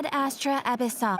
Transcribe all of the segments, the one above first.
Ad Astra Abyssal.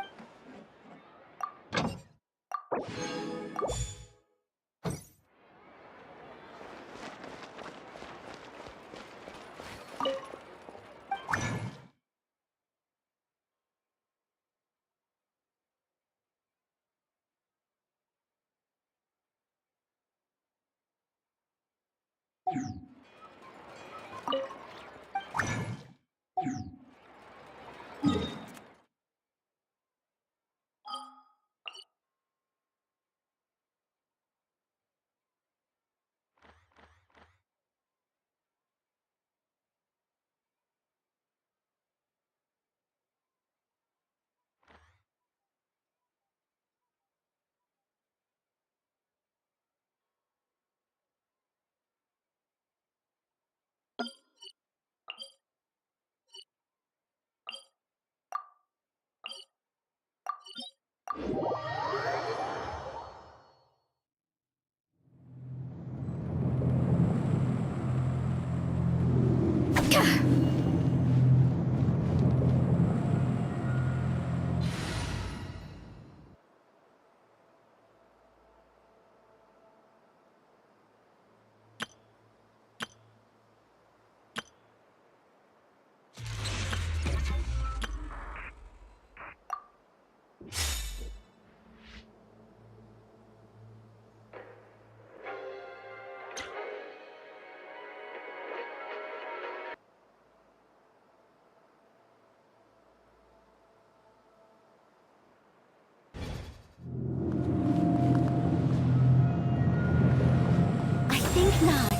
I think not.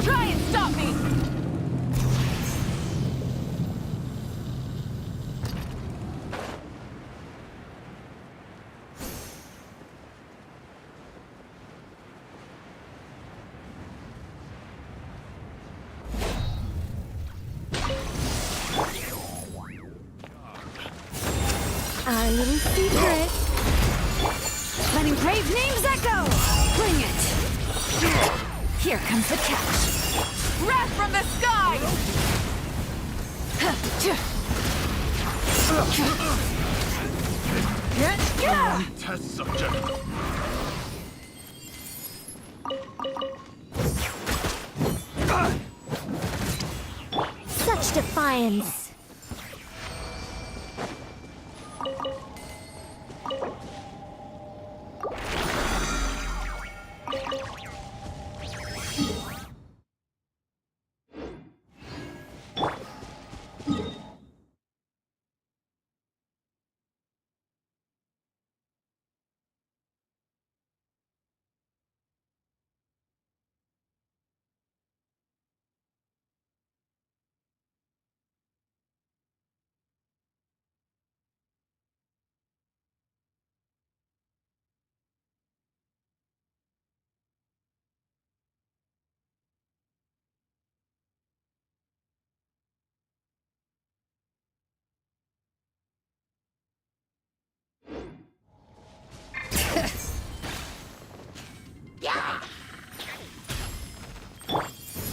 Try and stop me! Our little secret. Letting brave names echo! Bring it! Here comes the catch. Wrath from the sky! Test subject. Such defiance.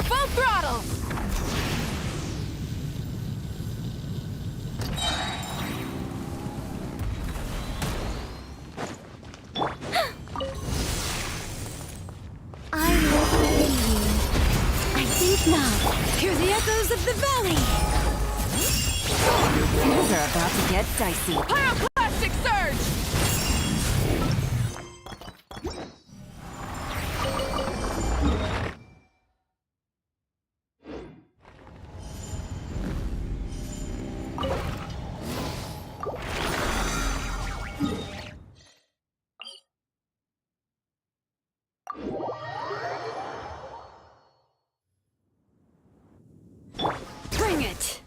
Full throttle! I live within you. I think not. Hear the echoes of the valley! Things are about to get dicey. Pyroclastic surge! Bring it!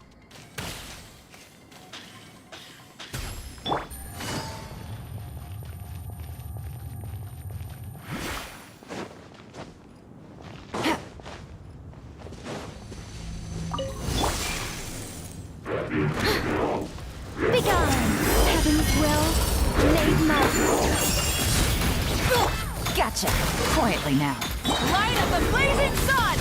Begone! Heaven's will, made mine. Gotcha! Quietly now. Light of the blazing sun!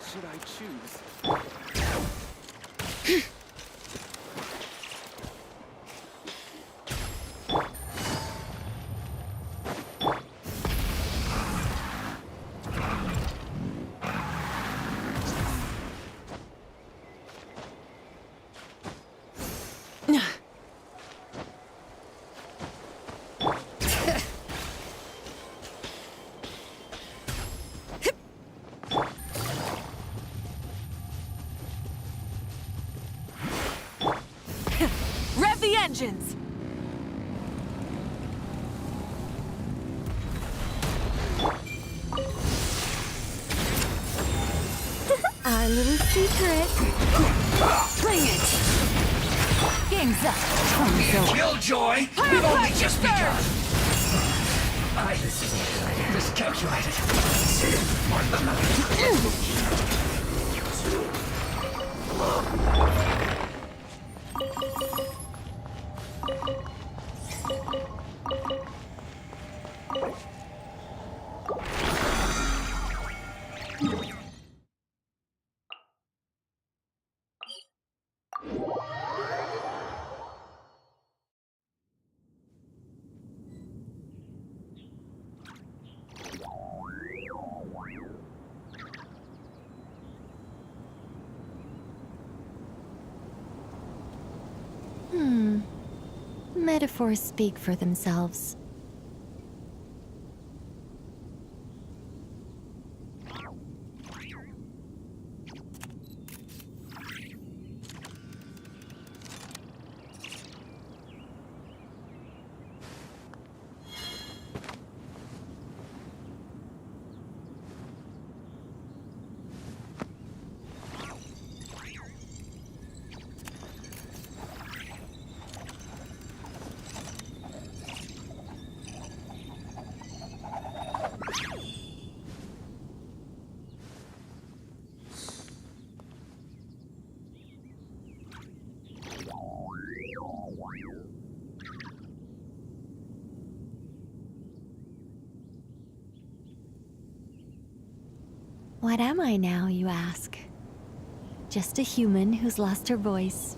should I choose? Rev the engines! Our little secret. Bring it! Game's up. Killjoy! We've only just begun! I miscalculated. Metaphors speak for themselves. What am I now, you ask? Just a human who's lost her voice.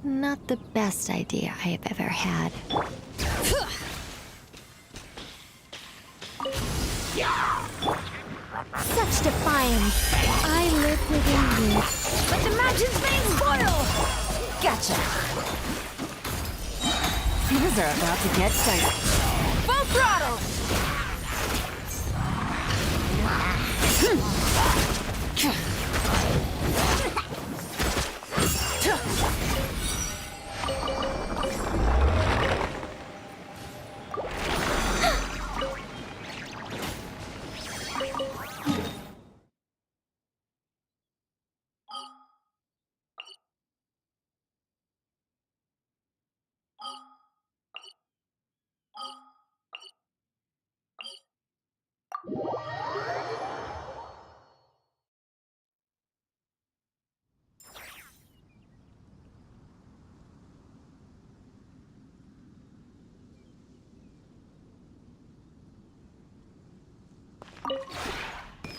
Not the best idea I have ever had. Such defiance! I live within you. Let the magic's veins boil! Gotcha! Things are about to get started. Full throttle!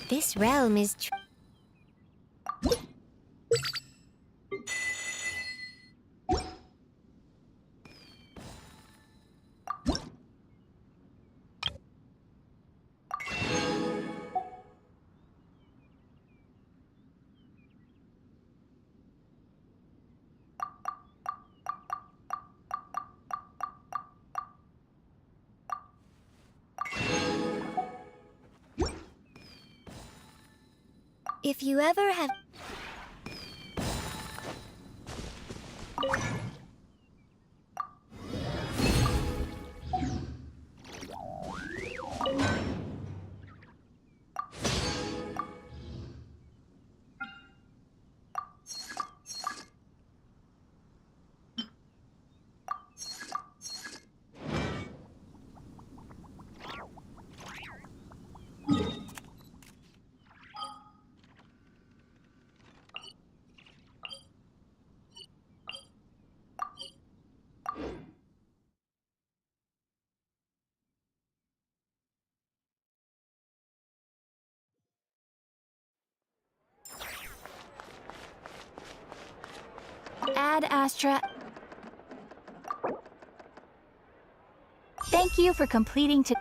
This realm is If you ever have... Ad Astra. Thank you for completing to.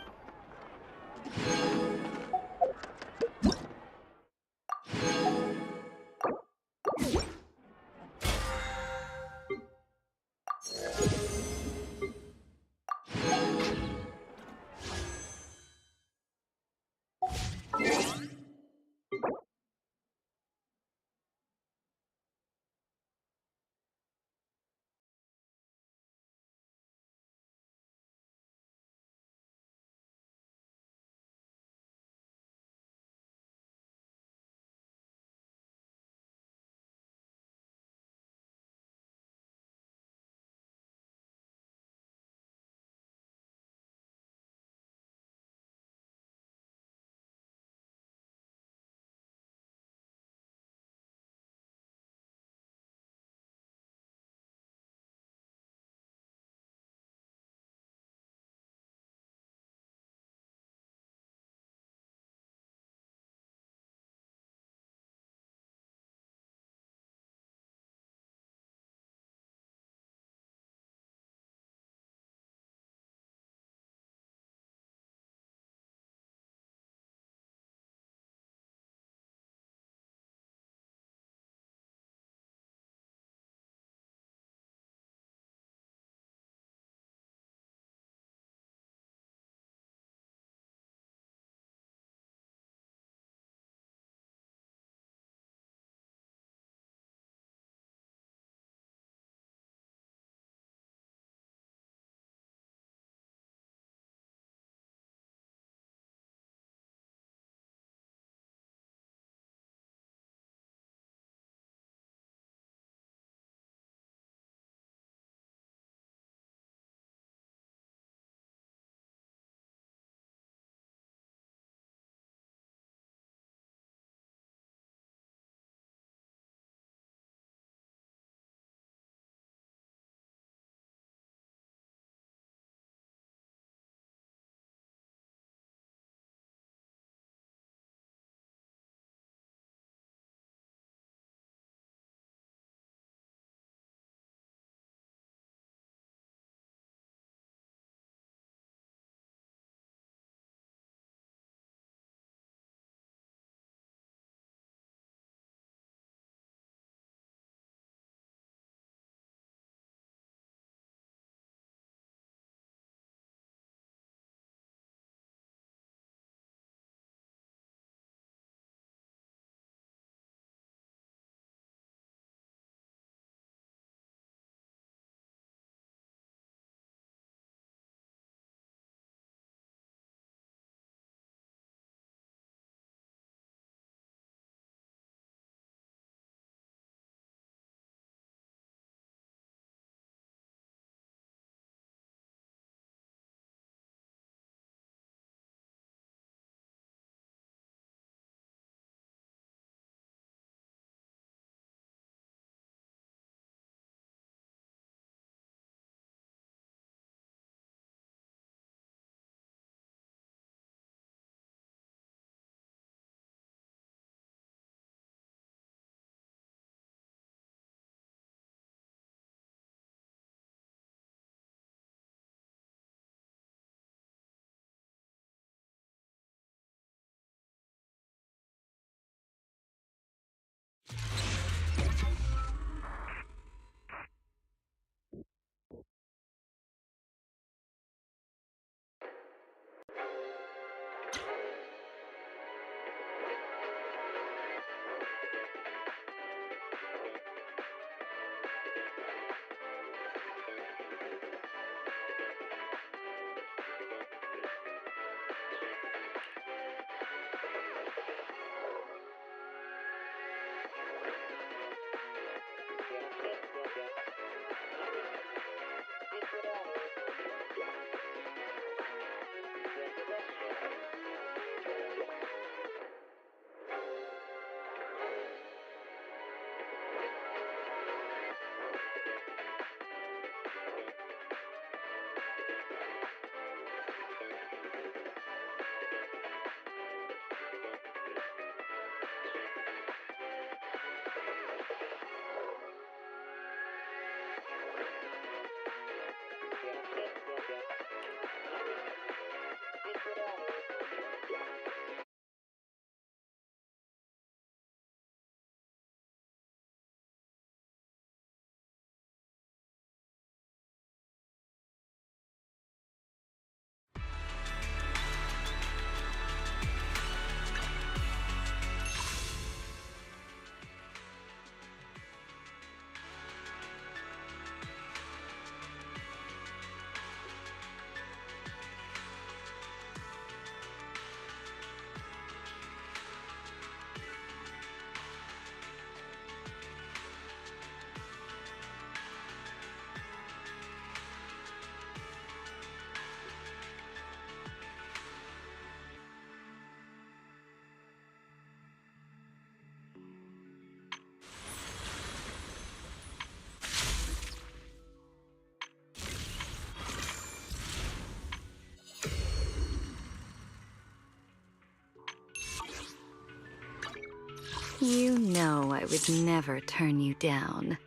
You know I would never turn you down.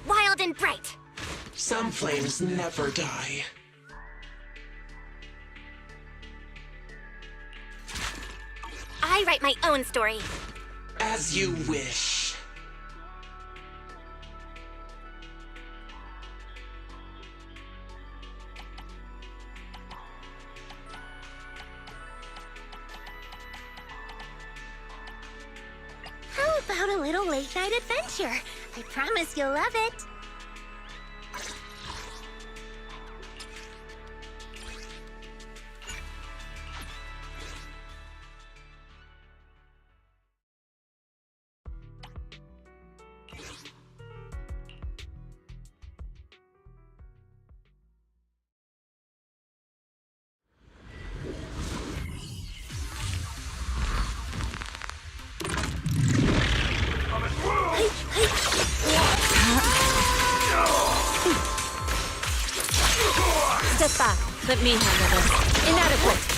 Wild and bright. Some flames never die. I write my own story. As you wish. How about a little late-night adventure? I promise you'll love it. Step back. Let me handle this. Inadequate.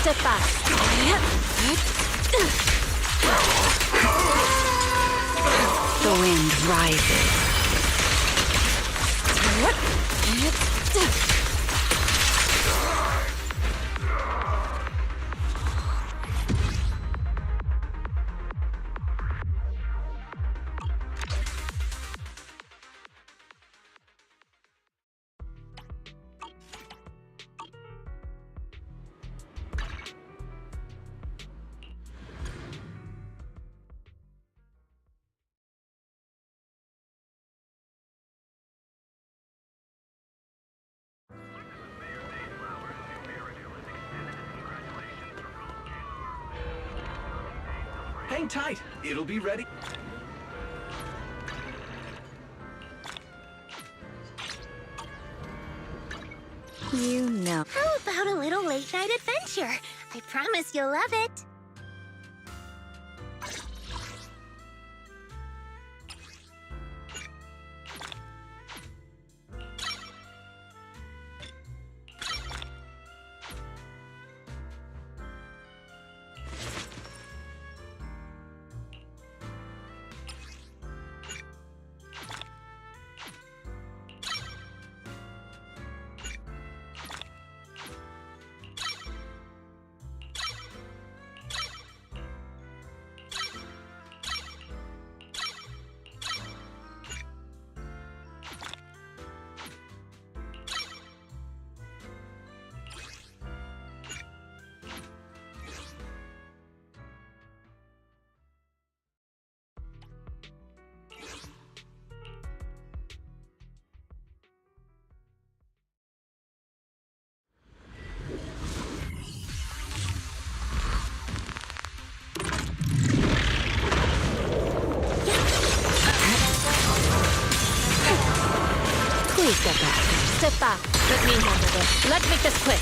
Step back. The wind rises. Hang tight. It'll be ready. You know. How about a little late-night adventure? I promise you'll love it. Please step back. Step back. Let me handle this. Let's make this quick.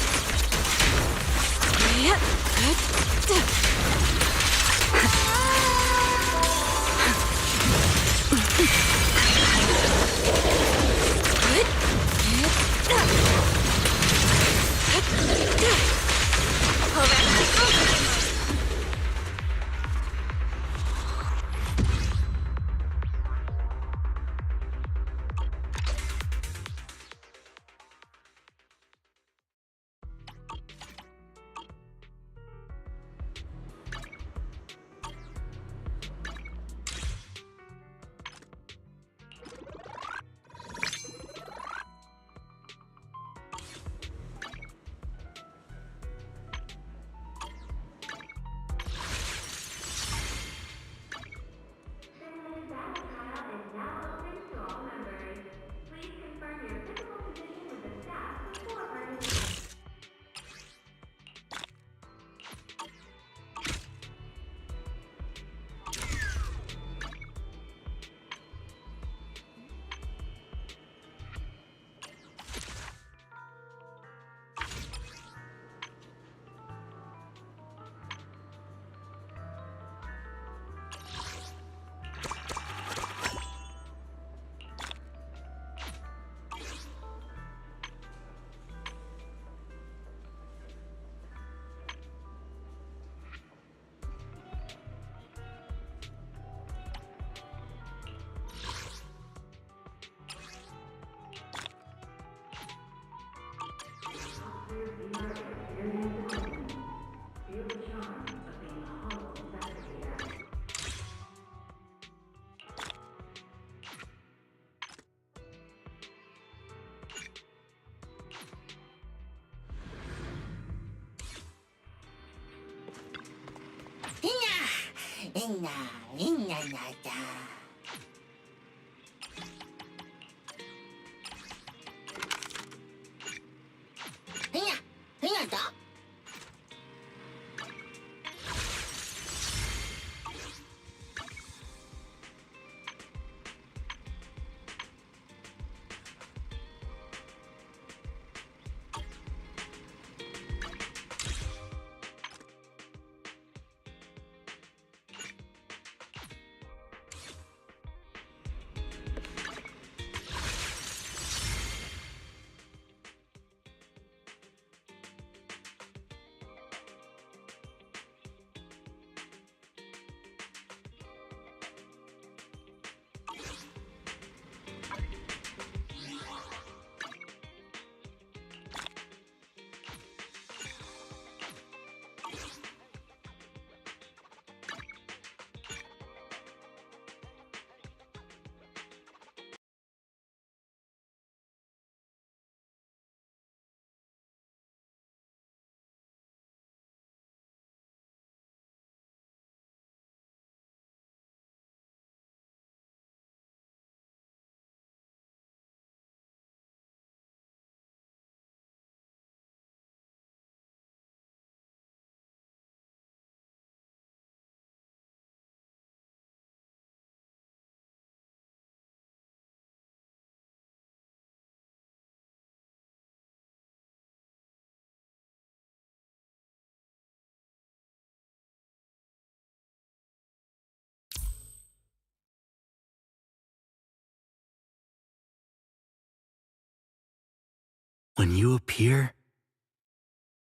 When you appear,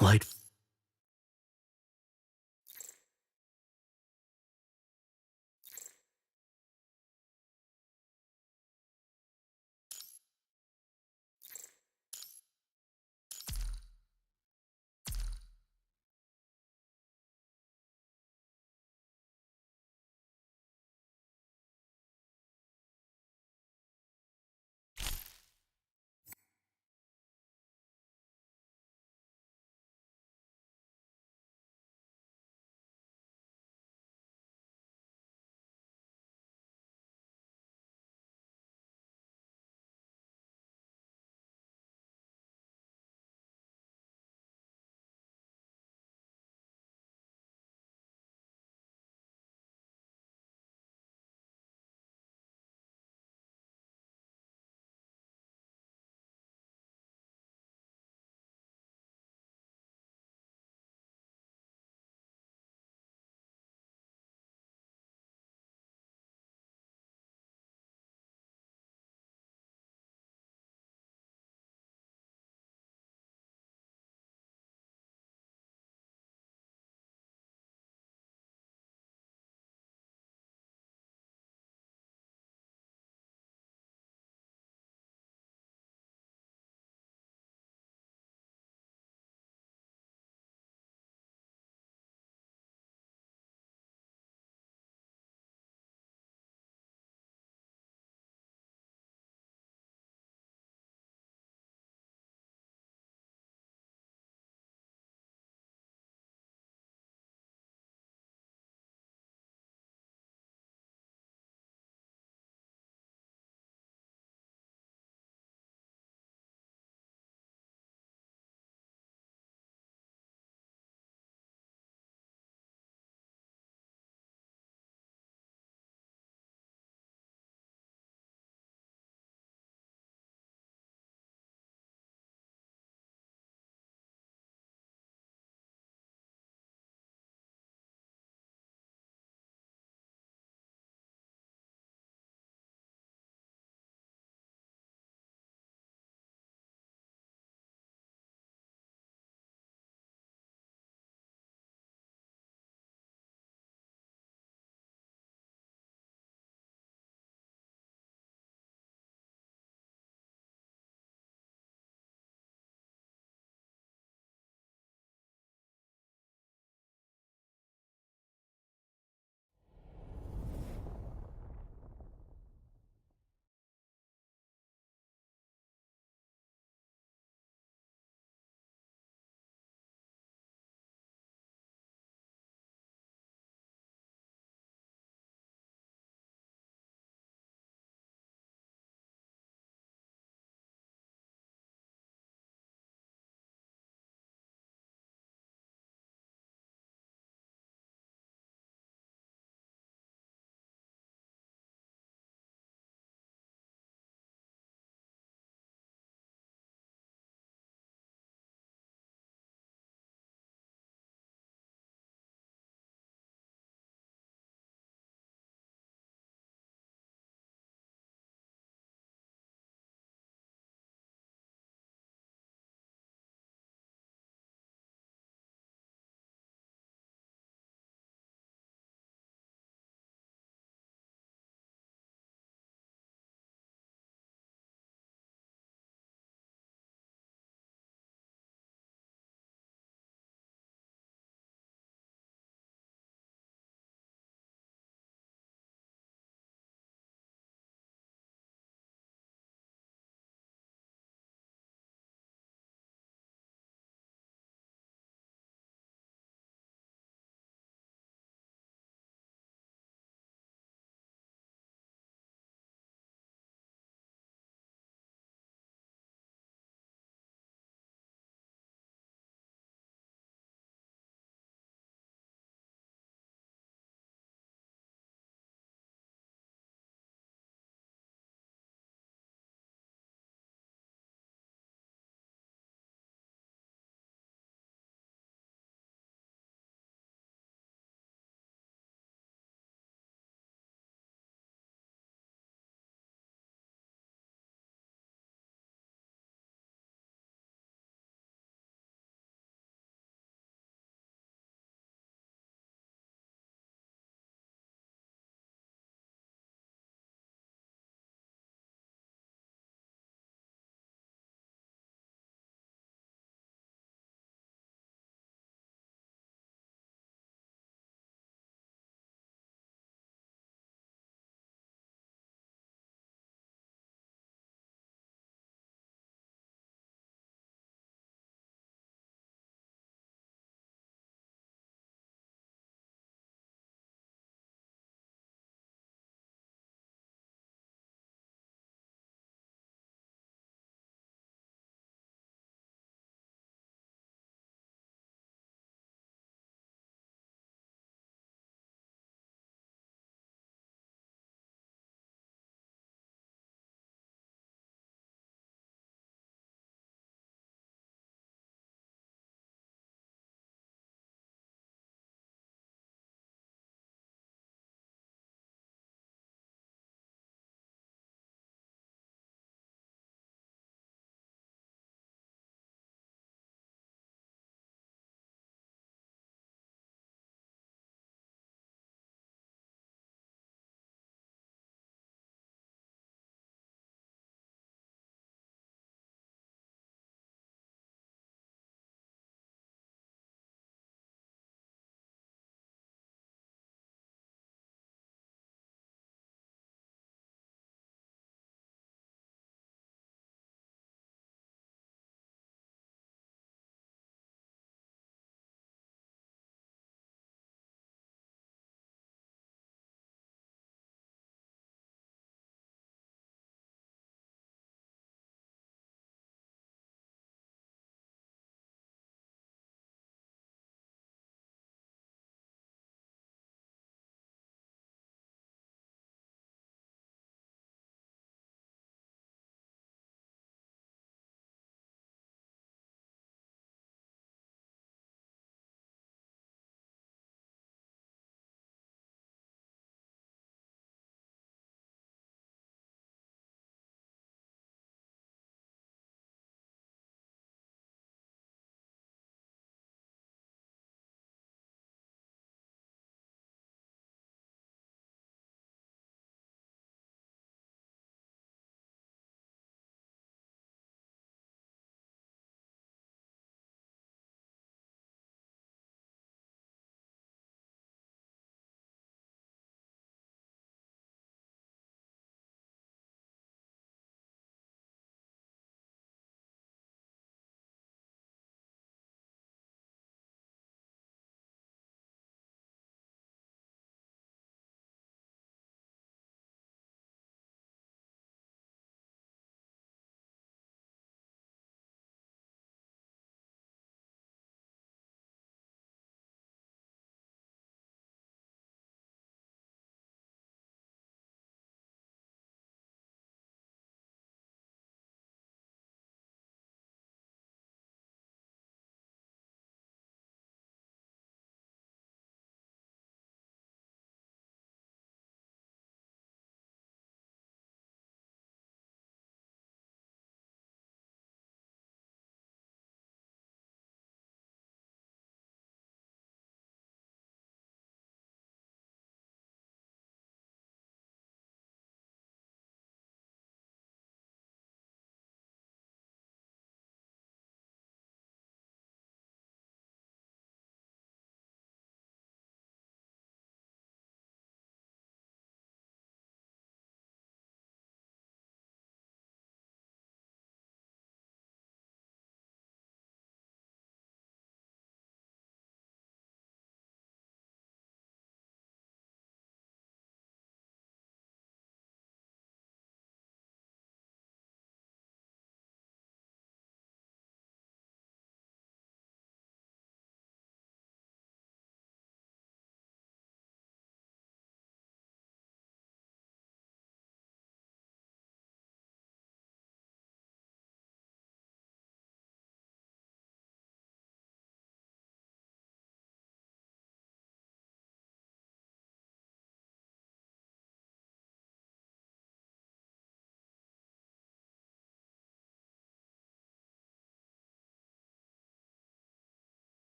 light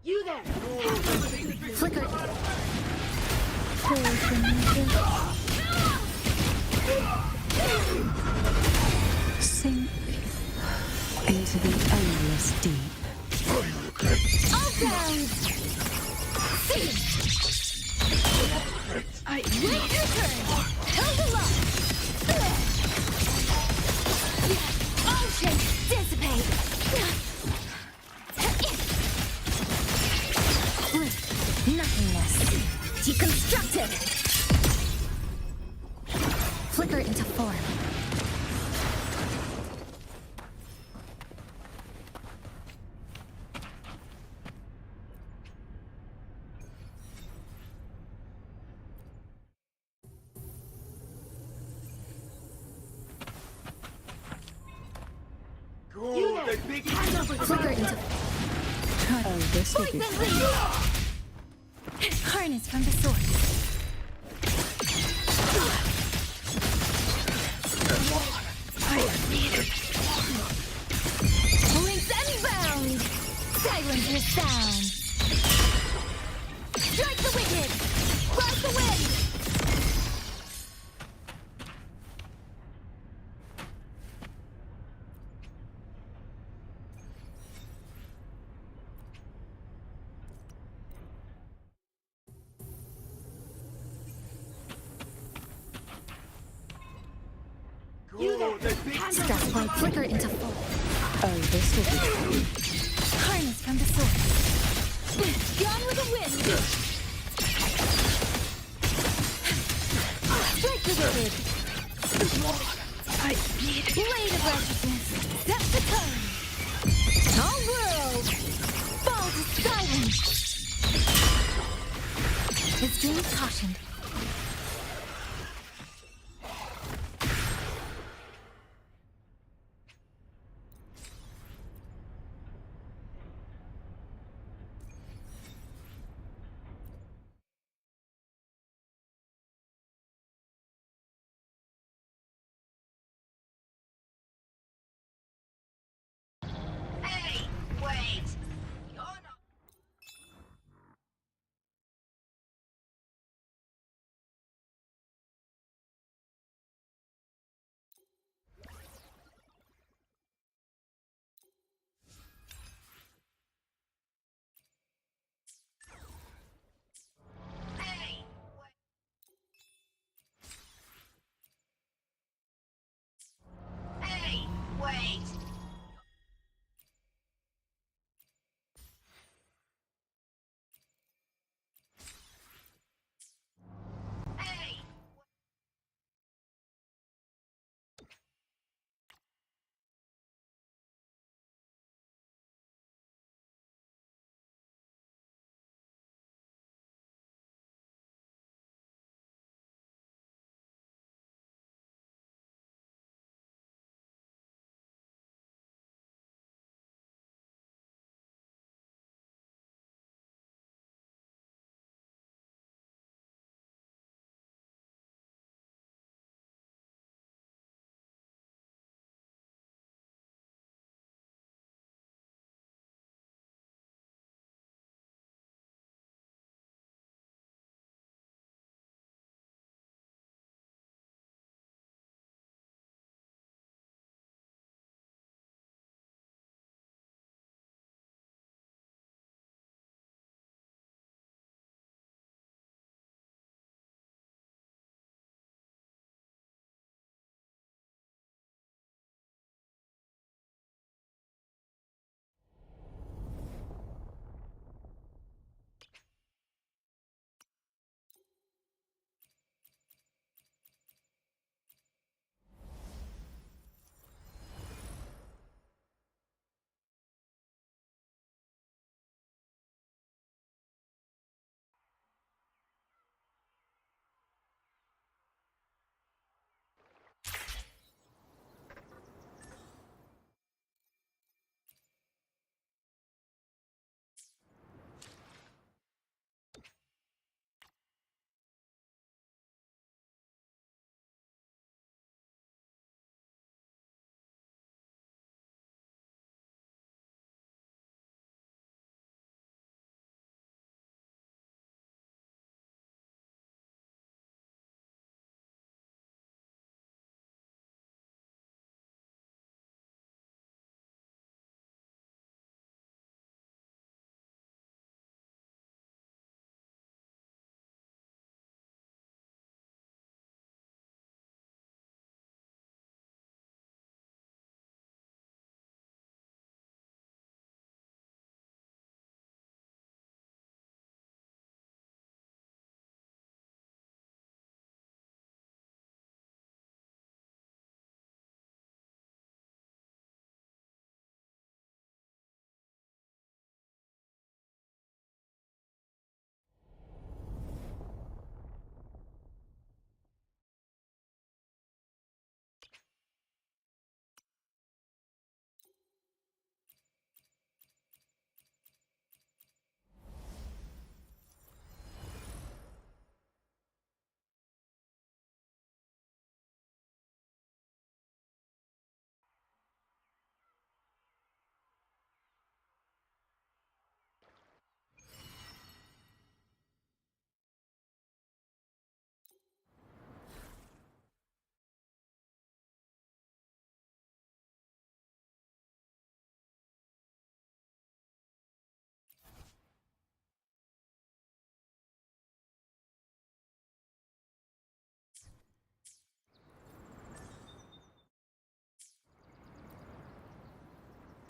You there! Flicker. Sink into the endless deep. All down! Wait your turn! Held aloft! All shapes dissipate! Nothingness. Deconstructed. Flicker into form. Flicker into. Oh, this will be fun. Harness from the source. Links unbound! Silence your sound! Strike the wicked! Ride the wind! Stress point. Flicker into form. Oh, this will be fun. Harness from the source. Gone with the wind! Strike the wicked! Blade of righteousness! Set the tone! All world! Fall to silence! His dreams cautioned.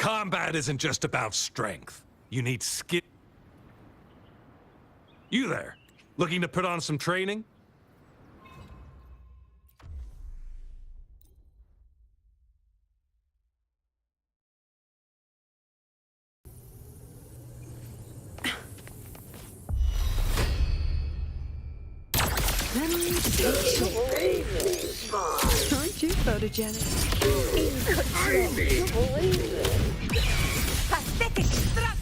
Combat isn't just about strength. You need skill. You there, looking to put on some training? Aren't you photogenic? Pathetic struggle!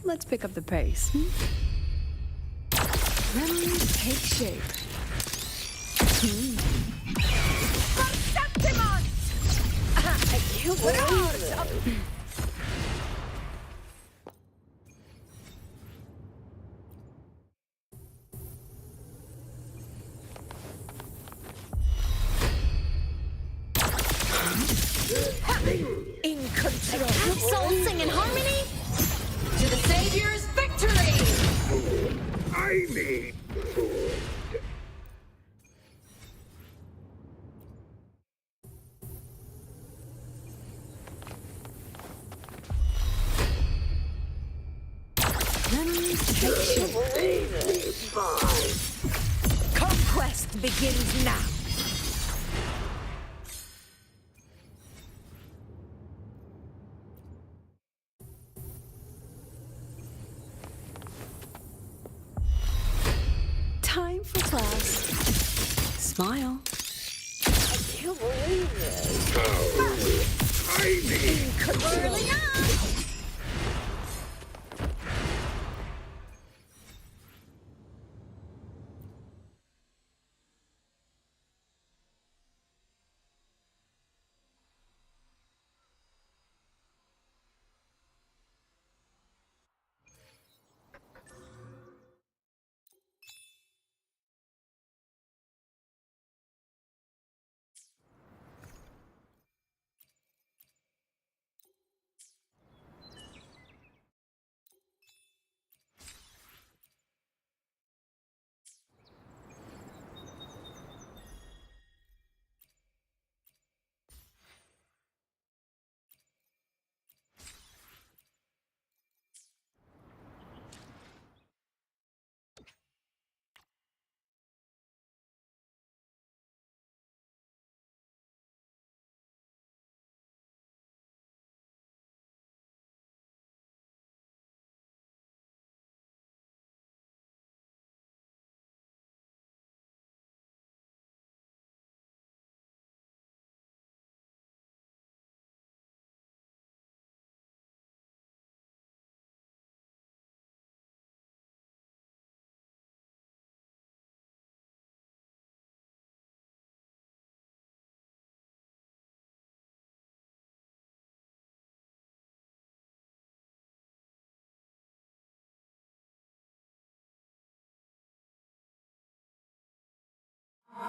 Let's pick up the pace. Memories take shape. Perceptimon! You in control. Soul sing in harmony? To the Savior's victory! I need food. Conquest begins now. Time for class. Smile. I need Control.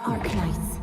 Arknights.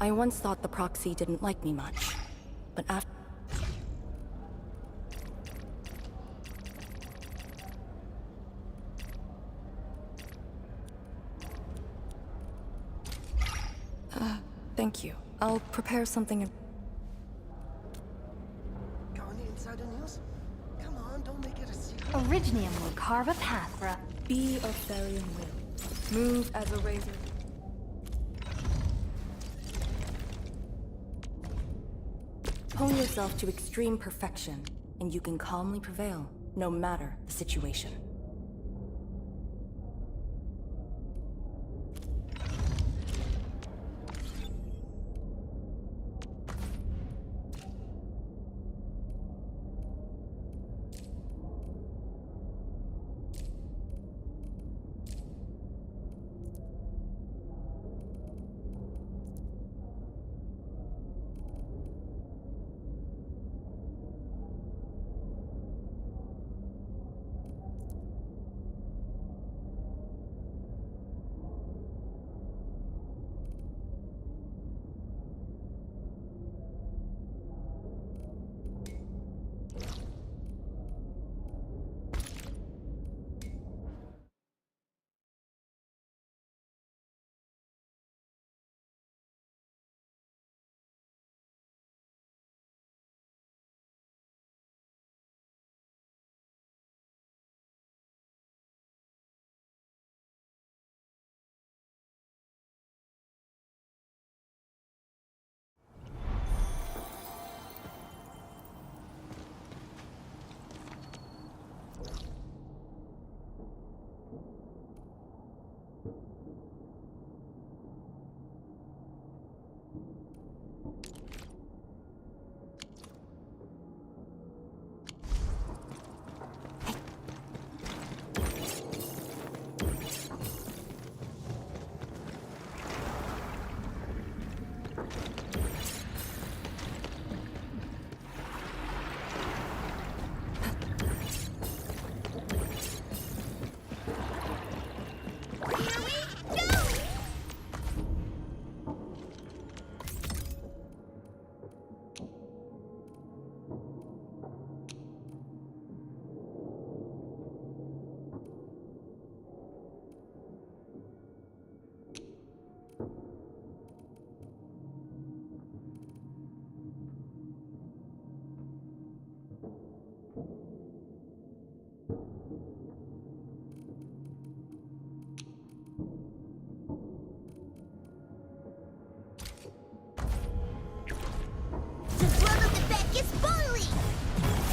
I once thought the proxy didn't like me much, but after... Thank you. I'll prepare something... Got any insider news? Come on, don't make it a secret. Originium will carve a path for us. Be of Therian will. Move as a razor. Hone yourself to extreme perfection, and you can calmly prevail, no matter the situation.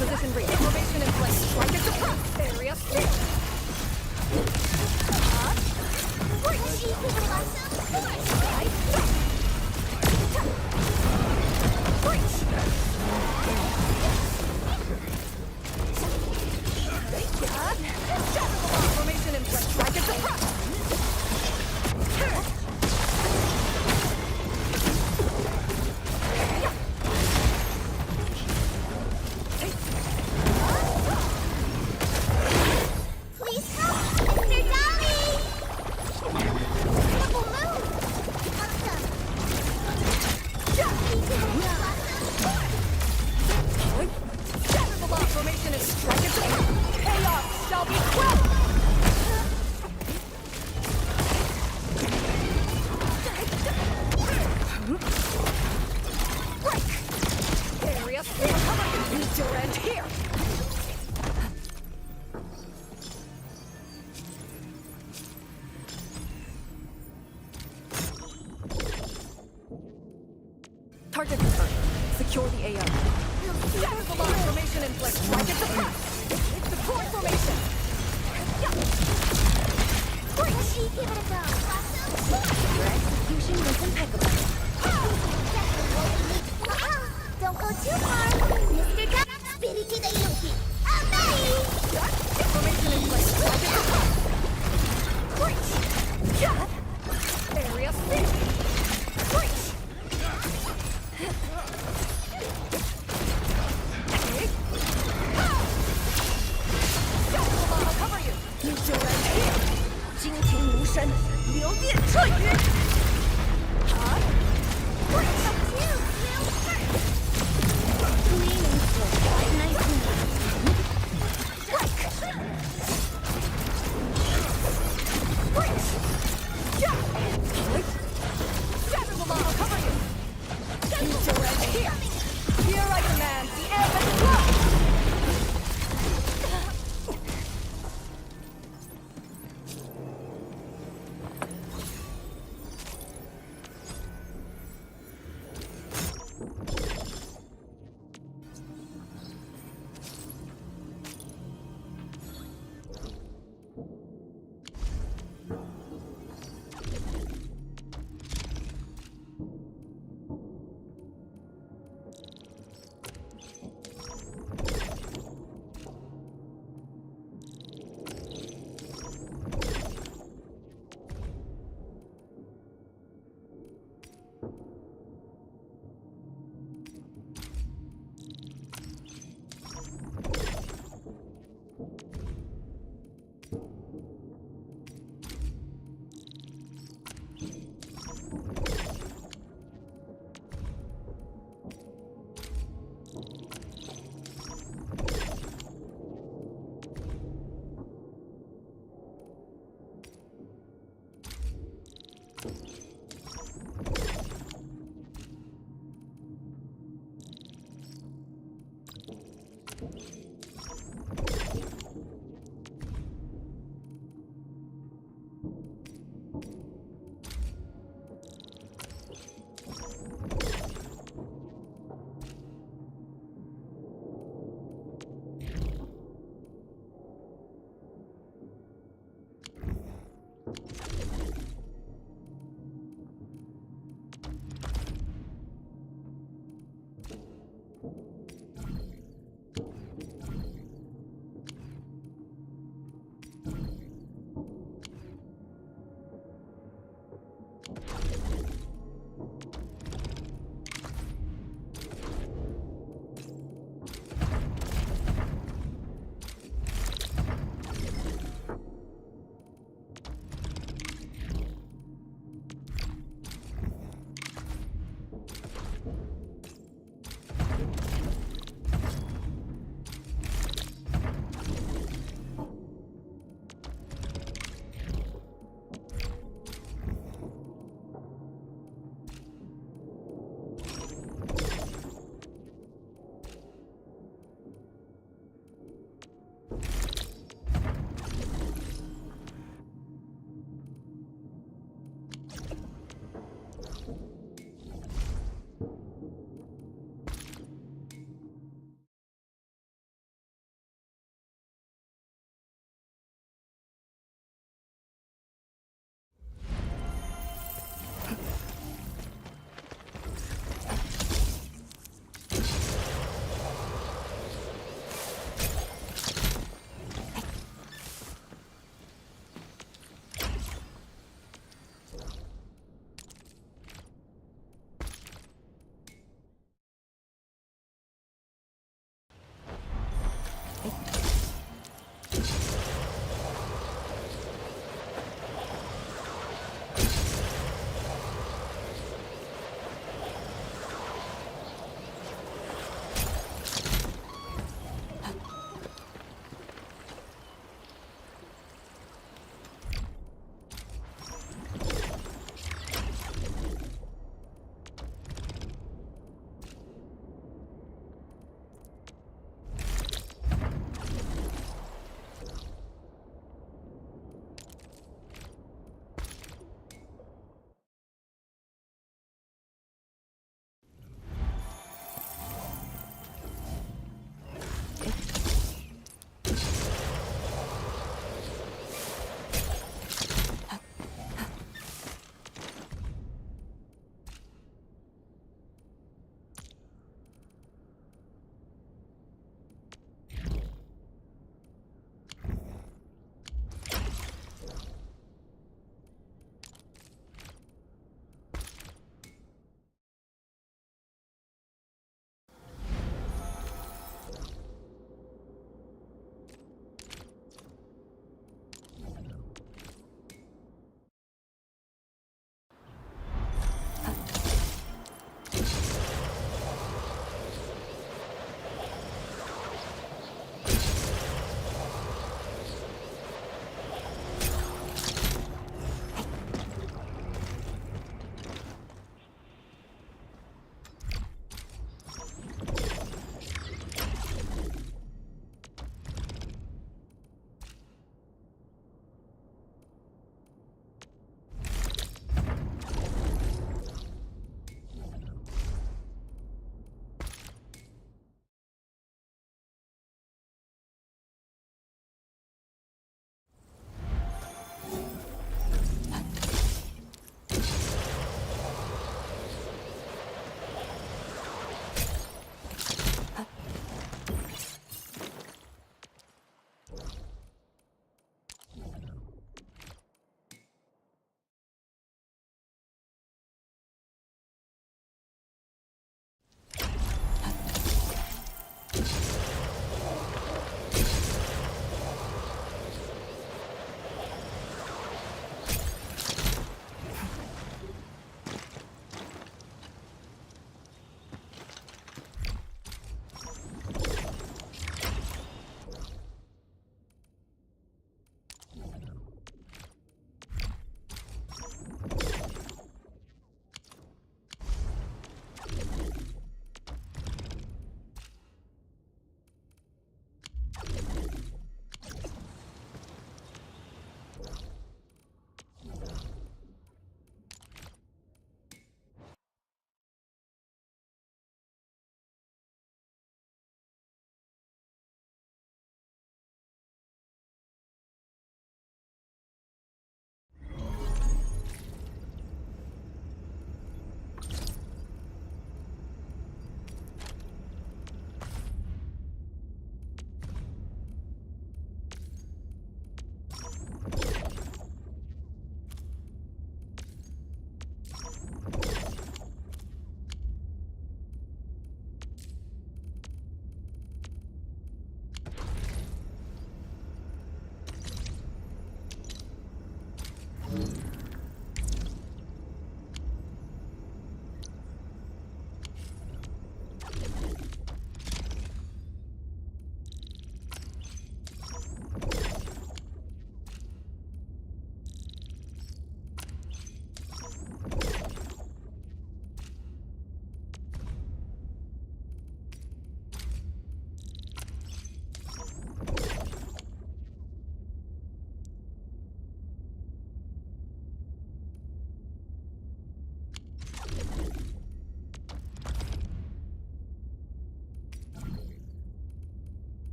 Position reach. Formation in place. Strike at the front. Area split. Formation in place. Strike at the front. Formation is strike at the front. Chaos shall be quelled. Break. Area split. Need your end here. Target confirmed. Secure the AO. Shatter the line. Formation in place. Strike at the front. It's the core formation. Breach! Give it a go. Your execution was impeccable. Don't go too far. Mr. Duck, Spiriti the Yuki. Amazing! Formation in place. Strike at the front. Breach! Area split. Breach! I'll cover you. You do right here. 惊天无声，流电彻云。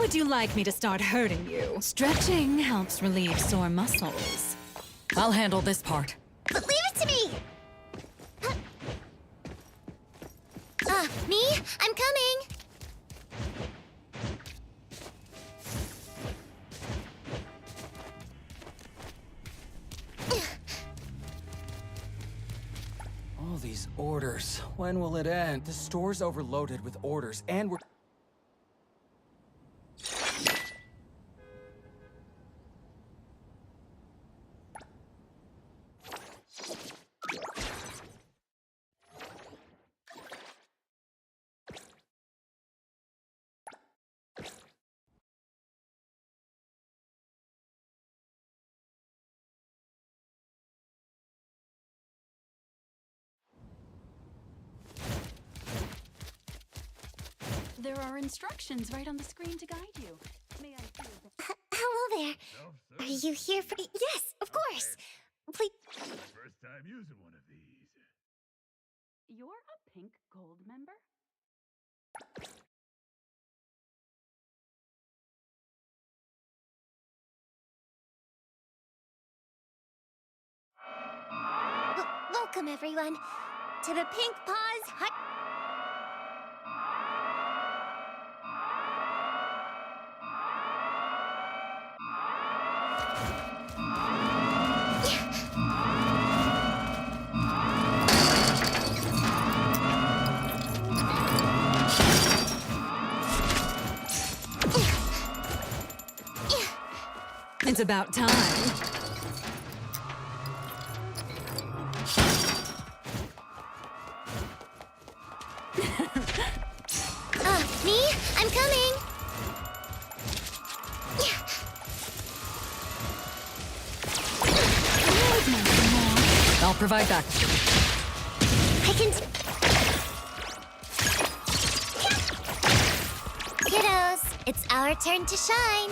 would you like me to start hurting you? Stretching helps relieve sore muscles. I'll handle this part. But leave it to me! Me? I'm coming! All these orders. When will it end? The store's overloaded with orders, and we're... There are instructions right on the screen to guide you. May I hear the... Hello there. Are you here for... Yes, of course. Please... First time using one of these. You're a Pink Gold member? Welcome, everyone, to the Pink Paws Hut... It's about time. Me? I'm coming! I'll provide back. I can... Kiddos, it's our turn to shine.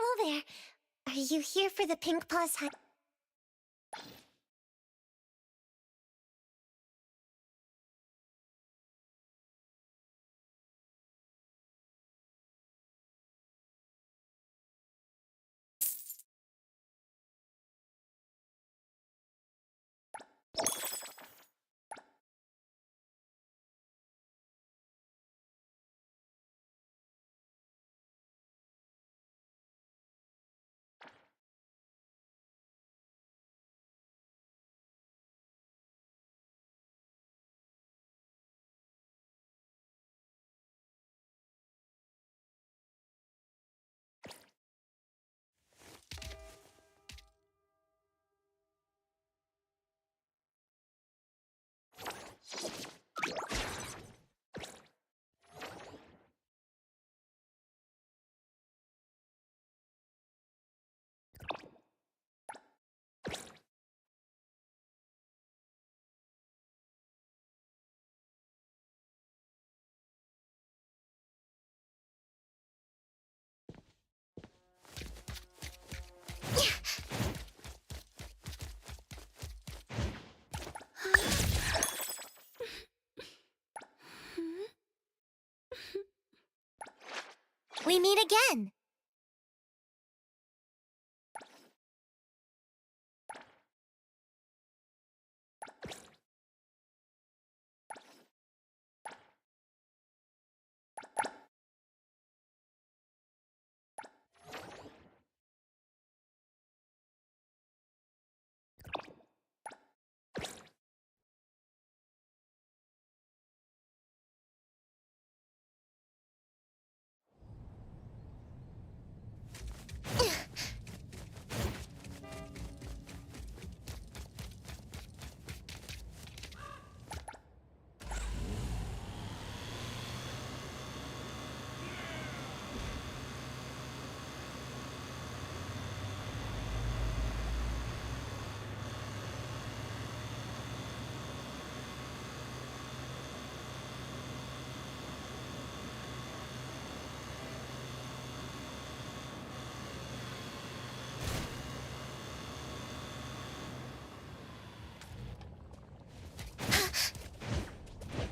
Hello there. Are you here for the Pink Paws Hut? We meet again.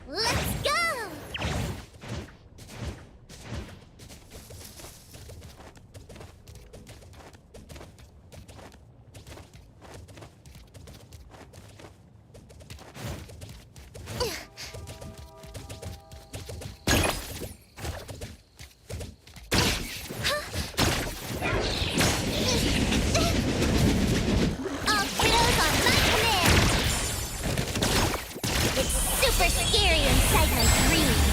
Let's go! All kiddos on my command! It's super scary inside my dreams.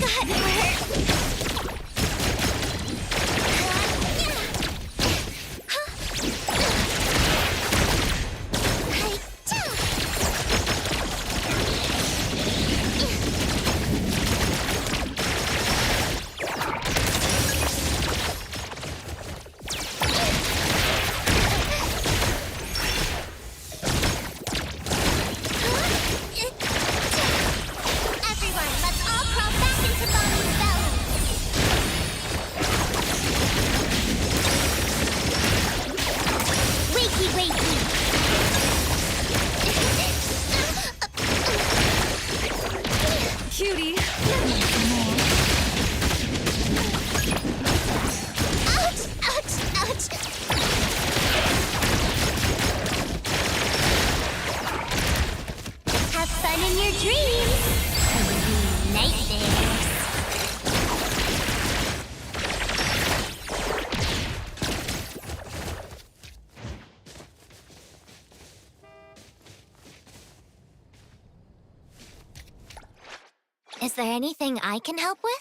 God, it hurt. Everyone, let's all crawl back into Mommy's belly. Wakey, wakey. Cutie. Ouch, ouch, ouch. Have fun in your dreams. Nightmares. Is there anything I can help with?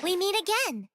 we meet again.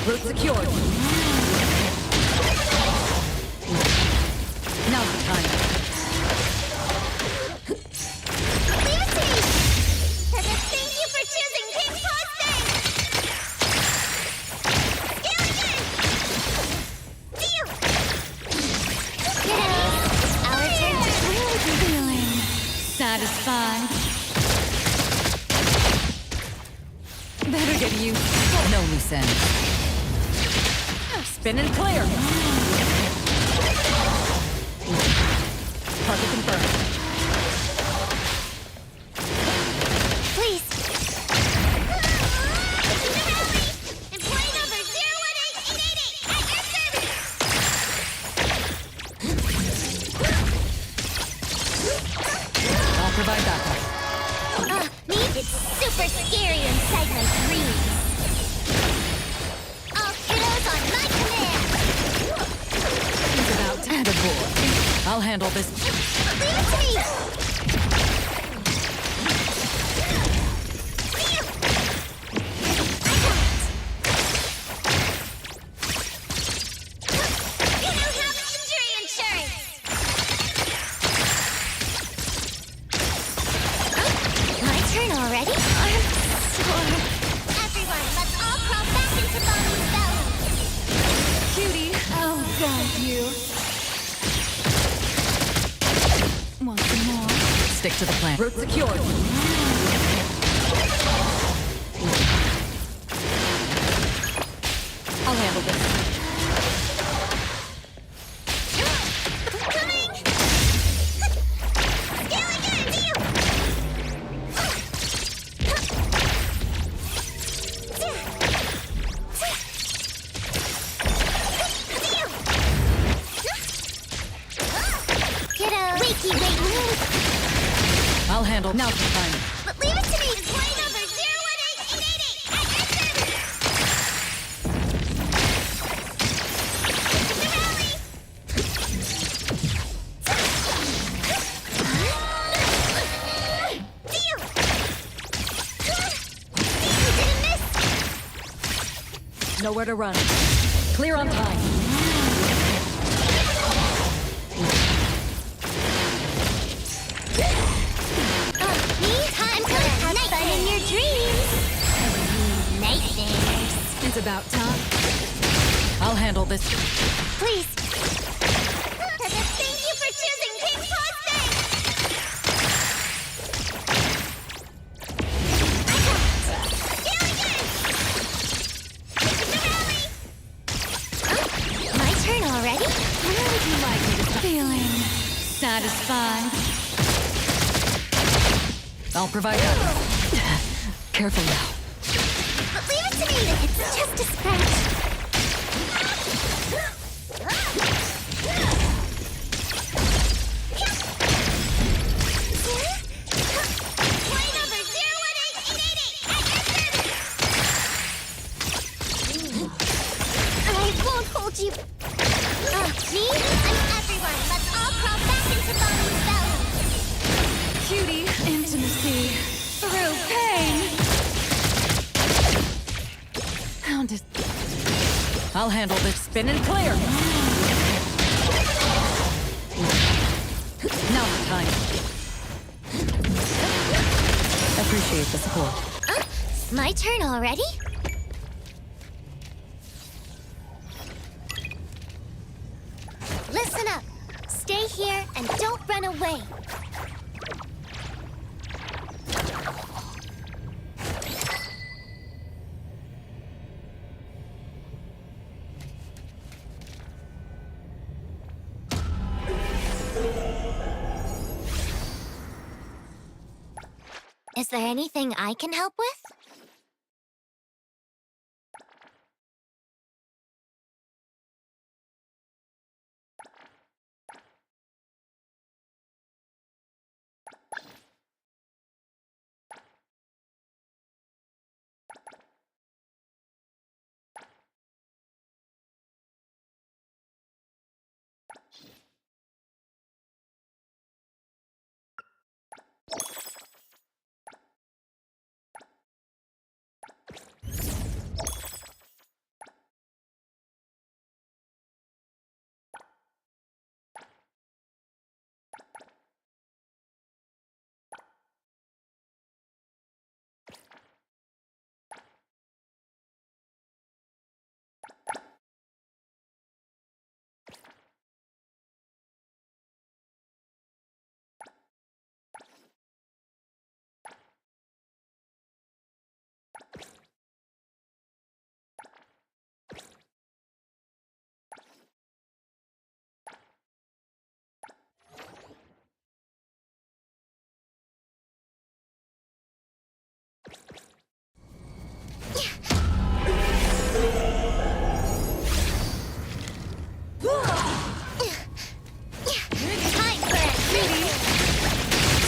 Route secured. Now's the time. Lucy! Perfect, thank you for choosing Pink Posting! Alien! Deal! Kiddos, our turn to really be feeling Satisfied. Better get used. No loose ends. Spin and clear. Target confirmed. Please. Employee number 0188888 at your service. I'll provide backup. Me? It's super scary inside my dreams. All kiddos on my command. He's about to head aboard. I'll handle this. Leave it to me. You don't have injury insurance. My turn already? I'm sore. Everyone, let's all crawl back into Bonnie's belly. Cutie, I'll guide you. Stick to the plan. Route secured. I'll handle this. I'll handle. Now for time. But leave it to me. It's line number 018888 at your service. The rally. Deal. You didn't miss. Nowhere to run. Clear on time. It's about time. I'll handle this. Please. Thank you for choosing King Posting. My turn already? Where would you like me to start? Feeling satisfied. I'll provide that. Careful now. But leave it to me. It's just a scratch. Plane number 018888 at your service. I won't hold you. Me? I'm everyone. Let's all crawl back into Ballie's belly. Cutie intimacy through pain. I'll handle this. Spin and clear. Now the time. Appreciate the support. My turn already? Listen up. Stay here and don't run away. Is there anything I can help with?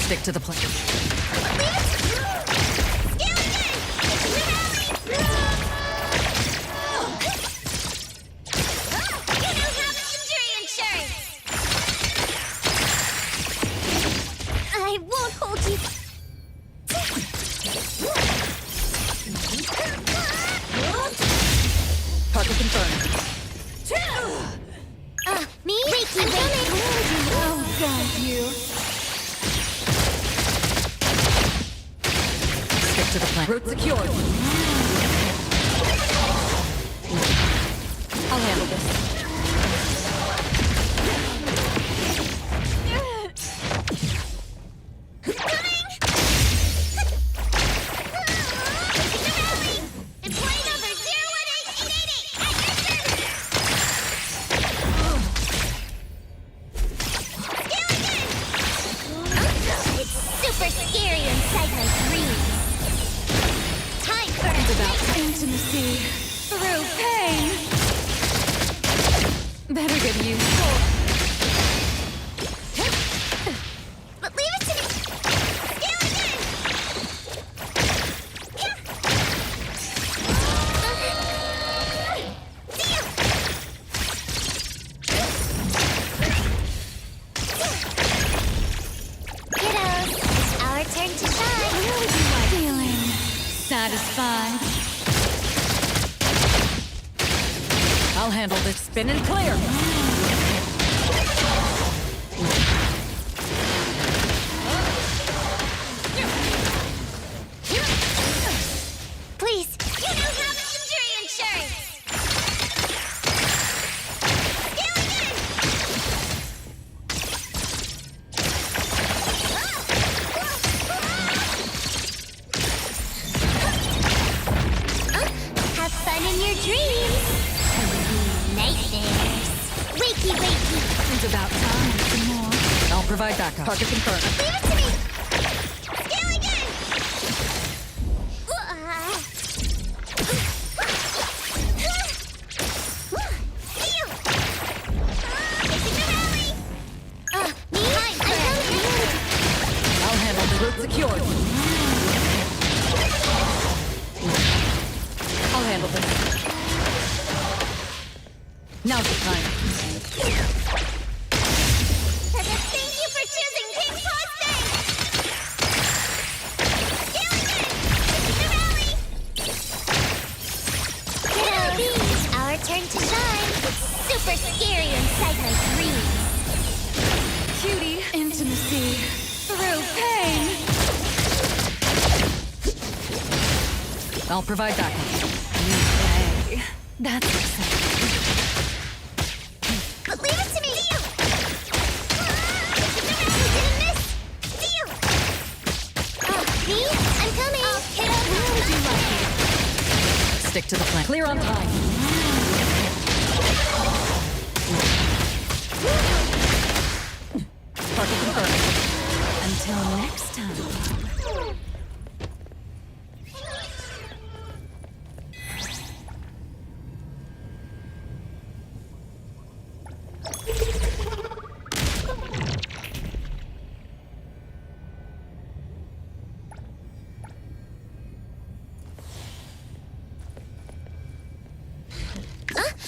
Stick to the plan. I won't hold you. Target confirmed. Me? Wait, I'm coming. Oh, God, you. Stick to the plan. Route secured. I'll handle this. Intimacy through pain. Better get useful. But leave it to me! Scale again! Kiddos, it's our turn to shine. Where would you like feeling satisfied? I'll handle this. Spin and clear. Please, you know how much injury insurance! Scale again! Have fun in your dreams! Nightmares! Wakey, wakey! It's about time for some more. I'll provide backup. Target confirmed. Leave it to me! Scale again! Steal! Facing the rally! Me? I'm coming! I'll handle the route secured. I'll handle this. Now's the time. Thank you for choosing Pink Paw Stay! Scale again! Facing the rally! Kiddos, it's our turn to shine. It's super scary inside my dreams. Cutie intimacy through pain. I'll provide backup. Okay. That's exciting. But leave it to me! Steal! Facing the rally, didn't miss! Steal! Me? I'm coming! Kiddos, Where would you like it? Stick to the plan. Clear on time. Target confirmed. Until next time.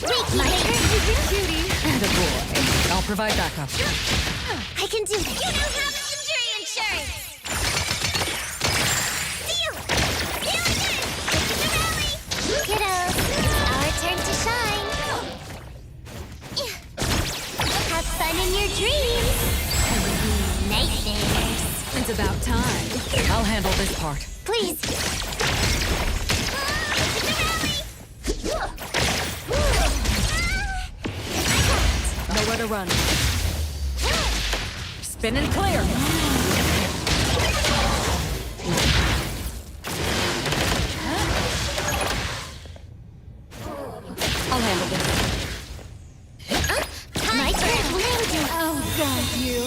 wakey, My wakey! turn to be cutie. And a boy. I'll provide backup. I can do this! You know how much injury insurance! Steal! Steal again! Facing the rally! Kiddos, it's our turn to shine. Have fun in your dreams. Nightmares. It's about time. I'll handle this part. Please. Nowhere to run. Spin and clear. I'll handle this. My turn. I'll guide you.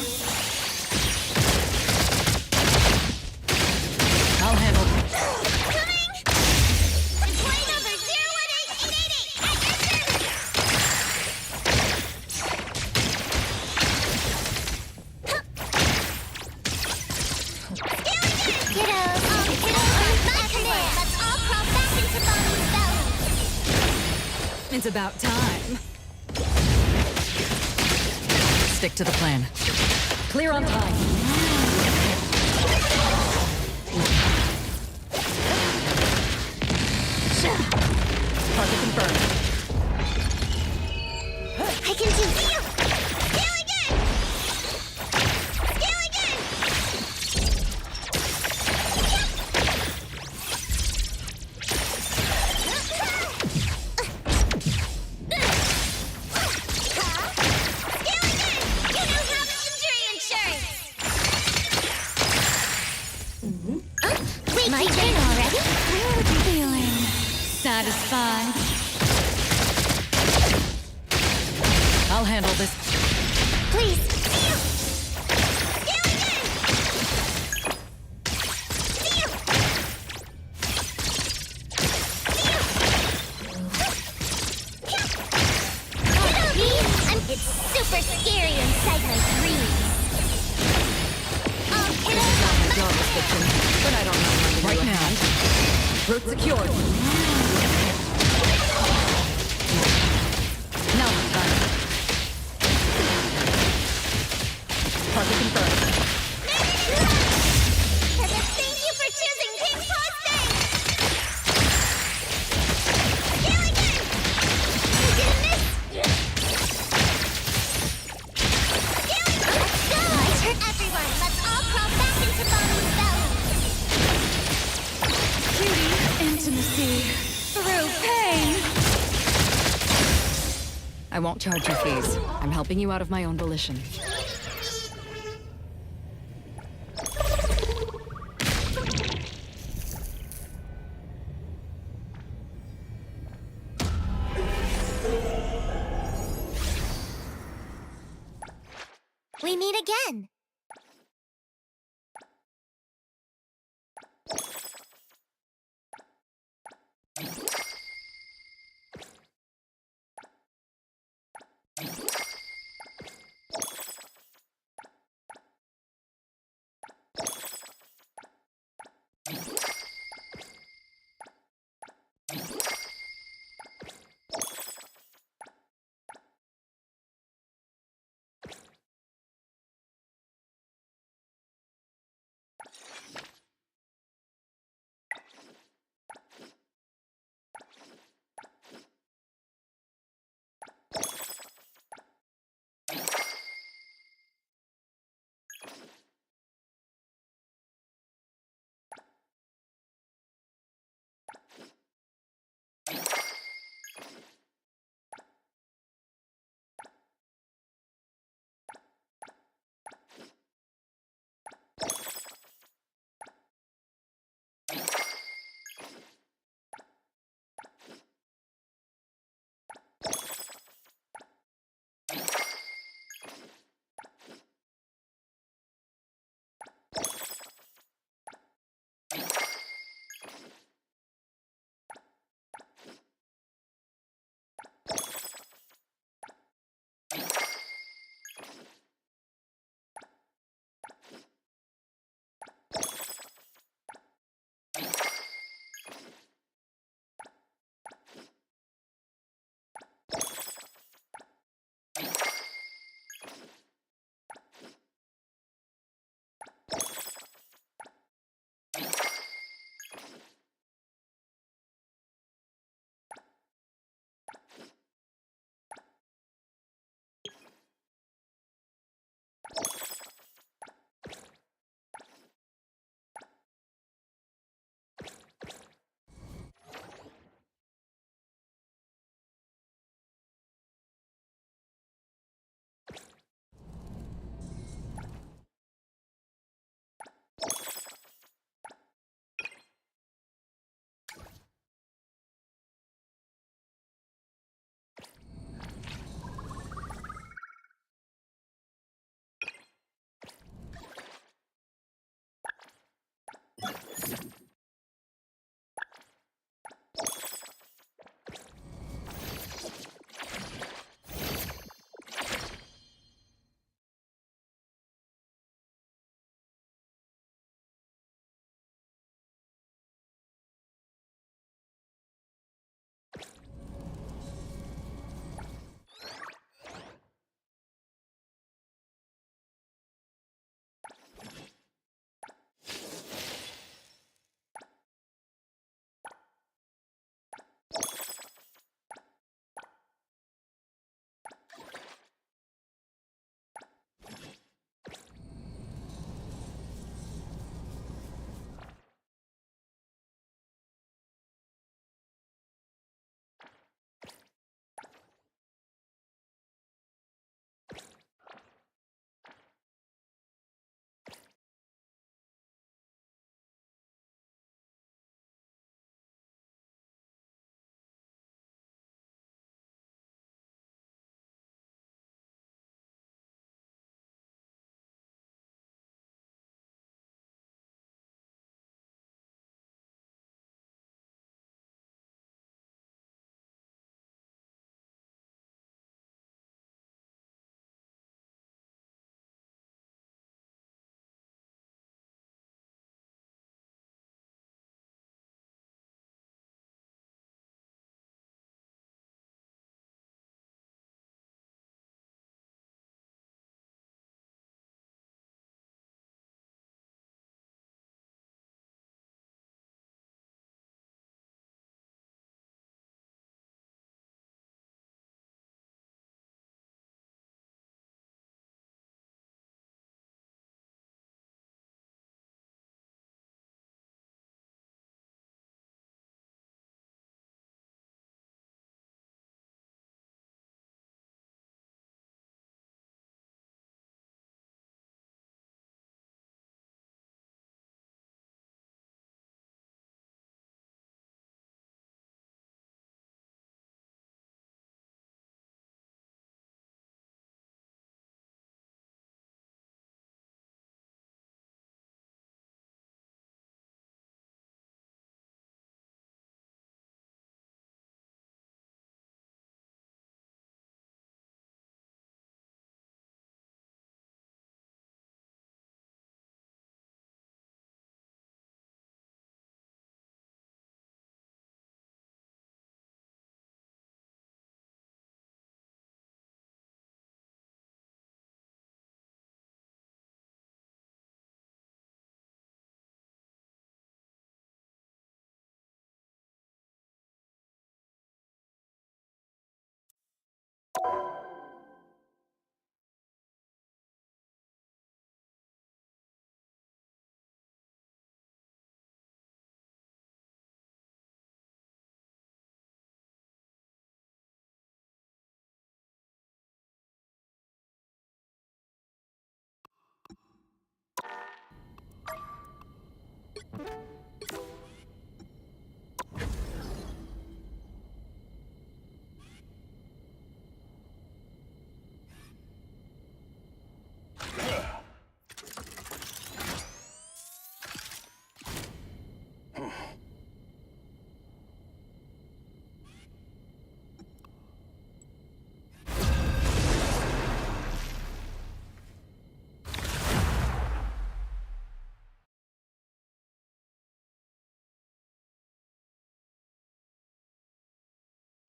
I'll handle this. Coming! Employee number 018888 at your service! Kiddos, my command! Let's all crawl back into Mommy's belly! It's about time. Stick to the plan. Clear on time. Target confirmed. I can do Steal! Steal again! Steal again! You know how much injury insurance! Wait, my turn already? Where would you feeling satisfied? I'll handle this. Please, steal! Steal again! Steal! Steal! kitchen, but I don't know how to right now. Route secured. Now it's done. Target confirmed. Pepper, thank you for choosing Pink Posting! Gilligan! You didn't miss! Gilligan! Let's go! Everyone, let's all crawl back into Mommy's belly! Cutie intimacy through pain. I won't charge you fees. I'm helping you out of my own volition. We meet again.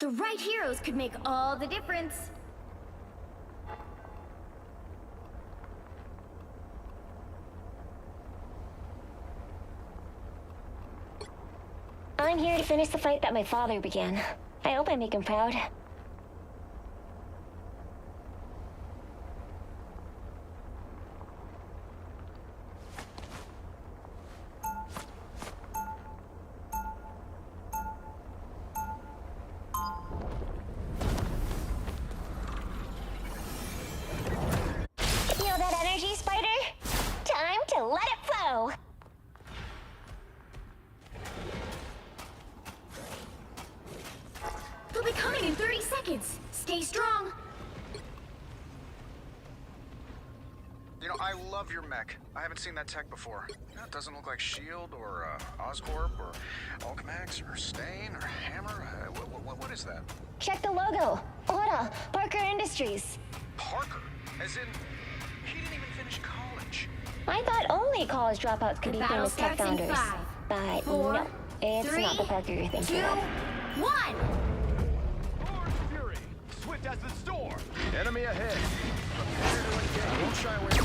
The right heroes could make all the difference. I'm here to finish the fight that my father began. I hope I make him proud. Feel that energy, Spider? Time to let it flow! They'll be coming in 30 seconds. Stay strong. You know, I love your mech. I haven't seen that tech before. It doesn't look like S.H.I.E.L.D. or Oscorp or Alchemax or Stain or Hammer. What is that? Check the logo. Ora, Parker Industries. Parker? As in, he didn't even finish college. I thought only college dropouts could be famous tech founders. But no, it's not the Parker you're thinking of. 2, 1! Fury, swift as the storm. Enemy ahead. Prepare to engage. Won't shy away.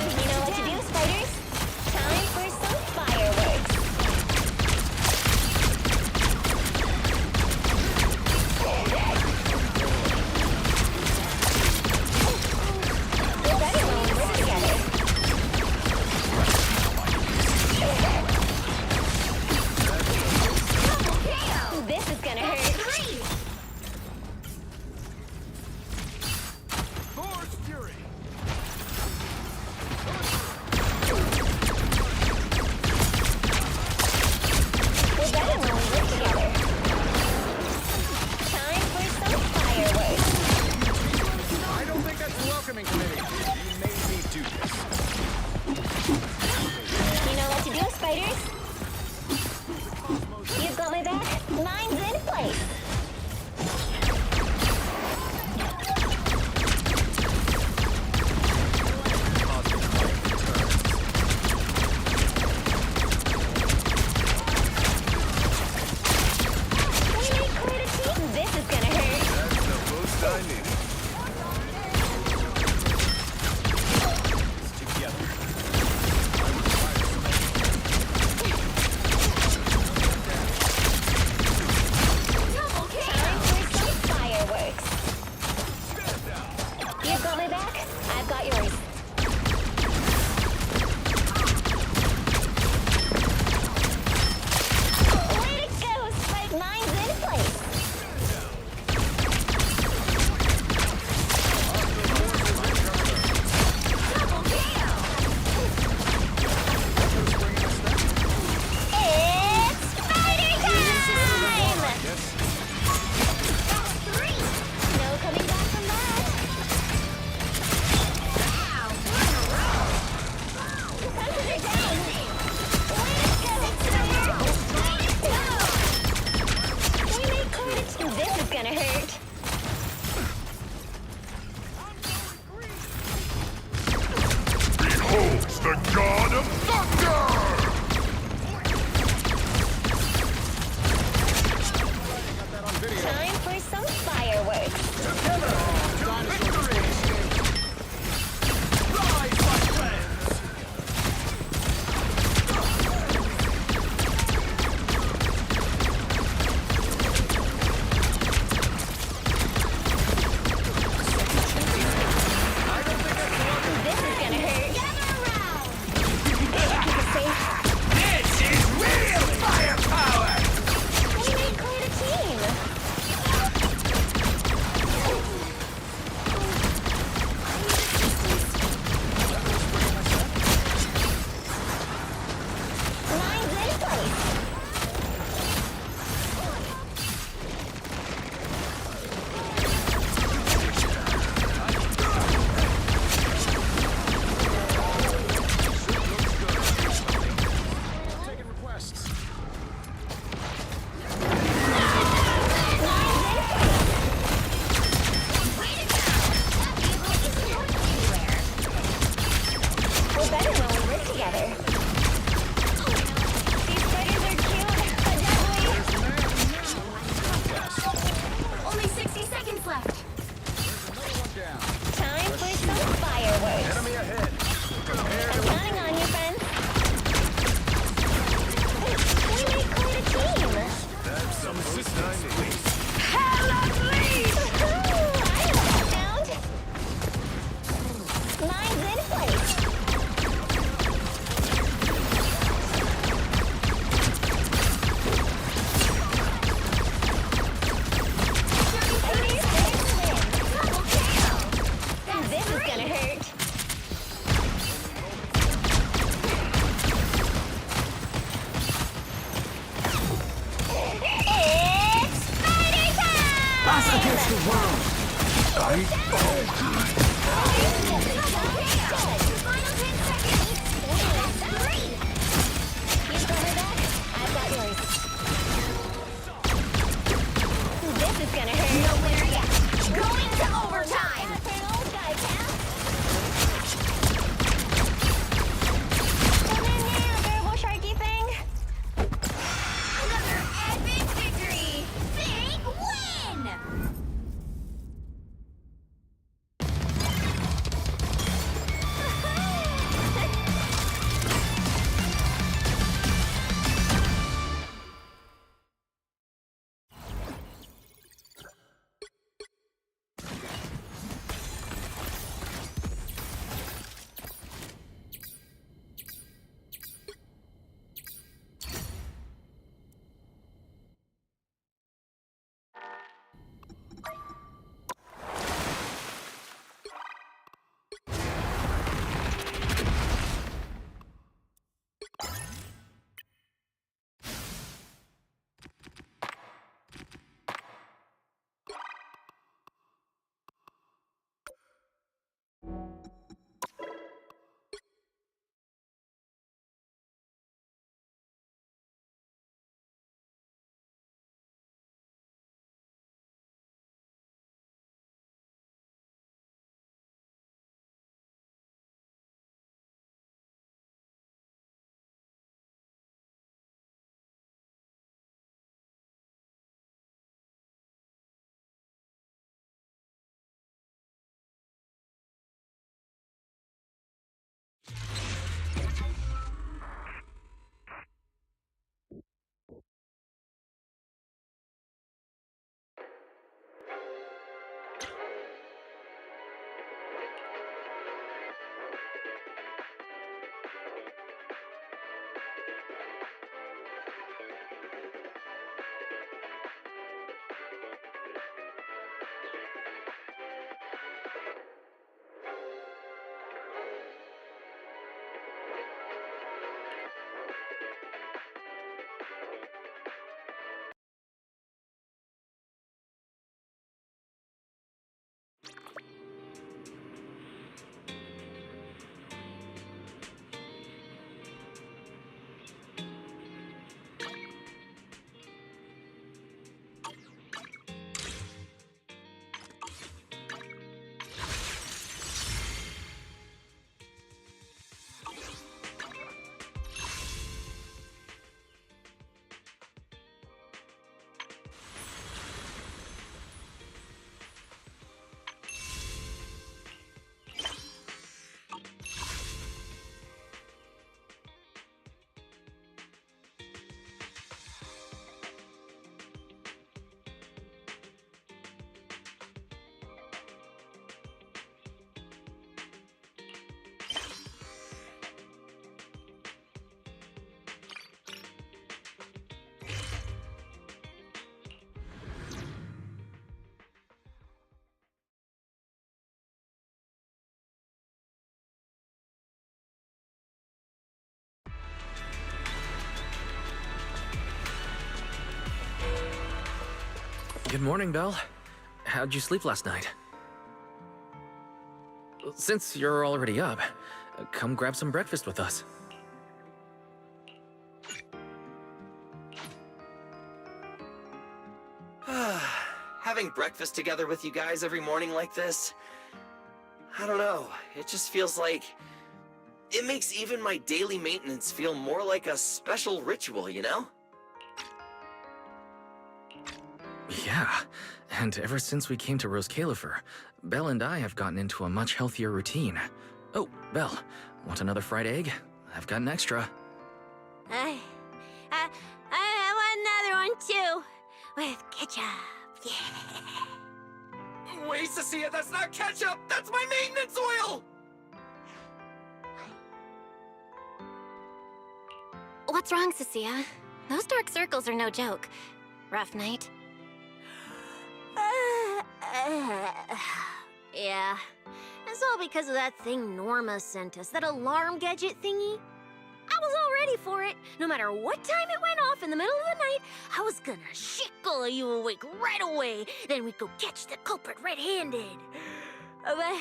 You know what to do, Spiders? Time for some fireworks. It's everyone work together. Final 10 seconds. Three. You cover that? I've got yours. This is gonna hurt. No winner yet. Going to overtime. Old guy, pal. Come in now, durable sharky thing. Another epic victory. Big win. Good morning, Belle. How'd you sleep last night? Since you're already up, come grab some breakfast with us. Having breakfast together with you guys every morning like this, I don't know, it just feels like... It makes even my daily maintenance feel more like a special ritual, you know? Yeah, and ever since we came to Rose Califer, Belle and I have gotten into a much healthier routine. Oh, Belle, want another fried egg? I've got an extra. I want another one too, with ketchup. Yeah. Wait, Cecilia, that's not ketchup! That's my maintenance oil! What's wrong, Cecilia? Those dark circles are no joke. Rough night? Yeah. It's all because of that thing Norma sent us, that alarm gadget thingy. I was all ready for it. No matter what time it went off in the middle of the night, I was gonna shake all of you awake right away. Then we'd go catch the culprit red-handed. But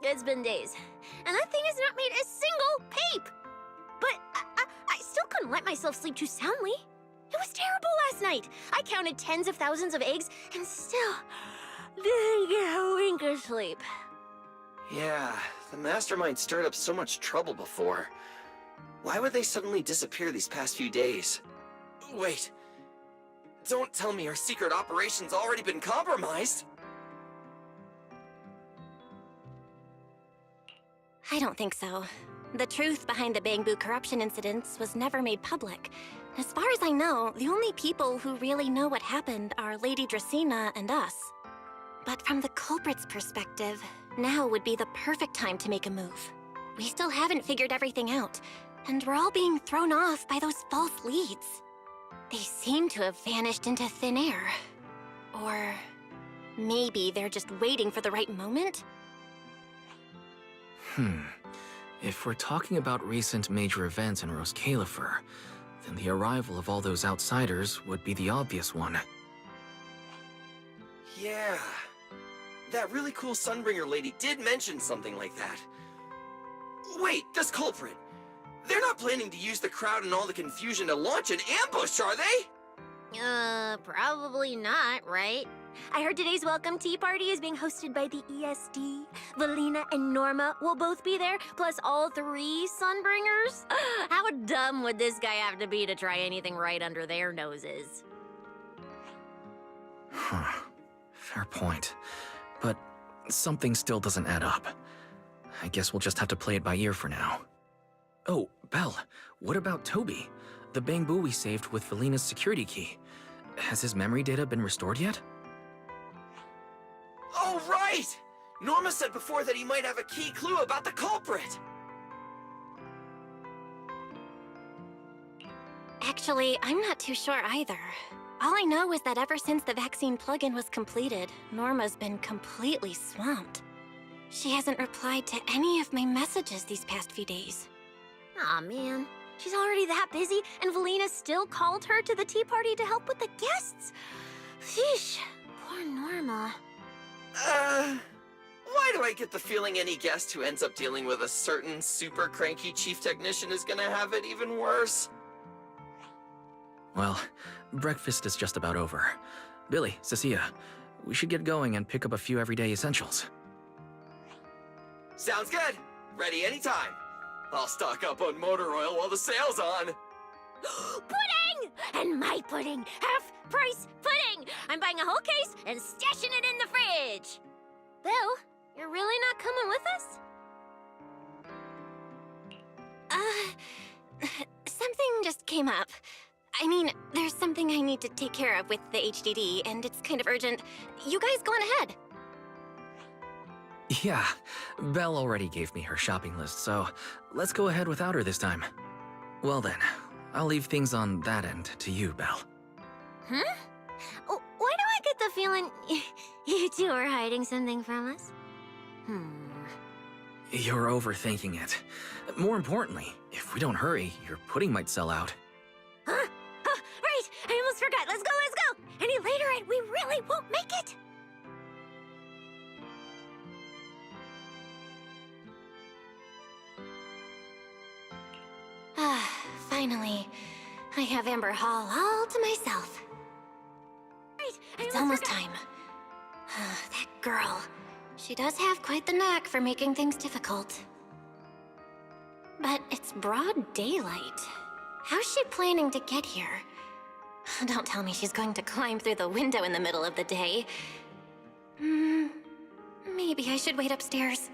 it's been days, and that thing has not made a single peep. But I still couldn't let myself sleep too soundly. It was terrible last night. I counted tens of thousands of eggs and still didn't get a wink of sleep. Yeah, the Mastermind stirred up so much trouble before. Why would they suddenly disappear these past few days? Wait. Don't tell me our secret operation's already been compromised! I don't think so. The truth behind the Bamboo corruption incidents was never made public. As far as I know, the only people who really know what happened are Lady Dracena and us. But from the culprit's perspective, now would be the perfect time to make a move. We still haven't figured everything out, and we're all being thrown off by those false leads. They seem to have vanished into thin air. Or maybe they're just waiting for the right moment? If we're talking about recent major events in Rose Califer, then the arrival of all those outsiders would be the obvious one. Yeah. That really cool Sunbringer lady did mention something like that. Wait, this culprit! They're not planning to use the crowd and all the confusion to launch an ambush, are they? Probably not, right? I heard today's welcome tea party is being hosted by the ESD. Valina and Norma will both be there, plus all 3 Sunbringers. How dumb would this guy have to be to try anything right under their noses? Fair point. But something still doesn't add up. I guess we'll just have to play it by ear for now. Oh, Belle, what about Toby? The Bamboo we saved with Valina's security key. Has his memory data been restored yet? Oh, right! Norma said before that he might have a key clue about the culprit! Actually, I'm not too sure either. All I know is that ever since the vaccine plugin was completed, Norma's been completely swamped. She hasn't replied to any of my messages these past few days. Aw, man. She's already that busy, and Valina still called her to the tea party to help with the guests. Sheesh, poor Norma. Why do I get the feeling any guest who ends up dealing with a certain super cranky chief technician is gonna have it even worse? Well, breakfast is just about over. Billy, Cecilia, we should get going and pick up a few everyday essentials. Sounds good! Ready anytime! I'll stock up on motor oil while the sale's on! Pudding! And my pudding! Half-price pudding! I'm buying a whole case and stashing it in the fridge! Bill, you're really not coming with us? Something just came up. I mean, there's something I need to take care of with the HDD, and it's kind of urgent. You guys go on ahead. Yeah, Belle already gave me her shopping list, so let's go ahead without her this time. Well then, I'll leave things on that end to you, Belle. Huh? Why do I get the feeling you two are hiding something from us? You're overthinking it. More importantly, if we don't hurry, your pudding might sell out. Huh? Right! I almost forgot. Let's go, let's go! Any later and we really won't make it! Finally, I have Amber Hall all to myself. Right, it's almost time. That girl. She does have quite the knack for making things difficult. But it's broad daylight. How's she planning to get here? Don't tell me she's going to climb through the window in the middle of the day. Maybe I should wait upstairs.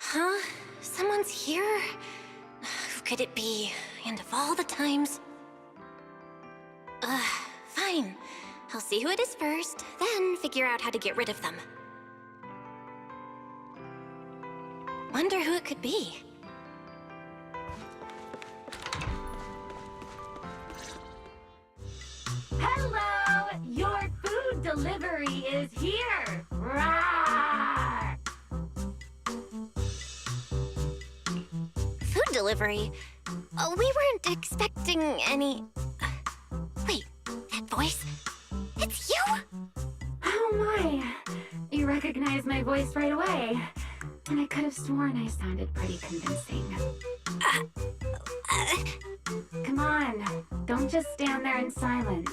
Huh? Someone's here? Who could it be? And of all the times... Fine. I'll see who it is first, then figure out how to get rid of them. Wonder who it could be. Hello! Your food delivery is here! Rawr! Food delivery? We weren't expecting any... Wait, that voice? It's you? Oh my! You recognized my voice right away. And I could have sworn I sounded pretty convincing. Come on, don't just stand there in silence.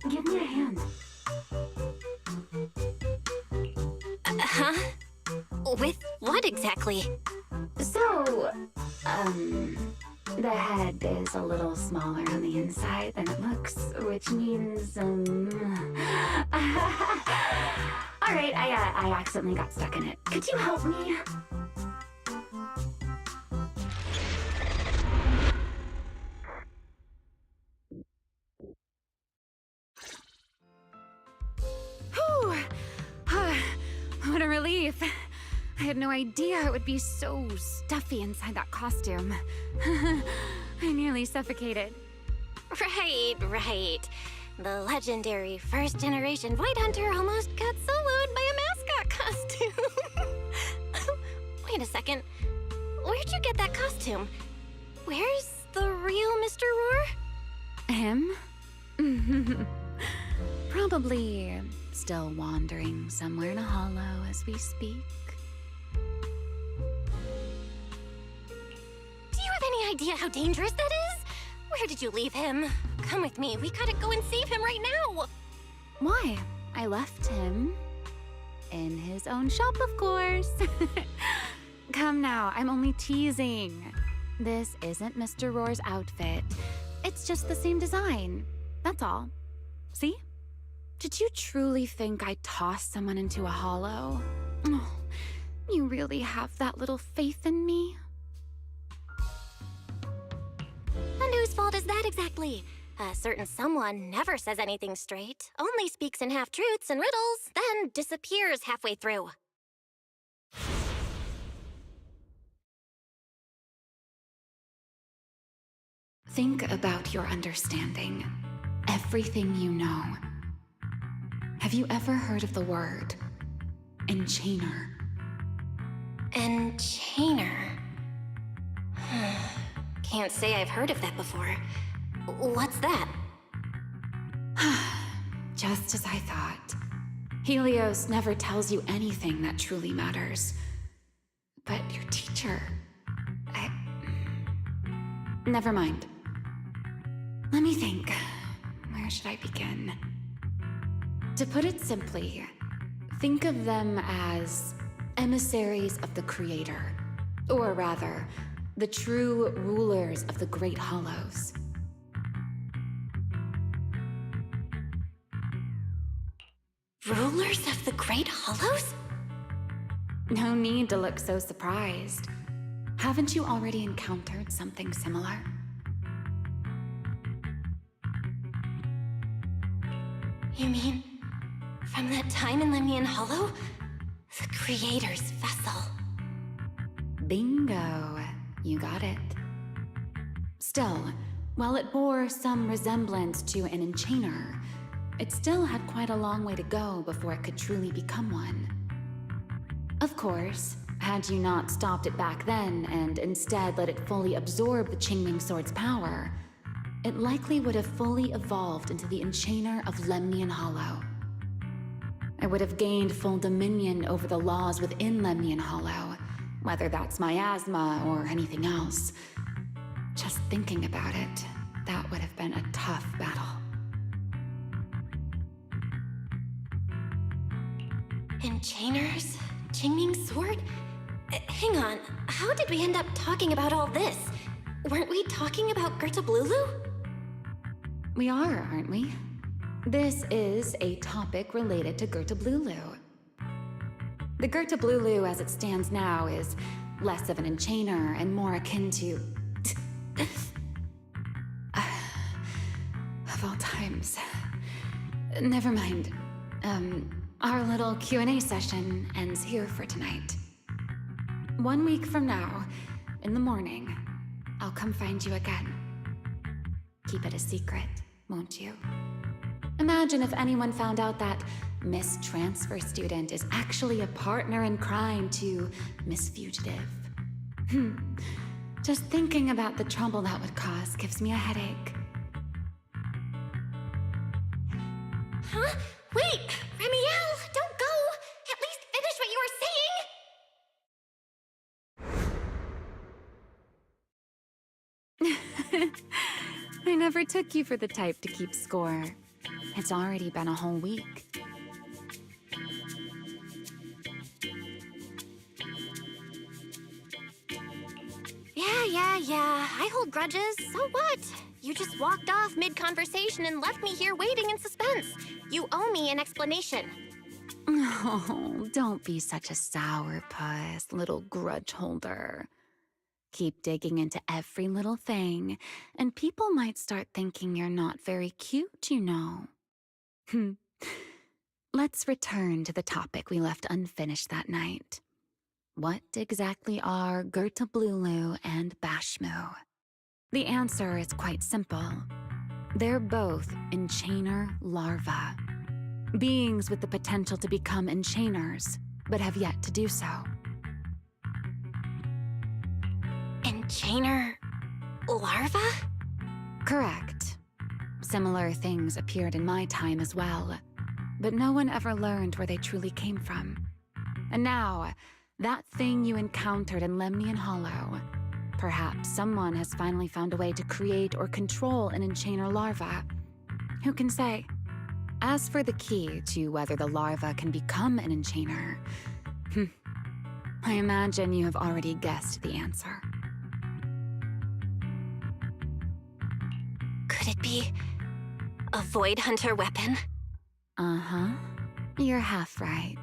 Give me a hand. Huh? With what exactly? So, the head is a little smaller on the inside than it looks, which means, Alright, I accidentally got stuck in it. Could you help me? Whew! What a relief. I had no idea it would be so stuffy inside that costume. I nearly suffocated. Right. The legendary first-generation Void Hunter almost got soloed by a mascot costume. Wait a second. Where'd you get that costume? Where's the real Mr. Roar? Him? Probably still wandering somewhere in a hollow as we speak. Do you have any idea how dangerous that is? Where did you leave him? Come with me. We gotta go and save him right now. Why? I left him in his own shop, of course. Come now, I'm only teasing. This isn't Mr. Roar's outfit. It's just the same design. That's all. See? Did you truly think I'd toss someone into a hollow? Oh, you really have that little faith in me? And whose fault is that exactly? A certain someone never says anything straight, only speaks in half-truths and riddles, then disappears halfway through. Think about your understanding. Everything you know. Have you ever heard of the word enchainer? Enchainer? Can't say I've heard of that before. What's that? Just as I thought. Helios never tells you anything that truly matters. But your teacher... Never mind. Let me think. Where should I begin? To put it simply, think of them as emissaries of the Creator. Or rather, the true rulers of the Great Hollows. Rulers of the Great Hollows? No need to look so surprised. Haven't you already encountered something similar? You mean, from that time in Lemnian Hollow? The Creator's vessel. Bingo. You got it. Still, while it bore some resemblance to an enchainer, it still had quite a long way to go before it could truly become one. Of course, had you not stopped it back then and instead let it fully absorb the Qingming Sword's power, it likely would have fully evolved into the Enchainer of Lemnian Hollow. I would have gained full dominion over the laws within Lemnian Hollow, whether that's miasma or anything else. Just thinking about it, that would have been a tough battle. Enchainers? Qingming Sword? Hang on, how did we end up talking about all this? Weren't we talking about Gerta Blulu? We are, aren't we? This is a topic related to Gerta Blulu. The Gerta Blulu as it stands now is less of an enchainer and more akin to... of all times. Never mind. Our little Q&A session ends here for tonight. 1 week from now, in the morning, I'll come find you again. Keep it a secret, won't you? Imagine if anyone found out that Miss Transfer Student is actually a partner in crime to Miss Fugitive. Just thinking about the trouble that would cause gives me a headache. Huh? Wait! Remiel, don't go! At least finish what you were saying! I never took you for the type to keep score. It's already been a whole week. Yeah. I hold grudges. So what? You just walked off mid-conversation and left me here waiting in suspense. You owe me an explanation. Oh, don't be such a sourpuss, little grudge holder. Keep digging into every little thing, and people might start thinking you're not very cute, you know. Let's return to the topic we left unfinished that night. What exactly are Gertablulu and Bashmu? The answer is quite simple. They're both Enchainer larvae. Beings with the potential to become Enchainers, but have yet to do so. Enchainer larva? Correct. Similar things appeared in my time as well, but no one ever learned where they truly came from. And now, that thing you encountered in Lemnian Hollow, perhaps someone has finally found a way to create or control an Enchainer larva. Who can say? As for the key to whether the larva can become an Enchainer, I imagine you have already guessed the answer. Could it be a Void Hunter weapon? Uh-huh. You're half right.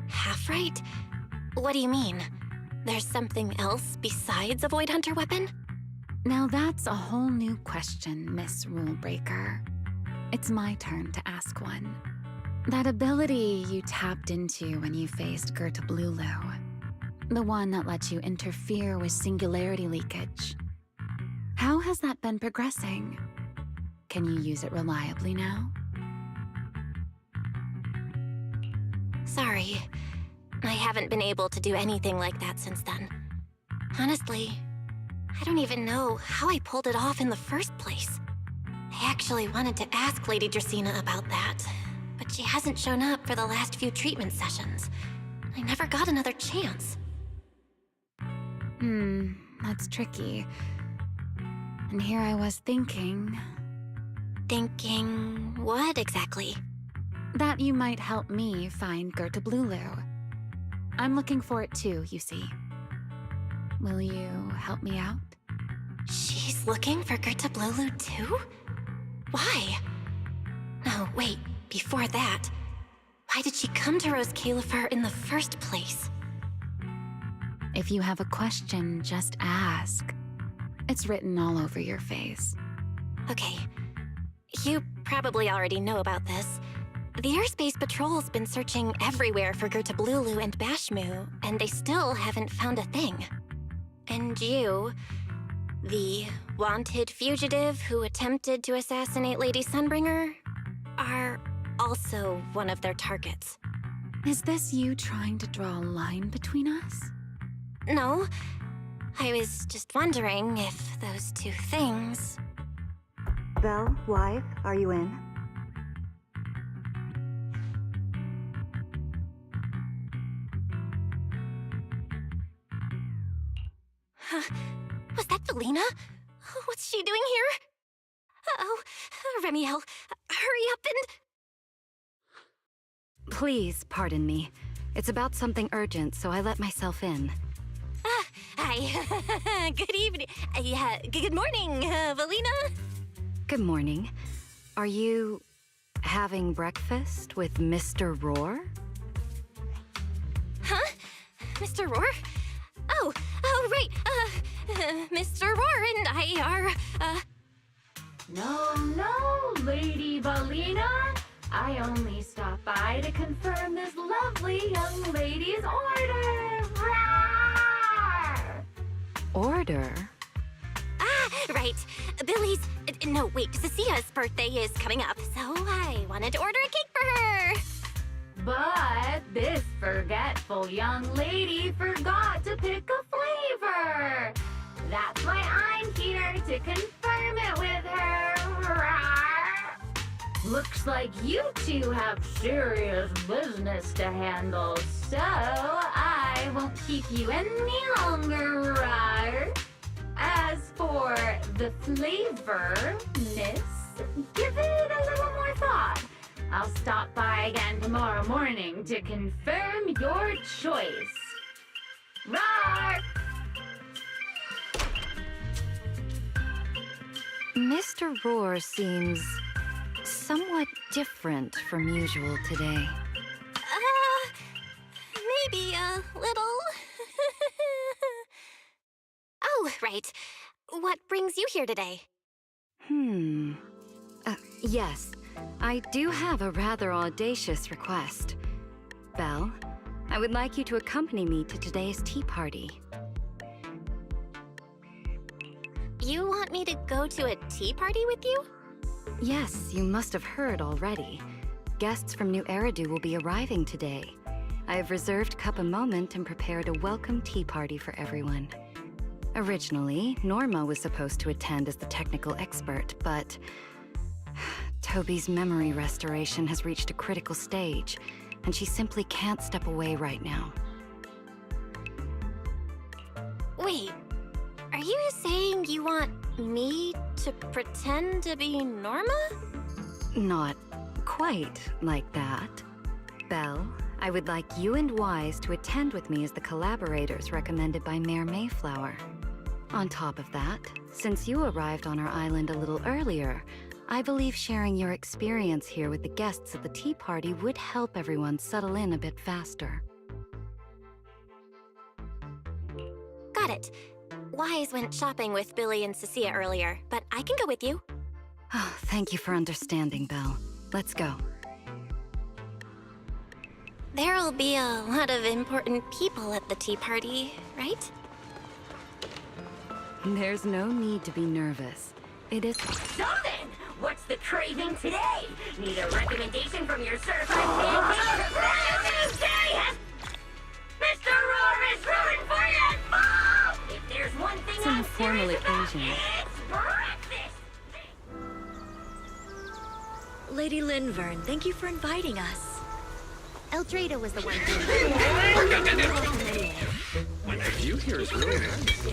Half right? What do you mean? There's something else besides a Void Hunter weapon? Now that's a whole new question, Miss Rulebreaker. It's my turn to ask one. That ability you tapped into when you faced Gertablulu, the one that lets you interfere with singularity leakage. How has that been progressing? Can you use it reliably now? Sorry. I haven't been able to do anything like that since then. Honestly, I don't even know how I pulled it off in the first place. I actually wanted to ask Lady Dracena about that, but she hasn't shown up for the last few treatment sessions. I never got another chance. That's tricky. And here I was thinking... Thinking what exactly? That you might help me find Gertablulu. I'm looking for it too, you see. Will you help me out? She's looking for Gertablulu too? Why? No, wait, before that, why did she come to Rose Califer in the first place? If you have a question, just ask. It's written all over your face. Okay. You probably already know about this. The Airspace Patrol's been searching everywhere for Gertablulu and Bashmu, and they still haven't found a thing. And you, the wanted fugitive who attempted to assassinate Lady Sunbringer, are also one of their targets. Is this you trying to draw a line between us? No. I was just wondering if those two things... Belle, wife, are you in? Was that Valina? What's she doing here? Uh-oh. Remiel, hurry up and... Please, pardon me. It's about something urgent, so I let myself in. Hi. Good evening. Good morning, Valina. Good morning. Are you having breakfast with Mr. Roar? Huh? Mr. Roar? Oh, right. Mr. Roar and I are, No, Lady Valina. I only stopped by to confirm this lovely young lady's order. Roar! Order? Right. Billy's... No, wait, Cecia's birthday is coming up, so I wanted to order a cake for her. forgetful young lady forgot to pick a flavor. That's why I'm here to confirm it with her. Rawr. Looks like you two have serious business to handle, so I won't keep you any longer. Rawr. As for the flavor, miss, give it a little more thought. I'll stop by again tomorrow morning to confirm your choice. Roar! Mr. Roar seems somewhat different from usual today. Maybe a little. Oh, right. What brings you here today? Yes. I do have a rather audacious request. Belle, I would like you to accompany me to today's tea party. You want me to go to a tea party with you? Yes, you must have heard already. Guests from New Eridu will be arriving today. I have reserved Cup a Moment and prepared a welcome tea party for everyone. Originally, Norma was supposed to attend as the technical expert, but Toby's memory restoration has reached a critical stage, and she simply can't step away right now. Wait, are you saying you want me to pretend to be Norma? Not quite like that. Belle, I would like you and Wise to attend with me as the collaborators recommended by Mayor Mayflower. On top of that, since you arrived on our island a little earlier, I believe sharing your experience here with the guests at the tea party would help everyone settle in a bit faster. Got it. Wise went shopping with Billy and Cecilia earlier, but I can go with you. Oh, thank you for understanding, Belle. Let's go. There'll be a lot of important people at the tea party, right? There's no need to be nervous. It is... So then, what's the craving today? Need a recommendation from your certified pancake? Mr. Roar is rooting for you, Mom! If there's one thing It's an I'm informal serious about, occasion. it's breakfast! Lady Linvern, thank you for inviting us. Eldrada was the one who... The view here is really nice.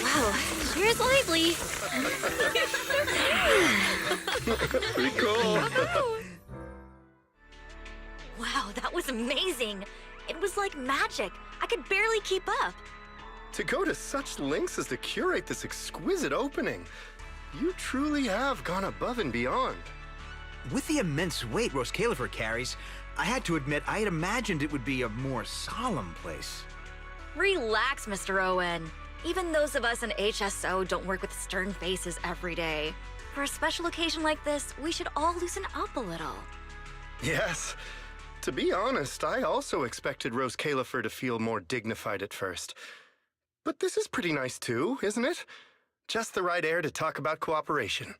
Wow, sure is lively. Pretty cool. Wow, that was amazing. It was like magic. I could barely keep up. To go to such lengths as to curate this exquisite opening, you truly have gone above and beyond. With the immense weight Rose Califer carries, I had to admit I had imagined it would be a more solemn place. Relax, Mr. Owen. Even those of us in HSO don't work with stern faces every day. For a special occasion like this, we should all loosen up a little. Yes. To be honest, I also expected Rose Califer to feel more dignified at first. But this is pretty nice too, isn't it? Just the right air to talk about cooperation.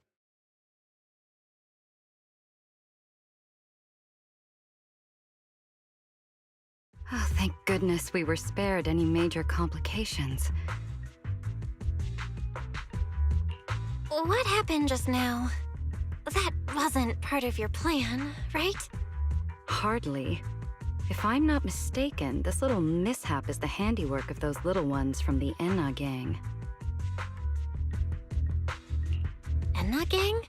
Oh, thank goodness we were spared any major complications. What happened just now? That wasn't part of your plan, right? Hardly. If I'm not mistaken, this little mishap is the handiwork of those little ones from the Enna gang. Enna gang?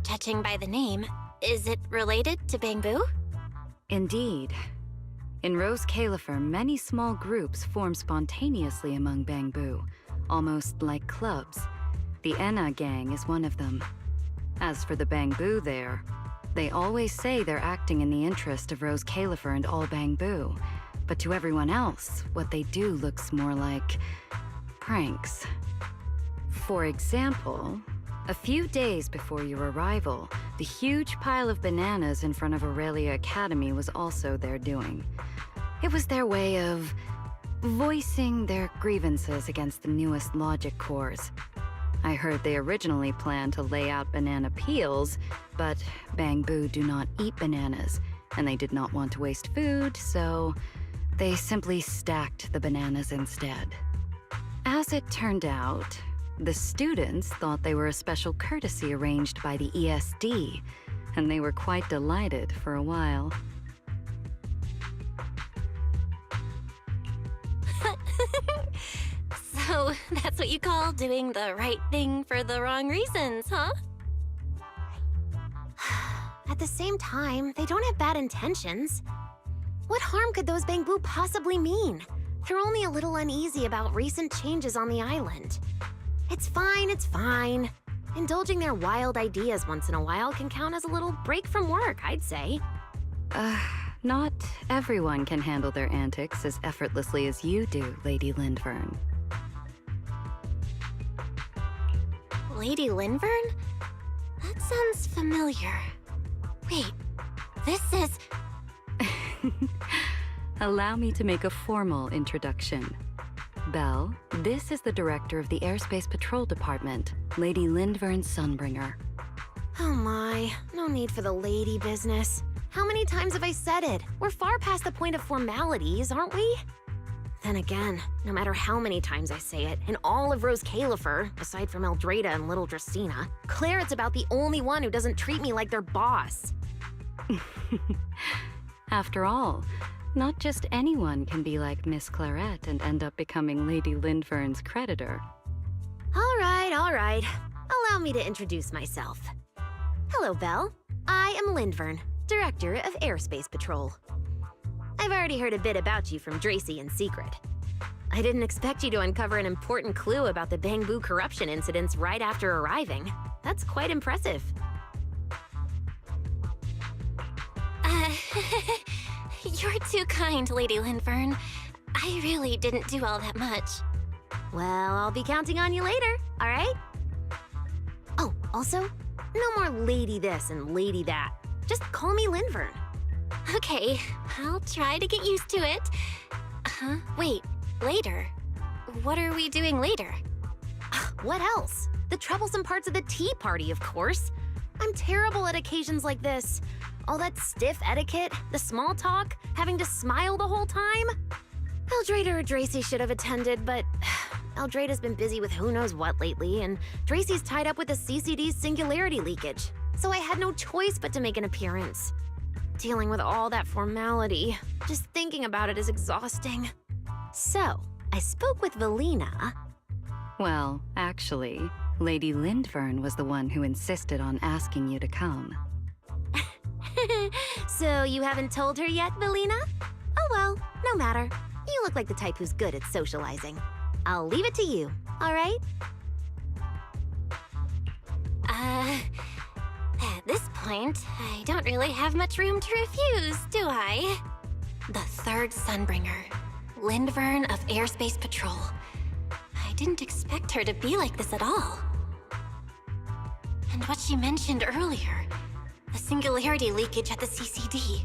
Judging by the name, is it related to Bangbu? Indeed. In Rose Califer, many small groups form spontaneously among Bangbu, almost like clubs. The Enna gang is one of them. As for the Bangbu there, they always say they're acting in the interest of Rose Califer and all Bangbu, but to everyone else, what they do looks more like pranks. For example, a few days before your arrival, the huge pile of bananas in front of Aurelia Academy was also their doing. It was their way of voicing their grievances against the newest logic cores. I heard they originally planned to lay out banana peels, but Bangbu do not eat bananas, and they did not want to waste food, so they simply stacked the bananas instead. As it turned out, the students thought they were a special courtesy arranged by the ESD, and they were quite delighted for a while. So that's what you call doing the right thing for the wrong reasons, huh? At the same time, they don't have bad intentions. What harm could those Bangbu possibly mean? They're only a little uneasy about recent changes on the island. It's fine, it's fine. Indulging their wild ideas once in a while can count as a little break from work, I'd say. Not everyone can handle their antics as effortlessly as you do, Lady Lindvern. Lady Lindvern? That sounds familiar. Wait, this is... Allow me to make a formal introduction. Belle, this is the director of the Airspace Patrol Department, Lady Lindvern Sunbringer. Oh my, no need for the lady business. How many times have I said it? We're far past the point of formalities, aren't we? Then again, no matter how many times I say it, in all of Rose Califer, aside from Eldrada and Little Dracena, Claret's about the only one who doesn't treat me like their boss. After all, not just anyone can be like Miss Claret and end up becoming Lady Lindvern's creditor. All right. Allow me to introduce myself. Hello, Belle. I am Lindvern, Director of Airspace Patrol. I've already heard a bit about you from Dracy in secret. I didn't expect you to uncover an important clue about the Bangbu corruption incidents right after arriving. That's quite impressive. You're too kind, Lady Lindvern. I really didn't do all that much. Well, I'll be counting on you later, all right? Oh, also, no more lady this and lady that. Just call me Lindvern. Okay, I'll try to get used to it. Wait, later? What are we doing later? What else? The troublesome parts of the tea party, of course. I'm terrible at occasions like this. All that stiff etiquette, the small talk, having to smile the whole time. Eldrada or Dracy should have attended, but Eldrada's been busy with who knows what lately, and Dracy's tied up with the CCD's singularity leakage, so I had no choice but to make an appearance. Dealing with all that formality, just thinking about it is exhausting. So, I spoke with Valina. Well, actually, Lady Lindvern was the one who insisted on asking you to come. So you haven't told her yet, Valina? Oh well, no matter. You look like the type who's good at socializing. I'll leave it to you, all right? At this point, I don't really have much room to refuse, do I? The third Sunbringer, Lindvern of Airspace Patrol. I didn't expect her to be like this at all. And what she mentioned earlier, the singularity leakage at the CCD.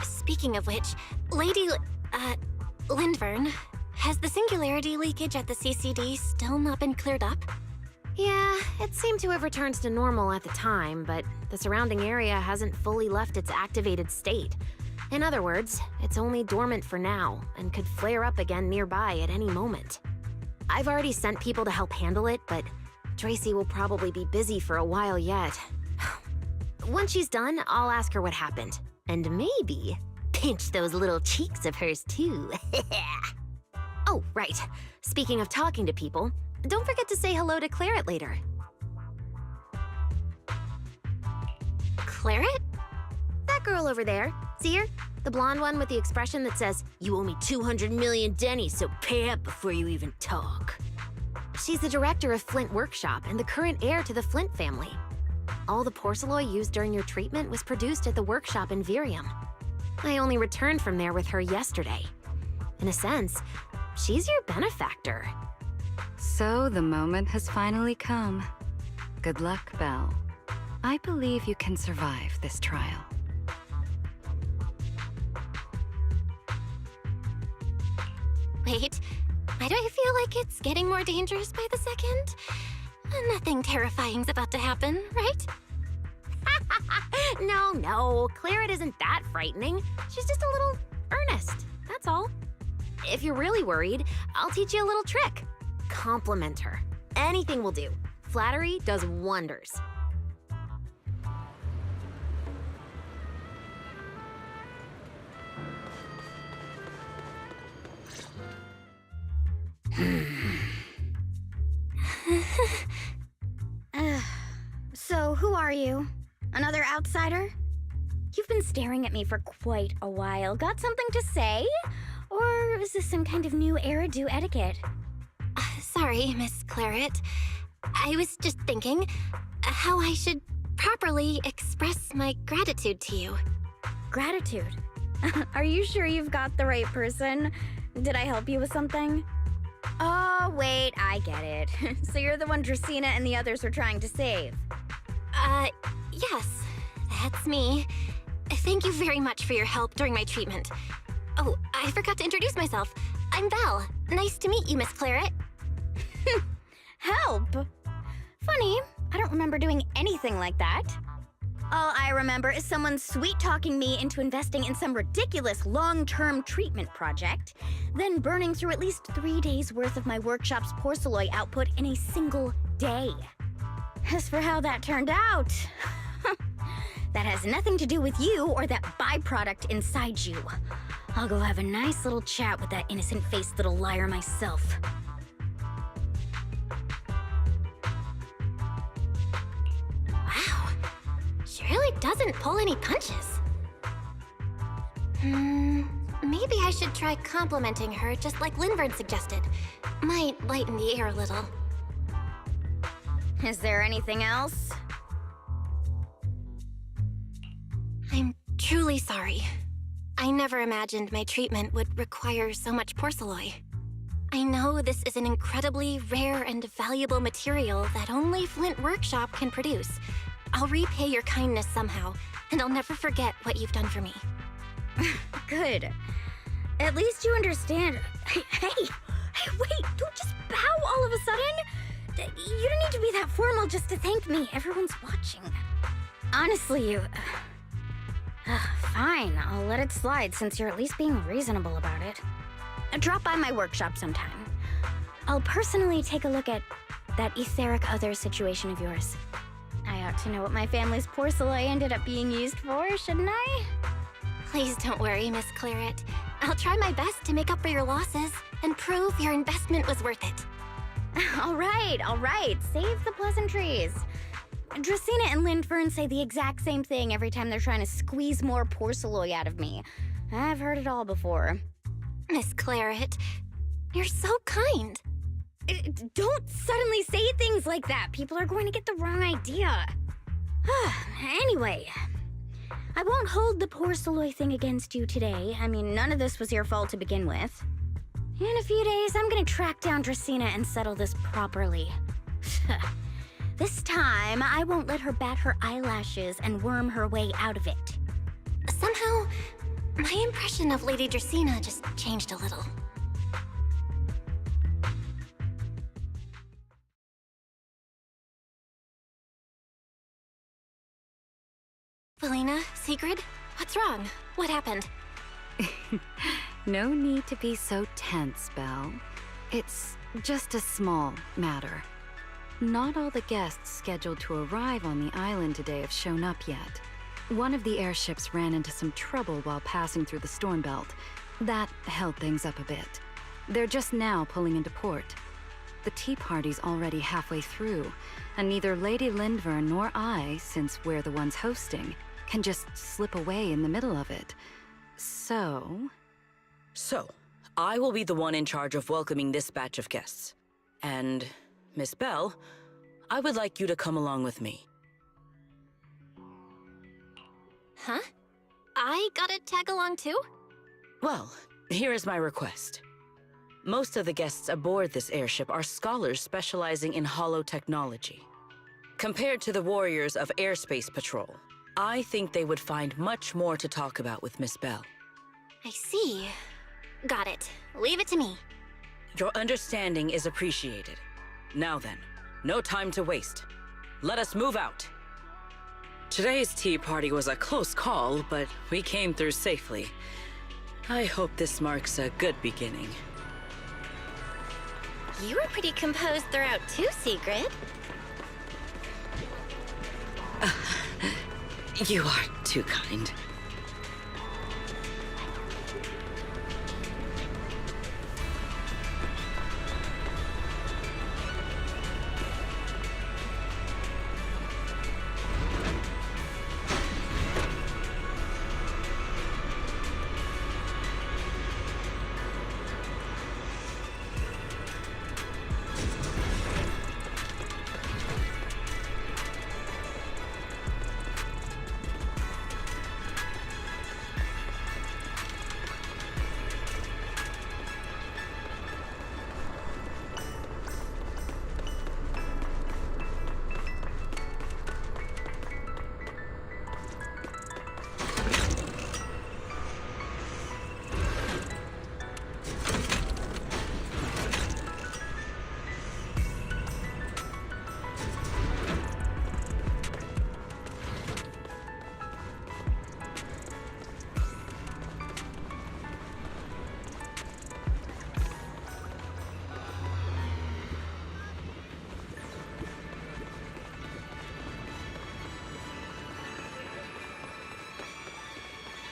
Speaking of which, Lady Lindvern, has the singularity leakage at the CCD still not been cleared up? Yeah, it seemed to have returned to normal at the time, but the surrounding area hasn't fully left its activated state. In other words, it's only dormant for now, and could flare up again nearby at any moment. I've already sent people to help handle it, but Dracy will probably be busy for a while yet. Once she's done, I'll ask her what happened. And maybe pinch those little cheeks of hers too. Oh, right. Speaking of talking to people, don't forget to say hello to Claret later. Claret? That girl over there. See her? The blonde one with the expression that says, "You owe me 200 million dennies, so pay up before you even talk." She's the director of Flint Workshop and the current heir to the Flint family. All the porcelain used during your treatment was produced at the workshop in Virium. I only returned from there with her yesterday. In a sense, she's your benefactor. So the moment has finally come. Good luck, Belle. I believe you can survive this trial. Wait, why do I feel like it's getting more dangerous by the second? Nothing terrifying's about to happen, right? No, Claret isn't that frightening. She's just a little earnest, that's all. If you're really worried, I'll teach you a little trick. Compliment her. Anything will do. Flattery does wonders. So, who are you? Another outsider? You've been staring at me for quite a while. Got something to say? Or is this some kind of new Eridu etiquette? Sorry, Miss Claret. I was just thinking how I should properly express my gratitude to you. Gratitude? Are you sure you've got the right person? Did I help you with something? Oh, wait, I get it. So you're the one Dracaena and the others were trying to save. Yes, that's me. Thank you very much for your help during my treatment. Oh, I forgot to introduce myself. I'm Belle. Nice to meet you, Miss Claret. Help? Funny, I don't remember doing anything like that. All I remember is someone sweet-talking me into investing in some ridiculous long-term treatment project, then burning through at least 3 days' worth of my workshop's porcelain output in a single day. As for how that turned out, that has nothing to do with you or that byproduct inside you. I'll go have a nice little chat with that innocent-faced little liar myself. Wow, she really doesn't pull any punches. Maybe I should try complimenting her just like Linvern suggested. Might lighten the air a little. Is there anything else? I'm truly sorry. I never imagined my treatment would require so much porcelain. I know this is an incredibly rare and valuable material that only Flint Workshop can produce. I'll repay your kindness somehow, and I'll never forget what you've done for me. Good. At least you understand. Hey, wait, don't just bow all of a sudden. You don't need to be that formal just to thank me. Everyone's watching. Honestly, you... fine, I'll let it slide since you're at least being reasonable about it. Drop by my workshop sometime. I'll personally take a look at that etheric other situation of yours. I ought to know what my family's porcelain ended up being used for, shouldn't I? Please don't worry, Miss Claret. I'll try my best to make up for your losses and prove your investment was worth it. All right. Save the pleasantries. Dracaena and Linvern say the exact same thing every time they're trying to squeeze more porcelain out of me. I've heard it all before. Miss Claret, you're so kind. Don't suddenly say things like that. People are going to get the wrong idea. Anyway, I won't hold the porcelain thing against you today. I mean, none of this was your fault to begin with. In a few days, I'm gonna track down Dracaena and settle this properly. This time, I won't let her bat her eyelashes and worm her way out of it. Somehow, my impression of Lady Dracaena just changed a little. Valina, Sigrid, what's wrong? What happened? No need to be so tense, Belle. It's just a small matter. Not all the guests scheduled to arrive on the island today have shown up yet. One of the airships ran into some trouble while passing through the storm belt. That held things up a bit. They're just now pulling into port. The tea party's already halfway through, and neither Lady Linvern nor I, since we're the ones hosting, can just slip away in the middle of it. So, I will be the one in charge of welcoming this batch of guests. And, Miss Belle, I would like you to come along with me. Huh? I gotta tag along too? Well, here is my request. Most of the guests aboard this airship are scholars specializing in holotechnology. Compared to the warriors of Airspace Patrol, I think they would find much more to talk about with Miss Belle. I see. Got it. Leave it to me. Your understanding is appreciated. Now then, no time to waste. Let us move out. Today's tea party was a close call, but we came through safely. I hope this marks a good beginning. You were pretty composed throughout too, Sigrid. You are too kind.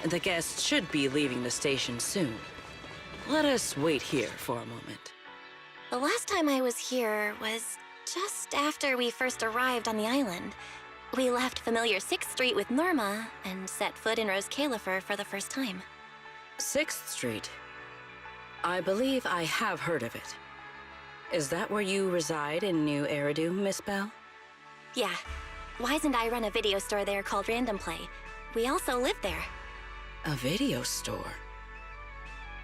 The guests should be leaving the station soon. Let us wait here for a moment. The last time I was here was just after we first arrived on the island. We left familiar 6th Street with Norma and set foot in Rose Califer for the first time. 6th Street. I believe I have heard of it. Is that where you reside in New Eridu, Miss Belle? Yeah. Wise and I run a video store there called Random Play. We also live there. A video store?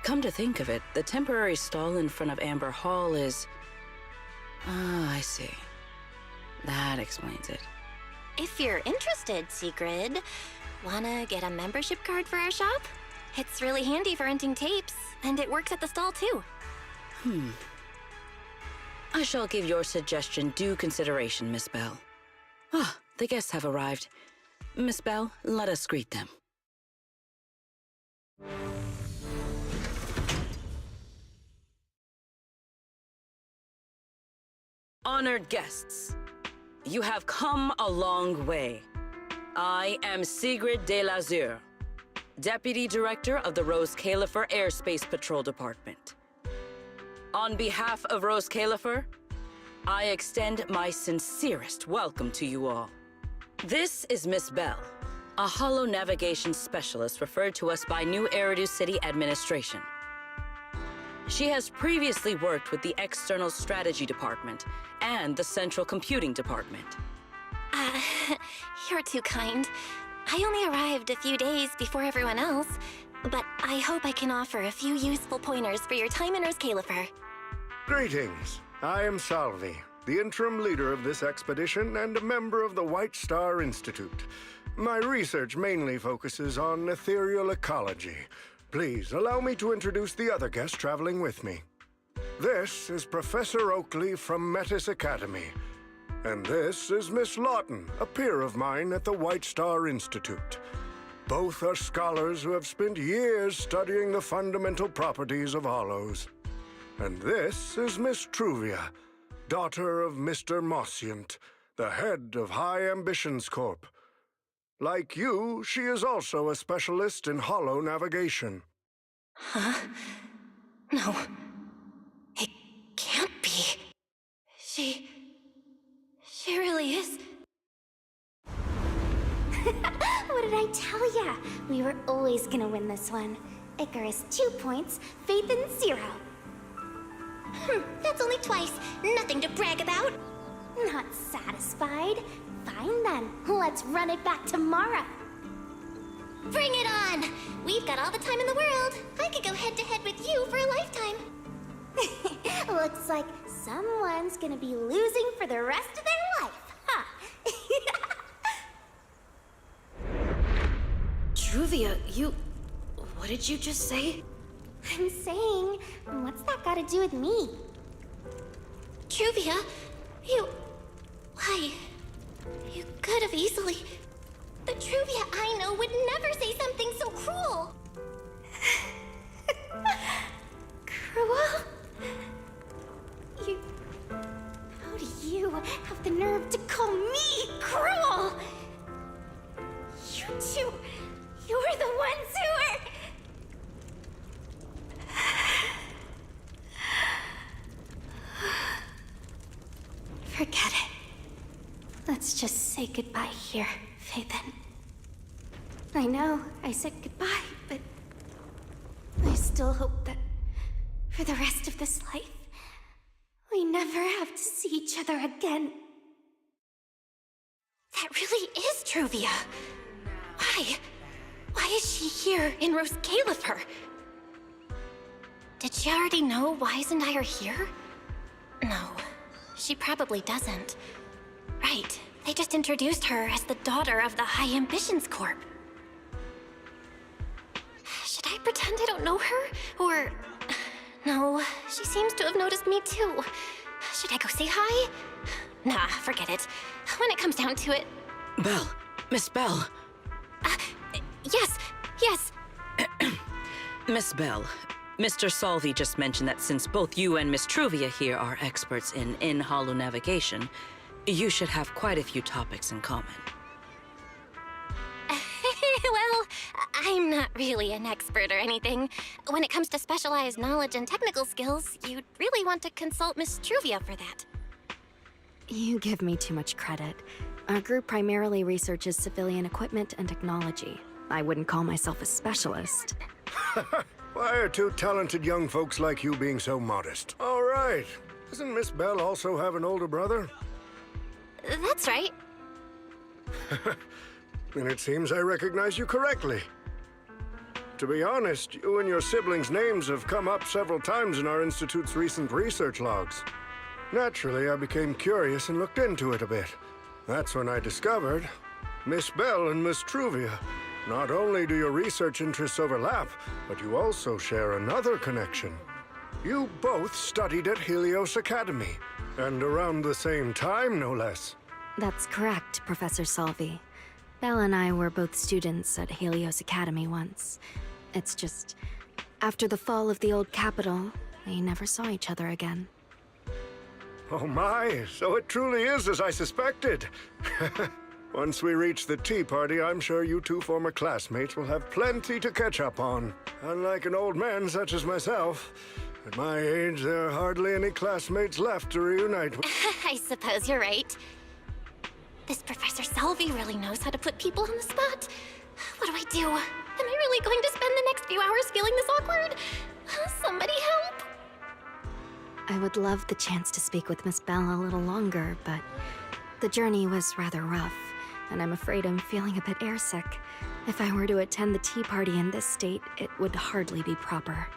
Come to think of it, the temporary stall in front of Amber Hall is... Ah, I see. That explains it. If you're interested, Sigrid, wanna get a membership card for our shop? It's really handy for renting tapes, and it works at the stall too. I shall give your suggestion due consideration, Miss Belle. Ah, the guests have arrived. Miss Belle, let us greet them. Honored guests, you have come a long way. I am Sigrid de Lazure, Deputy Director of the Rose Califer Airspace Patrol Department. On behalf of Rose Califer, I extend my sincerest welcome to you all. This is Miss Belle, a holo navigation specialist referred to us by New Eridu City Administration. She has previously worked with the External Strategy Department and the Central Computing Department. You're too kind. I only arrived a few days before everyone else, but I hope I can offer a few useful pointers for your time in Rose Califer. Greetings. I am Salvi, the interim leader of this expedition and a member of the White Star Institute. My research mainly focuses on ethereal ecology. Please allow me to introduce the other guest traveling with me. This is Professor Oakley from Metis Academy. And this is Miss Lawton, a peer of mine at the White Star Institute. Both are scholars who have spent years studying the fundamental properties of hollows. And this is Miss Truvia, daughter of Mr. Mossient, the head of High Ambitions Corp. Like you, she is also a specialist in holo navigation. Huh? No. It can't be. She really is. What did I tell ya? We were always gonna win this one. Icarus 2 points, Phaethon 0. That's only twice. Nothing to brag about. Not satisfied? Fine then, let's run it back tomorrow. Bring it on! We've got all the time in the world. I could go head-to-head with you for a lifetime. Looks like someone's gonna be losing for the rest of their life, huh? Truvia, you... What did you just say? I'm saying, what's that got to do with me? Truvia, you... Why? You could have easily... The Truvia I know would never say something so cruel. Cruel? How do you have the nerve to call me cruel? You two... You're the ones who are... Forget it. Let's just say goodbye here, Phaethon. I know I said goodbye, but I still hope that for the rest of this life, we never have to see each other again. That really is Truvia. Why? Why is she here in Rose Califer? Did she already know Wise and I are here? No, she probably doesn't. Right, they just introduced her as the daughter of the High Ambitions Corp. Should I pretend I don't know her? Or... No, she seems to have noticed me too. Should I go say hi? Nah, forget it. When it comes down to it... Belle. Miss Belle. Yes. Miss Belle, Mr. Salvi just mentioned that since both you and Miss Truvia here are experts in holo navigation, you should have quite a few topics in common. Well, I'm not really an expert or anything. When it comes to specialized knowledge and technical skills, you'd really want to consult Miss Truvia for that. You give me too much credit. Our group primarily researches civilian equipment and technology. I wouldn't call myself a specialist. Why are two talented young folks like you being so modest? All right. Doesn't Miss Belle also have an older brother? That's right. Then it seems I recognize you correctly. To be honest, you and your siblings' names have come up several times in our Institute's recent research logs. Naturally, I became curious and looked into it a bit. That's when I discovered Miss Belle and Miss Truvia. Not only do your research interests overlap, but you also share another connection. You both studied at Helios Academy, and around the same time, no less. That's correct, Professor Salvi. Belle and I were both students at Helios Academy once. It's just, after the fall of the old capital, we never saw each other again. Oh my, so it truly is as I suspected. Once we reach the tea party, I'm sure you two former classmates will have plenty to catch up on. Unlike an old man such as myself, at my age, there are hardly any classmates left to reunite with. I suppose you're right. This Professor Salvi really knows how to put people on the spot. What do I do? Am I really going to spend the next few hours feeling this awkward? Somebody help! I would love the chance to speak with Miss Belle a little longer, but the journey was rather rough, and I'm afraid I'm feeling a bit airsick. If I were to attend the tea party in this state, it would hardly be proper.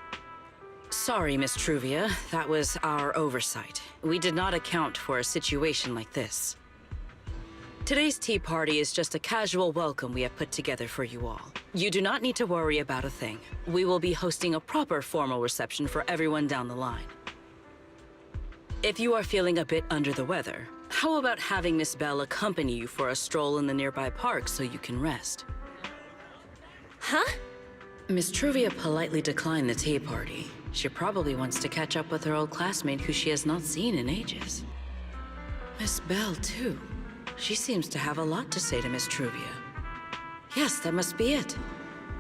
Sorry, Miss Truvia. That was our oversight. We did not account for a situation like this. Today's tea party is just a casual welcome we have put together for you all. You do not need to worry about a thing. We will be hosting a proper formal reception for everyone down the line. If you are feeling a bit under the weather, how about having Miss Belle accompany you for a stroll in the nearby park so you can rest? Huh? Miss Truvia politely declined the tea party. She probably wants to catch up with her old classmate who she has not seen in ages. Miss Belle, too. She seems to have a lot to say to Miss Truvia. Yes, that must be it.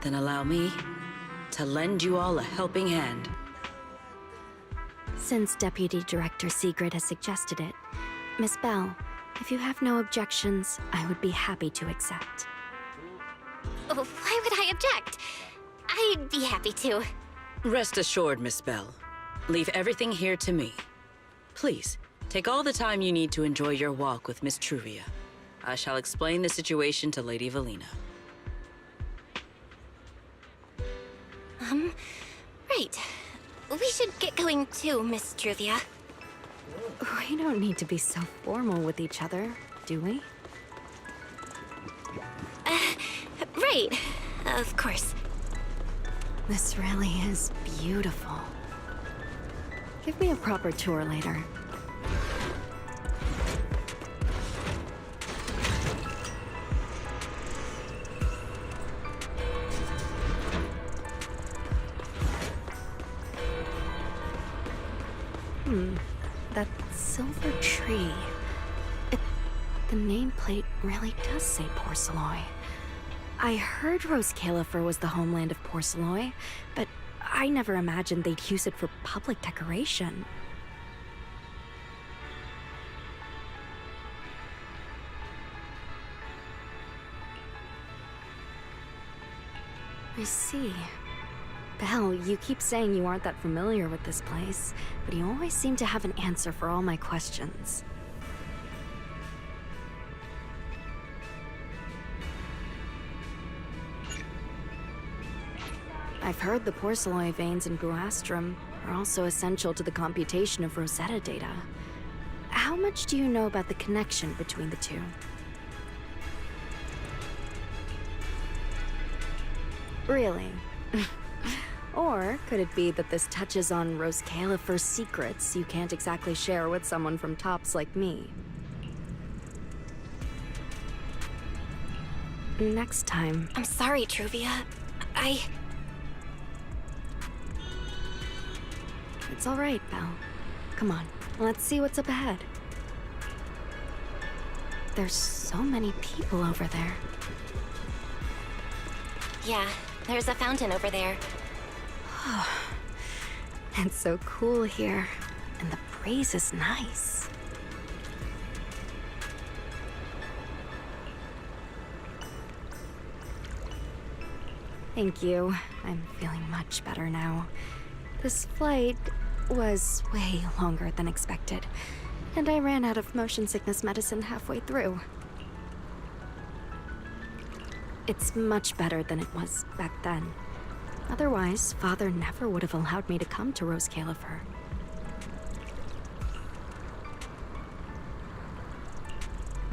Then allow me to lend you all a helping hand. Since Deputy Director Sigrid has suggested it, Miss Belle, if you have no objections, I would be happy to accept. why would I object? I'd be happy to. Rest assured, Miss Bell. Leave everything here to me. Please, take all the time you need to enjoy your walk with Miss Truvia. I shall explain the situation to Lady Valina. Right. We should get going too, Miss Truvia. We don't need to be so formal with each other, do we? Right. Of course. This really is beautiful. Give me a proper tour later. That silver tree. The nameplate really does say Porceloy. I heard Rose Califer was the homeland of Porceloy, but I never imagined they'd use it for public decoration. I see. Belle, you keep saying you aren't that familiar with this place, but you always seem to have an answer for all my questions. I've heard the Porceloy veins in Buastrum are also essential to the computation of Rosetta data. How much do you know about the connection between the two? Really? Or could it be that this touches on Rose Califer's secrets you can't exactly share with someone from Tops like me? Next time. I'm sorry, Truvia. It's all right, Belle. Come on, let's see what's up ahead. There's so many people over there. Yeah, there's a fountain over there. It's so cool here, and the breeze is nice. Thank you. I'm feeling much better now. This flight was way longer than expected, and I ran out of motion sickness medicine halfway through. It's much better than it was back then. Otherwise, Father never would have allowed me to come to Rose Califer.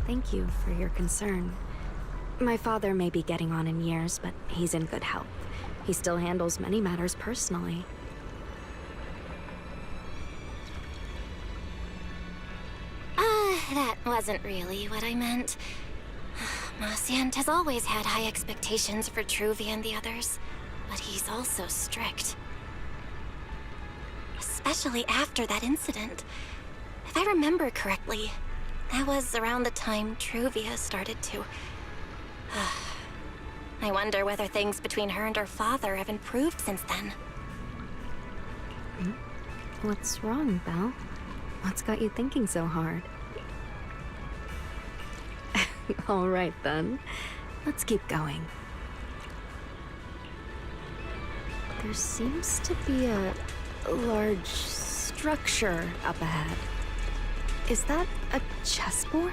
Thank you for your concern. My father may be getting on in years, but he's in good health. He still handles many matters personally. That wasn't really what I meant. Marciant has always had high expectations for Truvia and the others, but he's also strict. Especially after that incident. If I remember correctly, that was around the time Truvia started to... I wonder whether things between her and her father have improved since then. What's wrong, Belle? What's got you thinking so hard? All right, then. Let's keep going. There seems to be a large structure up ahead. Is that a chessboard?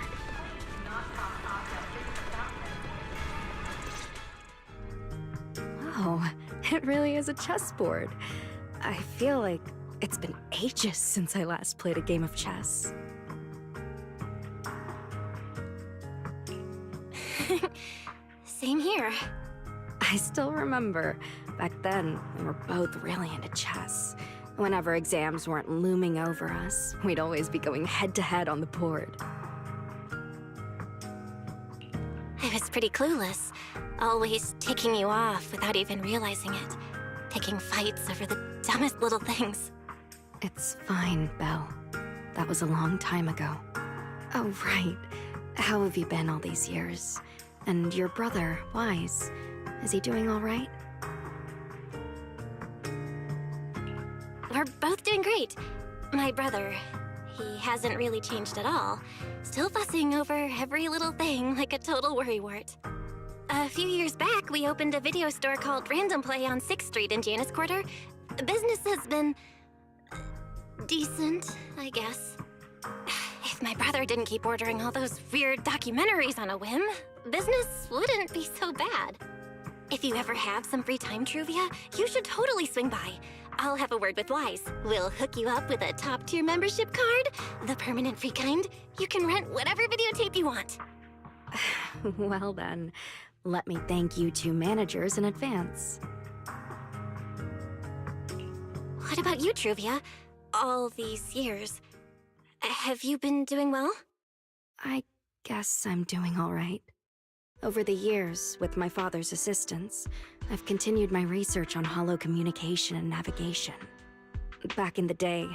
Oh, it really is a chessboard. I feel like it's been ages since I last played a game of chess. Same here. I still remember. Back then, we were both really into chess. Whenever exams weren't looming over us, we'd always be going head-to-head on the board. I was pretty clueless, always taking you off without even realizing it. Picking fights over the dumbest little things. It's fine, Belle. That was a long time ago. Oh, right. How have you been all these years? And your brother, Wise, is he doing all right? We're both doing great. My brother, he hasn't really changed at all. Still fussing over every little thing like a total worrywart. A few years back, we opened a video store called Random Play on 6th Street in Janus Quarter. Business has been... decent, I guess. If my brother didn't keep ordering all those weird documentaries on a whim, business wouldn't be so bad. If you ever have some free time, Truvia, you should totally swing by. I'll have a word with Wise. We'll hook you up with a top-tier membership card, the permanent free kind. You can rent whatever videotape you want. Well then, let me thank you two managers in advance. What about you, Truvia? All these years, have you been doing well? I guess I'm doing all right. Over the years, with my father's assistance, I've continued my research on holo communication and navigation. Back in the day,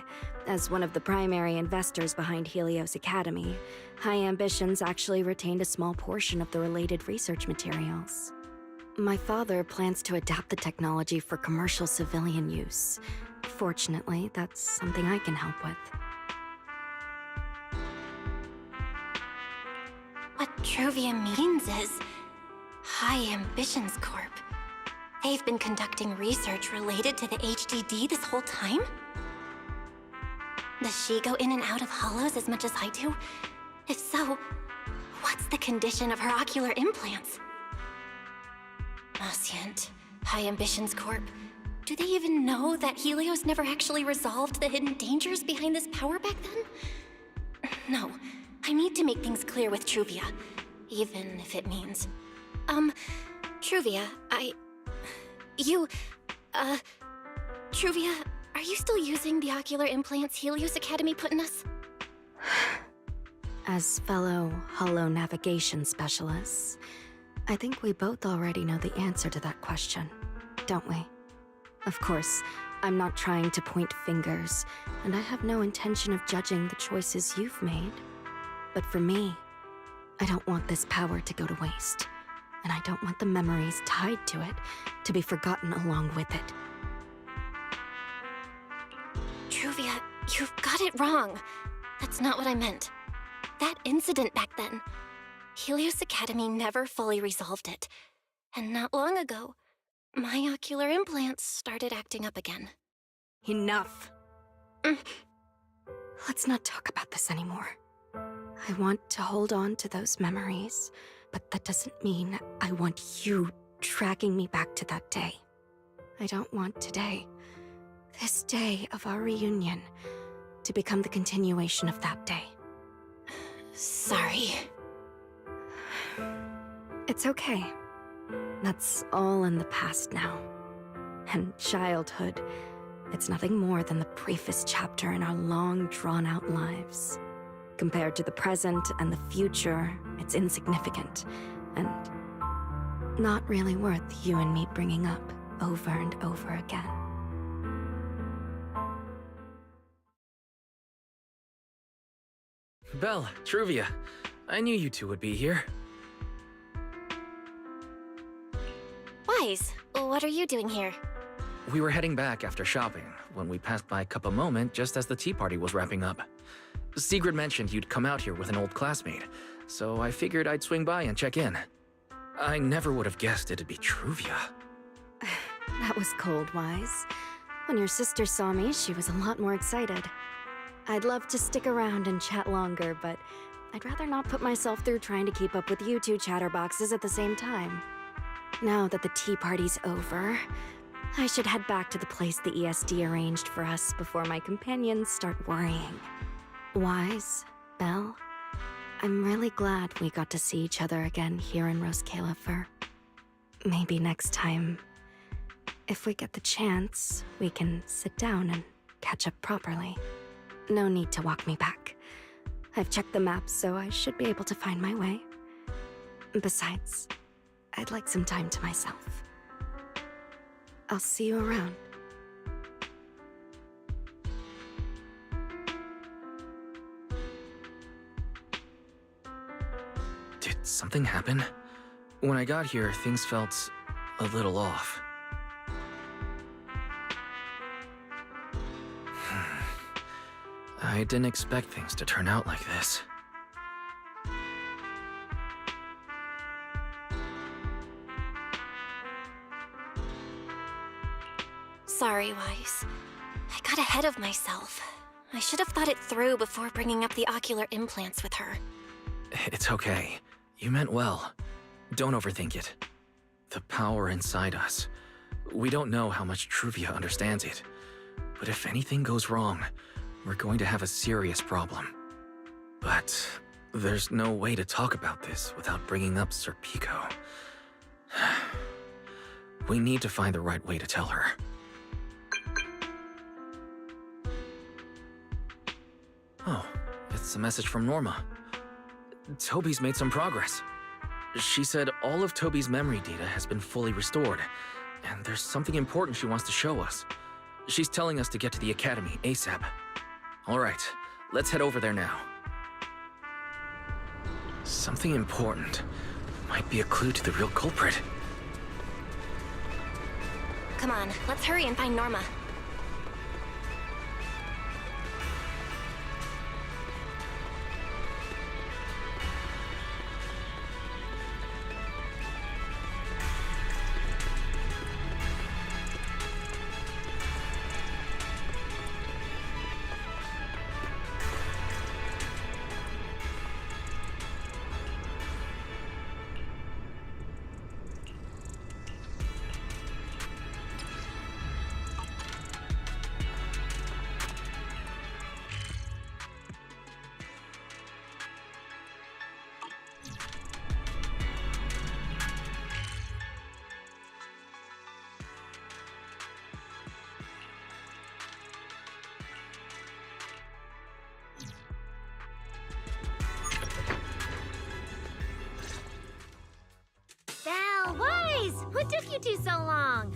as one of the primary investors behind Helios Academy, High Ambitions actually retained a small portion of the related research materials. My father plans to adapt the technology for commercial civilian use. Fortunately, that's something I can help with. What Truvia means is High Ambitions Corp. They've been conducting research related to the HDD this whole time? Does she go in and out of holos as much as I do? If so, what's the condition of her ocular implants? Oscient, High Ambitions Corp. Do they even know that Helios never actually resolved the hidden dangers behind this power back then? No, I need to make things clear with Truvia, even if it means... Truvia, Truvia, are you still using the ocular implants Helios Academy put in us? As fellow holo navigation specialists, I think we both already know the answer to that question, don't we? Of course, I'm not trying to point fingers, and I have no intention of judging the choices you've made. But for me, I don't want this power to go to waste, and I don't want the memories tied to it to be forgotten along with it. Truvia, you've got it wrong. That's not what I meant. That incident back then, Helios Academy never fully resolved it. And not long ago, my ocular implants started acting up again. Enough! Let's not talk about this anymore. I want to hold on to those memories, but that doesn't mean I want you dragging me back to that day. I don't want today, this day of our reunion, to become the continuation of that day. Sorry. It's okay. That's all in the past now. And childhood, it's nothing more than the briefest chapter in our long, drawn-out lives. Compared to the present and the future, it's insignificant, and not really worth you and me bringing up over and over again. Belle, Truvia, I knew you two would be here. Wise, what are you doing here? We were heading back after shopping when we passed by Cup a Moment just as the tea party was wrapping up. Sigrid mentioned you'd come out here with an old classmate, so I figured I'd swing by and check in. I never would have guessed it'd be Truvia. That was cold, Wise. When your sister saw me, she was a lot more excited. I'd love to stick around and chat longer, but I'd rather not put myself through trying to keep up with you two chatterboxes at the same time. Now that the tea party's over, I should head back to the place the ESD arranged for us before my companions start worrying. Wise, Belle, I'm really glad we got to see each other again here in Rose Calyphur. Maybe next time, if we get the chance, we can sit down and catch up properly. No need to walk me back. I've checked the map, so I should be able to find my way. Besides, I'd like some time to myself. I'll see you around. Did something happen? When I got here, things felt a little off. I didn't expect things to turn out like this. Sorry, Wise. I got ahead of myself. I should have thought it through before bringing up the ocular implants with her. It's okay. You meant well. Don't overthink it. The power inside us. We don't know how much Truvia understands it. But if anything goes wrong, we're going to have a serious problem. But there's no way to talk about this without bringing up Sir Pico. We need to find the right way to tell her. Oh, it's a message from Norma. Toby's made some progress. She said all of Toby's memory data has been fully restored, and there's something important she wants to show us. She's telling us to get to the academy ASAP. All right, let's head over there now. Something important. Might be a clue to the real culprit. Come on, let's hurry and find Norma. Belle, Wise! What took you two so long?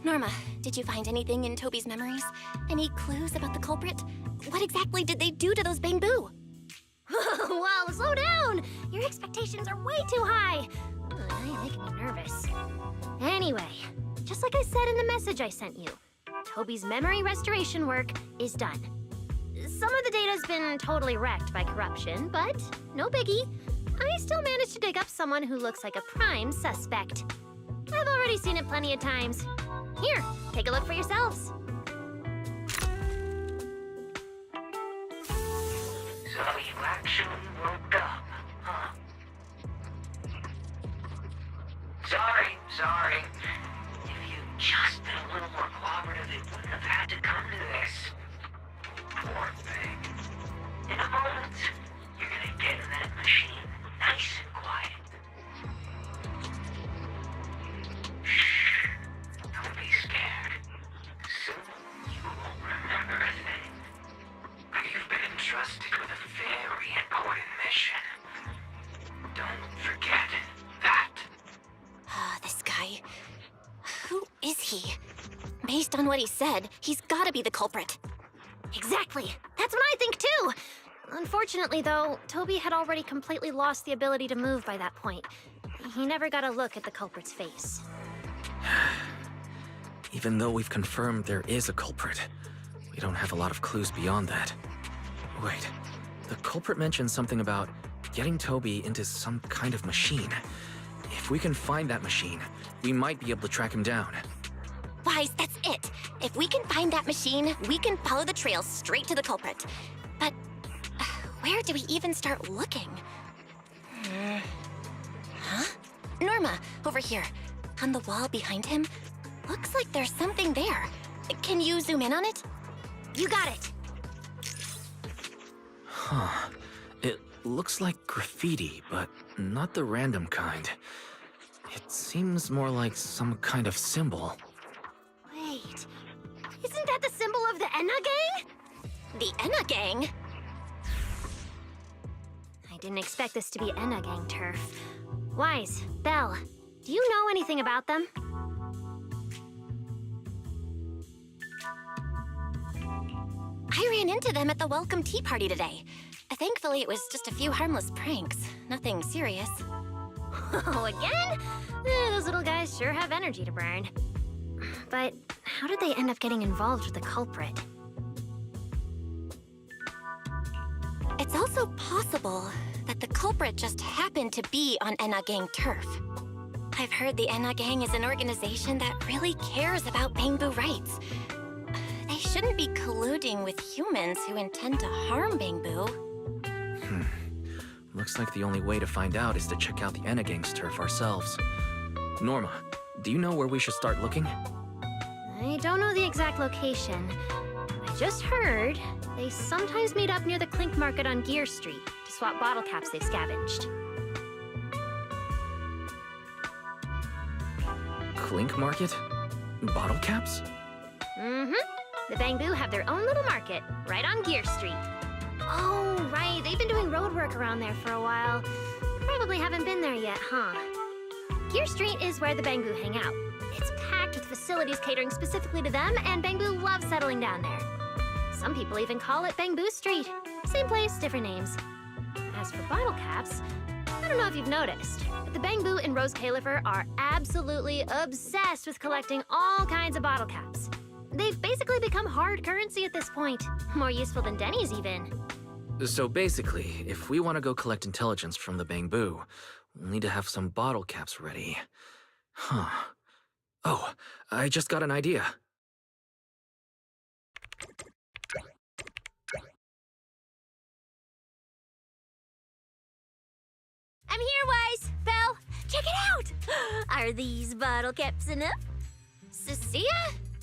Norma, did you find anything in Toby's memories? Any clues about the culprit? What exactly did they do to those Bangboo? Whoa, slow down! Your expectations are way too high. They make me nervous. Anyway, just like I said in the message I sent you, Toby's memory restoration work is done. Some of the data's been totally wrecked by corruption, but no biggie. I still managed to dig up someone who looks like a prime suspect. I've already seen it plenty of times. Here, take a look for yourselves. So you actually woke up, huh? Sorry. If you'd just been a little more cooperative, it wouldn't have had to come to this. Poor thing. In a moment, you're gonna get in that machine, nice and quiet. Shh. Don't be scared. Soon you won't remember a thing. You've been entrusted with a very important mission. Don't forget that. This guy. Who is he? Based on what he said, he's gotta be the culprit. Exactly. That's what I think too. Unfortunately, though, Toby had already completely lost the ability to move by that point. He never got a look at the culprit's face. Even though we've confirmed there is a culprit, we don't have a lot of clues beyond that. Wait, the culprit mentioned something about getting Toby into some kind of machine. If we can find that machine, we might be able to track him down. Wise, that's it. If we can find that machine, we can follow the trail straight to the culprit. But where do we even start looking? Huh? Norma, over here. On the wall behind him. Looks like there's something there. Can you zoom in on it? You got it. Huh. It looks like graffiti, but not the random kind. It seems more like some kind of symbol. Wait, isn't that the symbol of the Enna Gang? The Enna Gang? I didn't expect this to be Enna Gang turf. Wise, Belle, do you know anything about them? I ran into them at the welcome tea party today. Thankfully, it was just a few harmless pranks. Nothing serious. Oh, again? Those little guys sure have energy to burn. But how did they end up getting involved with the culprit? It's also possible that the culprit just happened to be on Enna Gang turf. I've heard the Enna Gang is an organization that really cares about Bangbu rights. They shouldn't be colluding with humans who intend to harm Bangbu. Looks like the only way to find out is to check out the Enna Gang's turf ourselves. Norma, do you know where we should start looking? I don't know the exact location. I just heard they sometimes meet up near the Clink Market on Gear Street to swap bottle caps they've scavenged. Clink Market? Bottle caps? Mm-hmm. The Bangbu have their own little market, right on Gear Street. Oh, right. They've been doing road work around there for a while. Probably haven't been there yet, huh? Gear Street is where the Bangbu hang out. It's packed with facilities catering specifically to them, and Bangbu love settling down there. Some people even call it Bangbu Street. Same place, different names. As for bottle caps, I don't know if you've noticed, but the Bangbu and Rose Califer are absolutely obsessed with collecting all kinds of bottle caps. They've basically become hard currency at this point. More useful than Denny's, even. So basically, if we want to go collect intelligence from the Bangbu, we'll need to have some bottle caps ready. Huh. Oh, I just got an idea. I'm here, Wise! Belle, check it out! Are these bottle caps enough? Cecilia?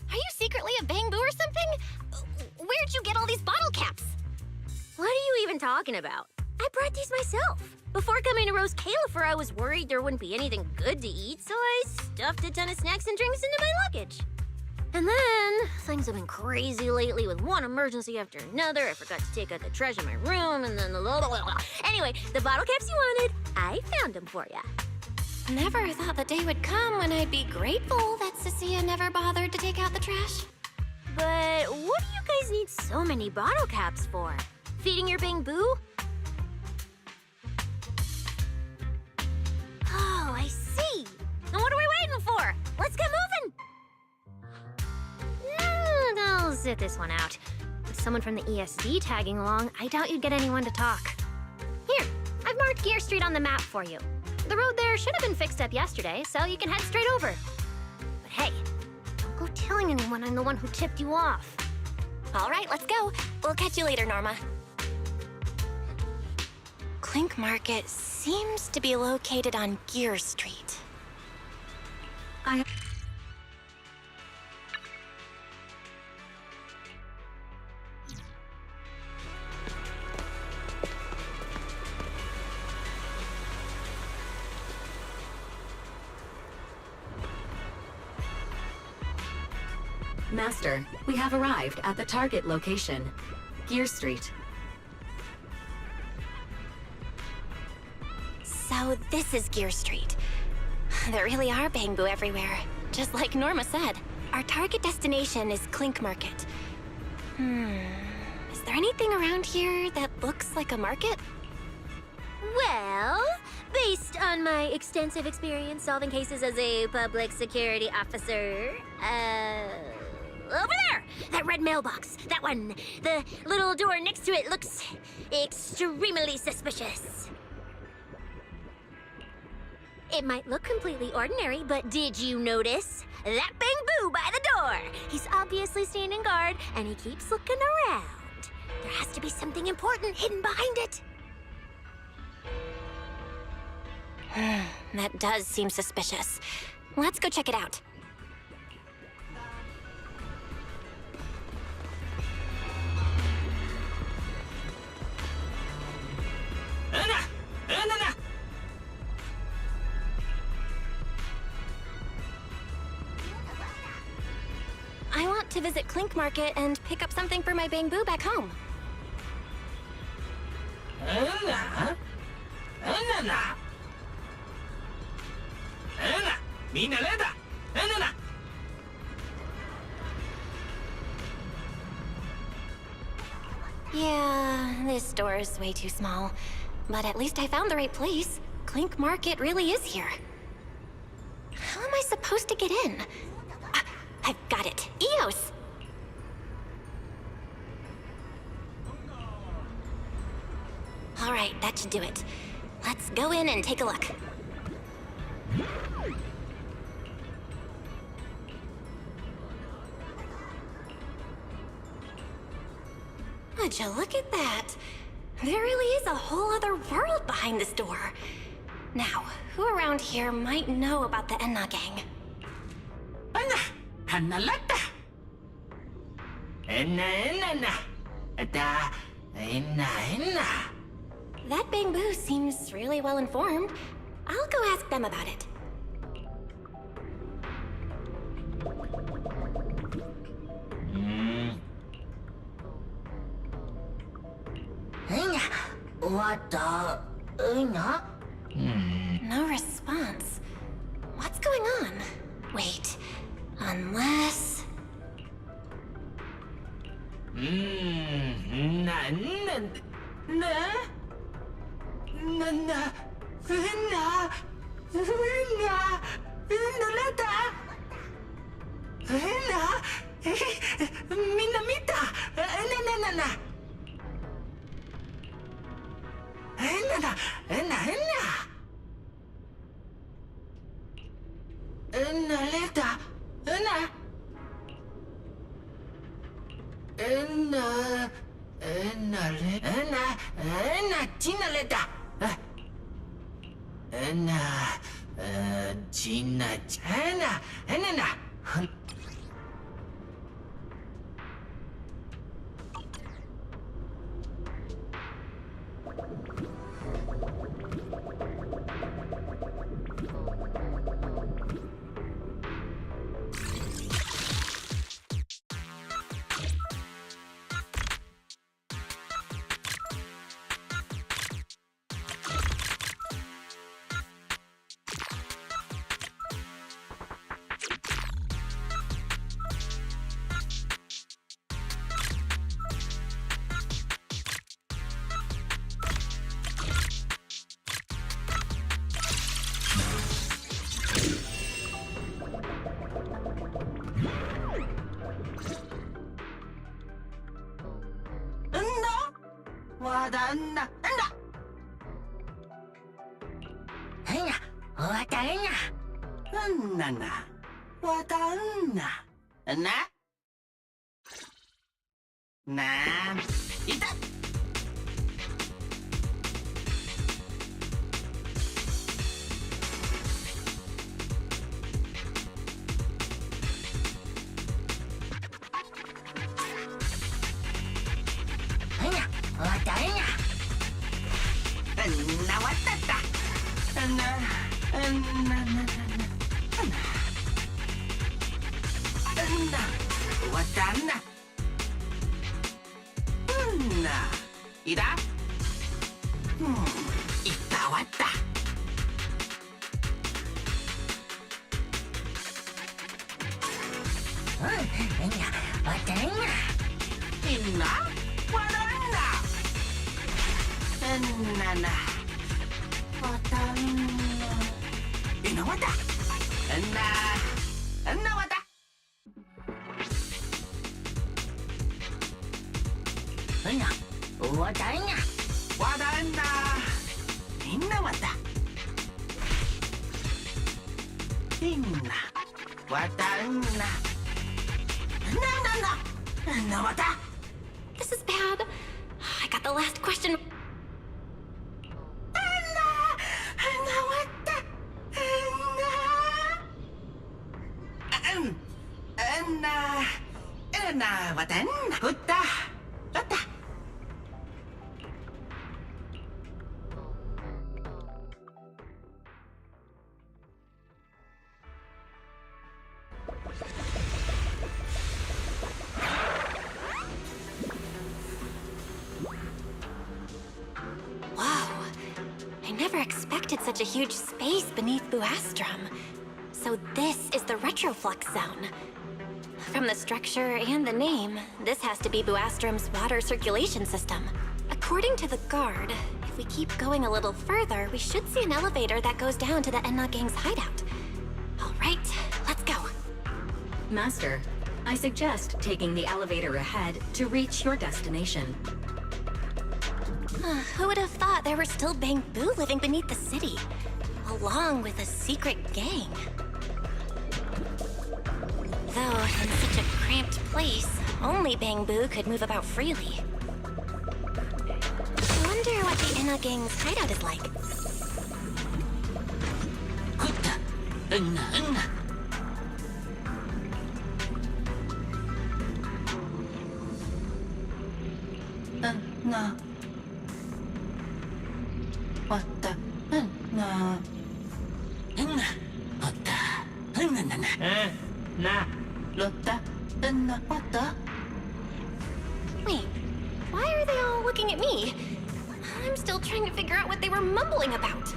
Are you secretly a Bangbu or something? Where'd you get all these bottle caps? What are you even talking about? I brought these myself. Before coming to Rose Califer, I was worried there wouldn't be anything good to eat, so I stuffed a ton of snacks and drinks into my luggage. And then, things have been crazy lately with one emergency after another. I forgot to take out the trash in my room, and then Anyway, the bottle caps you wanted, I found them for ya. Never thought the day would come when I'd be grateful that Cecilia never bothered to take out the trash. But what do you guys need so many bottle caps for? Feeding your Bangbu? Oh, I see. Then what are we waiting for? Let's get moving! I'll sit this one out. With someone from the ESD tagging along, I doubt you'd get anyone to talk. Here, I've marked Gear Street on the map for you. The road there should have been fixed up yesterday, so you can head straight over. But hey, don't go telling anyone I'm the one who tipped you off. All right, let's go. We'll catch you later, Norma. Clink Market seems to be located on Gear Street. Master, we have arrived at the target location, Gear Street. So this is Gear Street. There really are Bangbu everywhere. Just like Norma said, our target destination is Clink Market. Is there anything around here that looks like a market? Well, based on my extensive experience solving cases as a public security officer, over there! That red mailbox! That one! The little door next to it looks extremely suspicious. It might look completely ordinary, but did you notice? That Bangbu by the door! He's obviously standing guard, and he keeps looking around. There has to be something important hidden behind it. That does seem suspicious. Let's go check it out. I want to visit Clink Market and pick up something for my Bangbu back home. Yeah, this store is way too small. But at least I found the right place. Clink Market really is here. How am I supposed to get in? I've got it. Eos! All right, that should do it. Let's go in and take a look. Would you look at that? There really is a whole other world behind this door. Now, who around here might know about the Enna gang? Hanalata. Enna. Enna. That Bamboo seems really well informed. I'll go ask them about it. What the? No response. What's going on? Wait, unless... This is bad. I got the last question. Such a huge space beneath Buastrum. So this is the Retroflux Zone. From the structure and the name, this has to be Buastrum's water circulation system. According to the guard, if we keep going a little further, we should see an elevator that goes down to the Enna Gang's hideout. All right, let's go. Master, I suggest taking the elevator ahead to reach your destination. Who would have thought there were still Bamboo living beneath the city, along with a secret gang? Though, in such a cramped place, only Bamboo could move about freely. Inna Gang's hideout is like. Wait, why are they all looking at me? I'm still trying to figure out what they were mumbling about.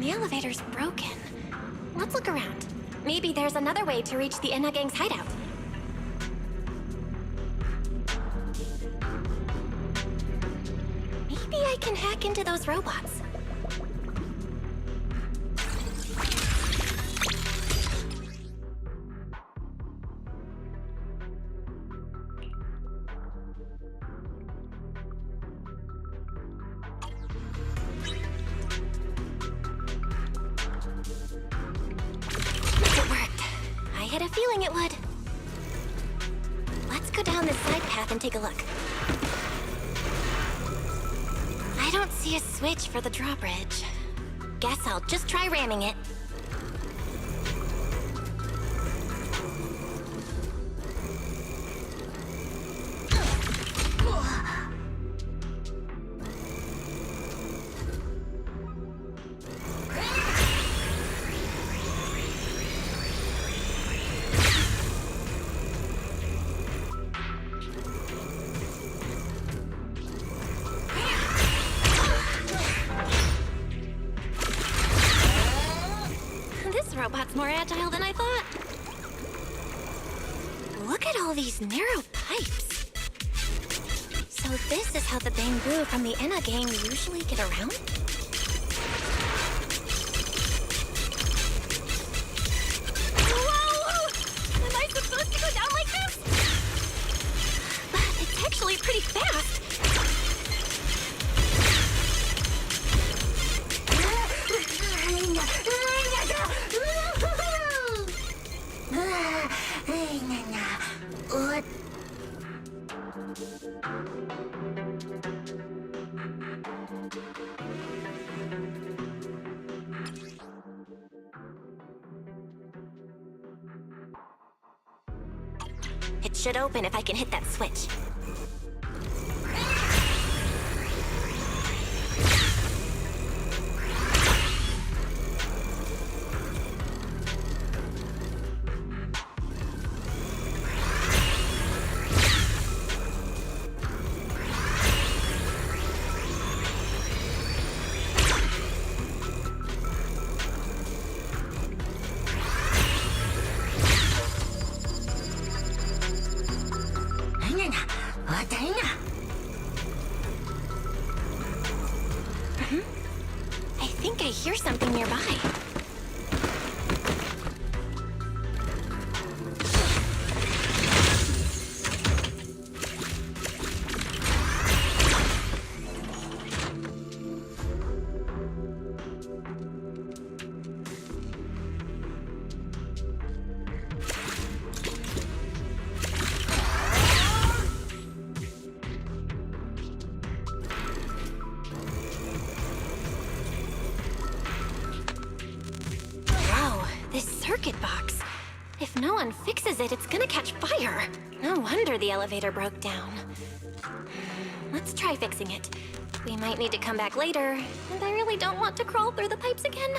The elevator's broken. Let's look around. Maybe there's another way to reach the Inna Gang's hideout. Maybe I can hack into those robots. It worked. I had a feeling it would. Let's go down this side path and take a look. I don't see a switch for the drawbridge. Guess I'll just try ramming it. This robot's more agile than I thought. Look at all these narrow pipes. So this is how the Bangboo from the Inna Gang usually get around? Whoa! Am I supposed to go down like this? But it's actually pretty fast. It should open if I can hit that switch. I think I hear something nearby. This circuit box. If no one fixes it, it's gonna catch fire. No wonder the elevator broke down. Let's try fixing it. We might need to come back later, and I really don't want to crawl through the pipes again.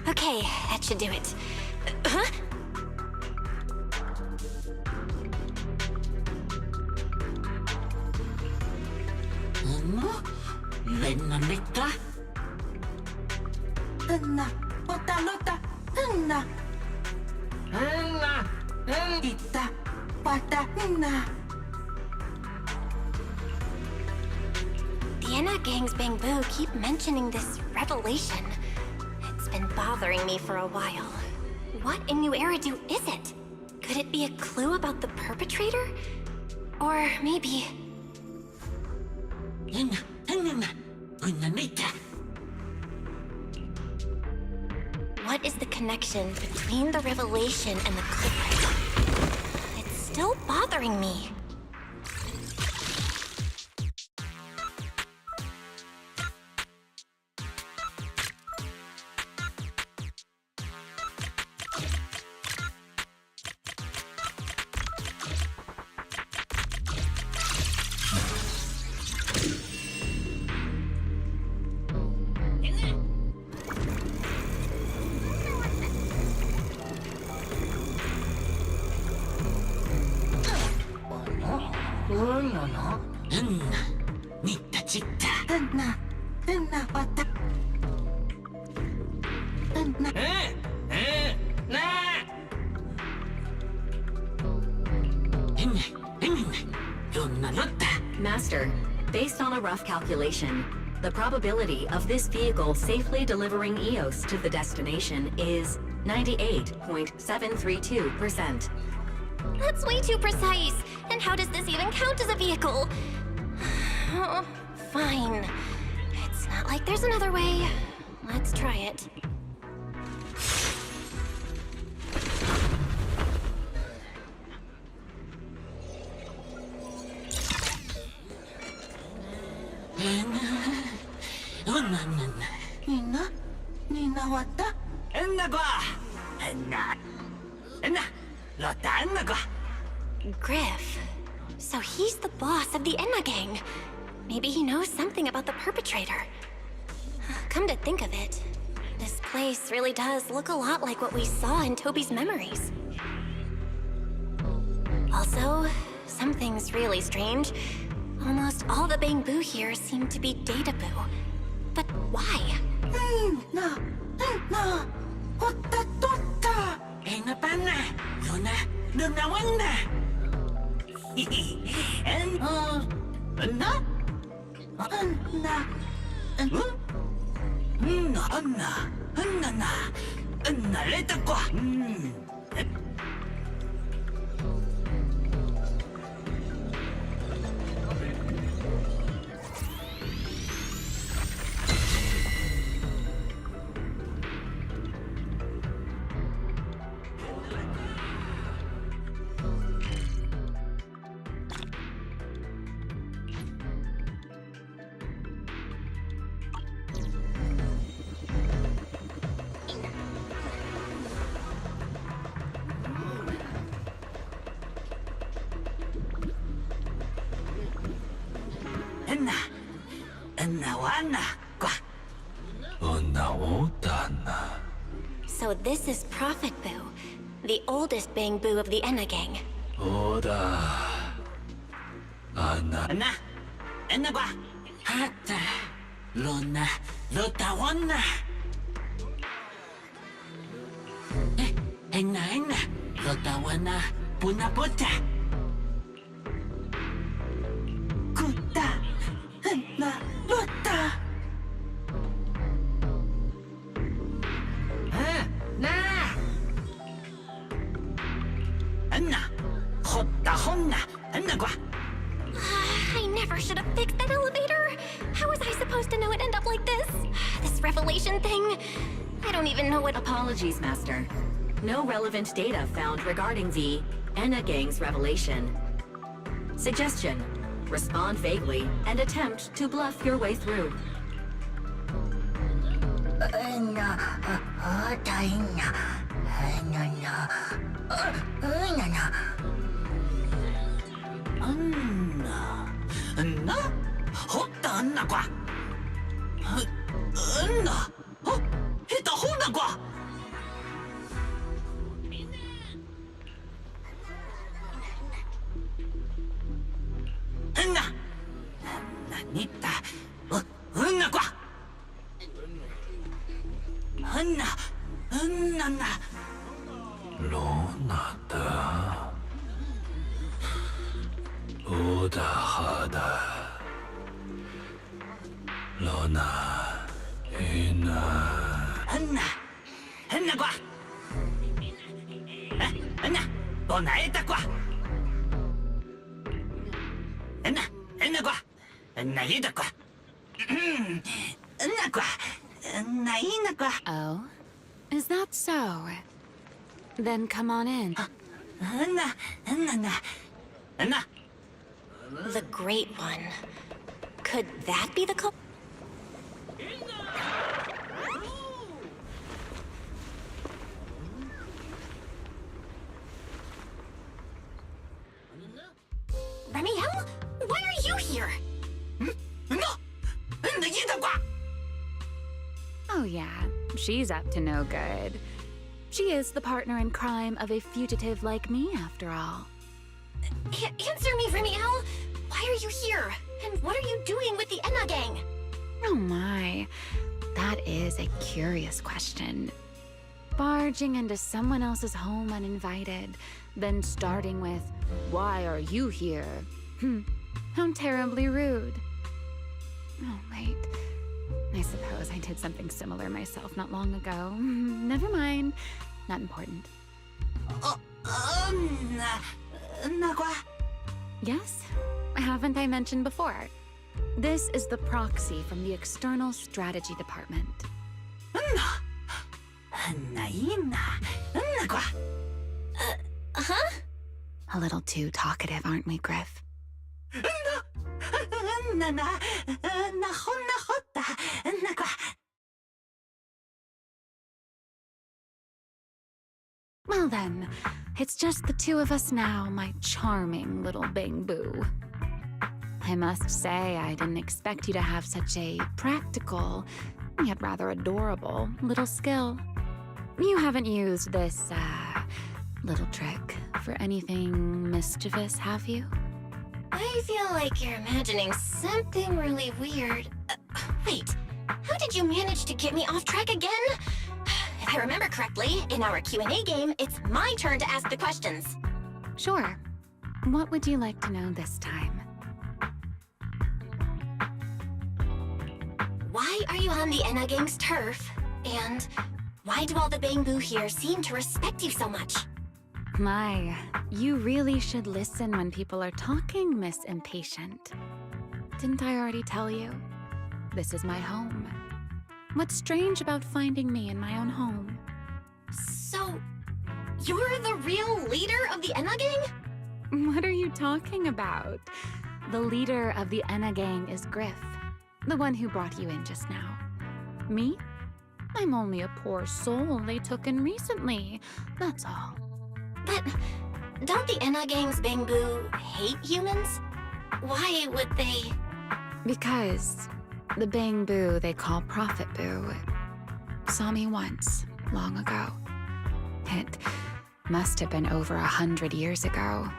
Okay, that should do it. Huh? Lennanetta? Enna, ota, lota, enna. Enna, itta, The Enna Gang's Bamboo keep mentioning this revelation. It's been bothering me for a while. What in New Eridu is it? Could it be a clue about the perpetrator? Or maybe... What is the connection between the revelation and the culprit? It's still bothering me. Master, based on a rough calculation, the probability of this vehicle safely delivering Eos to the destination is 98.732%. That's way too precise. And how does this even count as a vehicle? Oh, fine. It's not like there's another way. Let's try it. Griff. So he's the boss of the Enna Gang. Maybe he knows something about the perpetrator. Come to think of it, this place really does look a lot like what we saw in Toby's memories. Also, something's really strange. Almost all the Bamboo here seem to be Databoo. But why? So this is Prophet Boo, the oldest Bamboo of the Enna Gang. I never should have fixed that elevator. How was I supposed to know it'd end up like this? This revelation thing? I don't even know what... Apologies, Master. No relevant data found regarding the Enna Gang's revelation. Suggestion: respond vaguely and attempt to bluff your way through. Hoda hada. Lona. Ina. Anna. Anna qua. Anna. Bonaeta qua. Anna. Anna qua. Naida qua. Anna qua. Naina qua. Oh? Is that so? Then come on in. Anna. Anna. Anna. The Great One. Could that be the Remiel? Why are you here? Oh yeah, she's up to no good. She is the partner in crime of a fugitive like me, after all. Answer me, Remiel! Why are you here? And what are you doing with the Enna gang? Oh my, that is a curious question. Barging into someone else's home uninvited, then starting with, "Why are you here?" How terribly rude. Oh, wait. I suppose I did something similar myself not long ago. Never mind. Not important. Yes? Haven't I mentioned before? This is the proxy from the External Strategy Department. A little too talkative, aren't we, Griff? Well then, it's just the two of us now, my charming little Bang Boo. I must say, I didn't expect you to have such a practical, yet rather adorable, little skill. You haven't used this, little trick for anything mischievous, have you? I feel like you're imagining something really weird. Wait, how did you manage to get me off track again? If I remember correctly, in our Q&A game, it's my turn to ask the questions. Sure. What would you like to know this time? Why are you on the Enna gang's turf? And why do all the Bang Boo here seem to respect you so much? My, you really should listen when people are talking, Miss Impatient. Didn't I already tell you? This is my home. What's strange about finding me in my own home? So, you're the real leader of the Enna gang? What are you talking about? The leader of the Enna gang is Griff, the one who brought you in just now. Me? I'm only a poor soul they took in recently, that's all. But don't the Enna gang's Bang Boo hate humans? Why would they? Because the Bang Boo they call Prophet Boo saw me once, long ago. It must have been over 100 years ago.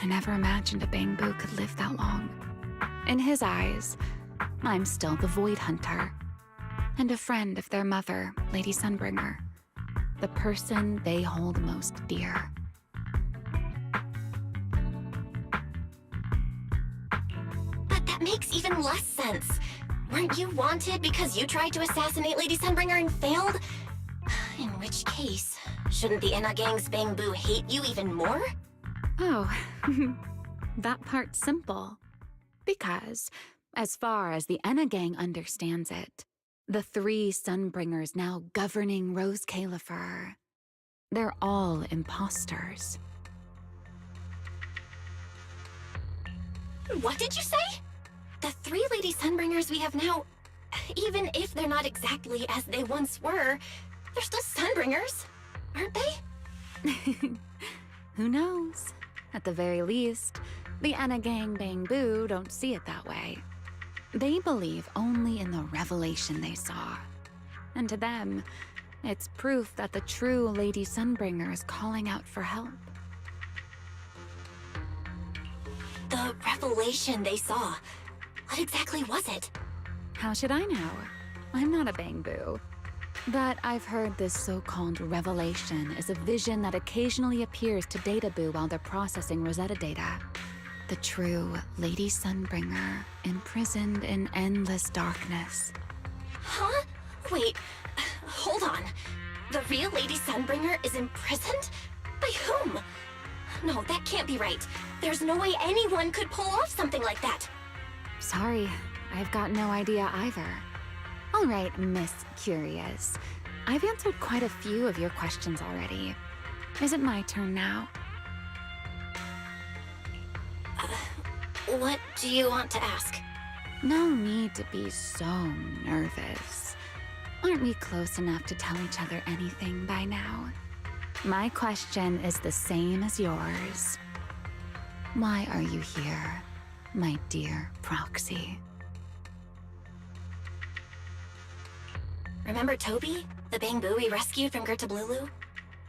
I never imagined a Bang Boo could live that long. In his eyes, I'm still the Void Hunter, and a friend of their mother, Lady Sunbringer, the person they hold most dear. But that makes even less sense. Weren't you wanted because you tried to assassinate Lady Sunbringer and failed? In which case, shouldn't the Enna gang's Bang Boo hate you even more? Oh, that part's simple. Because, as far as the Enna gang understands it, the three Sunbringers now governing Rose Califer, they're all imposters. What did you say? The three Lady Sunbringers we have now, even if they're not exactly as they once were, they're still Sunbringers, aren't they? Who knows? At the very least, the Enna gang Bang Boo don't see it that way. They believe only in the revelation they saw. And to them, it's proof that the true Lady Sunbringer is calling out for help. The revelation they saw. What exactly was it? How should I know? I'm not a Bang Boo. But I've heard this so-called revelation is a vision that occasionally appears to Data Boo while they're processing Rosetta data. The true Lady Sunbringer, imprisoned in endless darkness. Huh? Wait, hold on. The real Lady Sunbringer is imprisoned? By whom? No, that can't be right. There's no way anyone could pull off something like that. Sorry, I've got no idea either. All right, Miss Curious. I've answered quite a few of your questions already. Is it my turn now? What do you want to ask? No need to be so nervous. Aren't we close enough to tell each other anything by now? My question is the same as yours. Why are you here, my dear Proxy? Remember Toby? The Bangbu we rescued from Gertablulu?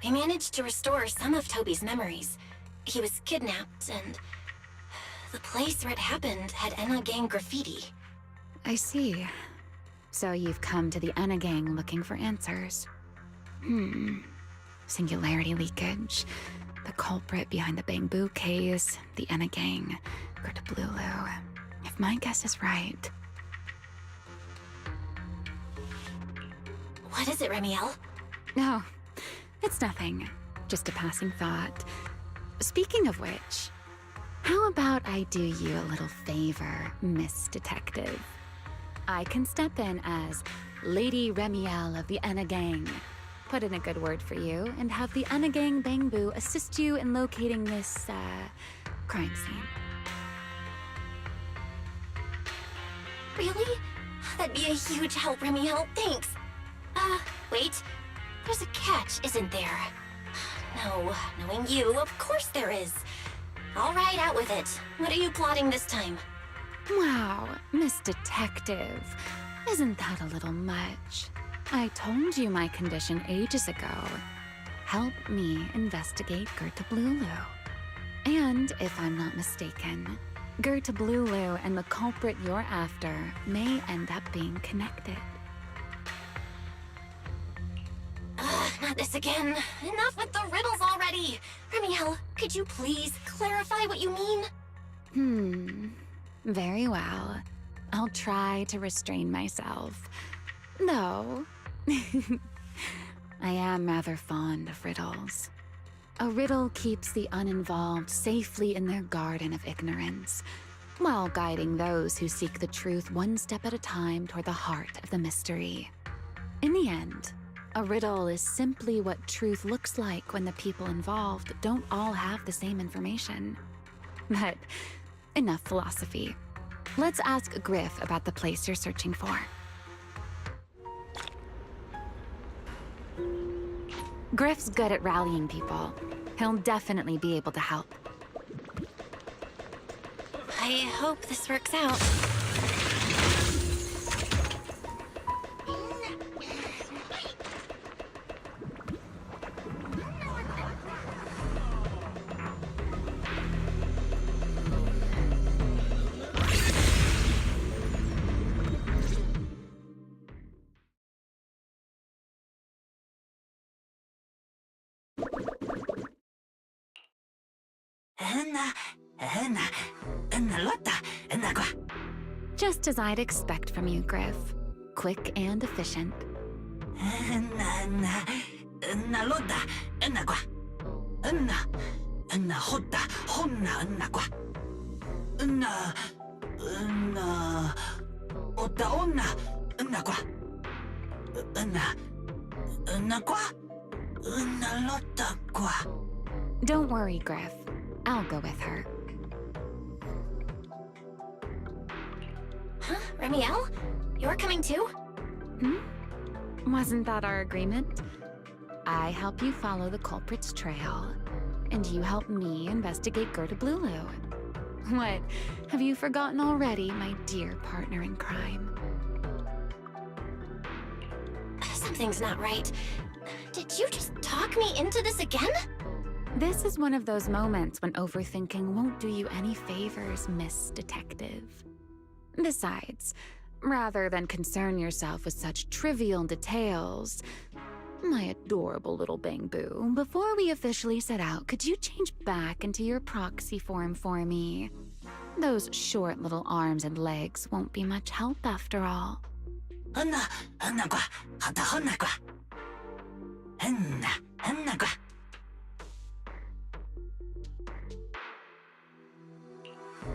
We managed to restore some of Toby's memories. He was kidnapped, and the place where it happened had Enna Gang graffiti. I see. So you've come to the Enna Gang looking for answers. Singularity leakage, the culprit behind the Bangbu case, the Enna Gang, Gertablulu. If my guess is right. What is it, Remiel? No, it's nothing. Just a passing thought. Speaking of which, how about I do you a little favor, Miss Detective? I can step in as Lady Remiel of the Enna Gang, put in a good word for you, and have the Enna Gang Bangbu assist you in locating this, crime scene. Really? That'd be a huge help, Remiel. Thanks. Wait. There's a catch, isn't there? No, knowing you, of course there is. All right, out with it. What are you plotting this time? Wow, Miss Detective. Isn't that a little much? I told you my condition ages ago. Help me investigate Gertablulu. And if I'm not mistaken, Gertablulu and the culprit you're after may end up being connected. Not this again. Enough with the riddles already. Remiel, could you please clarify what you mean? Very well. I'll try to restrain myself. Though, I am rather fond of riddles. A riddle keeps the uninvolved safely in their garden of ignorance, while guiding those who seek the truth one step at a time toward the heart of the mystery. In the end, a riddle is simply what truth looks like when the people involved don't all have the same information. But enough philosophy. Let's ask Griff about the place you're searching for. Griff's good at rallying people. He'll definitely be able to help. I hope this works out. Just as I'd expect from you, Griff. Quick and efficient. Don't worry, Griff. I'll go with her. Huh? Remiel? You're coming too? Wasn't that our agreement? I help you follow the culprit's trail, and you help me investigate Gertablulu. What? Have you forgotten already, my dear partner in crime? Something's not right. Did you just talk me into this again? This is one of those moments when overthinking won't do you any favors, Miss Detective. Besides, rather than concern yourself with such trivial details, My adorable little Bangboo, before we officially set out, could you change back into your proxy form for me? Those short little arms and legs won't be much help after all.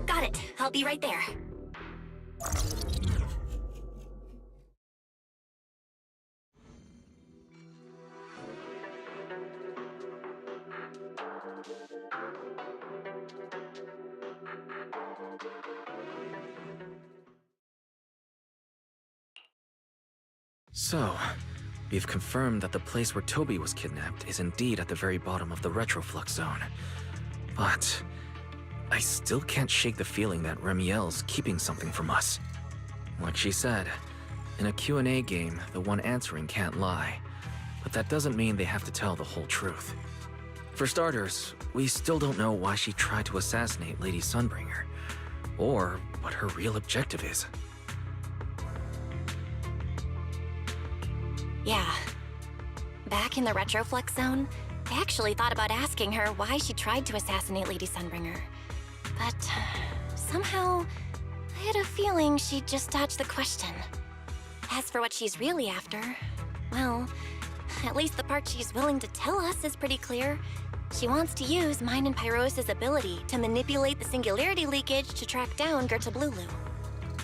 Got it. I'll be right there. So, we've confirmed that the place where Toby was kidnapped is indeed at the very bottom of the Retroflux zone. But I still can't shake the feeling that Remiel's keeping something from us. Like she said, in a Q&A game, the one answering can't lie. But that doesn't mean they have to tell the whole truth. For starters, we still don't know why she tried to assassinate Lady Sunbringer, or what her real objective is. Yeah. Back in the Retroflux zone, I actually thought about asking her why she tried to assassinate Lady Sunbringer. But somehow, I had a feeling she'd just dodge the question. As for what she's really after, well, at least the part she's willing to tell us is pretty clear. She wants to use mine and Pyros' ability to manipulate the singularity leakage to track down Gerta Blulu.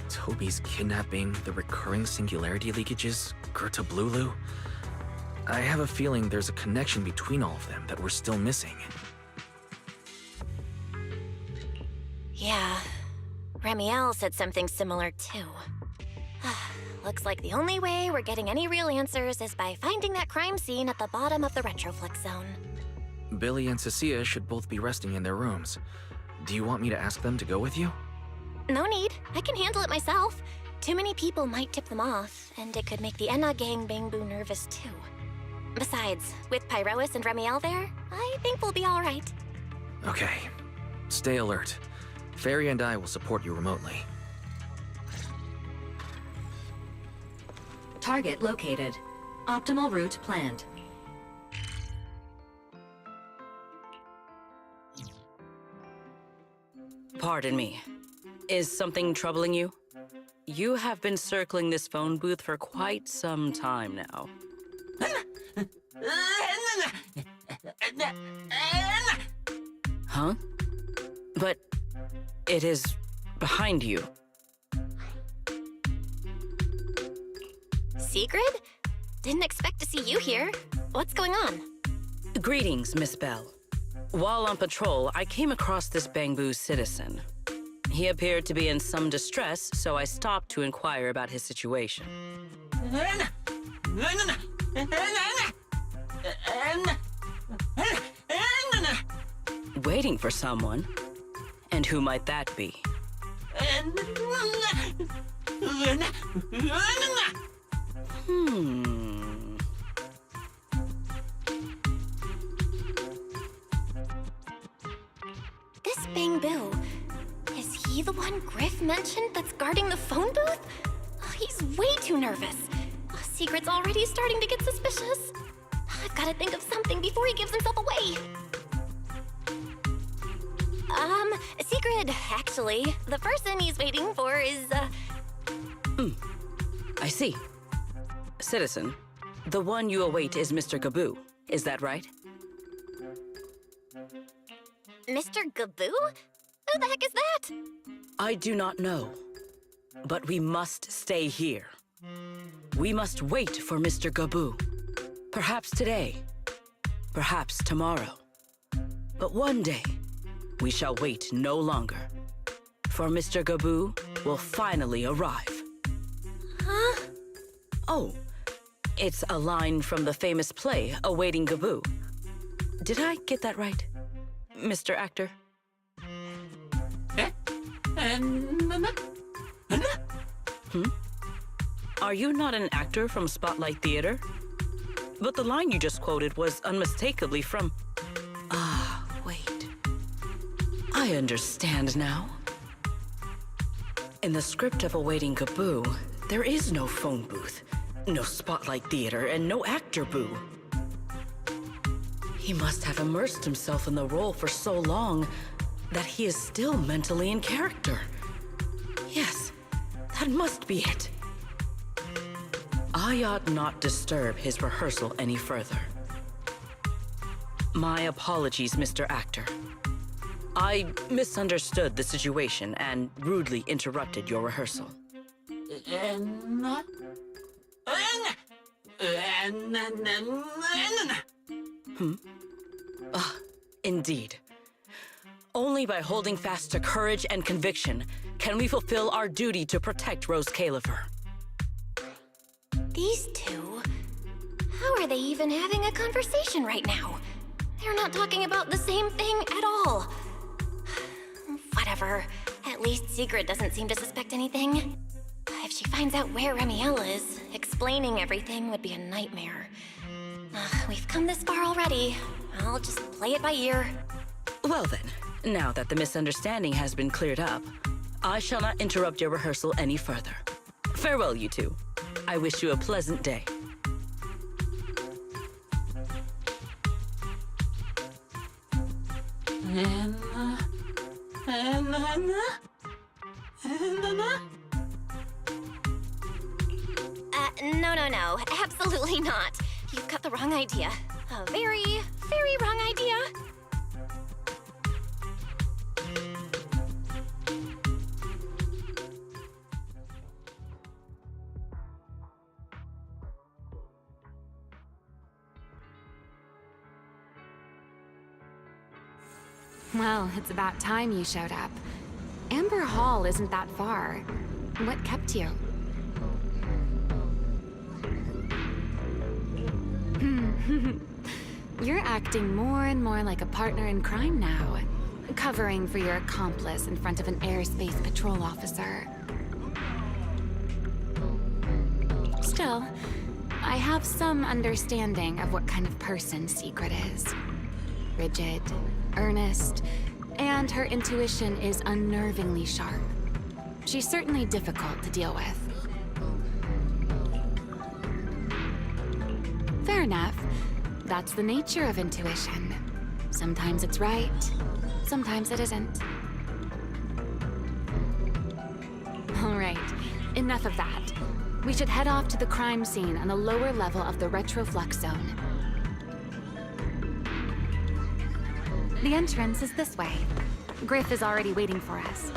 Toby's kidnapping, the recurring singularity leakages, Gerta Blulu? I have a feeling there's a connection between all of them that we're still missing. Yeah, Remiel said something similar too. Looks like the only way we're getting any real answers is by finding that crime scene at the bottom of the Retroflux zone. Billy and Cecilia should both be resting in their rooms. Do you want me to ask them to go with you? No need. I can handle it myself. Too many people might tip them off, and it could make the Enna gang Bangboo nervous too. Besides, with Pyrois and Remiel there, I think we'll be all right. Okay. Stay alert. Fairy and I will support you remotely. Target located. Optimal route planned. Pardon me. Is something troubling you? You have been circling this phone booth for quite some time now. Huh? But it is behind you. Sigrid? Didn't expect to see you here. What's going on? Greetings, Miss Bell. While on patrol, I came across this Bangboo citizen. He appeared to be in some distress, so I stopped to inquire about his situation. Waiting for someone? And who might that be? This Bangboo, is he the one Griff mentioned that's guarding the phone booth? Oh, he's way too nervous. Oh, Sigrid's already starting to get suspicious. I've got to think of something before he gives himself away. Sigrid, actually, the person he's waiting for is, I see. Citizen, the one you await is Mr. Gaboo, is that right? Mr. Gaboo? Who the heck is that? I do not know, but we must stay here. We must wait for Mr. Gaboo. Perhaps today, perhaps tomorrow. But one day, we shall wait no longer. For Mr. Gaboo will finally arrive. Huh? Oh, it's a line from the famous play, Awaiting Gaboo. Did I get that right, Mr. Actor? Are you not an actor from Spotlight Theater? But the line you just quoted was unmistakably from... Ah, wait. I understand now. In the script of Awaiting Gaboo, there is no phone booth, no Spotlight Theater, and no actor boo. He must have immersed himself in the role for so long that he is still mentally in character. Yes, that must be it. I ought not disturb his rehearsal any further. My apologies, Mr. Actor. I misunderstood the situation and rudely interrupted your rehearsal. Indeed. Only by holding fast to courage and conviction can we fulfill our duty to protect Rose Califer. These two? How are they even having a conversation right now? They're not talking about the same thing at all. Whatever. At least Sigrid doesn't seem to suspect anything. If she finds out where Remiel is, explaining everything would be a nightmare. We've come this far already. I'll just play it by ear. Well then, now that the misunderstanding has been cleared up, I shall not interrupt your rehearsal any further. Farewell, you two. I wish you a pleasant day. No. Absolutely not. You've got the wrong idea. A very, very wrong idea. Well, it's about time you showed up. Amber Hall isn't that far. What kept you? You're acting more and more like a partner in crime now. Covering for your accomplice in front of an airspace patrol officer. Still, I have some understanding of what kind of person Sigrid is. Rigid, earnest, and her intuition is unnervingly sharp. She's certainly difficult to deal with. Fair enough. That's the nature of intuition. Sometimes it's right, sometimes it isn't. All right, enough of that. We should head off to the crime scene on the lower level of the Retroflux zone. The entrance is this way. Griff is already waiting for us.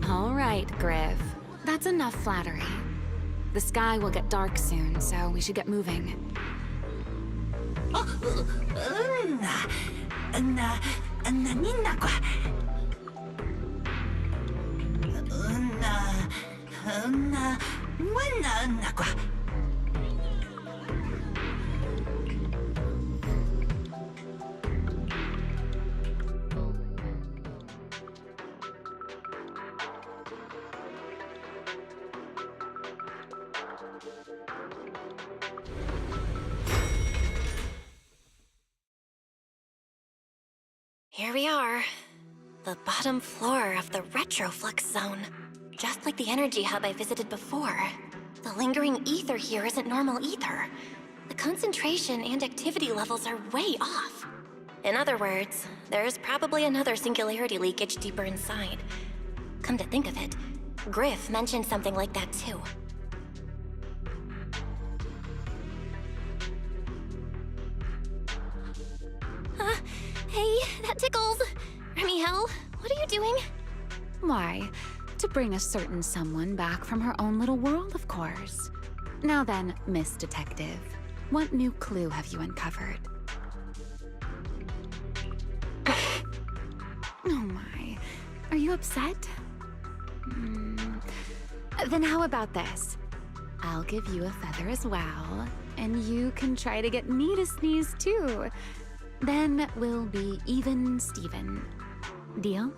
All right, Griff. That's enough flattery. The sky will get dark soon, so we should get moving. Here we are. The bottom floor of the Retroflux zone. Just like the energy hub I visited before. The lingering ether here isn't normal either. The concentration and activity levels are way off. In other words, there's probably another singularity leakage deeper inside. Come to think of it, Griff mentioned something like that too. Hey, that tickles! Remiel, what are you doing? Why, to bring a certain someone back from her own little world, of course. Now then, Miss Detective, what new clue have you uncovered? Oh my, are you upset? Then how about this? I'll give you a feather as well, and you can try to get me to sneeze too. Then we'll be even Steven. Deal?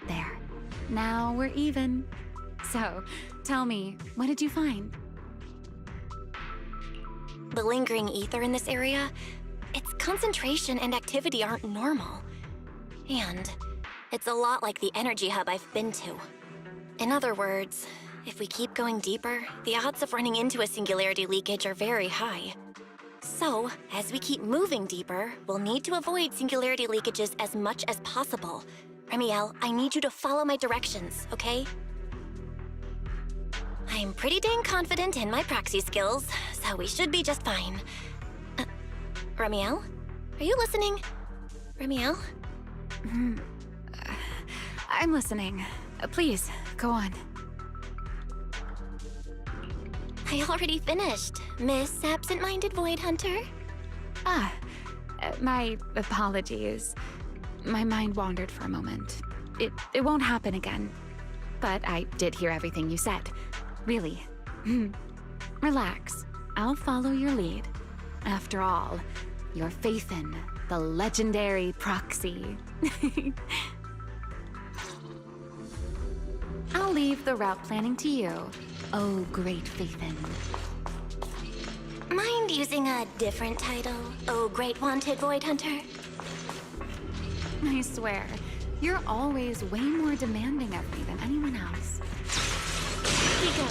There. Now we're even. So, tell me, what did you find? The lingering ether in this area, its concentration and activity aren't normal. And it's a lot like the energy hub I've been to. In other words, if we keep going deeper, the odds of running into a singularity leakage are very high. So, as we keep moving deeper, we'll need to avoid singularity leakages as much as possible. Remiel, I need you to follow my directions, okay? I'm pretty dang confident in my proxy skills, so we should be just fine. Remiel? Are you listening? Remiel? I'm listening. Please, go on. I already finished, Miss Absent-Minded Void Hunter. My apologies. My mind wandered for a moment. It won't happen again. But I did hear everything you said. Really. Relax. I'll follow your lead. After all, you're Phaethon, the legendary proxy. I'll leave the route planning to you, oh great Phaethon. Mind using a different title, oh great wanted Void Hunter? I swear, you're always way more demanding of me than anyone else. Here you go.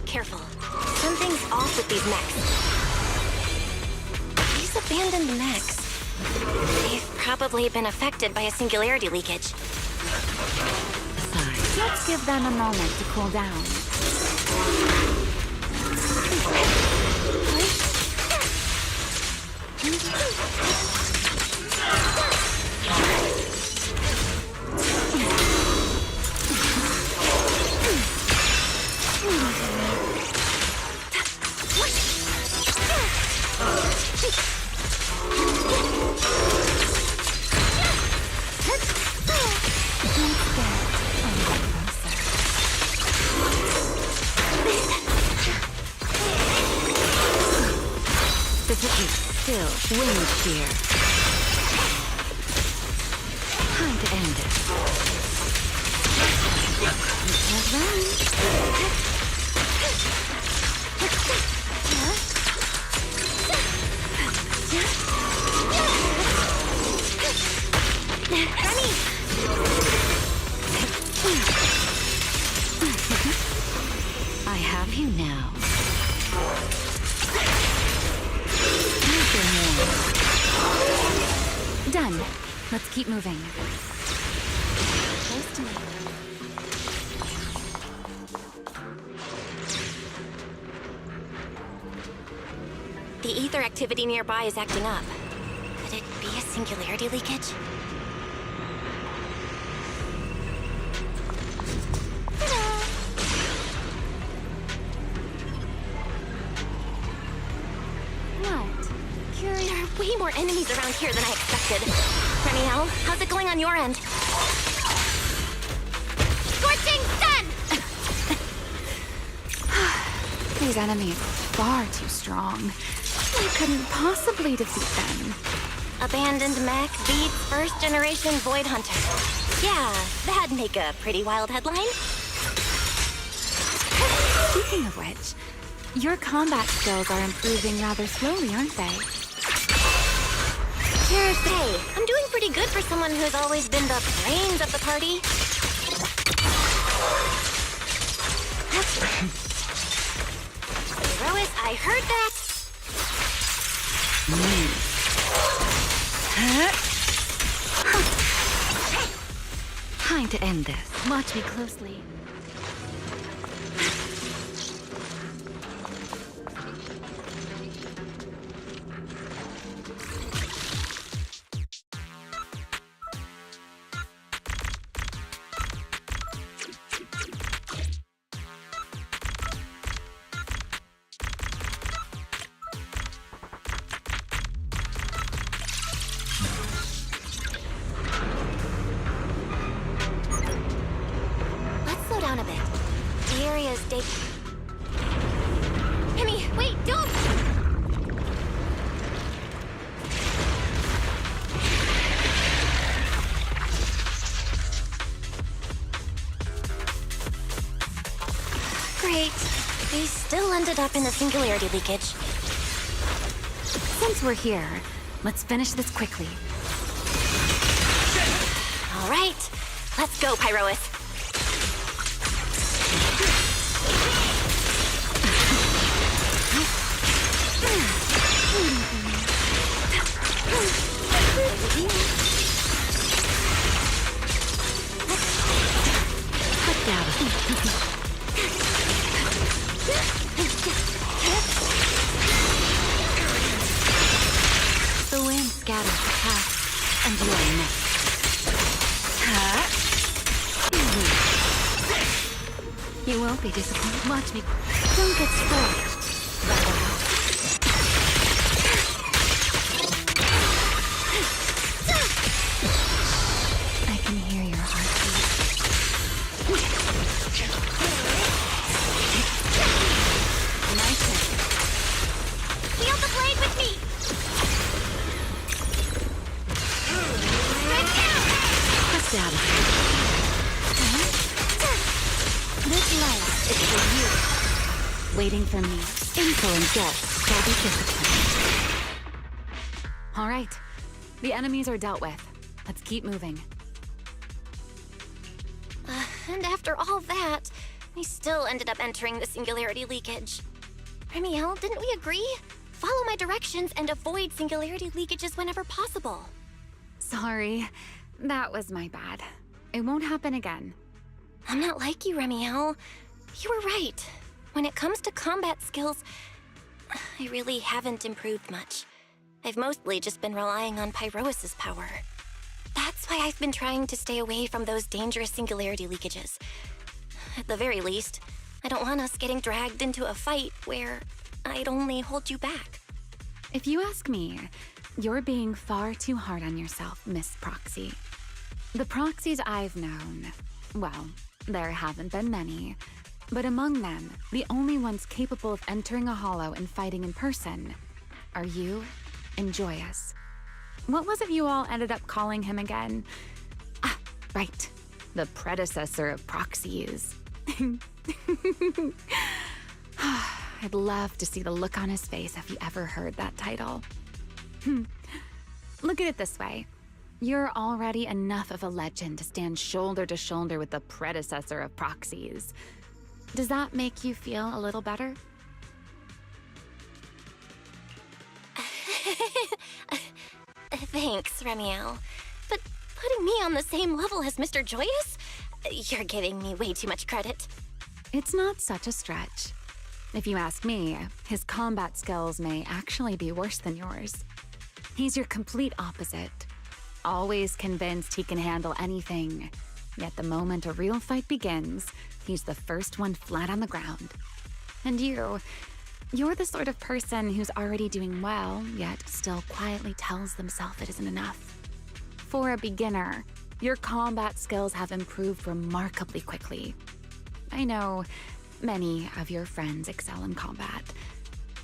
Careful. Something's off with these mechs. These abandoned mechs. They've probably been affected by a singularity leakage. Let's give them a moment to cool down. Still, wind shear. Time to end it. You can't run. I have you now. Done. Let's keep moving. Close to me. The ether activity nearby is acting up. Could it be a singularity leakage? Way more enemies around here than I expected. Remiel, how's it going on your end? Scorching sun! These enemies are far too strong. We couldn't possibly defeat them. Abandoned mech beats first generation Void Hunter. Yeah, that'd make a pretty wild headline. Speaking of which, your combat skills are improving rather slowly, aren't they? Cheers. Hey, I'm doing pretty good for someone who's always been the brains of the party. Pyrois, I heard that! Time to end this. Watch me closely. Let's slow down a bit. The area is Remy, wait, don't! Great. We still ended up in the singularity leakage. Since we're here, let's finish this quickly. All right, let's go, Pyrois. Put down. The wind scatters the path, and you are next. You won't be disappointed. Watch me. Don't get spoiled. I can hear your heartbeat. Nice. Feel the blade with me! Press down. This life is for you. Waiting for me. Info and guests shall be disciplined. All right. The enemies are dealt with. Let's keep moving. And after all that, we still ended up entering the singularity leakage. Remiel, didn't we agree? Follow my directions and avoid singularity leakages whenever possible. Sorry. That was my bad. It won't happen again. I'm not like you, Remiel. You were right. When it comes to combat skills, I really haven't improved much. I've mostly just been relying on Pyrois' power. That's why I've been trying to stay away from those dangerous singularity leakages. At the very least, I don't want us getting dragged into a fight where I'd only hold you back. If you ask me, you're being far too hard on yourself, Miss Proxy. The Proxies I've known, well, there haven't been many, but among them, the only ones capable of entering a hollow and fighting in person are you and Joyous. What was it you all ended up calling him again? Ah, right. The predecessor of Proxies. I'd love to see the look on his face if he ever heard that title. Look at it this way. You're already enough of a legend to stand shoulder to shoulder with the predecessor of Proxies. Does that make you feel a little better? Thanks, Remiel. But putting me on the same level as Mr. Joyous? You're giving me way too much credit. It's not such a stretch. If you ask me, his combat skills may actually be worse than yours. He's your complete opposite. Always convinced he can handle anything. Yet the moment a real fight begins, he's the first one flat on the ground. And you're the sort of person who's already doing well, yet still quietly tells themselves it isn't enough. For a beginner, your combat skills have improved remarkably quickly. I know many of your friends excel in combat,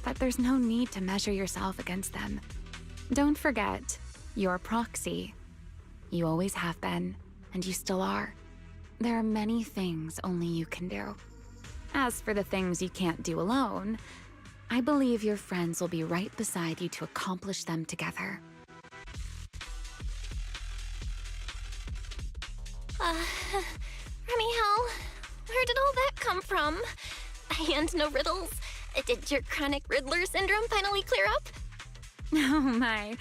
but there's no need to measure yourself against them. Don't forget, you're Proxy. You always have been, and you still are. There are many things only you can do. As for the things you can't do alone, I believe your friends will be right beside you to accomplish them together. Remiel, where did all that come from? And no riddles, Did your chronic Riddler syndrome finally clear up? Oh my.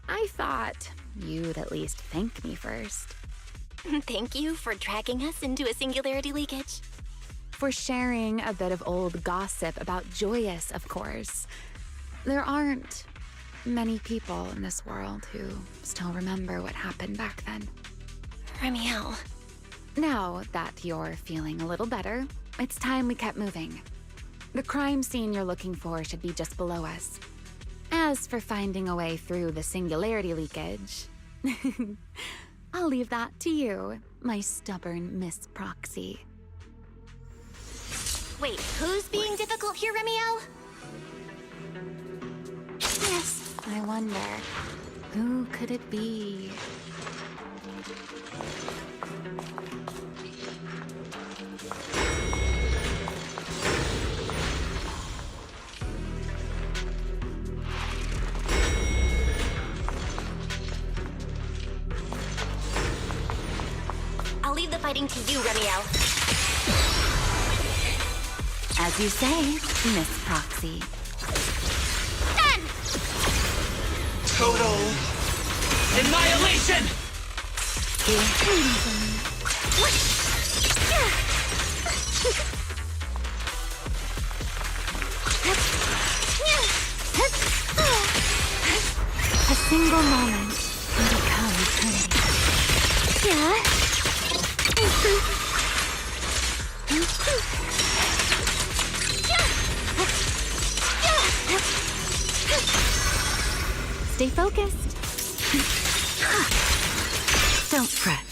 I thought you'd at least thank me first. Thank you for dragging us into a singularity leakage. For sharing a bit of old gossip about Joyous, of course. There aren't many people in this world who still remember what happened back then. Remiel. Now that you're feeling a little better, it's time we kept moving. The crime scene you're looking for should be just below us. As for finding a way through the singularity leakage, I'll leave that to you, my stubborn Miss Proxy. Wait, who's being difficult here, Remiel? Yes, I wonder, who could it be? I'll leave the fighting to you, Remiel. As you say, Miss Proxy. Done! Total annihilation! A single moment can become eternity. Stay focused. Don't fret.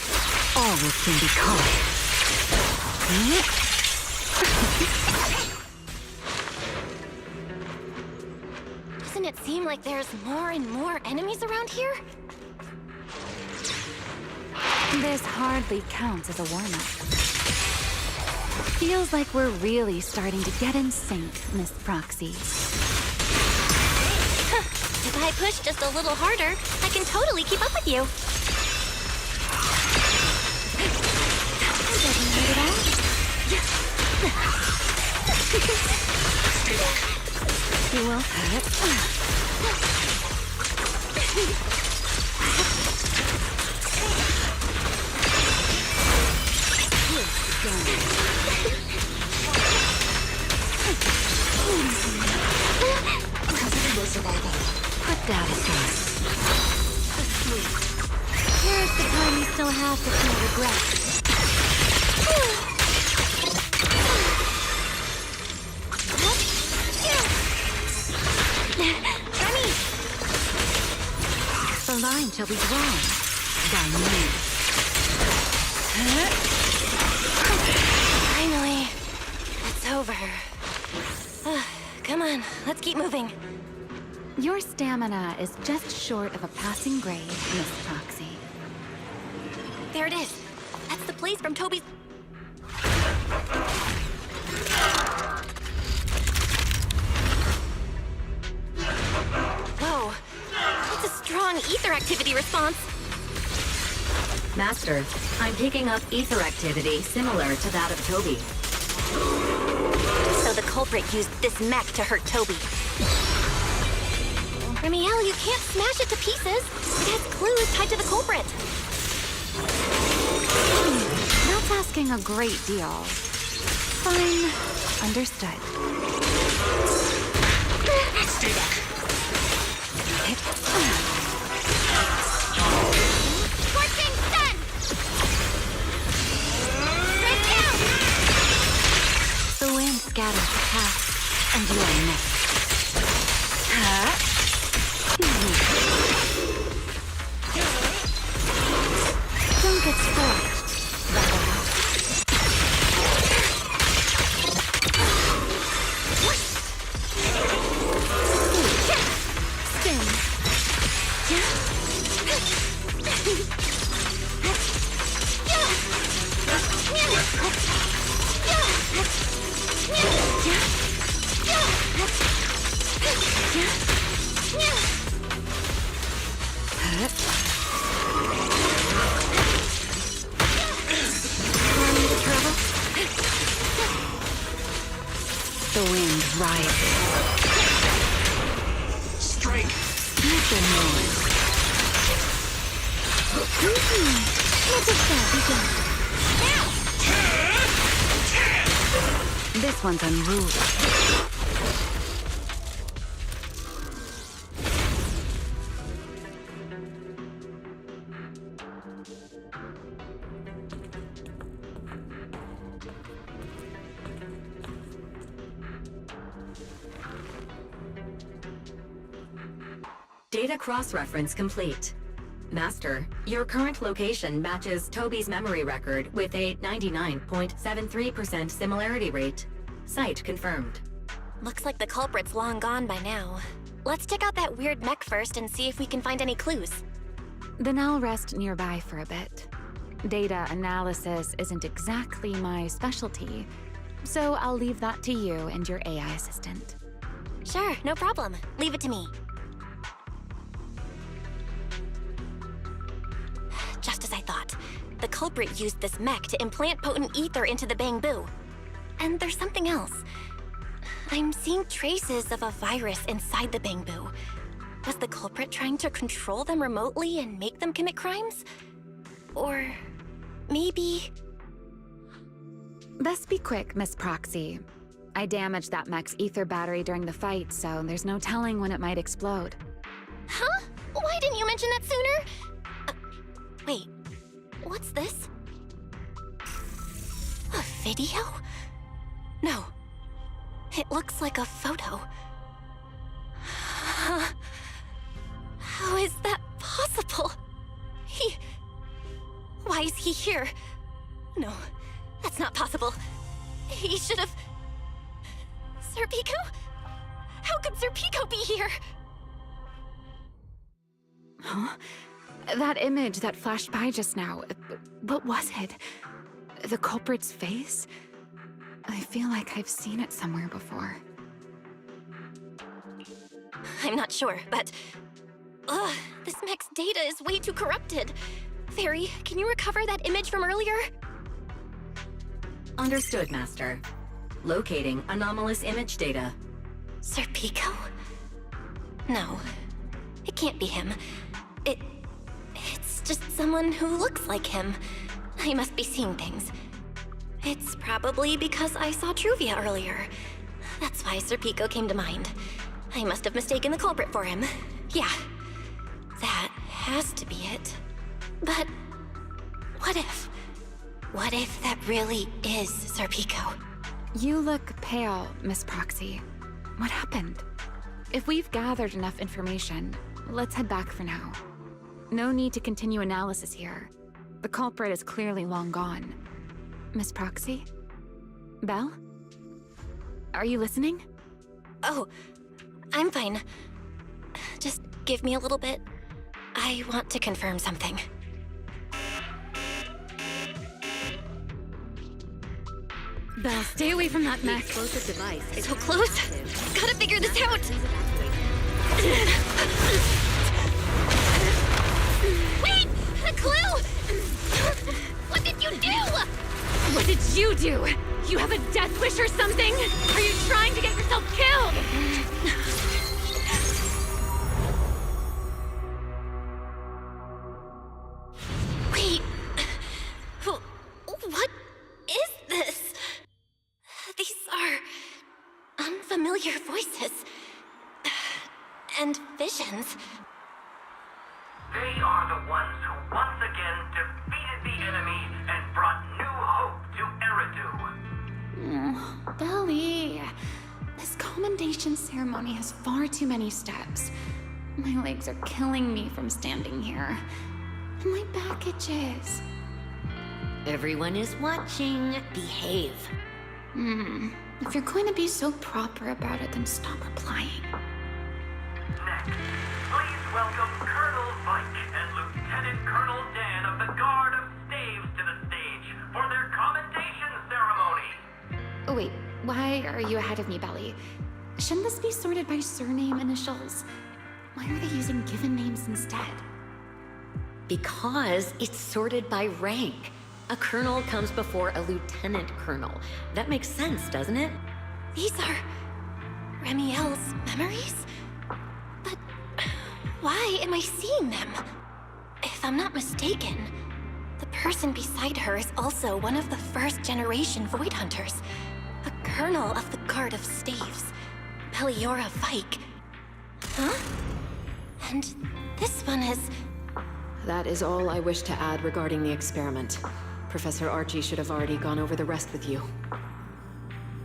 All will soon be calm. Doesn't it seem like there's more and more enemies around here? This hardly counts as a warm-up. Feels like we're really starting to get in sync, Miss Proxy. If I push just a little harder, I can totally keep up with you. You will hurt. Put that aside. Here's the time you still have to feel regret. The line shall be drawn by me. Finally, it's over. Come on, let's keep moving. Your stamina is just short of a passing grade, Miss Proxy. There it is. That's the place from Toby's... Whoa. That's a strong ether activity response. Master, I'm picking up ether activity similar to that of Toby. So the culprit used this mech to hurt Toby. Remiel, you can't smash it to pieces. It has clues tied to the culprit. That's asking a great deal. Fine. Understood. Stay back. Scorching sun! Right down! The wind scatters the path, and you are next. Don't get scorched. Spin. The wind rises. Magic spell begin. This one's unruly. Data cross-reference complete. Master, your current location matches Toby's memory record with a 99.73% similarity rate. Site confirmed. Looks like the culprit's long gone by now. Let's check out that weird mech first and see if we can find any clues. Then I'll rest nearby for a bit. Data analysis isn't exactly my specialty, so I'll leave that to you and your AI assistant. Sure, no problem. Leave it to me. Just as I thought. The culprit used this mech to implant potent ether into the Bangbu. And there's something else. I'm seeing traces of a virus inside the Bangbu. Was the culprit trying to control them remotely and make them commit crimes? Or maybe... Best be quick, Miss Proxy. I damaged that mech's ether battery during the fight, so there's no telling when it might explode. Huh? Why didn't you mention that sooner? Wait, what's this? A video? No. It looks like a photo. How is that possible? Why is he here? No, that's not possible. He should have... Serpico? How could Serpico be here? Huh? That image that flashed by just now, what was it? The culprit's face? I feel like I've seen it somewhere before. I'm not sure, but... this mech's data is way too corrupted. Fairy, can you recover that image from earlier? Understood, Master. Locating anomalous image data. Serpico? No, it can't be him. It's just someone who looks like him. I must be seeing things. It's probably because I saw Truvia earlier. That's why Serpico came to mind. I must have mistaken the culprit for him. Yeah, that has to be it. But what if? What if that really is Serpico? You look pale, Miss Proxy. What happened? If we've gathered enough information, let's head back for now. No need to continue analysis here. The culprit is clearly long gone. Miss Proxy? Belle? Are you listening? Oh, I'm fine. Just give me a little bit. I want to confirm something. Belle, stay away from that mech. Explosive device. So close. Gotta figure this out. Wait! A clue! What did you do? What did you do? You have a death wish or something? Are you trying to get yourself killed? Wait. What is this? These are unfamiliar voices. And visions. They are the ones who once again defeated the enemy and brought new hope to Eridu. Belly. This commendation ceremony has far too many steps. My legs are killing me from standing here. And my back itches. Everyone is watching. Behave. If you're going to be so proper about it, then stop replying. Next, please welcome Colonel Vike and Lieutenant Colonel Dan of the Guard of Staves to the stage for their commendation ceremony. Oh wait, why are you ahead of me, Belly? Shouldn't this be sorted by surname initials? Why are they using given names instead? Because it's sorted by rank. A colonel comes before a lieutenant colonel. That makes sense, doesn't it? These are Remiel's memories? But why am I seeing them? If I'm not mistaken, the person beside her is also one of the first-generation Void Hunters. A colonel of the Guard of Staves, Peliora Vike. Huh? And this one is... That is all I wish to add regarding the experiment. Professor Archie should have already gone over the rest with you.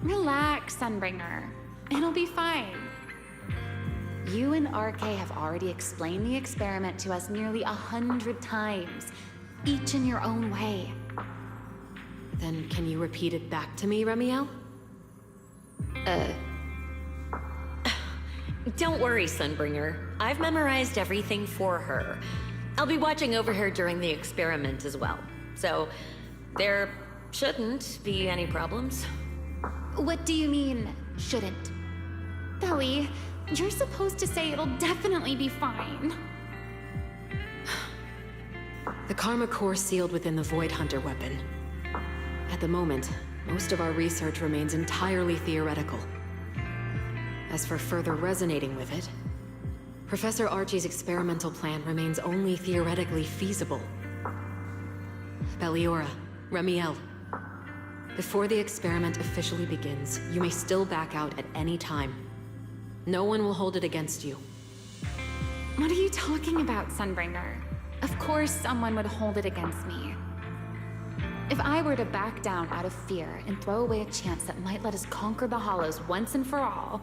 Relax, Sunbringer. It'll be fine. You and RK have already explained the experiment to us nearly 100 times, each in your own way. Then can you repeat it back to me, Remiel? Don't worry, Sunbringer. I've memorized everything for her. I'll be watching over her during the experiment as well. So, there shouldn't be any problems. What do you mean, shouldn't? Belly, you're supposed to say it'll definitely be fine. The Karma Core sealed within the Void Hunter weapon. At the moment, most of our research remains entirely theoretical. As for further resonating with it, Professor Archie's experimental plan remains only theoretically feasible. Peliora, Remiel, before the experiment officially begins, you may still back out at any time. No one will hold it against you. What are you talking about, Sunbringer? Of course someone would hold it against me. If I were to back down out of fear and throw away a chance that might let us conquer the Hollows once and for all,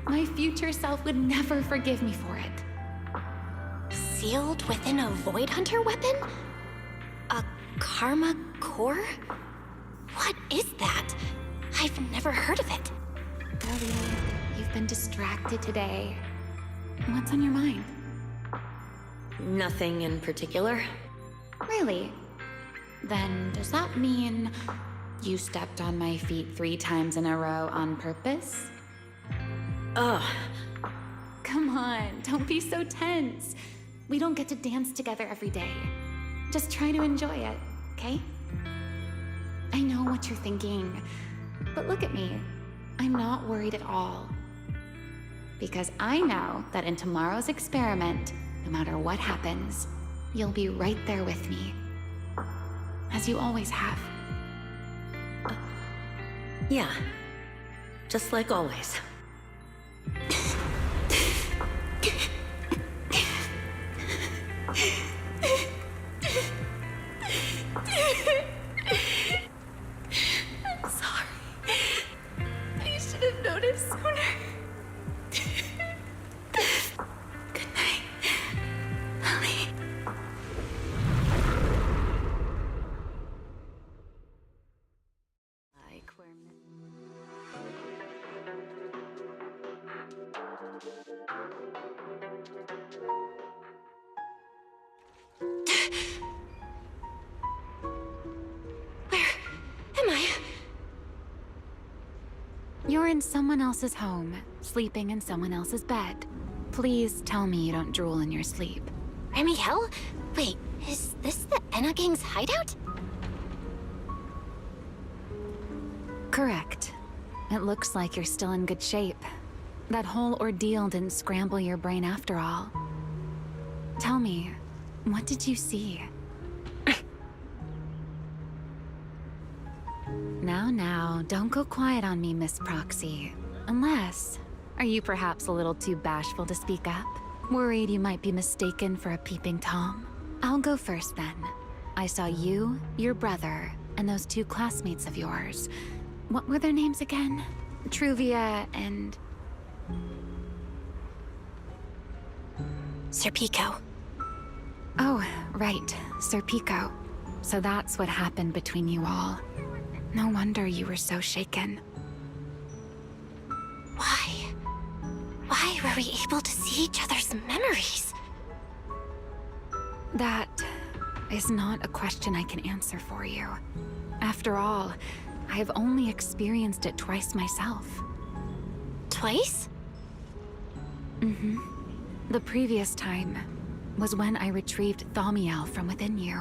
my future self would never forgive me for it. Sealed within a Void Hunter weapon? A Karma Core? What is that? I've never heard of it. Ellie, you've been distracted today. What's on your mind? Nothing in particular. Really? Then does that mean you stepped on my feet 3 times in a row on purpose? Ugh. Come on, don't be so tense. We don't get to dance together every day. Just try to enjoy it, okay? I know what you're thinking, but look at me. I'm not worried at all. Because I know that in tomorrow's experiment, no matter what happens, you'll be right there with me. As you always have. Yeah. Just like always. I'm sorry. I should have noticed sooner. Good night, Ellie. You're in someone else's home, sleeping in someone else's bed. Please tell me you don't drool in your sleep. Remiel? Wait, is this the Enna Gang's hideout? Correct. It looks like you're still in good shape. That whole ordeal didn't scramble your brain after all. Tell me, what did you see? Now, don't go quiet on me, Miss Proxy. Unless, are you perhaps a little too bashful to speak up? Worried you might be mistaken for a peeping Tom? I'll go first then. I saw you, your brother, and those 2 classmates of yours. What were their names again? Truvia and... Sir Pico. Oh, right, Sir Pico. So that's what happened between you all. No wonder you were so shaken. Why? Why were we able to see each other's memories? That is not a question I can answer for you. After all, I have only experienced it twice myself. Twice? Mm-hmm. The previous time was when I retrieved Thaumiel from within you.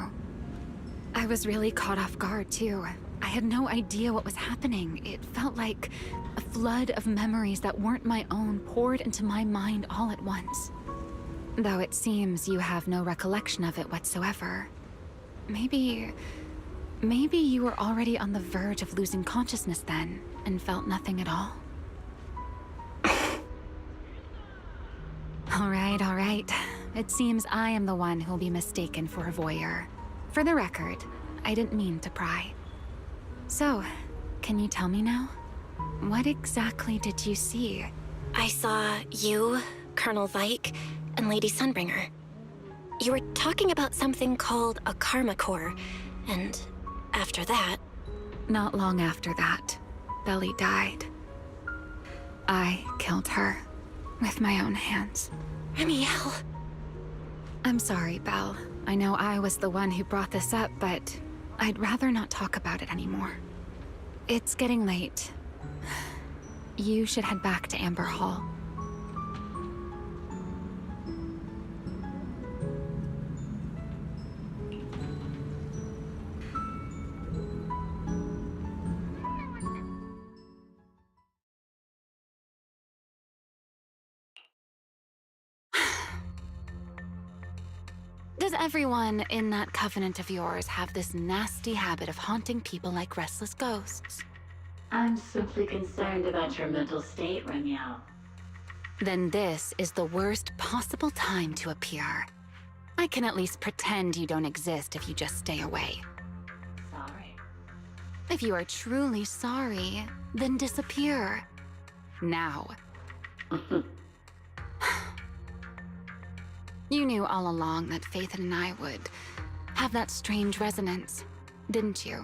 I was really caught off guard, too. I had no idea what was happening. It felt like a flood of memories that weren't my own poured into my mind all at once. Though it seems you have no recollection of it whatsoever. Maybe you were already on the verge of losing consciousness then, and felt nothing at all? All right. It seems I am the one who'll be mistaken for a voyeur. For the record, I didn't mean to pry. So, can you tell me now? What exactly did you see? I saw you, Colonel Vike, and Lady Sunbringer. You were talking about something called a karma core, and after that... Not long after that, Belly died. I killed her with my own hands. Remiel! I'm sorry, Belle. I know I was the one who brought this up, but I'd rather not talk about it anymore. It's getting late. You should head back to Amber Hall. Does everyone in that covenant of yours have this nasty habit of haunting people like restless ghosts? I'm simply concerned about your mental state, Remiel. Then this is the worst possible time to appear. I can at least pretend you don't exist if you just stay away. Sorry. If you are truly sorry, then disappear. Now. You knew all along that Faith and I would have that strange resonance, didn't you?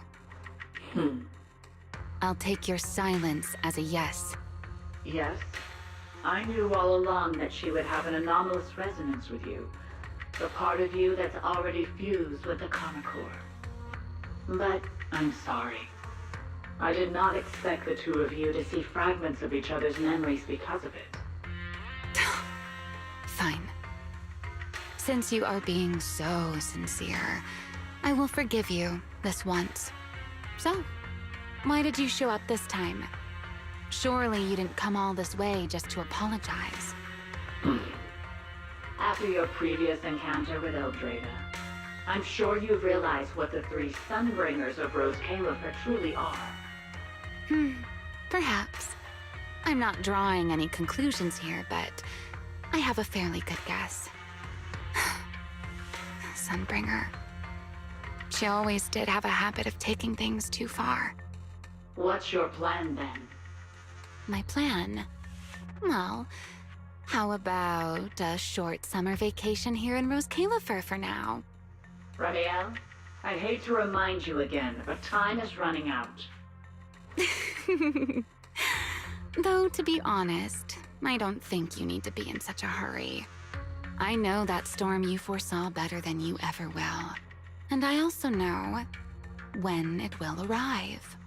I'll take your silence as a yes. Yes. I knew all along that she would have an anomalous resonance with you. The part of you that's already fused with the karma core. But I'm sorry. I did not expect the two of you to see fragments of each other's memories because of it. Fine. Since you are being so sincere, I will forgive you this once. So, why did you show up this time? Surely you didn't come all this way just to apologize. After your previous encounter with Eldrada, I'm sure you've realized what the three Sunbringers of Rose Califer truly are. Perhaps. I'm not drawing any conclusions here, but I have a fairly good guess. Sunbringer. She always did have a habit of taking things too far. What's your plan then? My plan? Well, how about a short summer vacation here in Rose Califer for now? Remiel, I hate to remind you again, but time is running out. Though, to be honest, I don't think you need to be in such a hurry. I know that storm you foresaw better than you ever will. And I also know when it will arrive.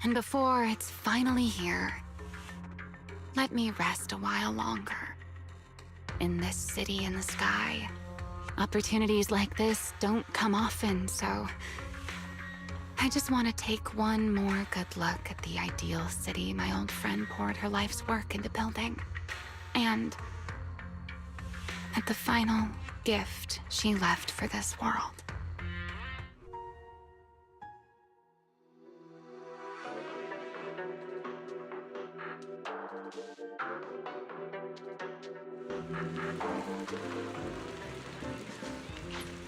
And before it's finally here, let me rest a while longer. In this city in the sky, opportunities like this don't come often, so I just want to take one more good look at the ideal city my old friend poured her life's work into building. And at the final gift she left for this world.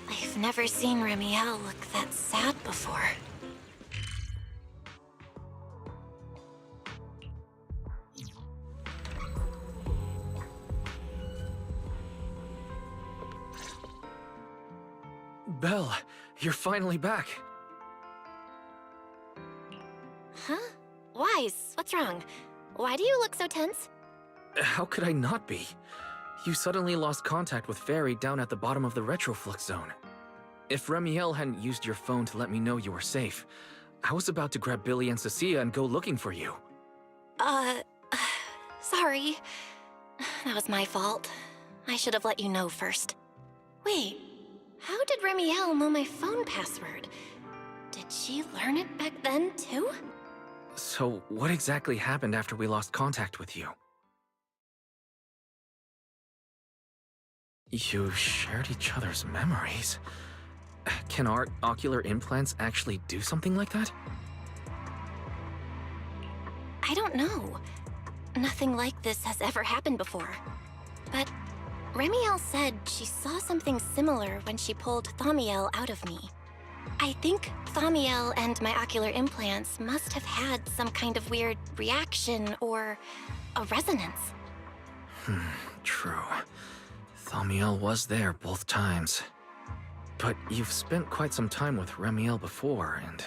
I've never seen Remiel look that sad before. Belle, you're finally back. Huh? Wise, what's wrong? Why do you look so tense? How could I not be? You suddenly lost contact with Fairy down at the bottom of the retroflux zone. If Remiel hadn't used your phone to let me know you were safe, I was about to grab Billy and Cecilia and go looking for you. Sorry. That was my fault. I should have let you know first. Wait, how did Remiel know my phone password? Did she learn it back then, too? So, what exactly happened after we lost contact with you? You shared each other's memories. Can our ocular implants actually do something like that? I don't know. Nothing like this has ever happened before. But Remiel said she saw something similar when she pulled Thaumiel out of me. I think Thaumiel and my ocular implants must have had some kind of weird reaction or a resonance. True. Thaumiel was there both times. But you've spent quite some time with Remiel before, and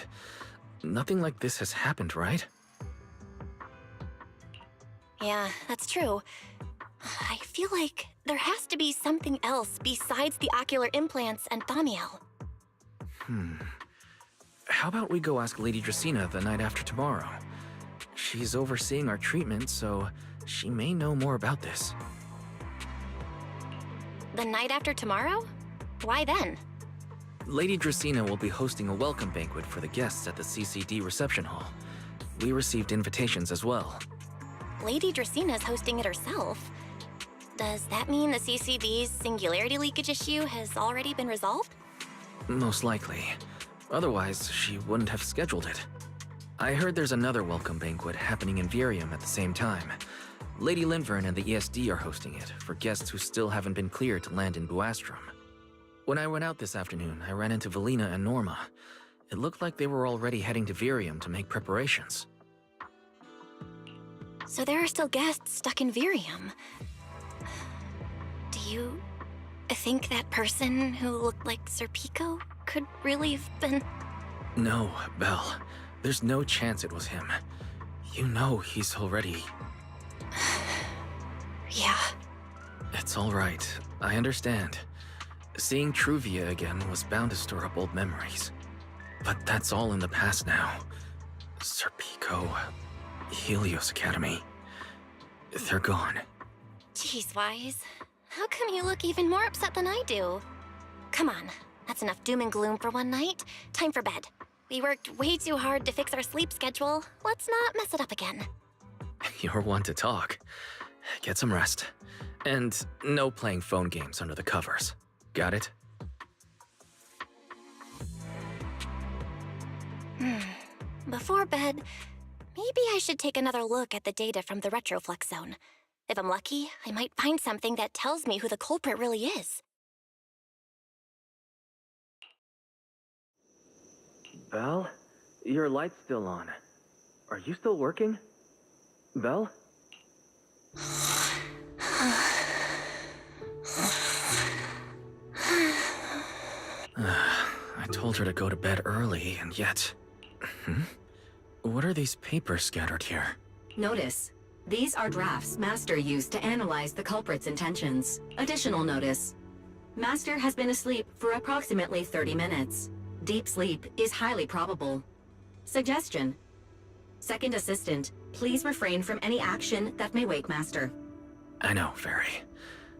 nothing like this has happened, right? Yeah, that's true. I feel like there has to be something else besides the ocular implants and Thaumiel. How about we go ask Lady Dracena the night after tomorrow? She's overseeing our treatment, so she may know more about this. The night after tomorrow? Why then? Lady Dracena will be hosting a welcome banquet for the guests at the CCD reception hall. We received invitations as well. Lady Dracena's hosting it herself. Does that mean the CCD's singularity leakage issue has already been resolved? Most likely. Otherwise, she wouldn't have scheduled it. I heard there's another welcome banquet happening in Virium at the same time. Lady Linvern and the ESD are hosting it for guests who still haven't been cleared to land in Buastrom. When I went out this afternoon, I ran into Valina and Norma. It looked like they were already heading to Virium to make preparations. So there are still guests stuck in Virium. Do you think that person who looked like Serpico could really have been... No, Belle. There's no chance it was him. You know he's already... Yeah. It's all right. I understand. Seeing Truvia again was bound to stir up old memories. But that's all in the past now. Serpico, Helios Academy. They're gone. Jeez, Wise. How come you look even more upset than I do? Come on. That's enough doom and gloom for one night. Time for bed. We worked way too hard to fix our sleep schedule. Let's not mess it up again. You're one to talk. Get some rest. And no playing phone games under the covers. Got it? Before bed, maybe I should take another look at the data from the Retroflux zone. If I'm lucky, I might find something that tells me who the culprit really is. Belle? Your light's still on. Are you still working? Belle? I told her to go to bed early, and yet... What are these papers scattered here? Notice. These are drafts Master used to analyze the culprit's intentions. Additional notice. Master has been asleep for approximately 30 minutes. Deep sleep is highly probable. Suggestion. Second Assistant, please refrain from any action that may wake Master. I know, Fairy.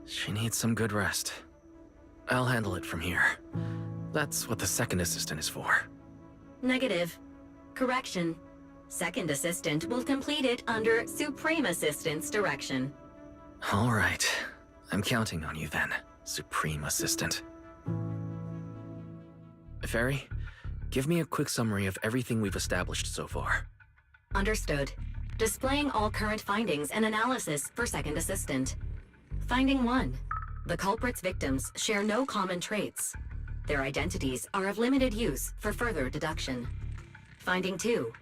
She needs some good rest. I'll handle it from here. That's what the Second Assistant is for. Negative. Correction. Second Assistant will complete it under Supreme Assistant's direction. All right. I'm counting on you then, Supreme Assistant. Fairy, give me a quick summary of everything we've established so far. Understood. Displaying all current findings and analysis for Second Assistant. Finding 1. The culprit's victims share no common traits. Their identities are of limited use for further deduction. Finding 2.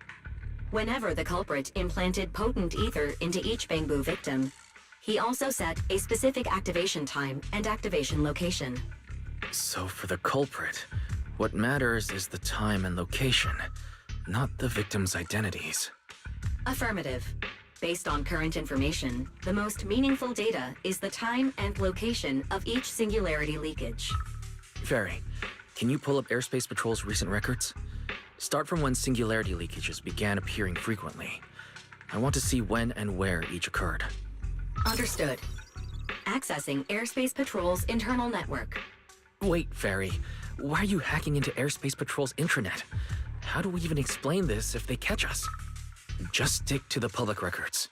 Whenever the culprit implanted potent ether into each Bangbu victim, he also set a specific activation time and activation location. So for the culprit, what matters is the time and location, not the victim's identities. Affirmative. Based on current information, the most meaningful data is the time and location of each singularity leakage. Fairy, can you pull up Airspace Patrol's recent records? Start from when singularity leakages began appearing frequently. I want to see when and where each occurred. Understood. Accessing Airspace Patrol's internal network. Wait, Fairy. Why are you hacking into Airspace Patrol's intranet? How do we even explain this if they catch us? Just stick to the public records.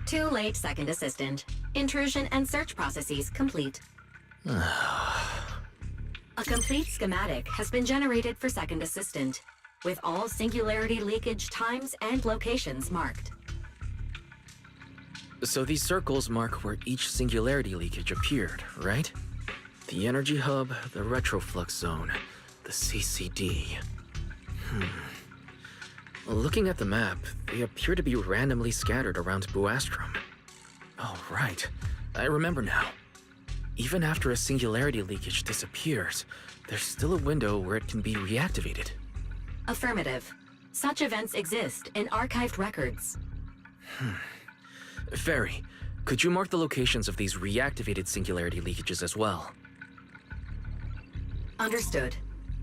Too late, Second Assistant. Intrusion and search processes complete. A complete schematic has been generated for Second Assistant, with all singularity leakage times and locations marked. So these circles mark where each singularity leakage appeared, right? The energy hub, the retroflux zone, the CCD. Looking at the map, they appear to be randomly scattered around Buastrom. Oh, right. I remember now. Even after a singularity leakage disappears, there's still a window where it can be reactivated. Affirmative. Such events exist in archived records. Ferry, could you mark the locations of these reactivated singularity leakages as well? Understood.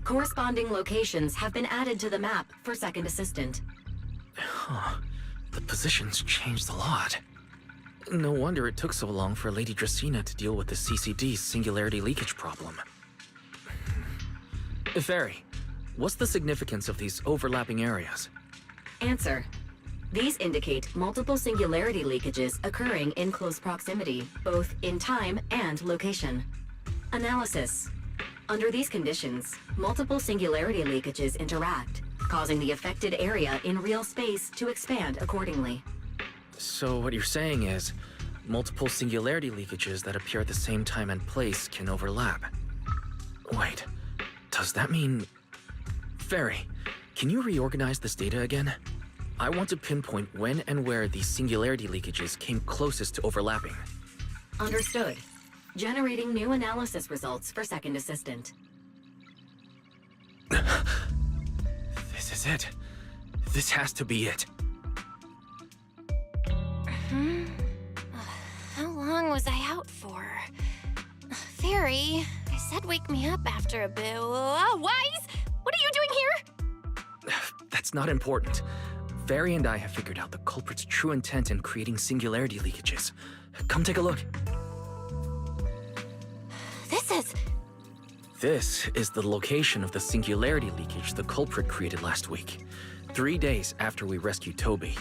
Corresponding locations have been added to the map for Second Assistant. Huh. The positions changed a lot. No wonder it took so long for Lady Dracaena to deal with the CCD's singularity leakage problem. Ferry, what's the significance of these overlapping areas? Answer. These indicate multiple singularity leakages occurring in close proximity, both in time and location. Analysis. Under these conditions, multiple singularity leakages interact, causing the affected area in real space to expand accordingly. So what you're saying is, multiple singularity leakages that appear at the same time and place can overlap. Wait, does that mean... Ferry, can you reorganize this data again? I want to pinpoint when and where these singularity leakages came closest to overlapping. Understood. Generating new analysis results for Second Assistant. This is it. This has to be it. How long was I out for? Fairy, I said wake me up after a bit. Oh, Wise! What are you doing here? That's not important. Ferry and I have figured out the culprit's true intent in creating singularity leakages. Come take a look. This is the location of the singularity leakage the culprit created last week, 3 days after we rescued Toby.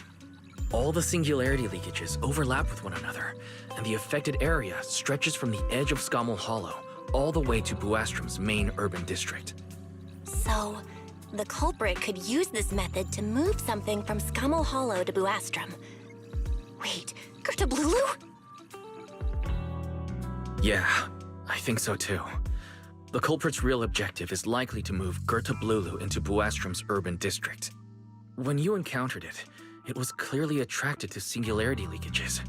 All the singularity leakages overlap with one another, and the affected area stretches from the edge of Scommel Hollow all the way to Buastrom's main urban district. So, the culprit could use this method to move something from Scommel Hollow to Buastrom. Wait, Gerta Blulu? Yeah, I think so too. The culprit's real objective is likely to move Gerta Blulu into Buastrom's urban district. When you encountered it, it was clearly attracted to singularity leakages.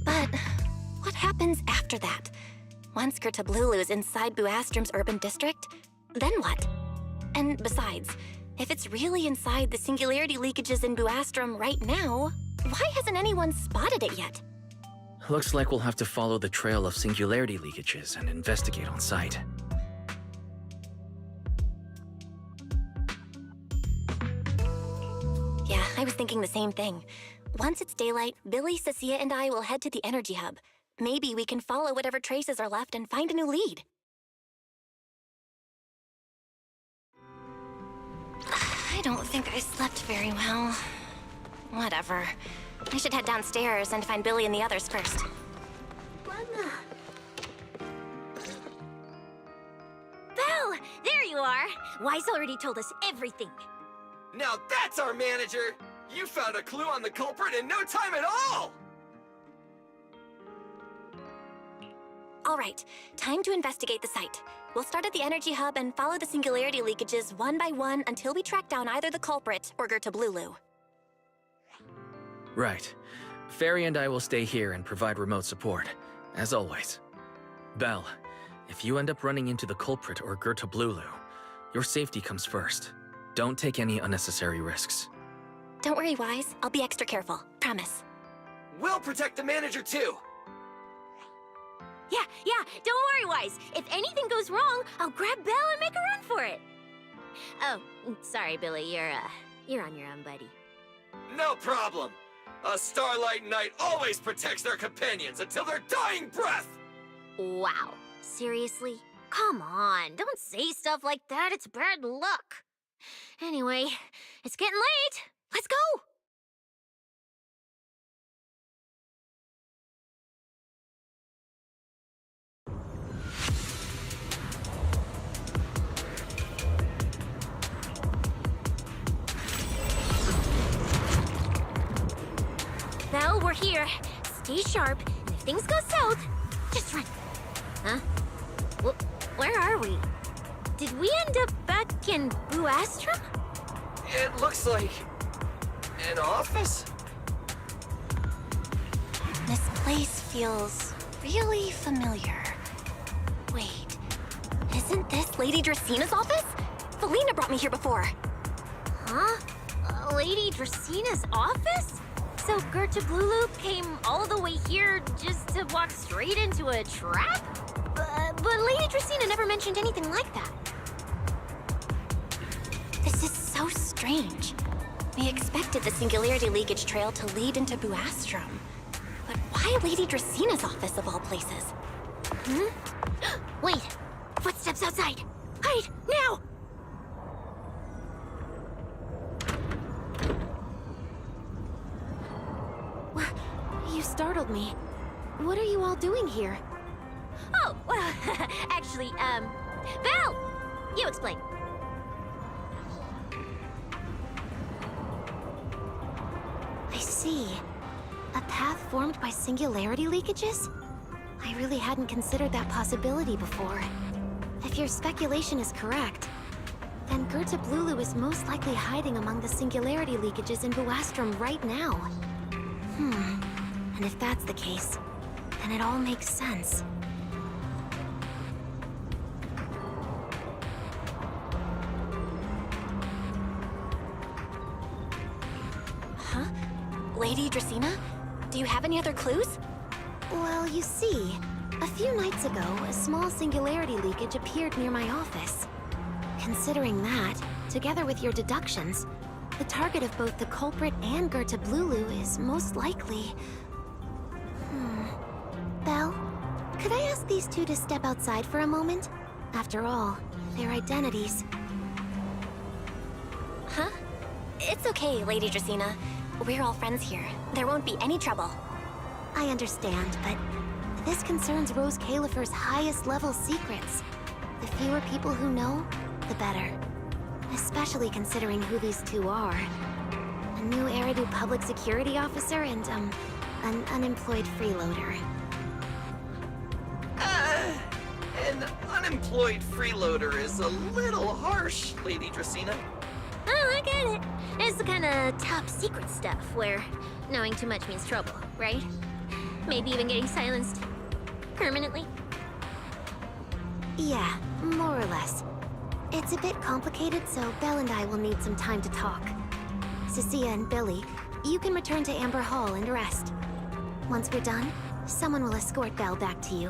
But what happens after that? Once Gerta Blulu is inside Buastrom's urban district, then what? And besides, if it's really inside the singularity leakages in Buastrom right now, why hasn't anyone spotted it yet? Looks like we'll have to follow the trail of singularity leakages and investigate on site. Yeah, I was thinking the same thing. Once it's daylight, Billy, Cecilia, and I will head to the energy hub. Maybe we can follow whatever traces are left and find a new lead. I don't think I slept very well. Whatever. I should head downstairs and find Billy and the others first. Belle! There you are! Wise already told us everything. Now that's our manager! You found a clue on the culprit in no time at all! All right, time to investigate the site. We'll start at the energy hub and follow the singularity leakages one by one until we track down either the culprit or Gerta Blulu. Right. Ferry and I will stay here and provide remote support, as always. Belle, if you end up running into the culprit or Gerta Blulu, your safety comes first. Don't take any unnecessary risks. Don't worry, Wise. I'll be extra careful. Promise. We'll protect the manager too! Yeah, don't worry, Wise. If anything goes wrong, I'll grab Belle and make a run for it. Oh, sorry, Billy. You're on your own, buddy. No problem! A Starlight Knight always protects their companions until their dying breath! Wow. Seriously? Come on, don't say stuff like that. It's bad luck. Anyway, it's getting late. Let's go! We're here. Stay sharp, and if things go south, just run. Huh? Where are we? Did we end up back in Buastrum? It looks like an office. This place feels really familiar. Wait, isn't this Lady Dracina's office? Felina brought me here before. Huh? Lady Dracina's office? So Gerta Blulu came all the way here just to walk straight into a trap? But Lady Dracina never mentioned anything like that. This is so strange. We expected the Singularity Leakage Trail to lead into Buastrum. But why Lady Dracina's office of all places? Hmm? Wait! Footsteps outside! Hide! Now! You startled me. What are you all doing here? Oh, well, actually, Val! You explain. I see. A path formed by singularity leakages? I really hadn't considered that possibility before. If your speculation is correct, then Gerta Blulu is most likely hiding among the singularity leakages in Buastrum right now. And if that's the case, then it all makes sense. Huh? Lady Dracina? Do you have any other clues? Well, you see, a few nights ago, a small singularity leakage appeared near my office. Considering that, together with your deductions, the target of both the culprit and Gerta Blulu is most likely... Belle, could I ask these two to step outside for a moment? After all, their identities... Huh? It's okay, Lady Dracina. We're all friends here. There won't be any trouble. I understand, but this concerns Rose Califer's highest level secrets. The fewer people who know, the better. Especially considering who these two are. A new Eridu public security officer and, an unemployed freeloader. An unemployed freeloader is a little harsh, Lady Dracina. Oh, I get it. It's the kind of top secret stuff where knowing too much means trouble, right? Maybe even getting silenced permanently. Yeah, more or less. It's a bit complicated, so Belle and I will need some time to talk. Cecilia and Billy, you can return to Amber Hall and rest. Once we're done, someone will escort Belle back to you.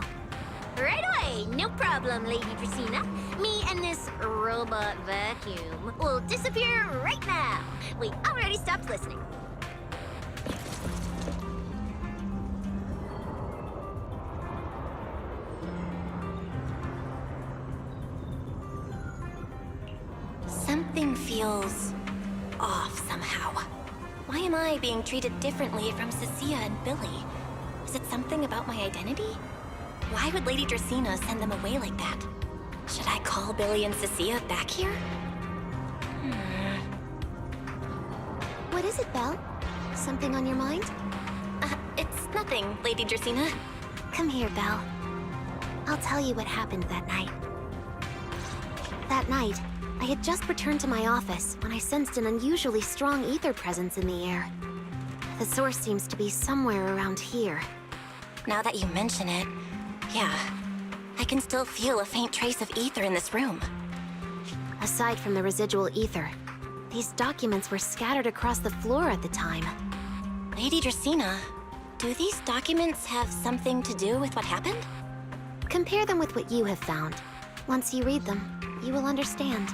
Right away, no problem, Lady Dracina. Me and this robot vacuum will disappear right now. We already stopped listening. Something feels off somehow. Why am I being treated differently from Cecilia and Billy? Is it something about my identity? Why would Lady Dracina send them away like that? Should I call Billy and Cecilia back here? What is it, Belle? Something on your mind? It's nothing, Lady Dracina. Come here, Belle. I'll tell you what happened that night. That night, I had just returned to my office when I sensed an unusually strong ether presence in the air. The source seems to be somewhere around here. Now that you mention it, yeah, I can still feel a faint trace of ether in this room. Aside from the residual ether, these documents were scattered across the floor at the time. Lady Dracina, do these documents have something to do with what happened? Compare them with what you have found. Once you read them, you will understand.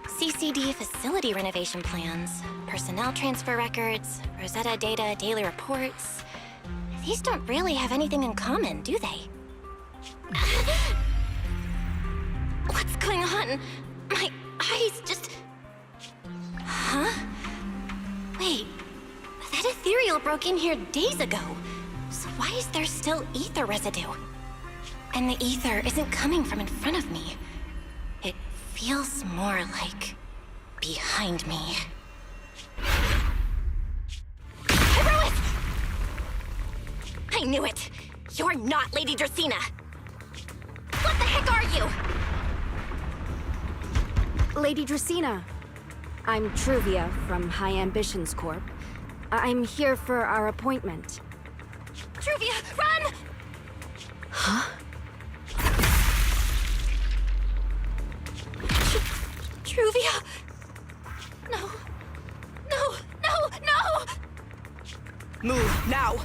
CCD facility renovation plans, personnel transfer records, Rosetta data, daily reports. These don't really have anything in common, do they? What's going on? My eyes just... Huh? Wait, that ethereal broke in here days ago. So why is there still ether residue? And the ether isn't coming from in front of me. It feels more like behind me. Irois! I knew it! You're not Lady Dracaena! What the heck are you? Lady Dracaena. I'm Truvia from High Ambitions Corp. I'm here for our appointment. Truvia, run! Huh? Truvia! No. No, no, no! Move, now!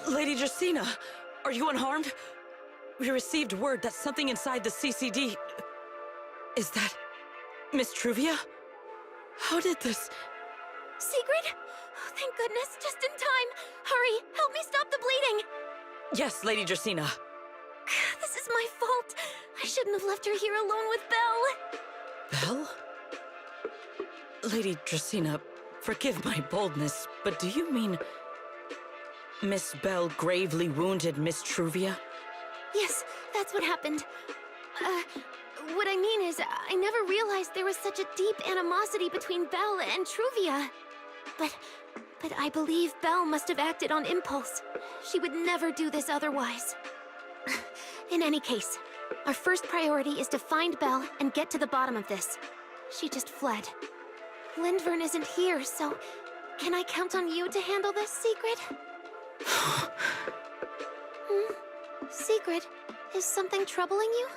Lady Dracaena, are you unharmed? We received word that something inside the CCD... Is that... Miss Truvia? How did this... Sigrid? Oh, thank goodness, just in time. Hurry, help me stop the bleeding. Yes, Lady Dracaena. This is my fault. I shouldn't have left her here alone with Belle. Belle? Lady Dracaena, forgive my boldness, but do you mean... Miss Belle gravely wounded Miss Truvia? Yes, that's what happened. What I mean is, I never realized there was such a deep animosity between Belle and Truvia. But I believe Belle must have acted on impulse. She would never do this otherwise. In any case, our first priority is to find Belle and get to the bottom of this. She just fled. Lindvern isn't here, so can I count on you to handle this, Sigrid? Sigrid, is something troubling you?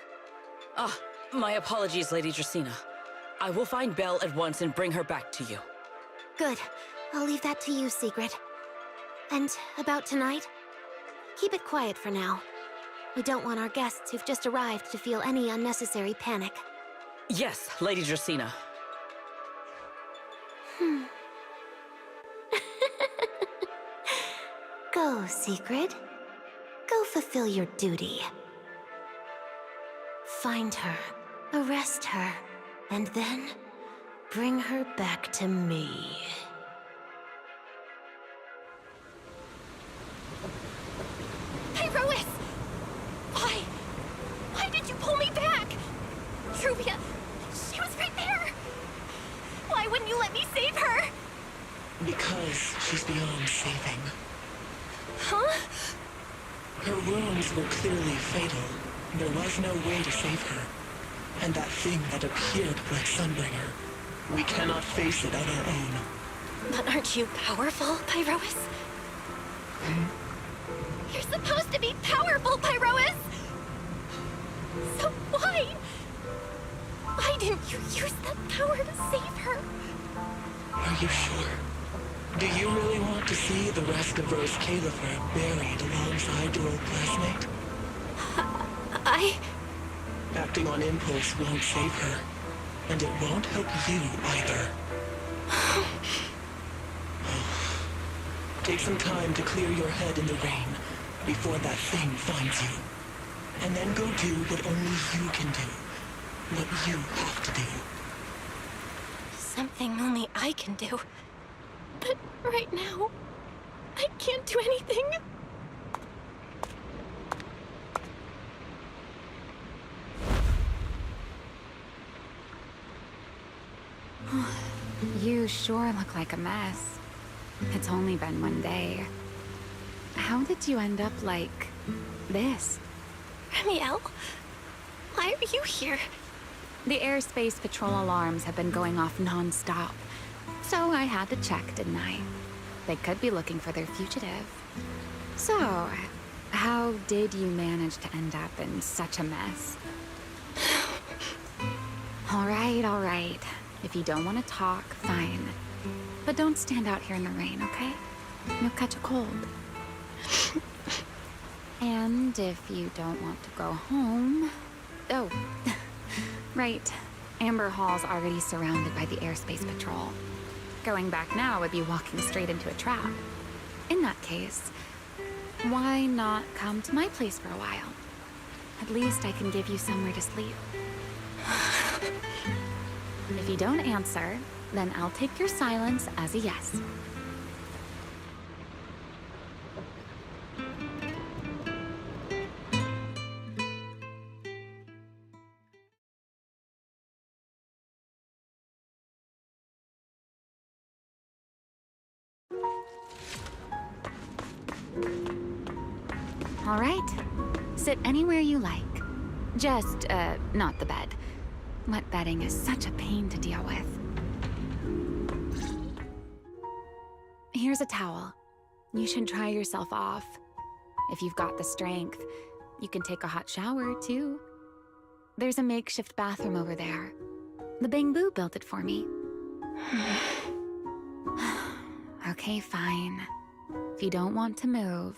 My apologies, Lady Dracaena. I will find Belle at once and bring her back to you. Good. I'll leave that to you, Sigrid. And about tonight? Keep it quiet for now. We don't want our guests who've just arrived to feel any unnecessary panic. Yes, Lady Dracaena. Go, Sigrid. Go fulfill your duty. Find her, arrest her, and then bring her back to me. Pyrois! Why? Why did you pull me back? Truvia, she was right there! Why wouldn't you let me save her? Because she's beyond saving. Huh? Her wounds were clearly fatal. There was no way to save her. And that thing that appeared like Sunbringer, we cannot face it on our own. But aren't you powerful, Pyrois? You're supposed to be powerful, Pyrois! So why? Why didn't you use that power to save her? Are you sure? Do you really want to see the rest of Rose Califer buried alongside your old classmate? Acting on impulse won't save her, and it won't help you either. Take some time to clear your head in the rain before that thing finds you. And then go do what only you can do. What you have to do. Something only I can do. But right now, I can't do anything. You sure look like a mess. It's only been one day. How did you end up like this? Ramiel? Why are you here? The airspace patrol alarms have been going off non-stop. So I had to check, didn't I? They could be looking for their fugitive. So, how did you manage to end up in such a mess? All right. If you don't want to talk, fine. But don't stand out here in the rain, okay? You'll catch a cold. And if you don't want to go home... Oh, right. Amber Hall's already surrounded by the airspace patrol. Going back now would be walking straight into a trap. In that case, why not come to my place for a while? At least I can give you somewhere to sleep. If you don't answer, then I'll take your silence as a yes. All right. Sit anywhere you like. Just, not the bed. Wet bedding is such a pain to deal with. Here's a towel. You should dry yourself off. If you've got the strength, you can take a hot shower, too. There's a makeshift bathroom over there. The Bangbu built it for me. Okay, fine. If you don't want to move,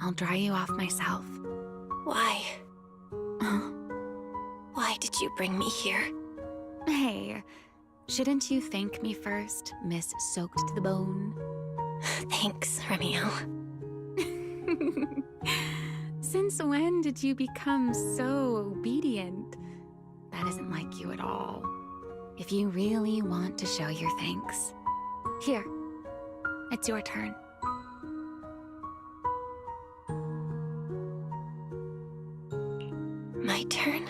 I'll dry you off myself. Why? Why did you bring me here? Hey, shouldn't you thank me first, Miss Soaked to the Bone? Thanks, Romeo. Since when did you become so obedient? That isn't like you at all. If you really want to show your thanks, here, it's your turn. My turn?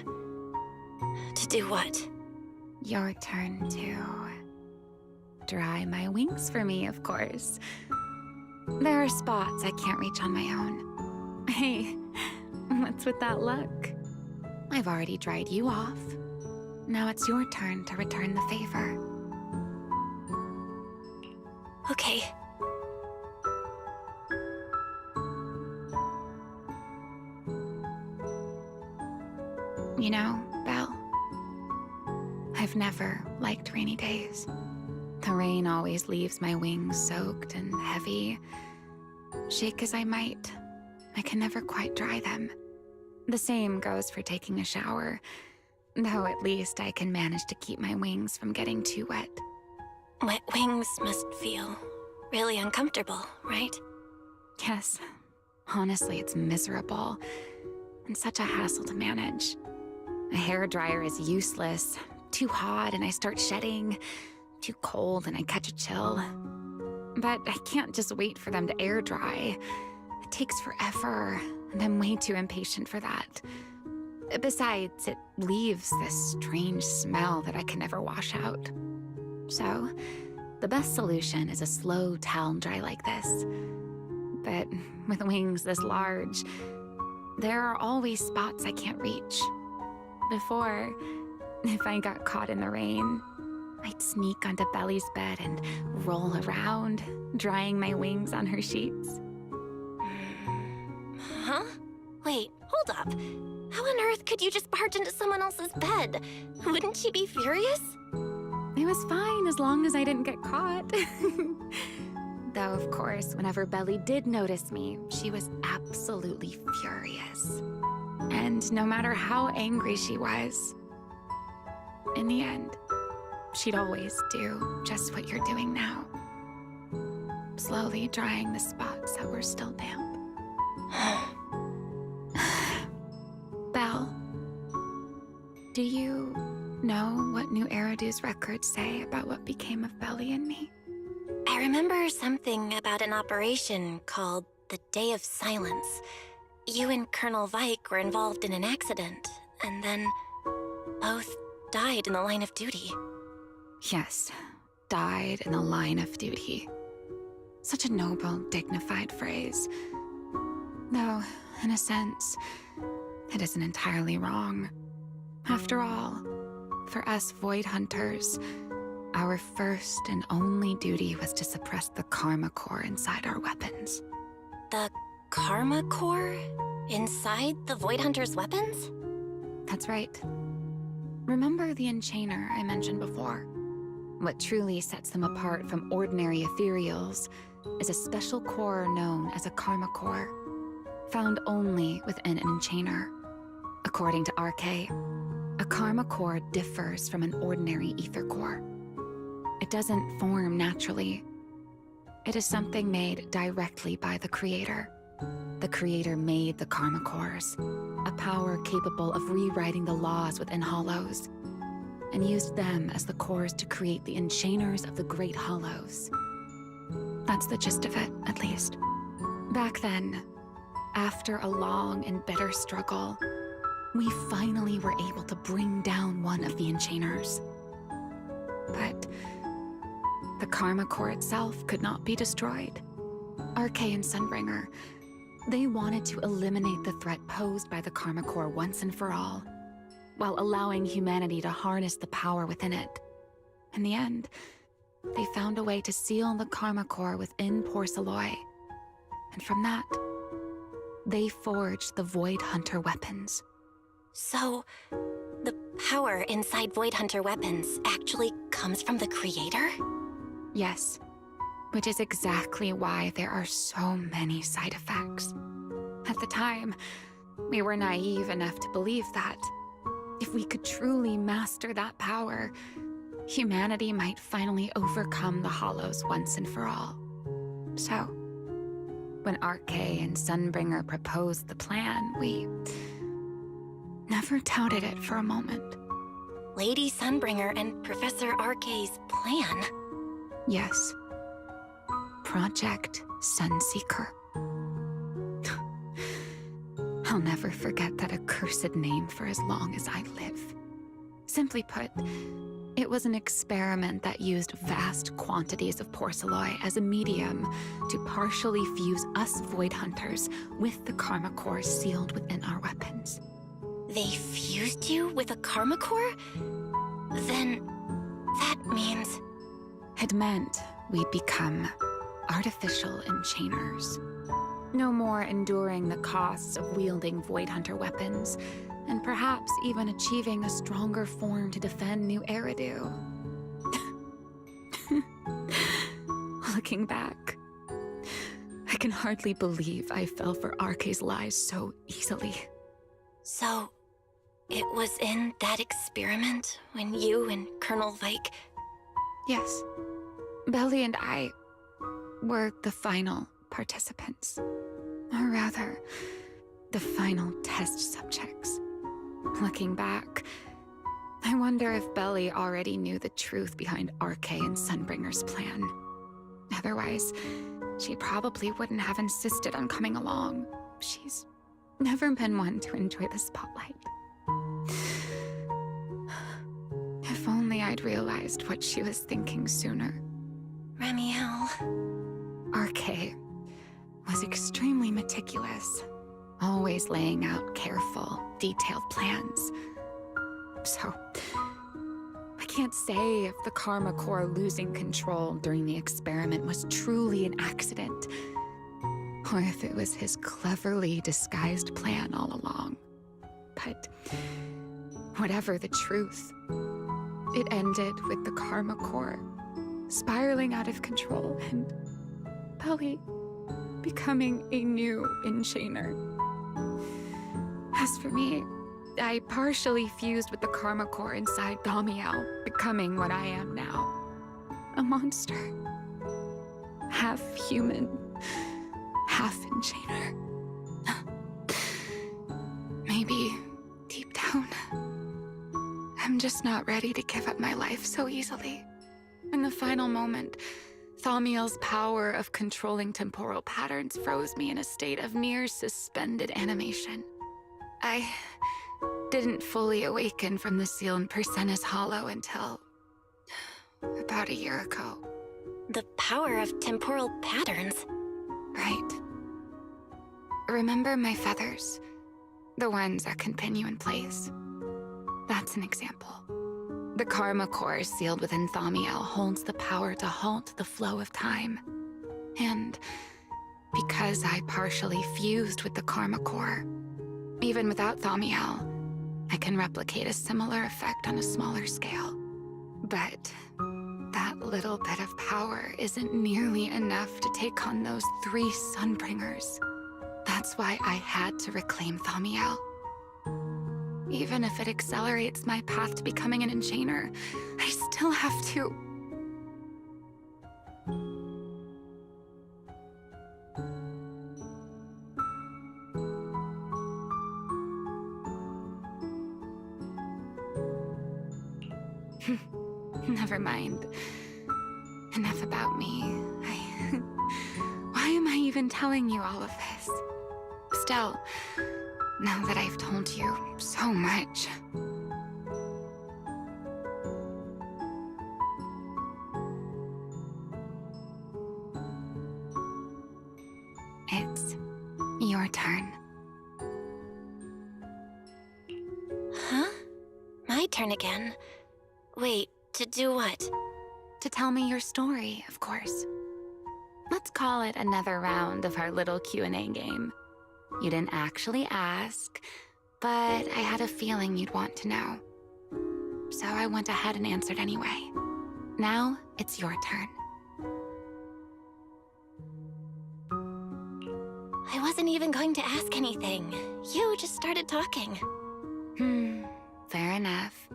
To do what? Your turn to dry my wings for me, of course. There are spots I can't reach on my own. Hey, what's with that look? I've already dried you off. Now it's your turn to return the favor. Okay. You know, Belle, I've never liked rainy days. The rain always leaves my wings soaked and heavy. Shake as I might, I can never quite dry them. The same goes for taking a shower, though at least I can manage to keep my wings from getting too wet. Wet wings must feel really uncomfortable, right? Yes. Honestly, it's miserable, and such a hassle to manage. A hairdryer is useless. Too hot and I start shedding. Too cold and I catch a chill. But I can't just wait for them to air dry. It takes forever, and I'm way too impatient for that. Besides, it leaves this strange smell that I can never wash out. So, the best solution is a slow towel dry like this. But with wings this large, there are always spots I can't reach. Before, if I got caught in the rain, I'd sneak onto Belly's bed and roll around, drying my wings on her sheets. Huh? Wait, hold up. How on earth could you just barge into someone else's bed? Wouldn't she be furious? It was fine as long as I didn't get caught. Though, of course, whenever Belly did notice me, she was absolutely furious. And no matter how angry she was, in the end, she'd always do just what you're doing now. Slowly drying the spots that were still damp. Belle, do you know what New Eridu's records say about what became of Belly and me? I remember something about an operation called the Day of Silence. You and Colonel Vike were involved in an accident, and then both died in the line of duty. Yes, died in the line of duty. Such a noble, dignified phrase. Though, in a sense, it isn't entirely wrong. After all, for us Void Hunters, our first and only duty was to suppress the Karma Core inside our weapons. The Karma Core? Inside the Void Hunter's weapons? That's right. Remember the Enchainer I mentioned before? What truly sets them apart from ordinary ethereals is a special core known as a Karma Core, found only within an Enchainer. According to RK, a Karma Core differs from an ordinary Ether Core. It doesn't form naturally. It is something made directly by the Creator. The Creator made the Karma Cores, a power capable of rewriting the laws within Hollows, and used them as the cores to create the Enchainers of the Great Hollows. That's the gist of it, at least. Back then, after a long and bitter struggle, we finally were able to bring down one of the Enchainers. But the Karma Core itself could not be destroyed. RK and Sunbringer, They wanted to eliminate the threat posed by the Karma Core once and for all, while allowing humanity to harness the power within it. In the end, they found a way to seal the Karma Core within Porceloy. And from that, they forged the Void Hunter weapons. So, the power inside Void Hunter weapons actually comes from the creator? Yes, which is exactly why there are so many side effects. At the time, we were naive enough to believe that if we could truly master that power, humanity might finally overcome the Hollows once and for all. So, when Arche and Sunbringer proposed the plan, we never doubted it for a moment. Lady Sunbringer and Professor Arche's plan? Yes. Project Sunseeker. I'll never forget that accursed name for as long as I live. Simply put, it was an experiment that used vast quantities of Porceloy as a medium to partially fuse us Void Hunters with the Karma Core sealed within our weapons. They fused you with a Karma Core? Then that means... It meant we'd become artificial enchainers. No more enduring the costs of wielding Void Hunter weapons, and perhaps even achieving a stronger form to defend New Eridu. Looking back, I can hardly believe I fell for Arche's lies so easily. So, it was in that experiment when you and Colonel Vike... Yes. Belly and I were the final participants. Or rather, the final test subjects. Looking back, I wonder if Belly already knew the truth behind Arche and Sunbringer's plan. Otherwise, she probably wouldn't have insisted on coming along. She's never been one to enjoy the spotlight. If only I'd realized what she was thinking sooner. Ramiel... Arche was extremely meticulous, always laying out careful, detailed plans. So, I can't say if the Karma Core losing control during the experiment was truly an accident, or if it was his cleverly disguised plan all along. But whatever the truth, it ended with the Karma Core spiraling out of control and Belly becoming a new Enchainer. As for me, I partially fused with the Karma Core inside Thaumiel, becoming what I am now. A monster. Half human, half Enchainer. Maybe, deep down, I'm just not ready to give up my life so easily. In the final moment, Thaumiel's power of controlling temporal patterns froze me in a state of near suspended animation. I didn't fully awaken from the seal in Persena's Hollow until about a year ago. The power of temporal patterns? Right. Remember my feathers? The ones that can pin you in place? That's an example. The Karma Core sealed within Thaumiel holds the power to halt the flow of time. And because I partially fused with the Karma Core, even without Thaumiel, I can replicate a similar effect on a smaller scale. But that little bit of power isn't nearly enough to take on those 3 Sunbringers. That's why I had to reclaim Thaumiel. Even if it accelerates my path to becoming an Enchainer, I still have to... Never mind. Enough about me. Why am I even telling you all of this? Still, now that I've told you so much... It's your your turn. Huh? My turn again? Wait, to do what? To tell me your story, of course. Let's call it another round of our little Q&A game. You didn't actually ask, but I had a feeling you'd want to know. So I went ahead and answered anyway. Now, it's your turn. I wasn't even going to ask anything. You just started talking. Fair enough.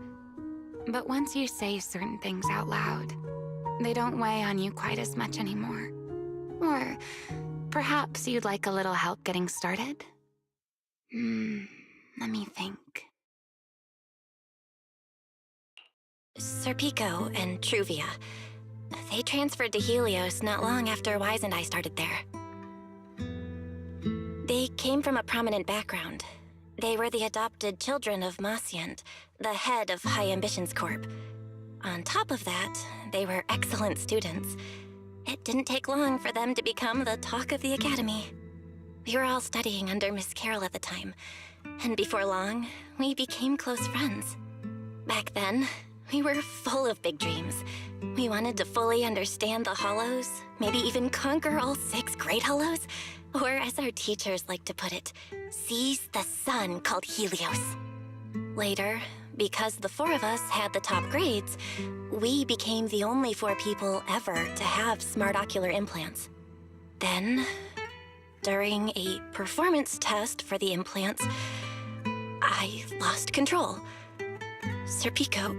But once you say certain things out loud, they don't weigh on you quite as much anymore. Or perhaps you'd like a little help getting started? Let me think. Serpico and Truvia. They transferred to Helios not long after Wise and I started there. They came from a prominent background. They were the adopted children of Masyant, the head of High Ambitions Corp. On top of that, they were excellent students. It didn't take long for them to become the talk of the academy. We were all studying under Miss Carroll at the time, and before long, we became close friends. Back then, we were full of big dreams. We wanted to fully understand the Hollows, maybe even conquer all 6 Great Hollows, or as our teachers like to put it, seize the sun called Helios. Later, because the 4 of us had the top grades, we became the only 4 people ever to have smart ocular implants. Then, during a performance test for the implants, I lost control. Serpico,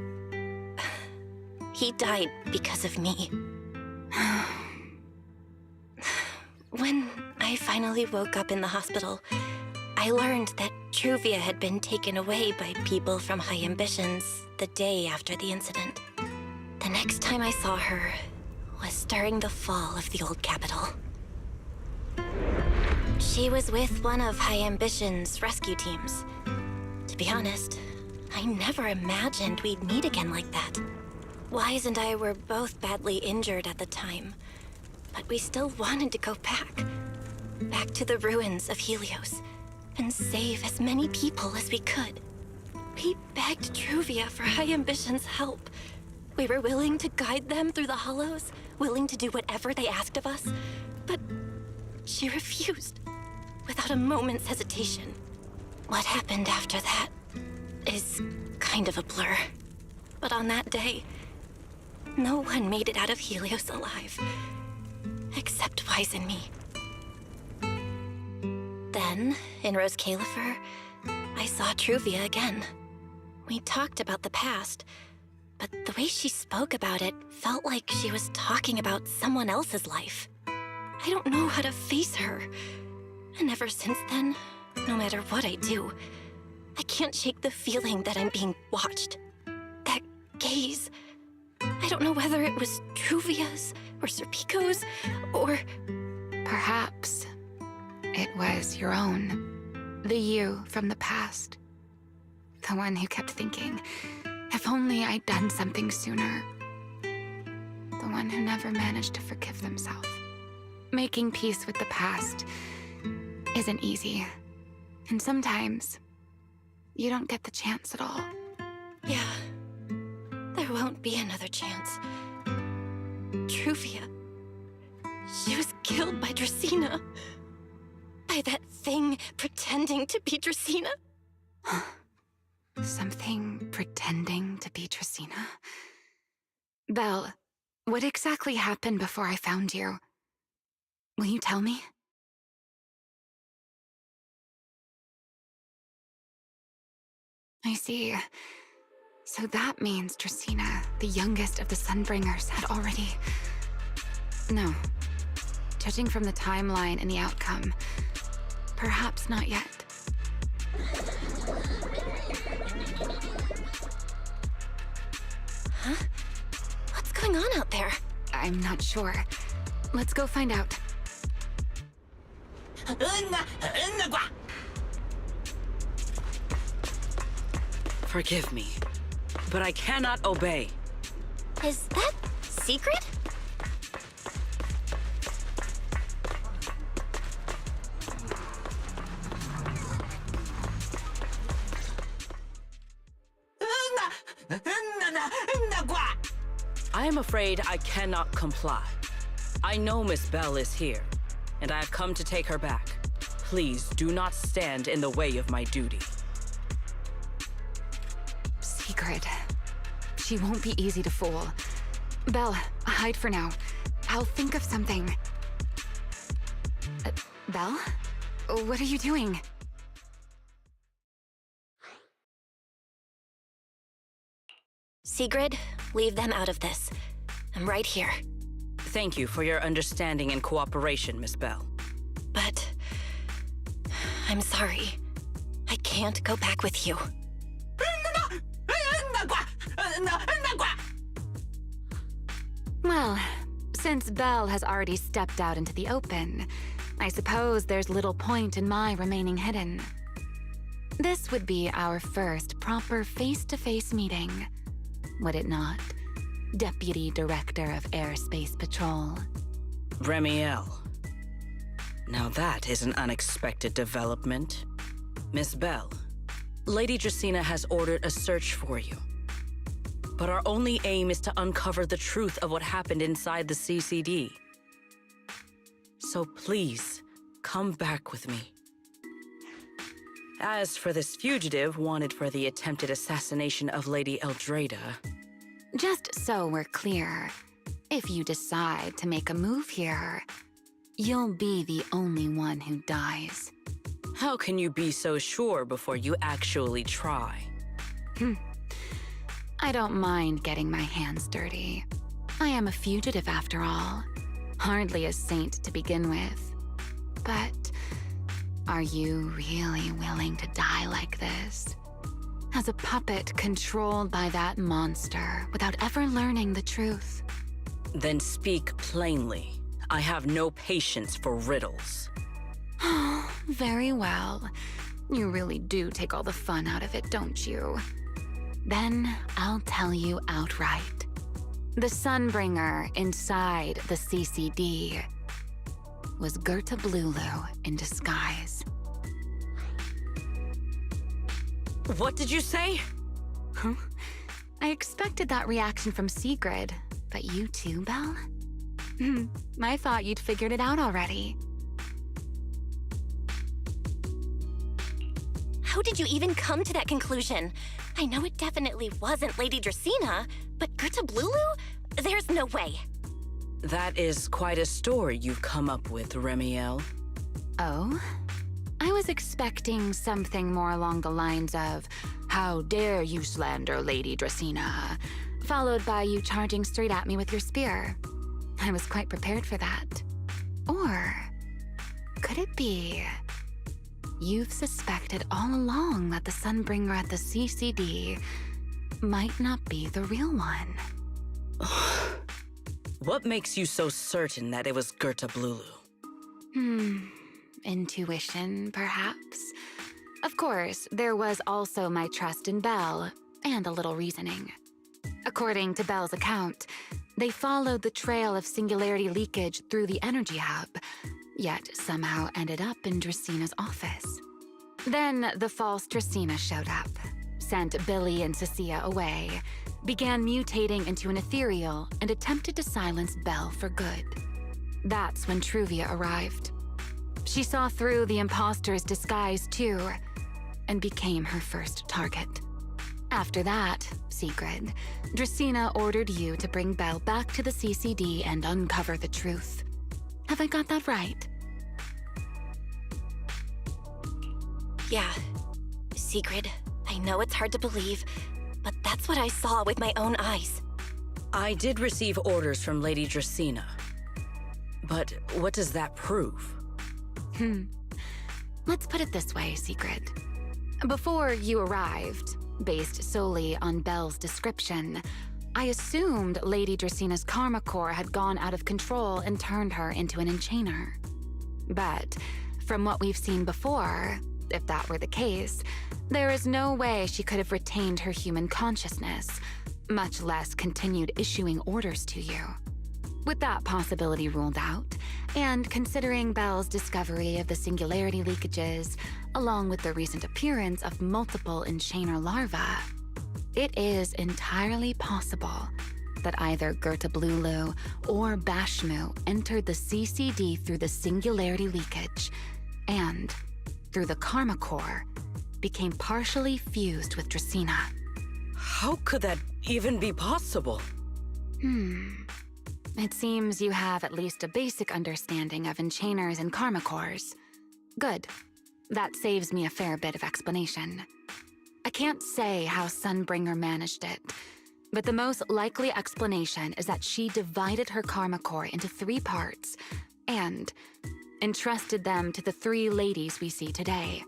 he died because of me. When I finally woke up in the hospital, I learned that Truvia had been taken away by people from High Ambitions the day after the incident. The next time I saw her was during the fall of the old capital. She was with one of High Ambitions' rescue teams. To be honest, I never imagined we'd meet again like that. Wise and I were both badly injured at the time, but we still wanted to go back to the ruins of Helios, and save as many people as we could. We begged Truvia for High Ambitions' help. We were willing to guide them through the Hollows, willing to do whatever they asked of us, but she refused, without a moment's hesitation. What happened after that is kind of a blur. But on that day, no one made it out of Helios alive, except Wise and me. Then, in Rose Califer, I saw Truvia again. We talked about the past, but the way she spoke about it felt like she was talking about someone else's life. I don't know how to face her. And ever since then, no matter what I do, I can't shake the feeling that I'm being watched. That gaze. I don't know whether it was Truvia's or Serpico's or... Perhaps it was your own. The you from the past. The one who kept thinking, if only I'd done something sooner. The one who never managed to forgive themselves. Making peace with the past isn't easy. And sometimes, you don't get the chance at all. Yeah, there won't be another chance. Truvia, she was killed by Dracena. By that thing pretending to be Dracena. Something pretending to be Dracena? Belle, what exactly happened before I found you? Will you tell me? I see. So that means Dracena, the youngest of the Sunbringers, had already... No. Judging from the timeline and the outcome, perhaps not yet. Huh? What's going on out there? I'm not sure. Let's go find out. Forgive me, but I cannot obey. Is that secret? I am afraid I cannot comply. I know Miss Bell is here, and I have come to take her back. Please do not stand in the way of my duty. Sigrid. She won't be easy to fool. Belle, hide for now. I'll think of something. Belle? What are you doing? Sigrid, leave them out of this. I'm right here. Thank you for your understanding and cooperation, Miss Bell. But I'm sorry. I can't go back with you. Well, since Belle has already stepped out into the open, I suppose there's little point in my remaining hidden. This would be our first proper face-to-face meeting, would it not, Deputy Director of Airspace Patrol? Remiel. Now that is an unexpected development. Miss Bell, Lady Dracaena has ordered a search for you. But our only aim is to uncover the truth of what happened inside the CCD. So please, come back with me. As for this fugitive wanted for the attempted assassination of Lady Eldrada... Just so we're clear, if you decide to make a move here, you'll be the only one who dies. How can you be so sure before you actually try? I don't mind getting my hands dirty. I am a fugitive after all. Hardly a saint to begin with. But are you really willing to die like this? As a puppet controlled by that monster without ever learning the truth? Then speak plainly. I have no patience for riddles. Very well. You really do take all the fun out of it, don't you? Then I'll tell you outright. The Sunbringer inside the CCD was Gerta Blulu in disguise. What did you say? Huh? I expected that reaction from Sigrid, but you too, Belle? I thought you'd figured it out already. How did you even come to that conclusion? I know it definitely wasn't Lady Dracaena, but Gerta Blulu? There's no way. That is quite a story you've come up with, Remiel. Oh? I was expecting something more along the lines of, "How dare you slander Lady Dracaena?" followed by you charging straight at me with your spear. I was quite prepared for that. Or could it be you've suspected all along that the Sunbringer at the CCD might not be the real one? What makes you so certain that it was Gerta Blulu? Intuition, perhaps? Of course, there was also my trust in Belle, and a little reasoning. According to Belle's account, they followed the trail of singularity leakage through the energy hub, yet somehow ended up in Draceena's office. Then the false Dracaena showed up, sent Billy and Cecilia away, began mutating into an ethereal, and attempted to silence Belle for good. That's when Truvia arrived. She saw through the imposter's disguise too, and became her first target. After that, Sigrid, Dracaena ordered you to bring Belle back to the CCD and uncover the truth. Have I got that right? Yeah. Sigrid, I know it's hard to believe, but that's what I saw with my own eyes. I did receive orders from Lady Dracaena. But what does that prove? Let's put it this way, Sigrid. Before you arrived, based solely on Belle's description, I assumed Lady Draceena's karma core had gone out of control and turned her into an enchainer. But from what we've seen before, if that were the case, there is no way she could have retained her human consciousness, much less continued issuing orders to you. With that possibility ruled out, and considering Belle's discovery of the singularity leakages, along with the recent appearance of multiple enchainer larvae, It is entirely possible that either Gerta Blulu or Bashmu entered the CCD through the singularity leakage and, through the Karma Core, became partially fused with Dracena. How could that even be possible? It seems you have at least a basic understanding of enchainers and Karma Cores. Good. That saves me a fair bit of explanation. I can't say how Sunbringer managed it, but the most likely explanation is that she divided her Karma Core into 3 parts and entrusted them to the 3 ladies we see today.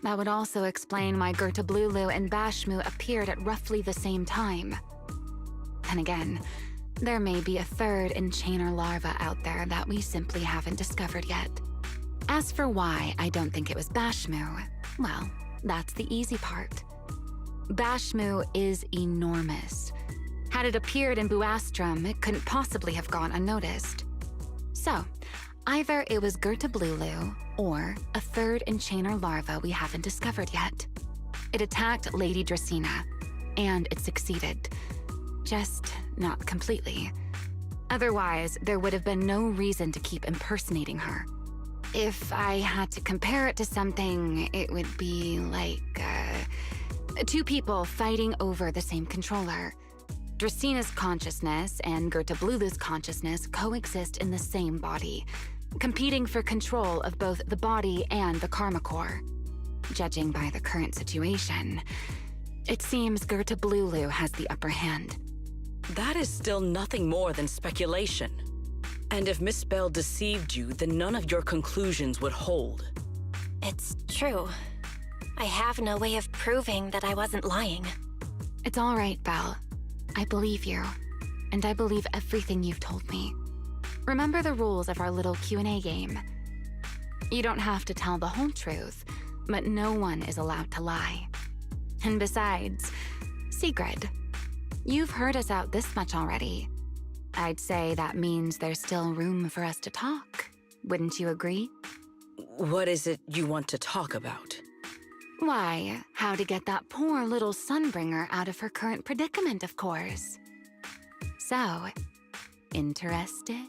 That would also explain why Gerta Blulu and Bashmu appeared at roughly the same time. And again, there may be a 3rd enchainer larva out there that we simply haven't discovered yet. As for why I don't think it was Bashmu, well, that's the easy part. Bashmu is enormous. Had it appeared in Buastrum, it couldn't possibly have gone unnoticed. So, either it was Gerta Blulu or a 3rd enchainer larva we haven't discovered yet. It attacked Lady Dracena, and it succeeded. Just not completely. Otherwise, there would have been no reason to keep impersonating her. If I had to compare it to something, it would be like, 2 people fighting over the same controller. Dracena's consciousness and Gerta Blulu's consciousness coexist in the same body, competing for control of both the body and the Karma Core. Judging by the current situation, it seems Gerta Blulu has the upper hand. That is still nothing more than speculation. And if Miss Bell deceived you, then none of your conclusions would hold. It's true. I have no way of proving that I wasn't lying. It's all right, Belle. I believe you, and I believe everything you've told me. Remember the rules of our little Q&A game. You don't have to tell the whole truth, but no one is allowed to lie. And besides, Sigrid, you've heard us out this much already. I'd say that means there's still room for us to talk. Wouldn't you agree? What is it you want to talk about? Why, how to get that poor little Sunbringer out of her current predicament, of course. So, interested?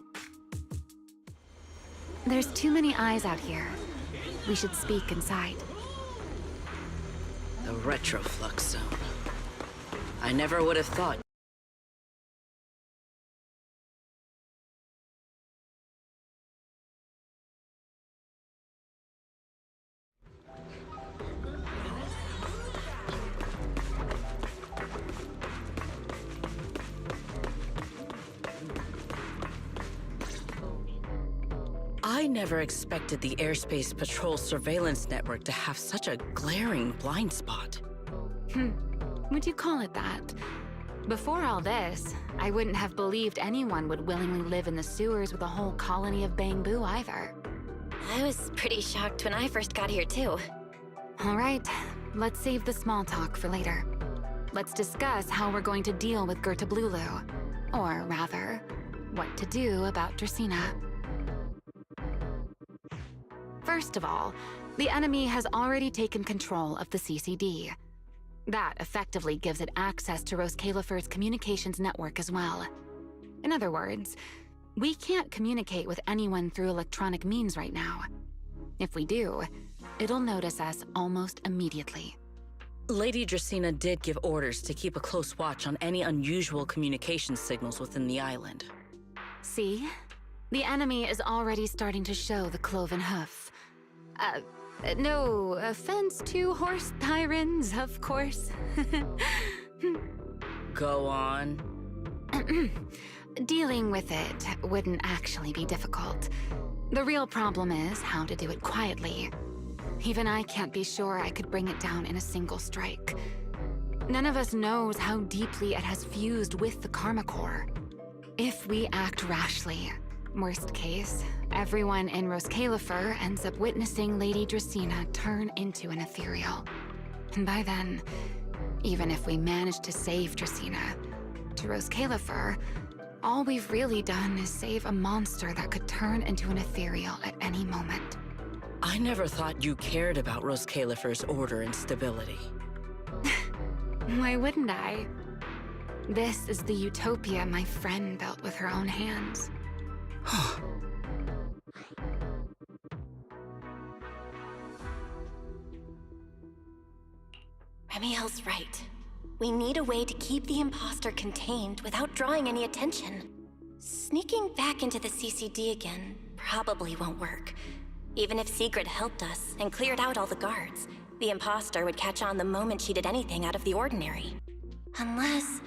There's too many eyes out here. We should speak inside. The Retroflux Zone. I never would have thought. I never expected the Airspace Patrol surveillance network to have such a glaring blind spot. Would you call it that? Before all this, I wouldn't have believed anyone would willingly live in the sewers with a whole colony of Bangbu either. I was pretty shocked when I first got here too. All right, let's save the small talk for later. Let's discuss how we're going to deal with Gerta Blulu. Or rather, what to do about Dracena. First of all, the enemy has already taken control of the CCD. That effectively gives it access to Roskalifer's communications network as well. In other words, we can't communicate with anyone through electronic means right now. If we do, it'll notice us almost immediately. Lady Dracena did give orders to keep a close watch on any unusual communication signals within the island. See? The enemy is already starting to show the cloven hoof. No offense to horse tyrants, of course. Go on. Dealing with it wouldn't actually be difficult. The real problem is how to do it quietly. Even I can't be sure I could bring it down in a single strike. None of us knows how deeply it has fused with the Karma Core. If we act rashly, worst case, everyone in Roskalifer ends up witnessing Lady Dracena turn into an ethereal. And by then, even if we manage to save Dracena, to Roskalifer, all we've really done is save a monster that could turn into an ethereal at any moment. I never thought you cared about Roskalifer's order and stability. Why wouldn't I? This is the utopia my friend built with her own hands. Remiel's right. We need a way to keep the imposter contained without drawing any attention. Sneaking back into the CCD again probably won't work. Even if Sigrid helped us and cleared out all the guards, the imposter would catch on the moment she did anything out of the ordinary. Unless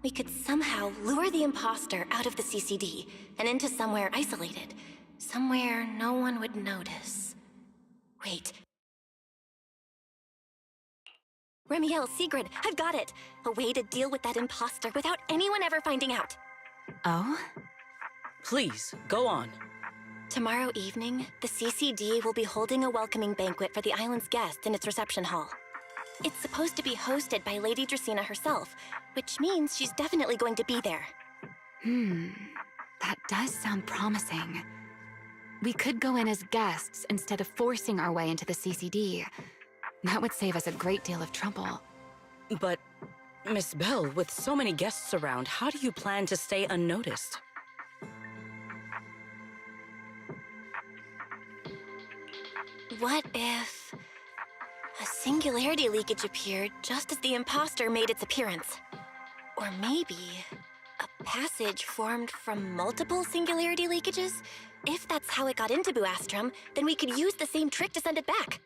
we could somehow lure the imposter out of the CCD and into somewhere isolated. Somewhere no one would notice. Wait. Remiel, Sigrid, I've got it! A way to deal with that imposter without anyone ever finding out. Oh? Please, go on. Tomorrow evening, the CCD will be holding a welcoming banquet for the island's guests in its reception hall. It's supposed to be hosted by Lady Dracaena herself, which means she's definitely going to be there. That does sound promising. We could go in as guests instead of forcing our way into the CCD. That would save us a great deal of trouble. But, Miss Bell, with so many guests around, how do you plan to stay unnoticed? What if a singularity leakage appeared just as the imposter made its appearance? Or maybe a passage formed from multiple singularity leakages? If that's how it got into Buastrom, then we could use the same trick to send it back.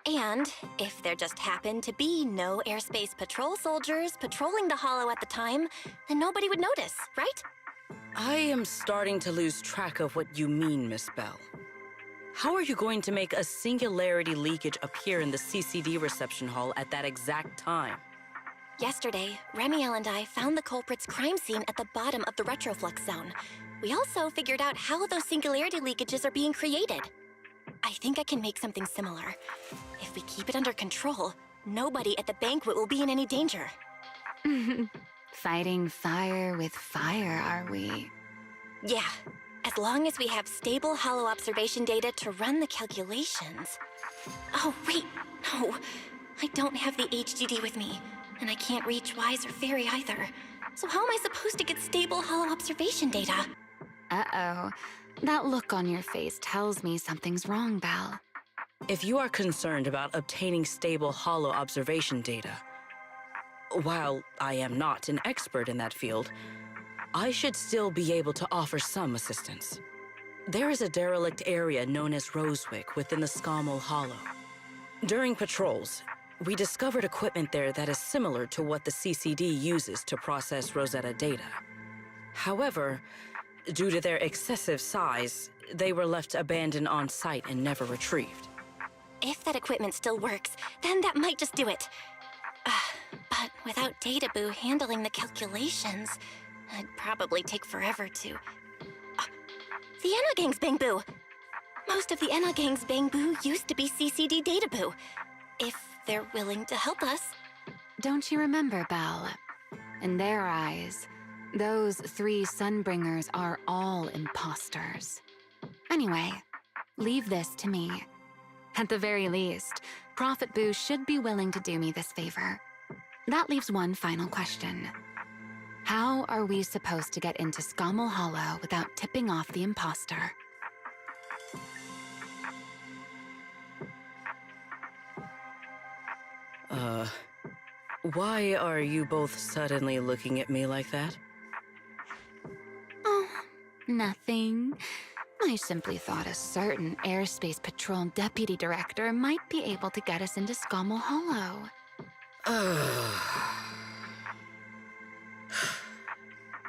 And if there just happened to be no airspace patrol soldiers patrolling the Hollow at the time, then nobody would notice, right? I am starting to lose track of what you mean, Miss Bell. How are you going to make a singularity leakage appear in the CCD reception hall at that exact time? Yesterday, Remiel and I found the culprit's crime scene at the bottom of the retroflux zone. We also figured out how those singularity leakages are being created. I think I can make something similar. If we keep it under control, nobody at the banquet will be in any danger. Fighting fire with fire, are we? Yeah, as long as we have stable Hollow observation data to run the calculations. Oh, wait, no. I don't have the HDD with me, and I can't reach Wise or Fairy either. So how am I supposed to get stable Hollow observation data? Uh-oh. That look on your face tells me something's wrong, Belle. If you are concerned about obtaining stable Hollow observation data, while I am not an expert in that field, I should still be able to offer some assistance. There is a derelict area known as Rosewick within the Scommel Hollow. During patrols, we discovered equipment there that is similar to what the CCD uses to process Rosetta data. However, due to their excessive size, they were left abandoned on site and never retrieved. If that equipment still works, then that might just do it. But without Databoo handling the calculations, it'd probably take forever to... the Enogang's Bangboo! Most of the Enogang's Bangboo used to be CCD Databoo. If they're willing to help us. Don't you remember, Belle? In their eyes, those 3 Sunbringers are all imposters. Anyway, leave this to me. At the very least, Prophet Boo should be willing to do me this favor. That leaves one final question. How are we supposed to get into Scommel Hollow without tipping off the imposter? Why are you both suddenly looking at me like that? Oh, nothing. I simply thought a certain Airspace Patrol Deputy Director might be able to get us into Scommel Hollow.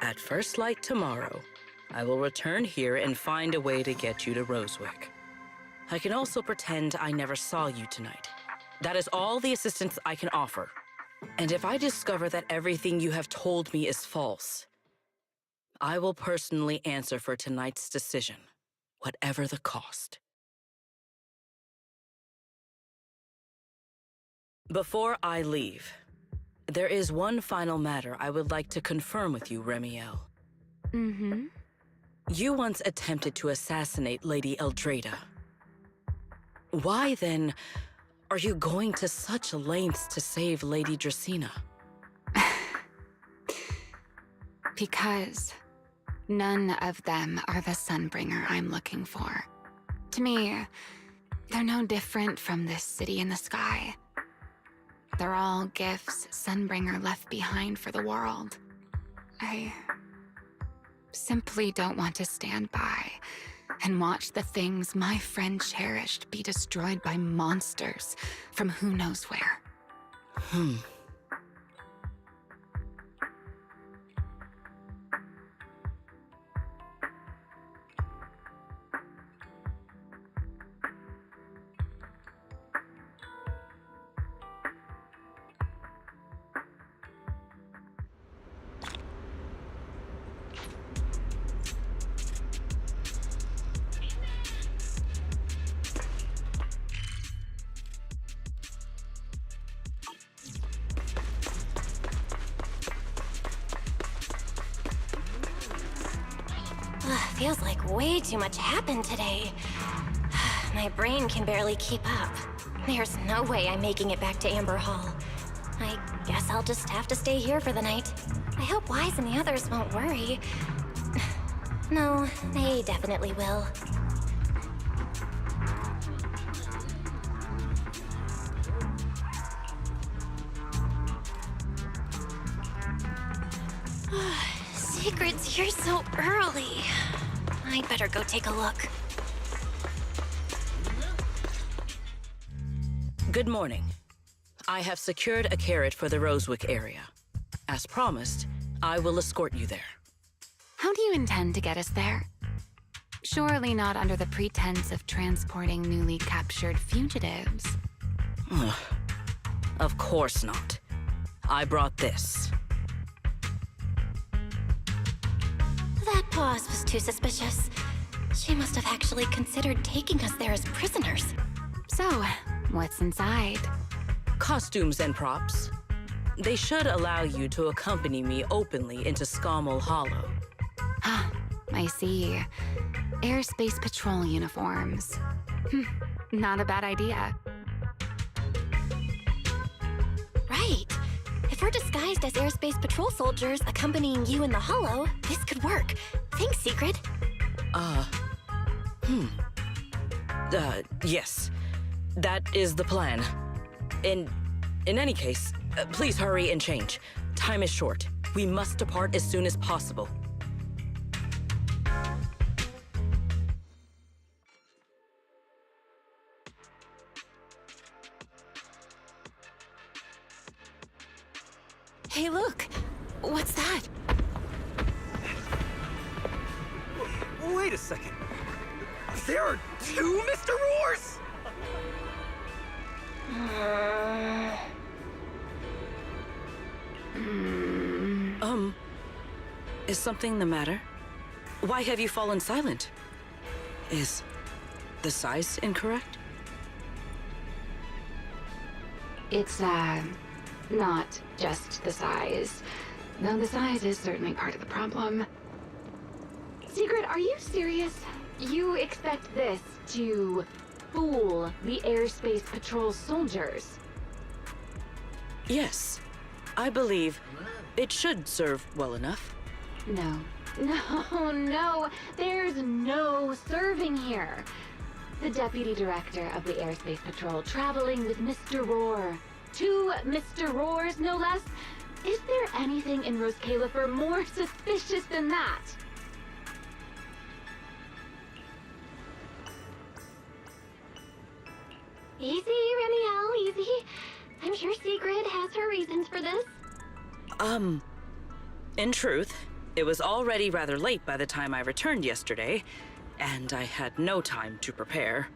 At first light tomorrow, I will return here and find a way to get you to Rosewick. I can also pretend I never saw you tonight. That is all the assistance I can offer. And if I discover that everything you have told me is false, I will personally answer for tonight's decision, whatever the cost. Before I leave, there is one final matter I would like to confirm with you, Remiel. Mm-hmm. You once attempted to assassinate Lady Eldrada. Why, then, are you going to such lengths to save Lady Dracaena? Because none of them are the Sunbringer I'm looking for. To me, they're no different from this city in the sky. They're all gifts Sunbringer left behind for the world. I simply don't want to stand by and watch the things my friend cherished be destroyed by monsters from who knows where. Feels like way too much happened today. My brain can barely keep up. There's no way I'm making it back to Amber Hall. I guess I'll just have to stay here for the night. I hope Wise and the others won't worry. No, they definitely will. Secrets, you're so early. I'd better go take a look. Good morning. I have secured a carrot for the Rosewick area. As promised, I will escort you there. How do you intend to get us there? Surely not under the pretense of transporting newly captured fugitives. Of course not. I brought this. That pause was too suspicious. She must have actually considered taking us there as prisoners. So, what's inside? Costumes and props. They should allow you to accompany me openly into Scommel Hollow. Ah, I see. Airspace Patrol uniforms. Not a bad idea. Right. If we're disguised as Airspace Patrol soldiers accompanying you in the Hollow, this could work. Thanks, Secret. Yes. That is the plan. In any case, please hurry and change. Time is short. We must depart as soon as possible. Hey, look! What's that? Wait a second. There are two Mr. Roars? Is something the matter? Why have you fallen silent? Is the size incorrect? It's, not just the size. Though the size is certainly part of the problem. Secret, are you serious? You expect this to fool the Airspace Patrol soldiers? Yes. I believe it should serve well enough. No. No. There's no serving here. The Deputy Director of the Airspace Patrol traveling with Mr. Roar. 2 Mr. Roars, no less. Is there anything in Rose Califer more suspicious than that? Easy, Remiel, easy. I'm sure Sigrid has her reasons for this. In truth, it was already rather late by the time I returned yesterday, and I had no time to prepare.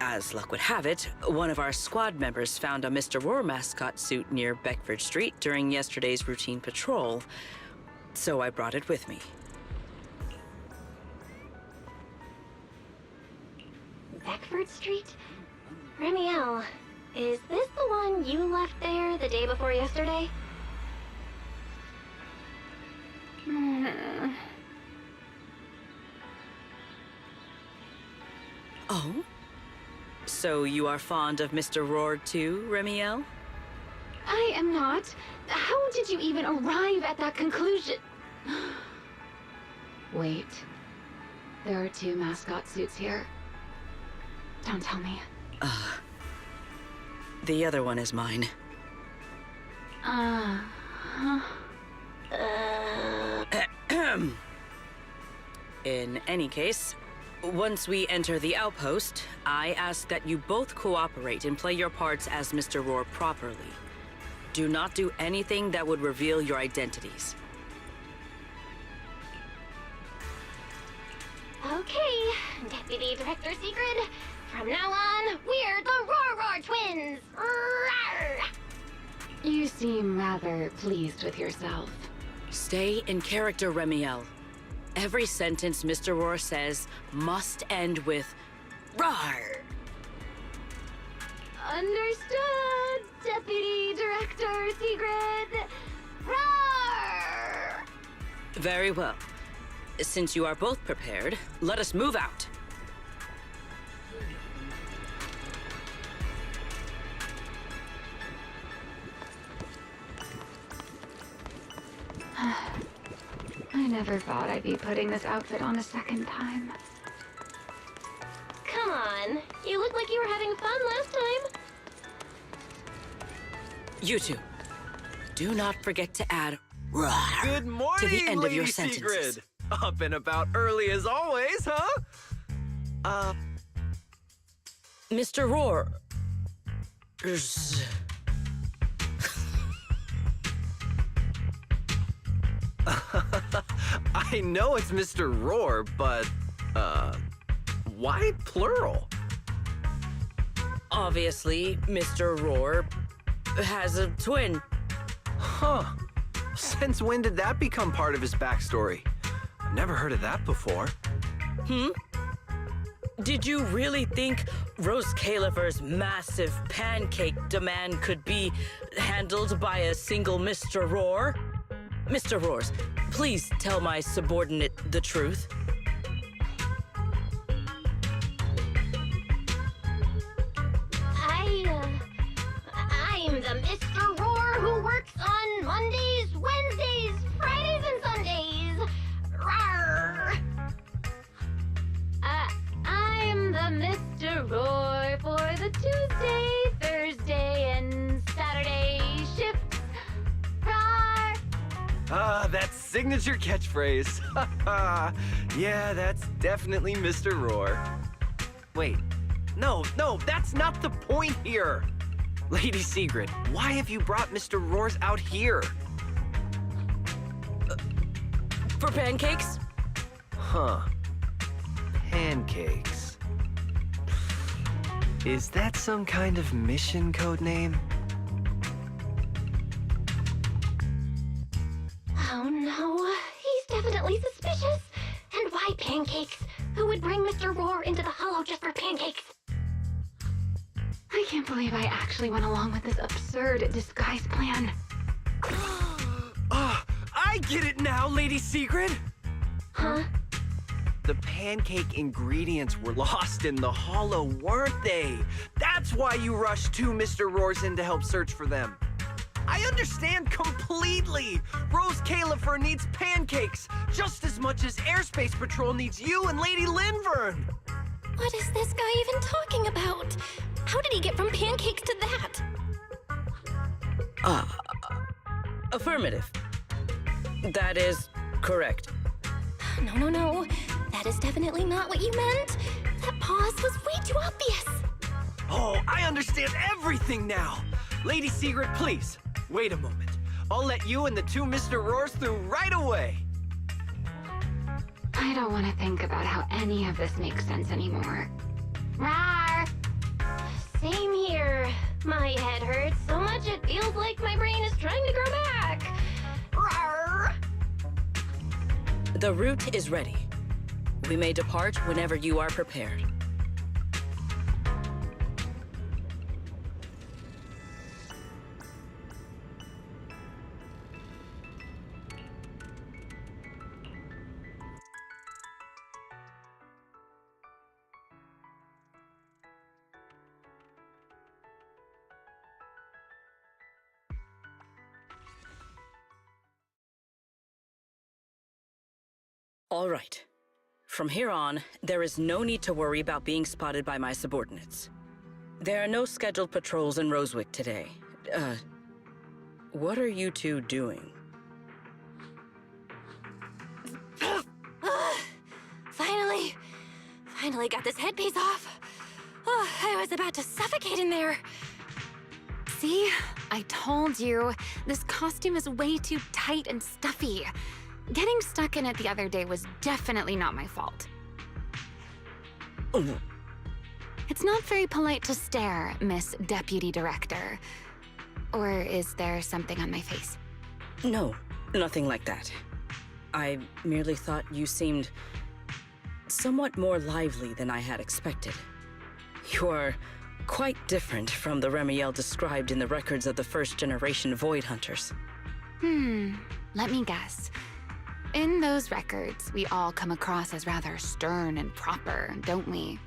As luck would have it, one of our squad members found a Mr. Roar mascot suit near Beckford Street during yesterday's routine patrol, so I brought it with me. Beckford Street? Remiel, is this the one you left there the day before yesterday? Oh? So you are fond of Mr. Roar too, Remiel? I am not. How did you even arrive at that conclusion? Wait. There are 2 mascot suits here. Don't tell me. The other one is mine. In any case, once we enter the outpost, I ask that you both cooperate and play your parts as Mr. Roar properly. Do not do anything that would reveal your identities. Okay, Deputy Director Secret. From now on, we're the Roar Twins! Rawr! You seem rather pleased with yourself. Stay in character, Remiel. Every sentence Mr. Roar says must end with "Rawr!" Understood, Deputy Director Secret. Roar! Very well. Since you are both prepared, let us move out. I never thought I'd be putting this outfit on a second time. Come on, you looked like you were having fun last time. You two, do not forget to add "Rawr" Good morning, to the end of your Lady sentences. Sigrid. Up and about early as always, huh? Mr. Roar. I know it's Mr. Roar, but, why plural? Obviously, Mr. Roar has a twin. Huh. Since when did that become part of his backstory? I've never heard of that before. Did you really think Rose Califer's massive pancake demand could be handled by a single Mr. Roar? Mr. Roars, please tell my subordinate the truth. I'm the Mr. Roar who works on Mondays, Wednesdays, Fridays, and Sundays. Rawr! I'm the Mr. Roar for the Tuesday, Thursday, and Saturday shifts. Roar! That signature catchphrase. Yeah, that's definitely Mr. Roar. Wait, no, that's not the point here. Lady Sigrid, why have you brought Mr. Roars out here? For pancakes? Huh. Pancakes. Is that some kind of mission code name? Oh no, he's definitely suspicious. And why pancakes? Who would bring Mr. Roar into the Hollow just for pancakes? I can't believe I actually went along with this absurd disguise plan. I get it now, Lady Sigrid! Huh? The pancake ingredients were lost in the Hollow, weren't they? That's why you rushed 2 Mr. Roars in to help search for them. I understand completely! Rose Califer needs pancakes just as much as Airspace Patrol needs you and Lady Linvern! What is this guy even talking about? How did he get from pancakes to that? Affirmative. That is correct. No. That is definitely not what you meant. That pause was way too obvious. Oh, I understand everything now! Lady Sigrid, please, wait a moment. I'll let you and the 2 Mr. Roars through right away! I don't want to think about how any of this makes sense anymore. Rawr! Same here. My head hurts so much it feels like my brain is trying to grow back. Rawr! The route is ready. We may depart whenever you are prepared. All right. From here on, there is no need to worry about being spotted by my subordinates. There are no scheduled patrols in Rosewick today. What are you two doing? Finally got this headpiece off. Oh, I was about to suffocate in there. See? I told you. This costume is way too tight and stuffy. Getting stuck in it the other day was definitely not my fault. Oh. It's not very polite to stare, Miss Deputy Director. Or is there something on my face? No, nothing like that. I merely thought you seemed somewhat more lively than I had expected. You are quite different from the Remiel described in the records of the first-generation Void Hunters. Let me guess. In those records, we all come across as rather stern and proper, don't we?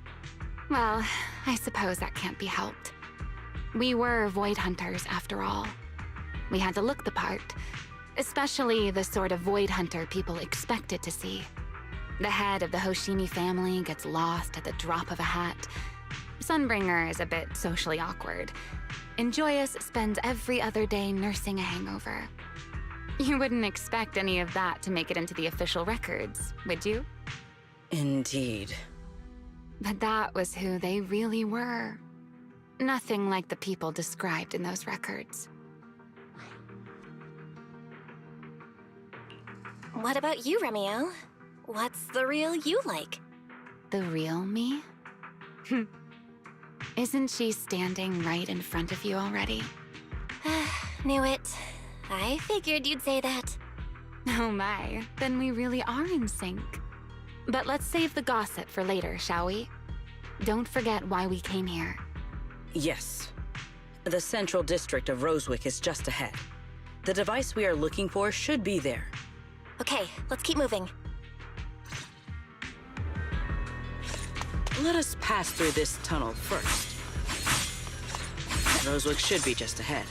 Well, I suppose that can't be helped. We were Void Hunters, after all. We had to look the part, especially the sort of Void Hunter people expected to see. The head of the Hoshimi family gets lost at the drop of a hat. Sunbringer is a bit socially awkward. And Joyous spends every other day nursing a hangover. You wouldn't expect any of that to make it into the official records, would you? Indeed. But that was who they really were. Nothing like the people described in those records. What about you, Remiel? What's the real you like? The real me? Isn't she standing right in front of you already? Knew it. I figured you'd say that. Oh my, then we really are in sync. But let's save the gossip for later, shall we? Don't forget why we came here. Yes. The central district of Rosewick is just ahead. The device we are looking for should be there. Okay, let's keep moving. Let us pass through this tunnel first. Rosewick should be just ahead.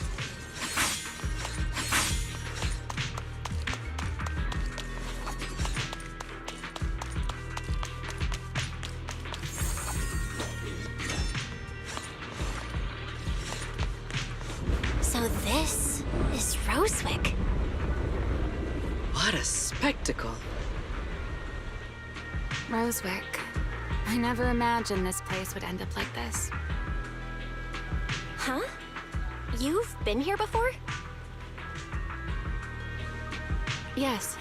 So this is Rosewick. What a spectacle. Rosewick. I never imagined this place would end up like this. Huh? You've been here before? Yes.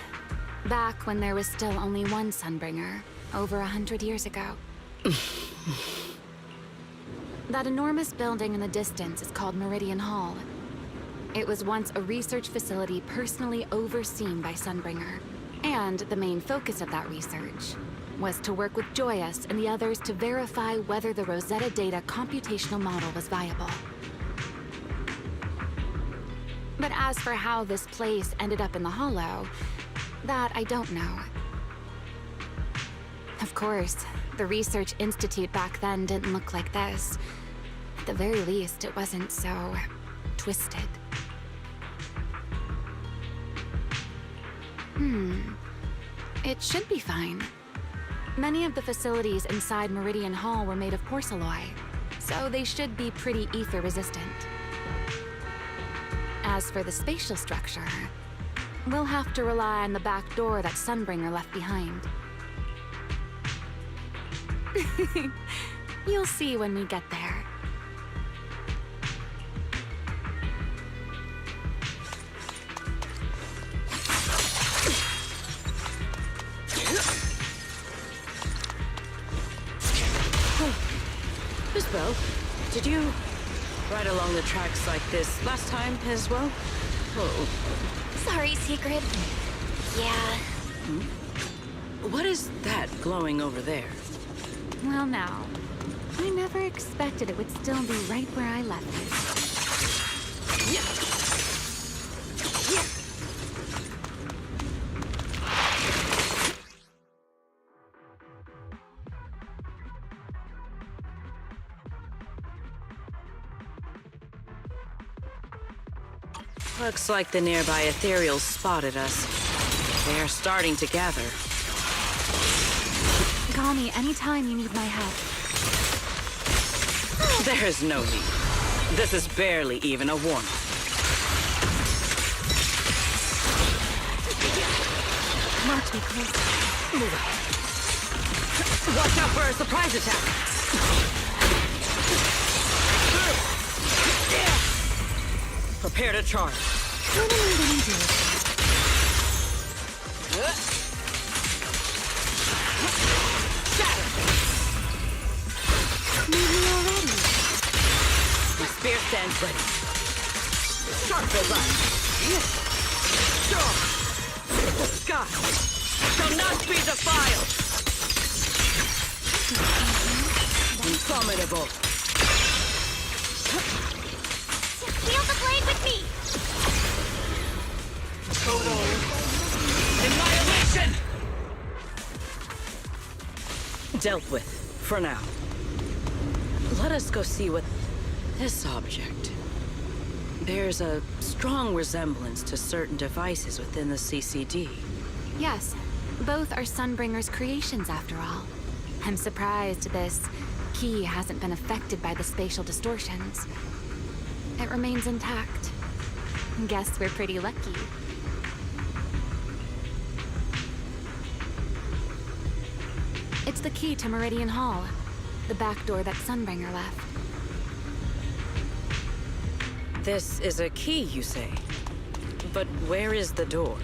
Back when there was still only one Sunbringer, over 100 years ago. That enormous building in the distance is called Meridian Hall. It was once a research facility personally overseen by Sunbringer. And the main focus of that research was to work with Joyous and the others to verify whether the Rosetta Data computational model was viable. But as for how this place ended up in the Hollow, that I don't know. Of course, the Research Institute back then didn't look like this. At the very least, it wasn't so twisted. It should be fine. Many of the facilities inside Meridian Hall were made of porcelain, so they should be pretty ether-resistant. As for the spatial structure, we'll have to rely on the back door that Sunbringer left behind. You'll see when we get there. Miss Bell, did you ride along the tracks like this last time as well? Oh. Sorry, Secret. Yeah. What is that glowing over there? Well now, I never expected it would still be right where I left it. Yeah. Looks like the nearby ethereals spotted us. They are starting to gather. Call me anytime you need my help. There's no need. This is barely even a warm-up. Watch me closer. Move out. Watch out for a surprise attack. Prepare to charge. What am I gonna do? Shatter! Need me already. My spear stands ready. Sharp bullseye. Sure. The sky shall not be defiled. Indomitable. Wield the blade with me! Total annihilation! Dealt with, for now. Let us go see what this object bears a strong resemblance to certain devices within the CCD. Yes, both are Sunbringer's creations after all. I'm surprised this key hasn't been affected by the spatial distortions. It remains intact. Guess we're pretty lucky. It's the key to Meridian Hall, the back door that Sunbringer left. This is a key, you say? But where is the door?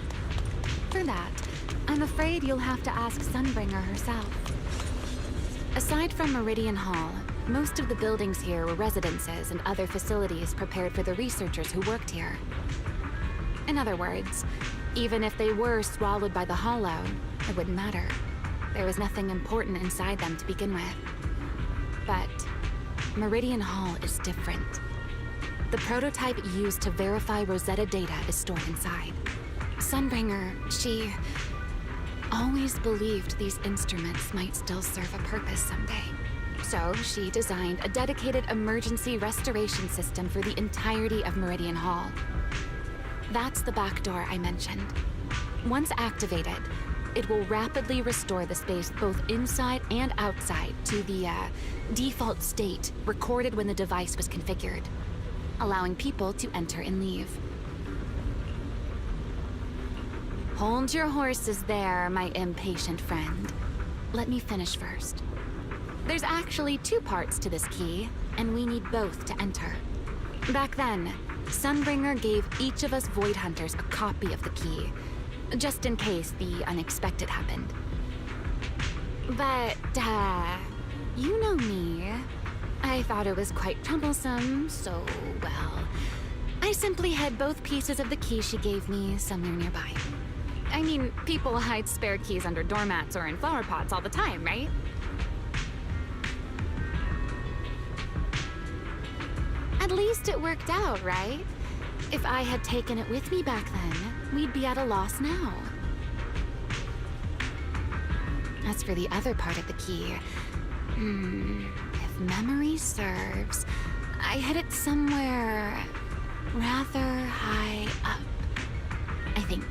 For that, I'm afraid you'll have to ask Sunbringer herself. Aside from Meridian Hall, most of the buildings here were residences and other facilities prepared for the researchers who worked here. In other words, even if they were swallowed by the Hollow, it wouldn't matter. There was nothing important inside them to begin with. But Meridian Hall is different. The prototype used to verify Rosetta data is stored inside. Sunbringer, she always believed these instruments might still serve a purpose someday. So she designed a dedicated emergency restoration system for the entirety of Meridian Hall. That's the back door I mentioned. Once activated, it will rapidly restore the space both inside and outside to the default state recorded when the device was configured, allowing people to enter and leave. Hold your horses there, my impatient friend. Let me finish first. There's actually two parts to this key, and we need both to enter. Back then, Sunbringer gave each of us Void Hunters a copy of the key, just in case the unexpected happened. But, you know me. I thought it was quite troublesome, so, well, I simply hid both pieces of the key she gave me somewhere nearby. I mean, people hide spare keys under doormats or in flower pots all the time, right? At least it worked out, right? If I had taken it with me back then, we'd be at a loss now. As for the other part of the key, if memory serves, I hid it somewhere rather high up, I think.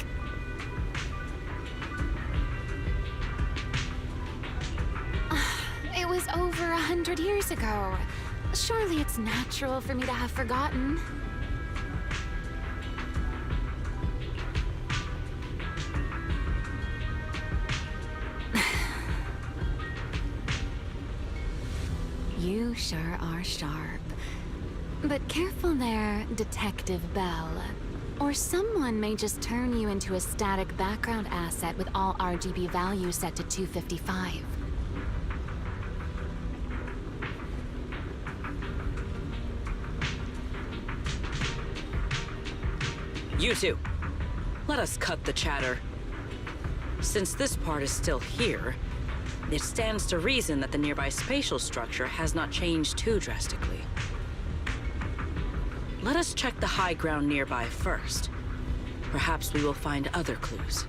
It was over 100 years ago. Surely it's natural for me to have forgotten. You sure are sharp. But careful there, Detective Bell. Or someone may just turn you into a static background asset with all RGB values set to 255. You two, let us cut the chatter. Since this part is still here, it stands to reason that the nearby spatial structure has not changed too drastically. Let us check the high ground nearby first. Perhaps we will find other clues.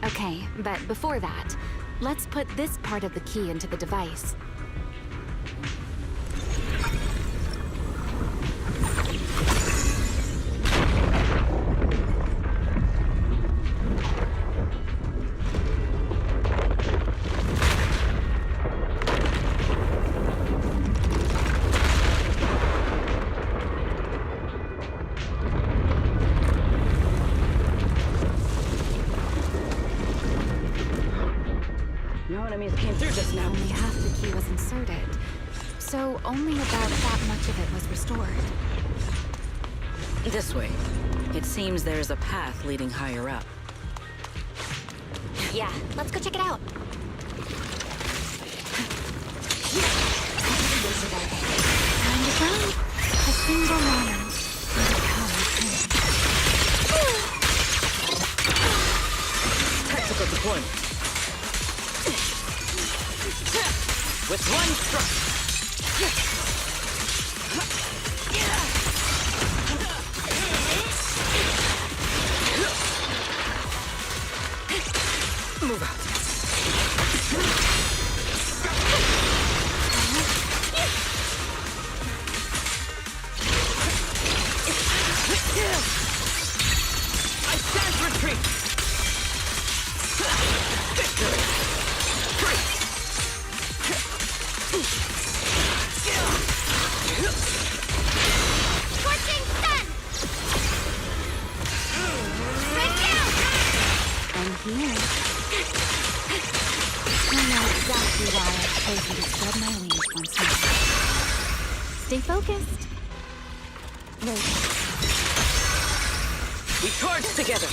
Okay, but before that, let's put this part of the key into the device. enemies came through just now. Only half the key was inserted, so only about that much of it was restored. This way. It seems there's a path leading higher up. Yeah, let's go check it out. And again, a single moment. Tactical deployment. With one strike. Move out. I stand retreat. Victory. Scorching sun! Right down! I'm here. I know exactly why I chose to spread my wings once more. Stay focused. Wait. We charge together.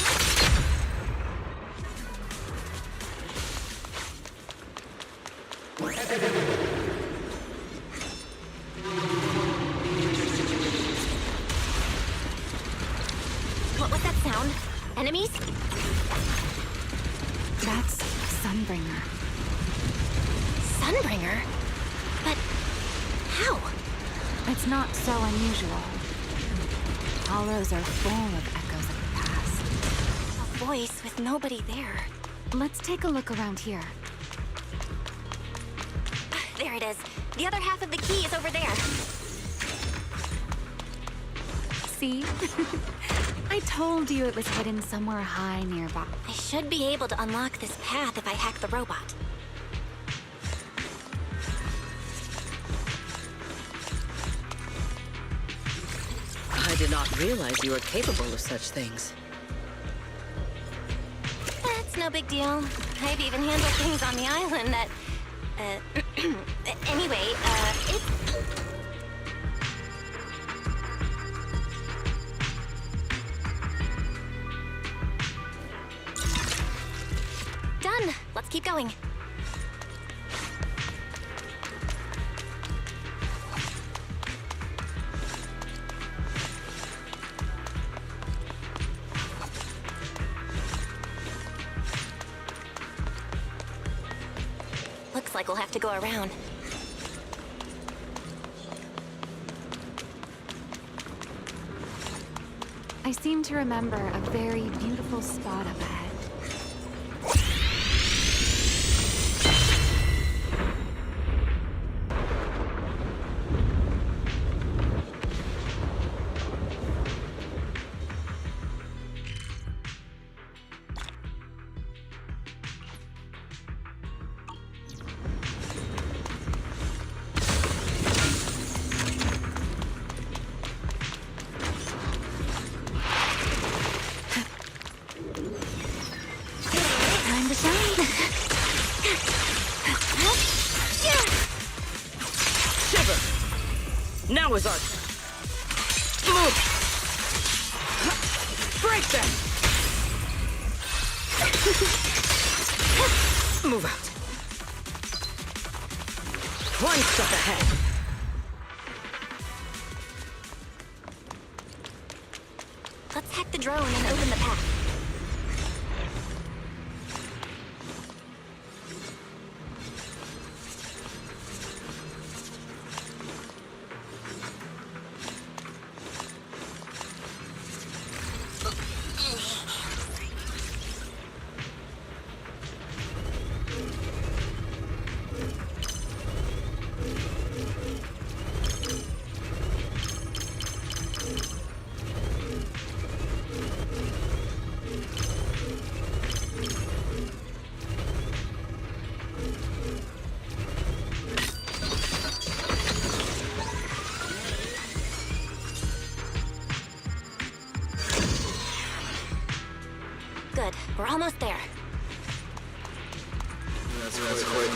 What was that sound? Enemies? That's Sunbringer. Sunbringer? But how? It's not so unusual. Hollows are full of echoes of the past. A voice with nobody there. Let's take a look around here. There it is. The other half of the key is over there. See? I told you it was hidden somewhere high nearby. I should be able to unlock this path if I hack the robot. I did not realize you were capable of such things. That's no big deal. I've even handled things on the island that... anyway, it's... Done! Let's keep going. Looks like we'll have to go around. I seem to remember a very beautiful spot up ahead. Now is our move. Break them. Move out. One step ahead. Let's hack the drone and open the path. Good. We're almost there. That's quite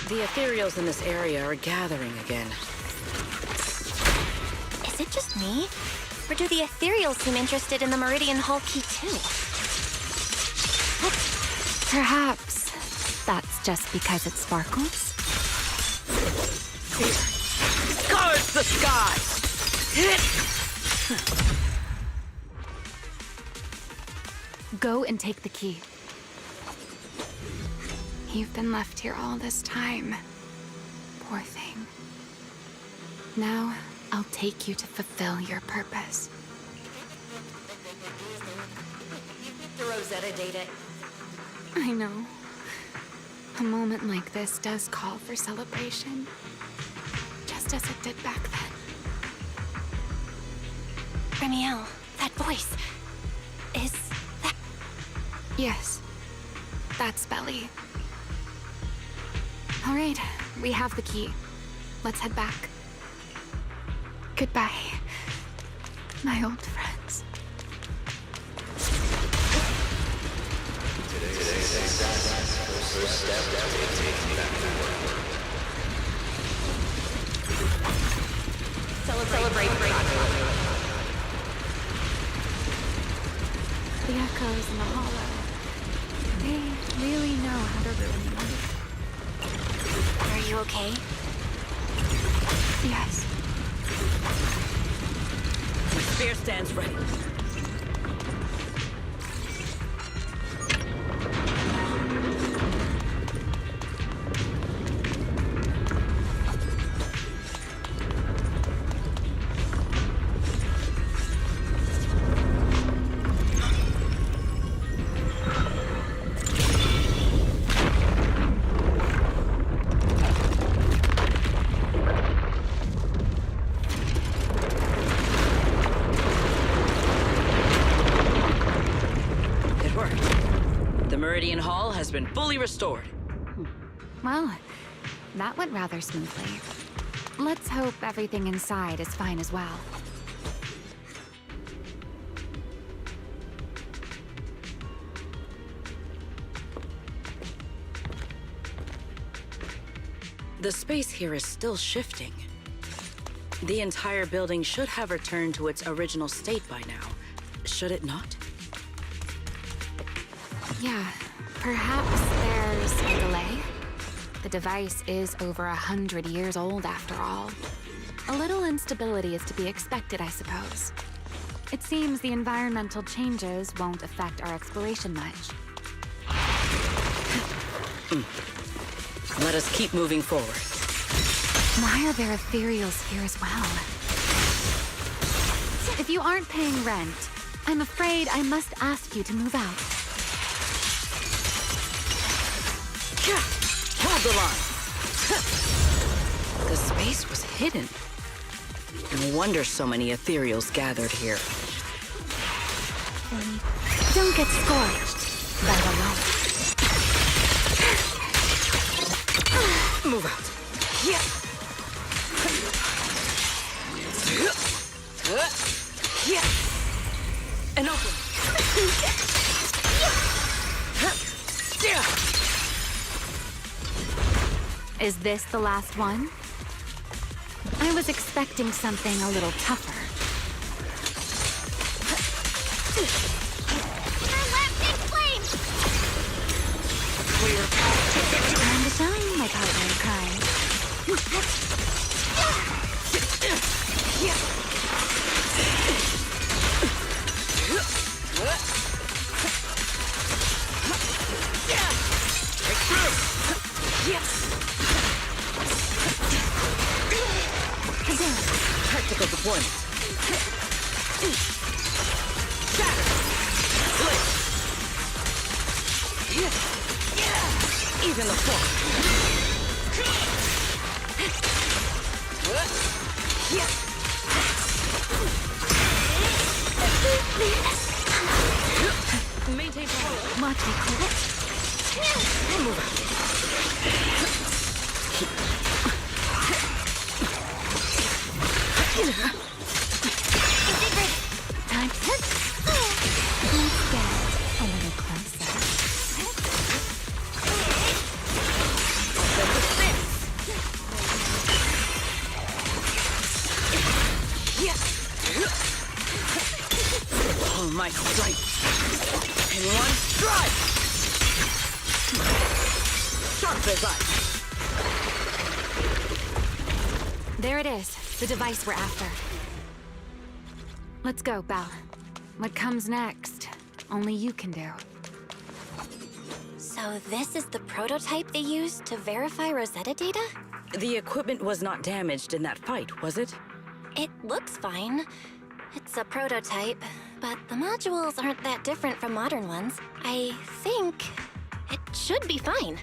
The ethereals in this area are gathering again. Is it just me? Or do the ethereals seem interested in the Meridian Hall key too? Perhaps that's just because it sparkles? Guards the sky! Go and take the key. You've been left here all this time. Poor thing. Now, I'll take you to fulfill your purpose. The Rosetta data. I know. A moment like this does call for celebration. Just as it did back then. Remiel, that voice. Is that... Yes. That's Belly. All right, we have the key. Let's head back. Goodbye, my old friends. Celebrate. The echoes in the hollow. They really know how to ruin you. Are you okay? Yes. My spear stands ready. Meridian Hall has been fully restored. Well, that went rather smoothly. Let's hope everything inside is fine as well. The space here is still shifting. The entire building should have returned to its original state by now, should it not? Yeah, perhaps there's a delay. The device is over 100 years old after all. A little instability is to be expected, I suppose. It seems the environmental changes won't affect our exploration much. Let us keep moving forward. Why are there ethereals here as well? If you aren't paying rent, I'm afraid I must ask you to move out. Hold the line. The space was hidden. No wonder so many ethereals gathered here. Don't get scorched, let alone. Move out. And open. Is this the last one? I was expecting something a little tougher. Clear path to victory. Time to shine, my partner in crime. Break through. Tactical deployment. Shatter. Split. Even the fall. Maintain power. Watch me, Corbett. Move out. Time to let's get a little closer. All my strike. In one strike. Sharp as ice. There it is, the device we're after. Let's go, Belle. What comes next, only you can do. So this is the prototype they used to verify Rosetta data? The equipment was not damaged in that fight, was it? It looks fine. It's a prototype, but the modules aren't that different from modern ones. I think it should be fine.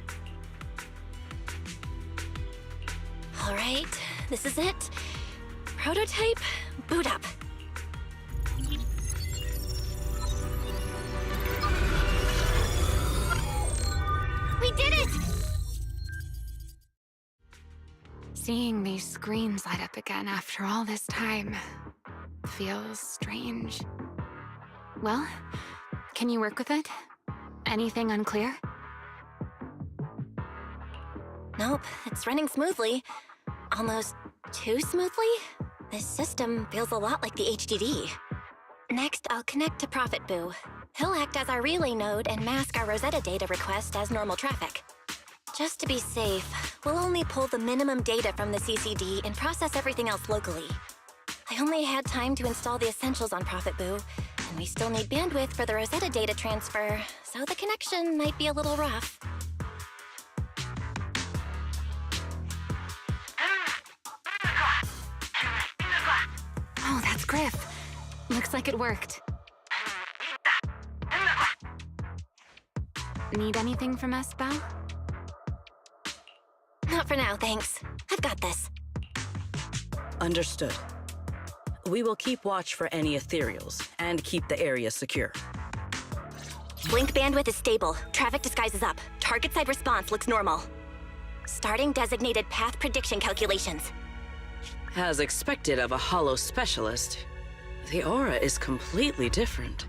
All right, this is it. Prototype, boot up. We did it! Seeing these screens light up again after all this time feels strange. Well, can you work with it? Anything unclear? Nope, it's running smoothly. Almost too smoothly? This system feels a lot like the HDD. Next, I'll connect to Prophet Boo. He'll act as our relay node and mask our Rosetta data request as normal traffic. Just to be safe, we'll only pull the minimum data from the CCD and process everything else locally. I only had time to install the essentials on Prophet Boo, and we still need bandwidth for the Rosetta data transfer, so the connection might be a little rough. Oh, that's Griff. Looks like it worked. Need anything from us, Belle? Not for now, thanks. I've got this. Understood. We will keep watch for any ethereals and keep the area secure. Blink bandwidth is stable. Traffic disguise is up. Target side response looks normal. Starting designated path prediction calculations. As expected of a Hollow specialist, the aura is completely different.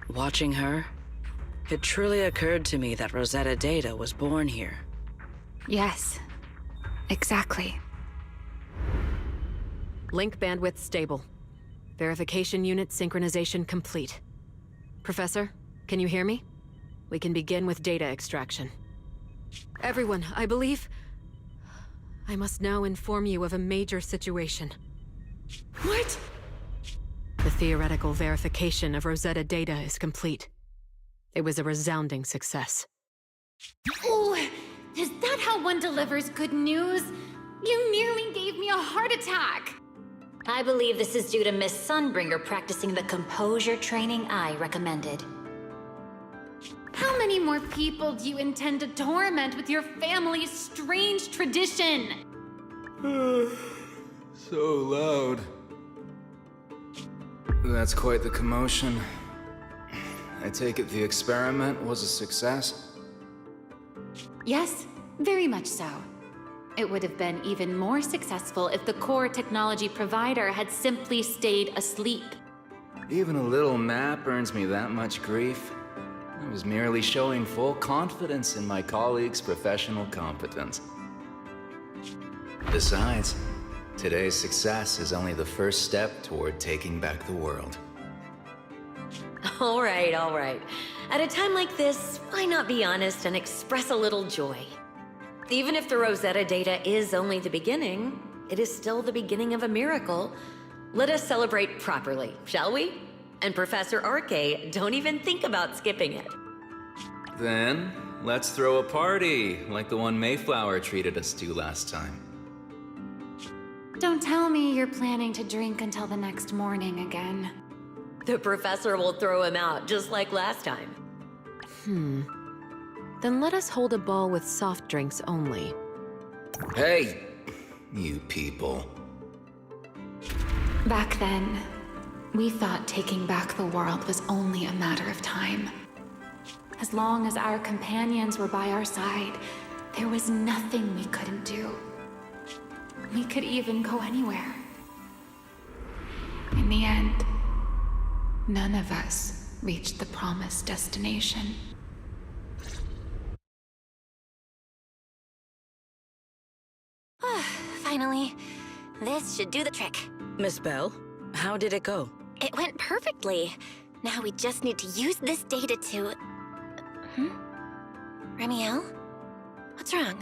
Watching her, it truly occurred to me that Rosetta Data was born here. Yes, exactly. Link bandwidth stable. Verification unit synchronization complete. Professor, can you hear me? We can begin with data extraction. Everyone, I believe... I must now inform you of a major situation. What? The theoretical verification of Rosetta data is complete. It was a resounding success. Oh, is that how one delivers good news? You nearly gave me a heart attack! I believe this is due to Miss Sunbringer practicing the composure training I recommended. How many more people do you intend to torment with your family's strange tradition? So loud. That's quite the commotion. I take it the experiment was a success? Yes, very much so. It would have been even more successful if the core technology provider had simply stayed asleep. Even a little nap earns me that much grief. I was merely showing full confidence in my colleagues' professional competence. Besides, today's success is only the first step toward taking back the world. All right, all right. At a time like this, why not be honest and express a little joy? Even if the Rosetta data is only the beginning, it is still the beginning of a miracle. Let us celebrate properly, shall we? And Professor Arke, don't even think about skipping it. Then, let's throw a party, like the one Mayflower treated us to last time. Don't tell me you're planning to drink until the next morning again. The professor will throw him out, just like last time. Then let us hold a ball with soft drinks only. Hey, you people. Back then, We thought taking back the world was only a matter of time. As long as our companions were by our side, there was nothing we couldn't do. We could even go anywhere. In the end, none of us reached the promised destination. Finally. This should do the trick. Miss Bell, how did it go? It went perfectly. Now we just need to use this data to... Remiel? What's wrong?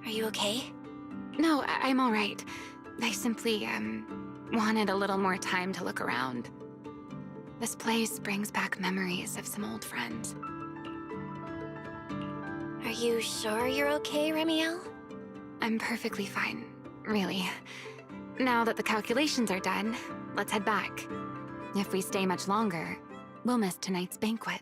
Are you okay? No, I'm all right. I simply, wanted a little more time to look around. This place brings back memories of some old friends. Are you sure you're okay, Remiel? I'm perfectly fine, really. Now that the calculations are done, let's head back. If we stay much longer, we'll miss tonight's banquet.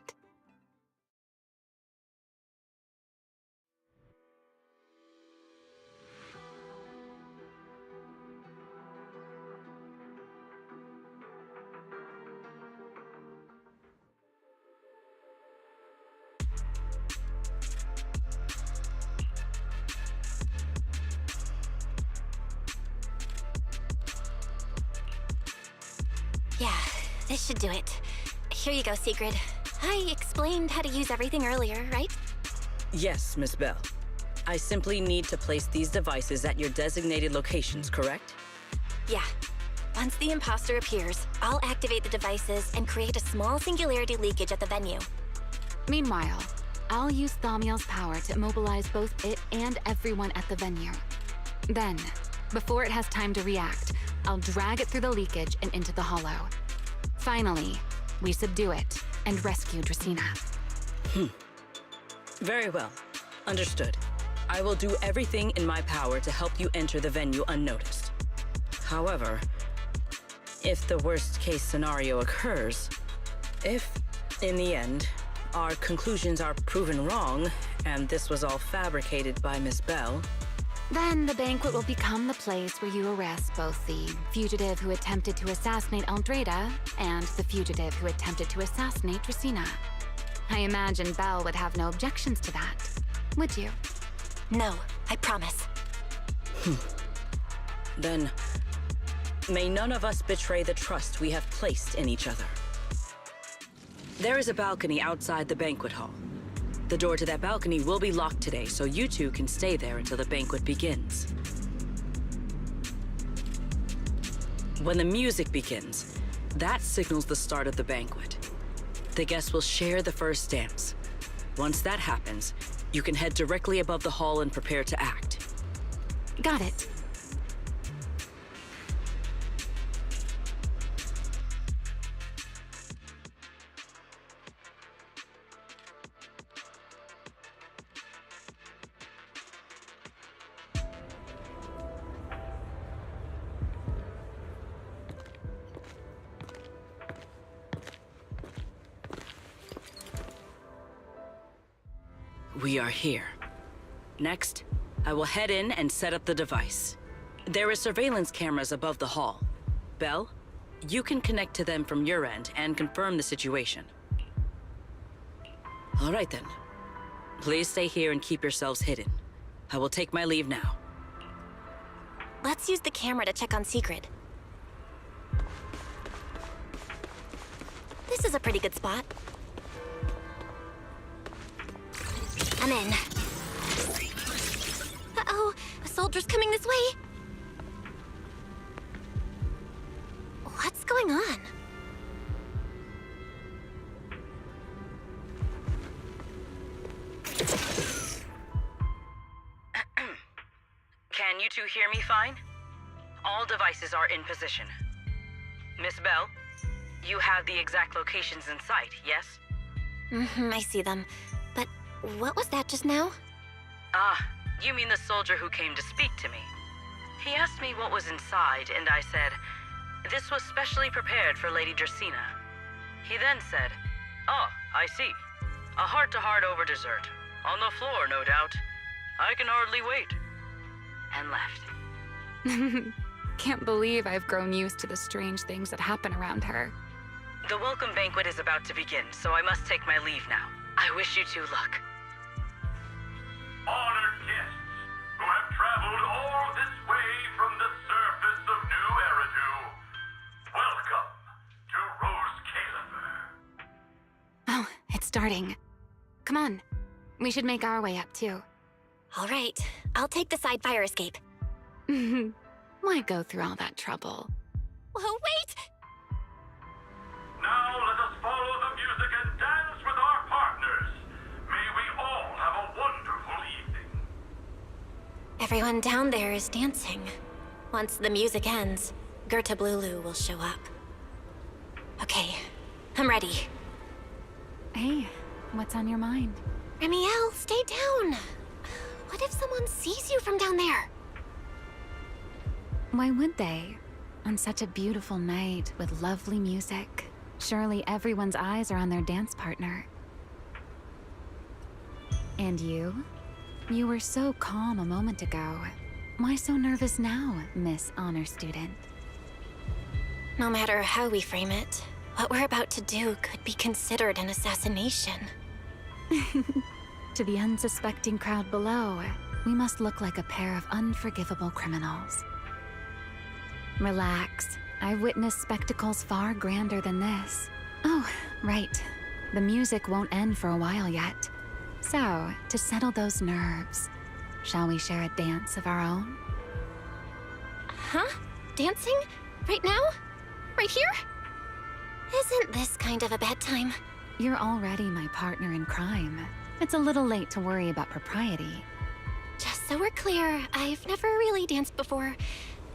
Yeah, this should do it. Here you go, Sigrid. I explained how to use everything earlier, right? Yes, Miss Bell. I simply need to place these devices at your designated locations, correct? Yeah. Once the imposter appears, I'll activate the devices and create a small singularity leakage at the venue. Meanwhile, I'll use Thaumiel's power to immobilize both it and everyone at the venue. Then, before it has time to react, I'll drag it through the leakage and into the hollow. Finally, we subdue it and rescue Dracena. Very well. Understood. I will do everything in my power to help you enter the venue unnoticed. However, if the worst-case scenario occurs, if, in the end, our conclusions are proven wrong, and this was all fabricated by Miss Bell, then the banquet will become the place where you arrest both the fugitive who attempted to assassinate Aldrada and the fugitive who attempted to assassinate Dracena. I imagine Belle would have no objections to that, would you? No, I promise. Then may none of us betray the trust we have placed in each other. There is a balcony outside the banquet hall. The door to that balcony will be locked today, so you two can stay there until the banquet begins. When the music begins, that signals the start of the banquet. The guests will share the first dance. Once that happens, you can head directly above the hall and prepare to act. Got it. We are here. Next, I will head in and set up the device. There are surveillance cameras above the hall. Belle, you can connect to them from your end and confirm the situation. All right then. Please stay here and keep yourselves hidden. I will take my leave now. Let's use the camera to check on Sigrid. This is a pretty good spot. I'm in. Uh-oh, a soldier's coming this way. What's going on? Can you two hear me fine? All devices are in position. Miss Bell, you have the exact locations in sight, yes? I see them. But what was that just now? Ah, you mean the soldier who came to speak to me. He asked me what was inside, and I said, this was specially prepared for Lady Dracena. He then said, oh, I see. A heart-to-heart over dessert. On the floor, no doubt. I can hardly wait. And left. can't believe I've grown used to the strange things that happen around her. The welcome banquet is about to begin, so I must take my leave now. I wish you two luck. Honored guests who have traveled all this way from the surface of New Eridu, welcome to Rose Califer. Oh, it's starting. Come on. We should make our way up, too. All right, I'll take the side fire escape. Why go through all that trouble? Oh, wait! Now let us follow the music and dance with our partners. May we all have a wonderful evening. Everyone down there is dancing. Once the music ends, Gerta Blulu will show up. Okay, I'm ready. Hey, what's on your mind? Remiel, stay down. What if someone sees you from down there? Why would they? On such a beautiful night with lovely music, surely everyone's eyes are on their dance partner. And you? You were so calm a moment ago. Why so nervous now, Miss Honor Student? No matter how we frame it, what we're about to do could be considered an assassination. To the unsuspecting crowd below, we must look like a pair of unforgivable criminals. Relax. I've witnessed spectacles far grander than this. Oh, right. The music won't end for a while yet. So, to settle those nerves, shall we share a dance of our own? Huh? Dancing? Right now? Right here? Isn't this kind of a bad time? You're already my partner in crime. It's a little late to worry about propriety. Just so we're clear, I've never really danced before.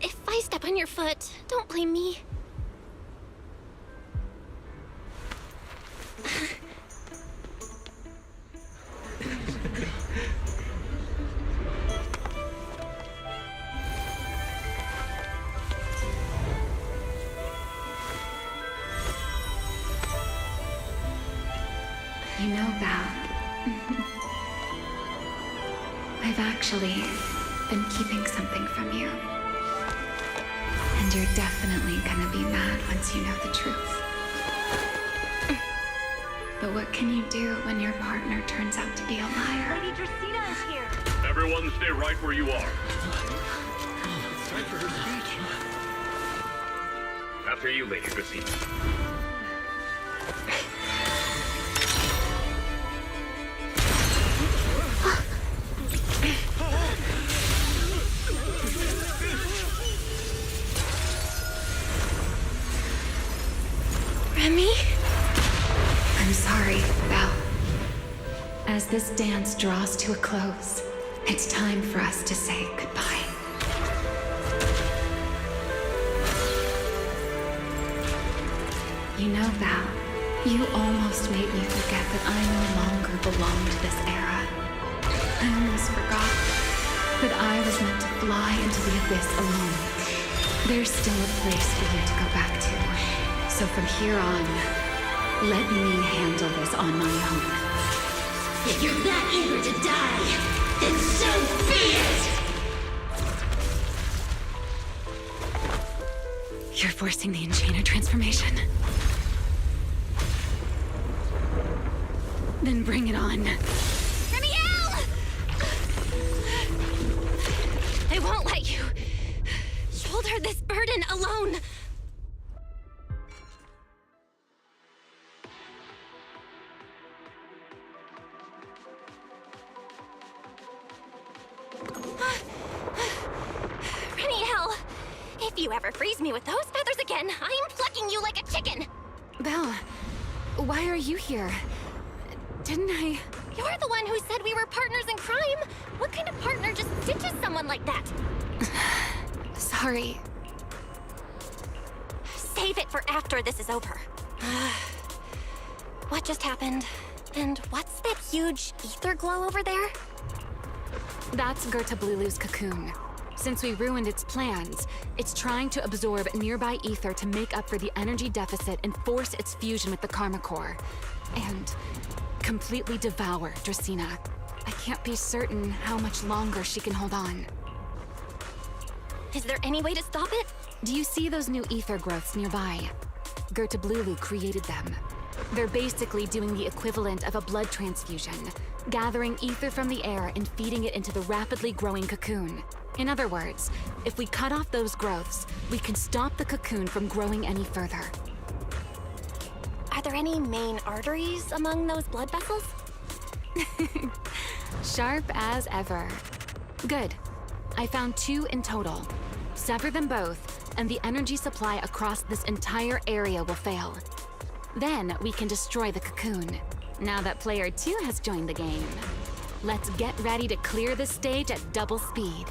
If I step on your foot, don't blame me. You know, Val, I've actually been keeping something from you. And you're definitely gonna be mad once you know the truth. But what can you do when your partner turns out to be a liar? Lady Dracaena is here. Everyone stay right where you are. It's time for her speech. After you, Lady Dracaena. Remy? I'm sorry, Val. As this dance draws to a close, it's time for us to say goodbye. You know, Val, you almost made me forget that I no longer belong to this era. I almost forgot that I was meant to fly into the abyss alone. There's still a place for you to go back to. So from here on, let me handle this on my own. If you're that eager to die, then so be it! You're forcing the Enchainer transformation. Then bring it on. Remiel! I won't let you shoulder this burden alone. Remiel, if you ever freeze me with those feathers again, I'm plucking you like a chicken. Belle, why are you here? Didn't I... You're the one who said we were partners in crime. What kind of partner just ditches someone like that? Sorry. Save it for after this is over. What just happened? And what's that huge ether glow over there? That's Gerta Blulu's cocoon. Since we ruined its plans, it's trying to absorb nearby ether to make up for the energy deficit and force its fusion with the Karma Core. And completely devour Dracaena. I can't be certain how much longer she can hold on. Is there any way to stop it? Do you see those new ether growths nearby? Gertablulu created them. They're basically doing the equivalent of a blood transfusion, gathering ether from the air and feeding it into the rapidly growing cocoon. In other words, if we cut off those growths, we can stop the cocoon from growing any further. Are there any main arteries among those blood vessels? Sharp as ever. Good. I found 2 in total. Sever them both, and the energy supply across this entire area will fail. Then we can destroy the cocoon. Now that player 2 has joined the game. Let's get ready to clear the stage at double speed.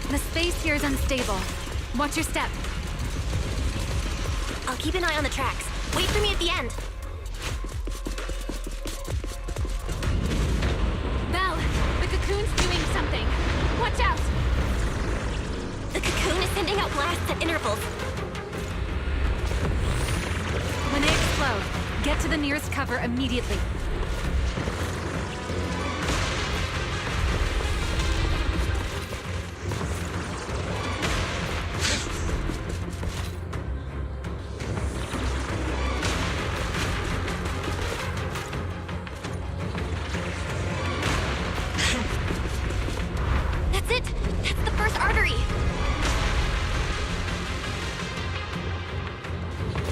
The space here is unstable. Watch your step. I'll keep an eye on the tracks. Wait for me at the end. Belle, the cocoon's doing something. Watch out! The cocoon is sending out blasts at intervals. When they explode, get to the nearest cover immediately. That's it! That's the first artery!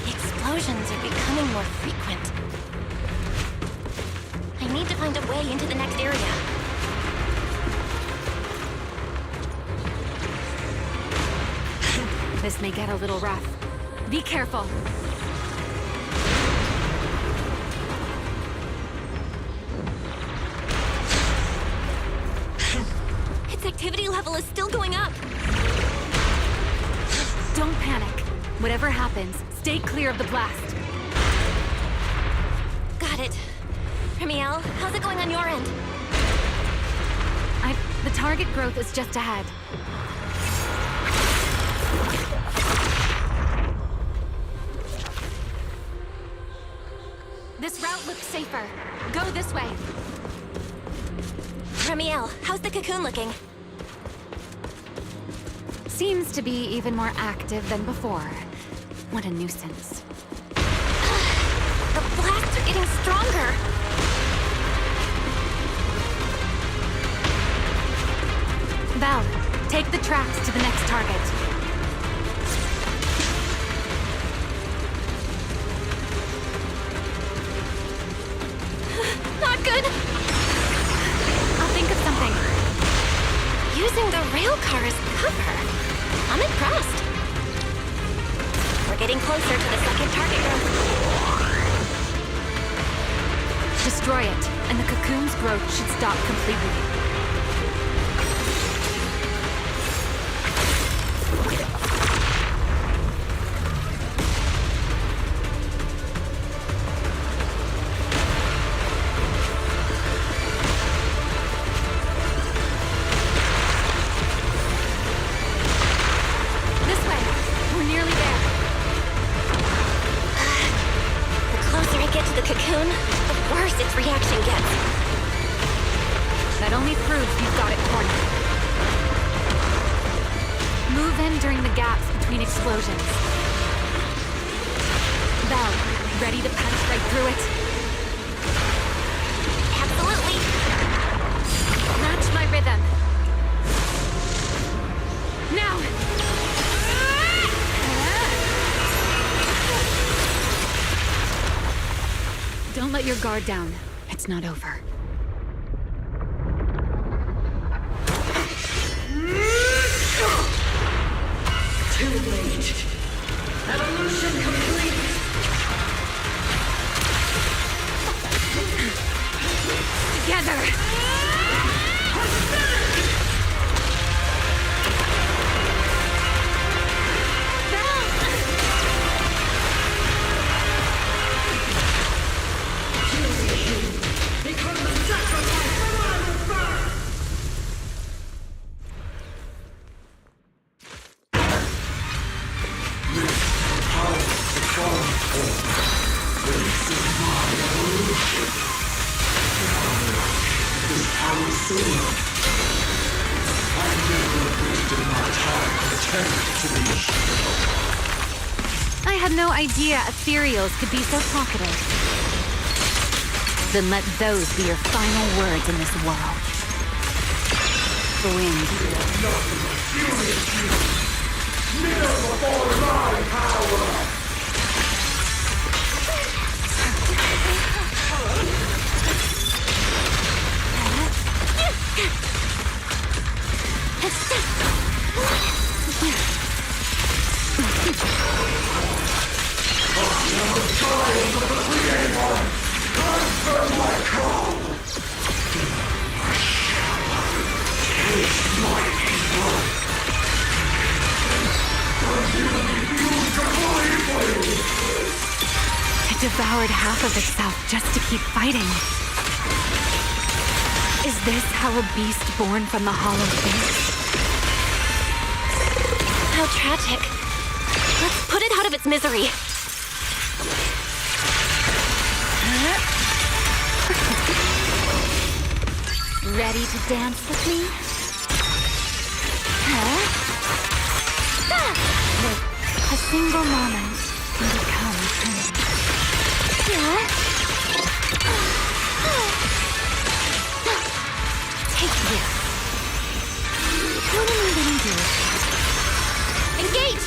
The explosions are becoming more frequent. I need to find a way into the next area. This may get a little rough. Be careful. Its activity level is still going up. Don't panic. Whatever happens, stay clear of the blast. Got it. Remiel, how's it going on your end? The target growth is just ahead. This route looks safer. Go this way. Remiel, how's the cocoon looking? Seems to be even more active than before. What a nuisance. The blasts are getting stronger! Val, take the tracks to the next target. Not good! I'll think of something. Using the rail car as cover. I'm impressed. We're getting closer to the second target growth. Destroy it, and the cocoon's growth should stop completely. Cocoon, the worse its reaction gets. That only proves you've got it cornered. Move in during the gaps between explosions. Val, ready to punch right through it? Absolutely. Match my rhythm. Now! Don't let your guard down. It's not over. Too late. Evolution complete. Together! soon. I never wasted my time pretending to be a hero. I had no idea ethereals could be so talkative. Then let those be your final words in this world. Wind. Kneel before my power! It devoured half of itself just to keep fighting. Is this how a beast born from the hollow thinks? How tragic. Let's put it out of its misery. Ready to dance with me? With a single moment can become eternity. Take this. What am I gonna do with it? Engage!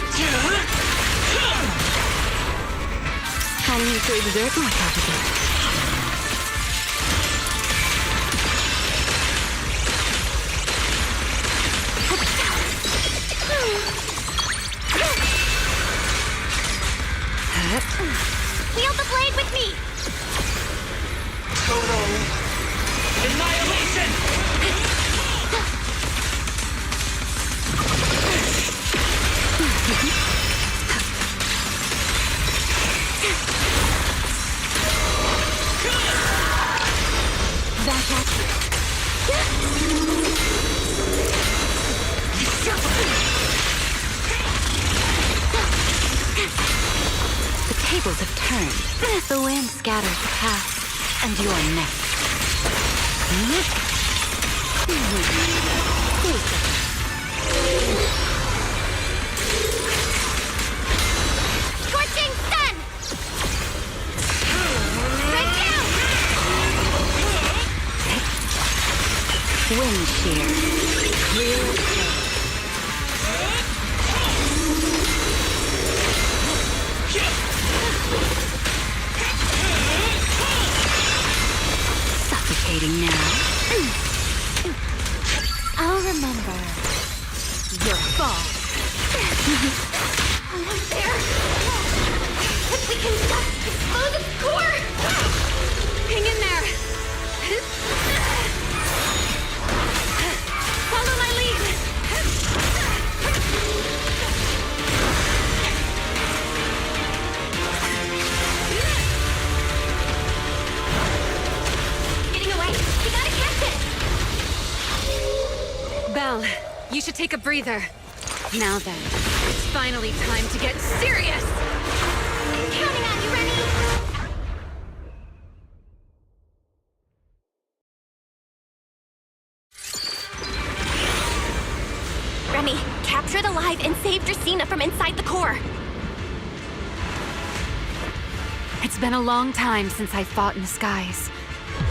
I need to exert myself again. Wield the blade with me! Total annihilation! Back at you. The tables have turned. The wind scatters the past, and you're next. Scorching sun! Right down! Wind shear. Clear as day. Suffocating now. I'll remember your fall. Almost there! If we can just expose its core! Hang in there. Follow my lead. Getting away! We gotta catch it! Belle, you should take a breather. Now then, it's finally time to get serious! Counting on you, Remy! Remy, capture it alive and save Dracena from inside the core! It's been a long time since I fought in the skies,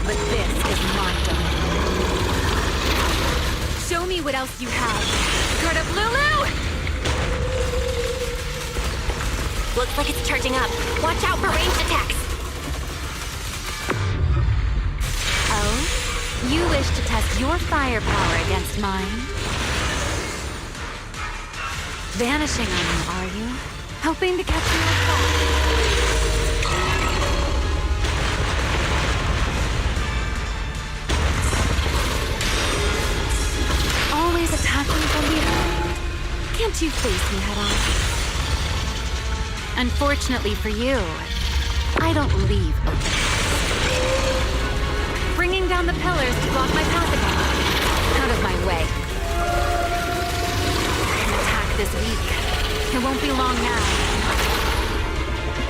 but this is my domain. Show me what else you have. Skirt of Lulu! Looks like it's charging up. Watch out for ranged attacks! Oh? You wish to test your firepower against mine? Vanishing on you, are you? Hoping to catch me off guard? Always attacking from behind. Can't you face me head on? Unfortunately for you, I don't leave open. Bringing down the pillars to block my path again. Out of my way. An attack this week. It won't be long now.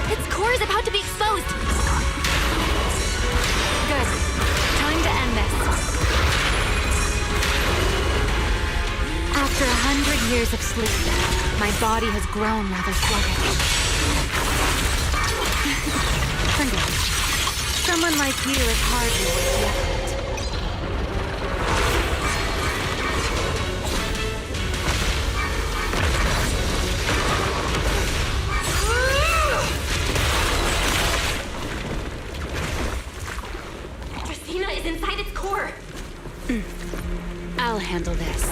Its core is about to be exposed! Good. Time to end this. years of sleep, my body has grown rather sluggish. Forget it. Someone like you is hardly worth the effort. Dracena is inside its core. I'll handle this.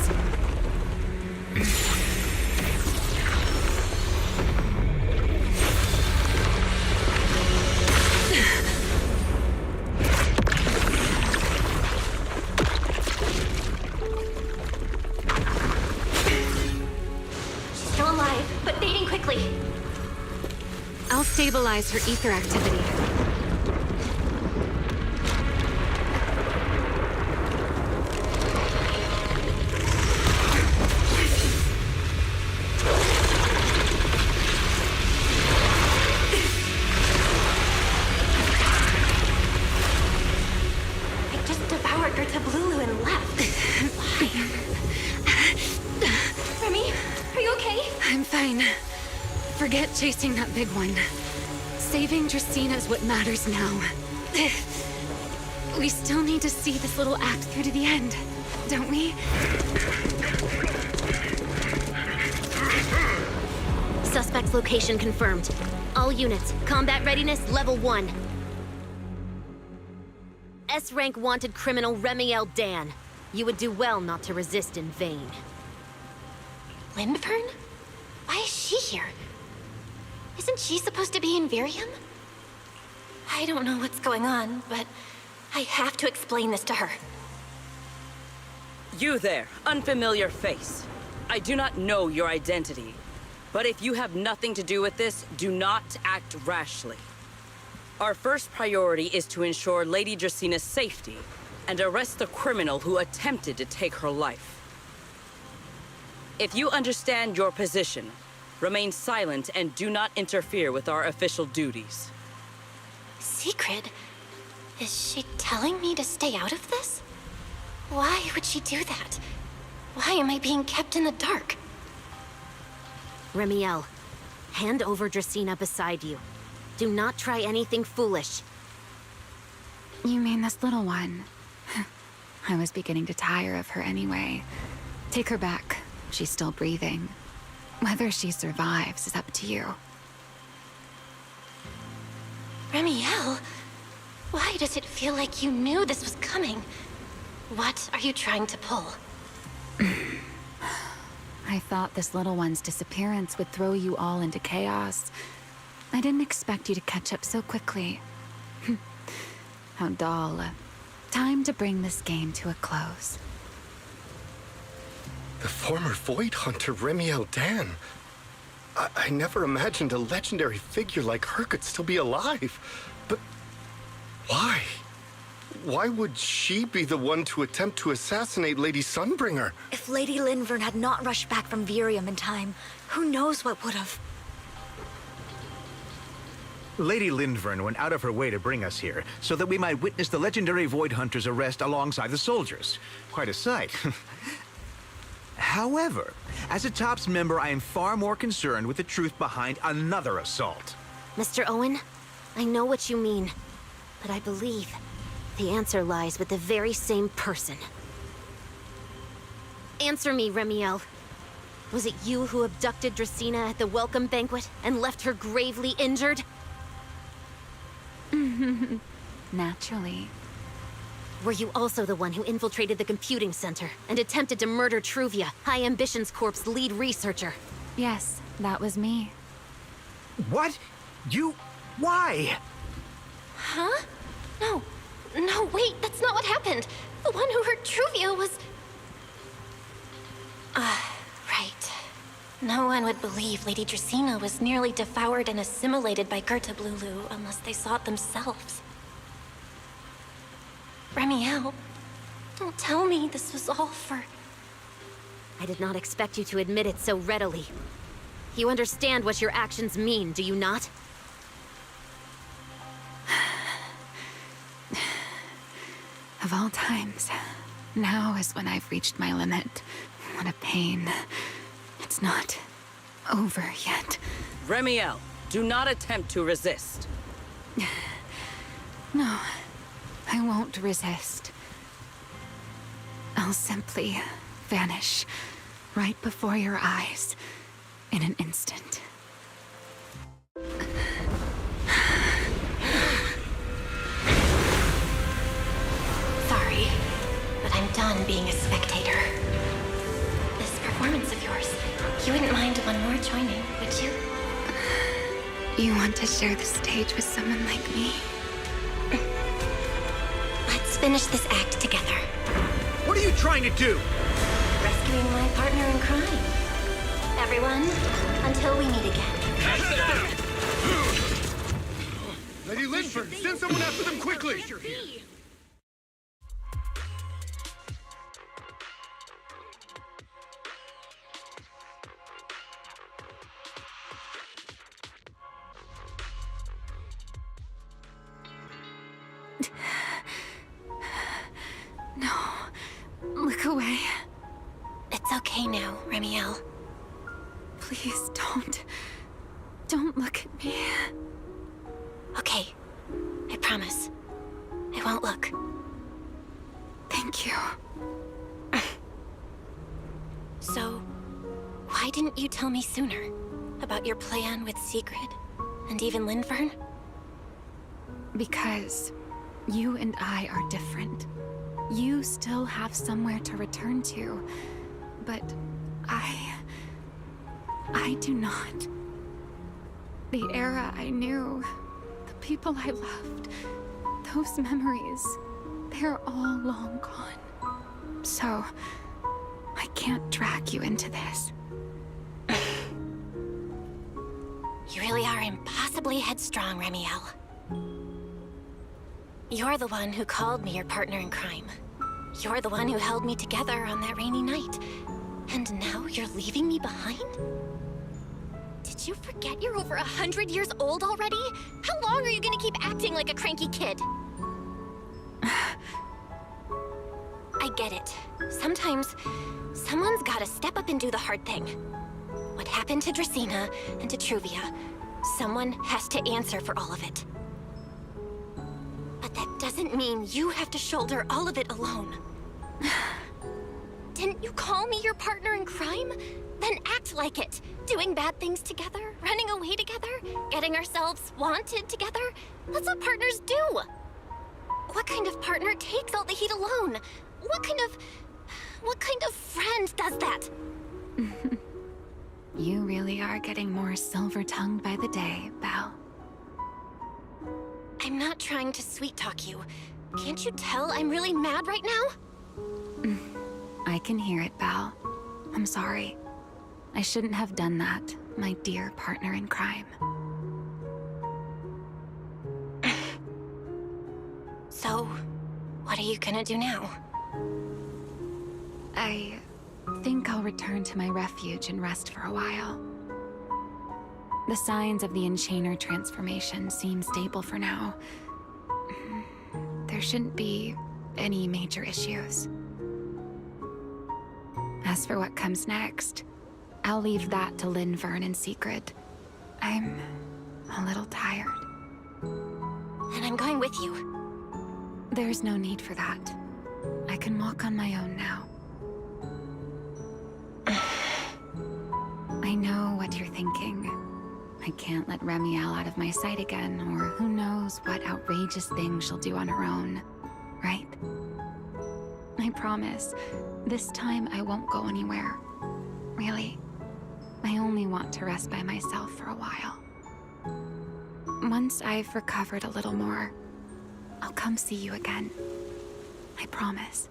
She's still alive, but fading quickly. I'll stabilize her ether activity. I just devoured Gertablulu and left. Why? Remy, are you okay? I'm fine. Forget chasing that big one. Saving Dracena is what matters now. We still need to see this little act through to the end, don't we? Suspect's location confirmed. All units, combat readiness level 1. S-rank wanted criminal Remiel Dan. You would do well not to resist in vain. Lindvern? Why is she here? Isn't she supposed to be in Virium? I don't know what's going on, but I have to explain this to her. You there, unfamiliar face. I do not know your identity. But if you have nothing to do with this, do not act rashly. Our first priority is to ensure Lady Dracena's safety and arrest the criminal who attempted to take her life. If you understand your position, remain silent and do not interfere with our official duties. Secret? Is she telling me to stay out of this? Why would she do that? Why am I being kept in the dark? Remiel, hand over Dracena beside you. Do not try anything foolish. You mean this little one? I was beginning to tire of her anyway. Take her back. She's still breathing. Whether she survives is up to you. Remiel? Why does it feel like you knew this was coming? What are you trying to pull? I thought this little one's disappearance would throw you all into chaos. I didn't expect you to catch up so quickly. How dull. Time to bring this game to a close. The former Void Hunter Remiel Dan. I never imagined a legendary figure like her could still be alive. But why? Why would she be the one to attempt to assassinate Lady Sunbringer? If Lady Lindvern had not rushed back from Virium in time, who knows what would have. Lady Lindvern went out of her way to bring us here, so that we might witness the legendary Void Hunter's arrest alongside the soldiers. Quite a sight. However, as a TOPS member, I am far more concerned with the truth behind another assault. Mr. Owen, I know what you mean, but I believe the answer lies with the very same person. Answer me, Remiel. Was it you who abducted Dracena at the welcome banquet and left her gravely injured? Naturally. Were you also the one who infiltrated the computing center and attempted to murder Truvia, High Ambitions Corp's lead researcher? Yes, that was me. What? You... why? Huh? No, wait, that's not what happened. The one who hurt Truvia was... right. No one would believe Lady Dracena was nearly devoured and assimilated by Gertablulu unless they saw it themselves. Remiel, don't tell me this was all for... I did not expect you to admit it so readily. You understand what your actions mean, do you not? Of all times, now is when I've reached my limit. What a pain. It's not over yet. Remiel, do not attempt to resist. No, I won't resist. I'll simply vanish right before your eyes in an instant. Sorry, but I'm done being a spectator. This performance of yours, you wouldn't mind one more joining, would you? You want to share the stage with someone like me? Let's finish this act together. What are you trying to do? Rescuing my partner in crime. Everyone, until we meet again. Lady Linford, send someone after them quickly! No, look away. It's okay now, Remiel. Please don't. Don't look at me. Okay, I promise. I won't look. Thank you. So, why didn't you tell me sooner about your plan with Sigrid and even Lindvern? Because you and I are different. You still have somewhere to return to, but I do not. The era I knew, the people I loved, those memories, they're all long gone. So, I can't drag you into this. You really are impossibly headstrong, Remiel. You're the one who called me your partner in crime. You're the one who held me together on that rainy night. And now you're leaving me behind? Did you forget you're over 100 years old already? How long are you gonna keep acting like a cranky kid? I get it. Sometimes, someone's gotta step up and do the hard thing. What happened to Dracena and to Truvia, someone has to answer for all of it. But that doesn't mean you have to shoulder all of it alone. Didn't you call me your partner in crime? Then act like it. Doing bad things together, running away together, getting ourselves wanted together. That's what partners do. What kind of partner takes all the heat alone? What kind of friend does that? You really are getting more silver-tongued by the day, Belle. I'm not trying to sweet-talk you. Can't you tell I'm really mad right now? I can hear it, Belle. I'm sorry. I shouldn't have done that, my dear partner in crime. So, what are you gonna do now? I think I'll return to my refuge and rest for a while. The signs of the Enchainer transformation seem stable for now. There shouldn't be any major issues. As for what comes next, I'll leave that to Lindvern and Sigrid. I'm a little tired. And I'm going with you. There's no need for that. I can walk on my own now. I know what you're thinking. I can't let Remiel out of my sight again, or who knows what outrageous thing she'll do on her own, right? I promise, this time I won't go anywhere. Really. I only want to rest by myself for a while. Once I've recovered a little more, I'll come see you again. I promise.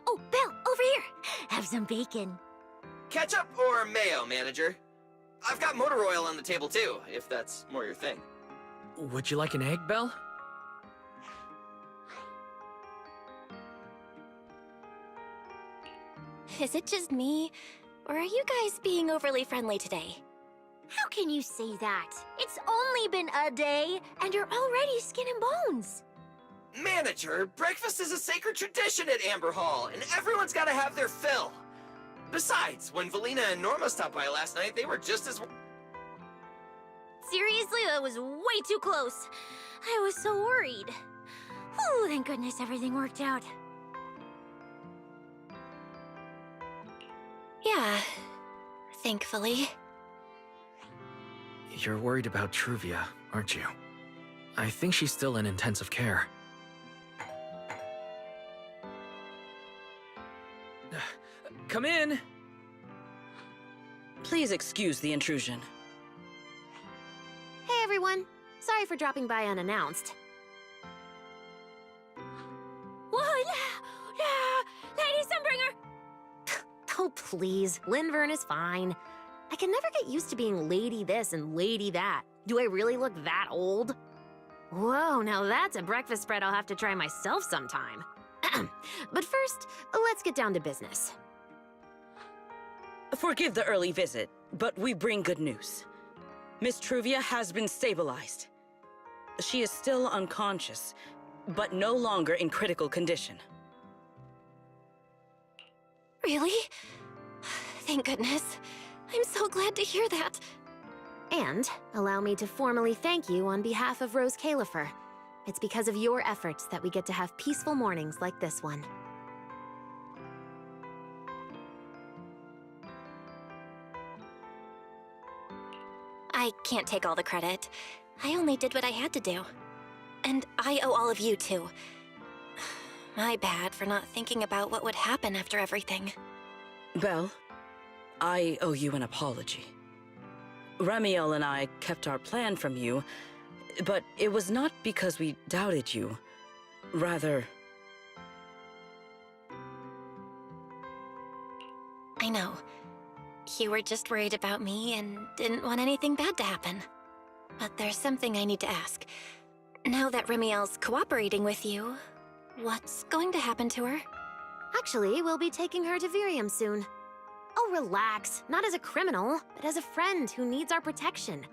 Oh, Belle, over here! Have some bacon. Ketchup or mayo, manager? I've got motor oil on the table too, if that's more your thing. Would you like an egg, Belle? Is it just me? Or are you guys being overly friendly today? How can you say that? It's only been a day, and you're already skin and bones. Manager, breakfast is a sacred tradition at Amber Hall, and everyone's gotta have their fill. Besides, when Valina and Norma stopped by last night, they were just as... Seriously, that was way too close. I was so worried. Whew, thank goodness everything worked out. Yeah, thankfully. You're worried about Truvia, aren't you? I think she's still in intensive care. Come in! Please excuse the intrusion. Hey everyone, sorry for dropping by unannounced. Whoa, Lady Sunbringer! Oh please, Linvern is fine. I can never get used to being lady this and lady that. Do I really look that old? Whoa, now that's a breakfast spread I'll have to try myself sometime. But first, let's get down to business. Forgive the early visit, but we bring good news. Miss Truvia has been stabilized. She is still unconscious, but no longer in critical condition. Really? Thank goodness. I'm so glad to hear that. And allow me to formally thank you on behalf of Rose Califer. It's because of your efforts that we get to have peaceful mornings like this one. I can't take all the credit. I only did what I had to do. And I owe all of you, too. My bad for not thinking about what would happen after everything. Belle, I owe you an apology. Remiel and I kept our plan from you, but it was not because we doubted you. Rather... I know. You were just worried about me and didn't want anything bad to happen. But there's something I need to ask. Now that Remiel's cooperating with you, what's going to happen to her? Actually, we'll be taking her to Virium soon. Oh, relax. Not as a criminal, but as a friend who needs our protection.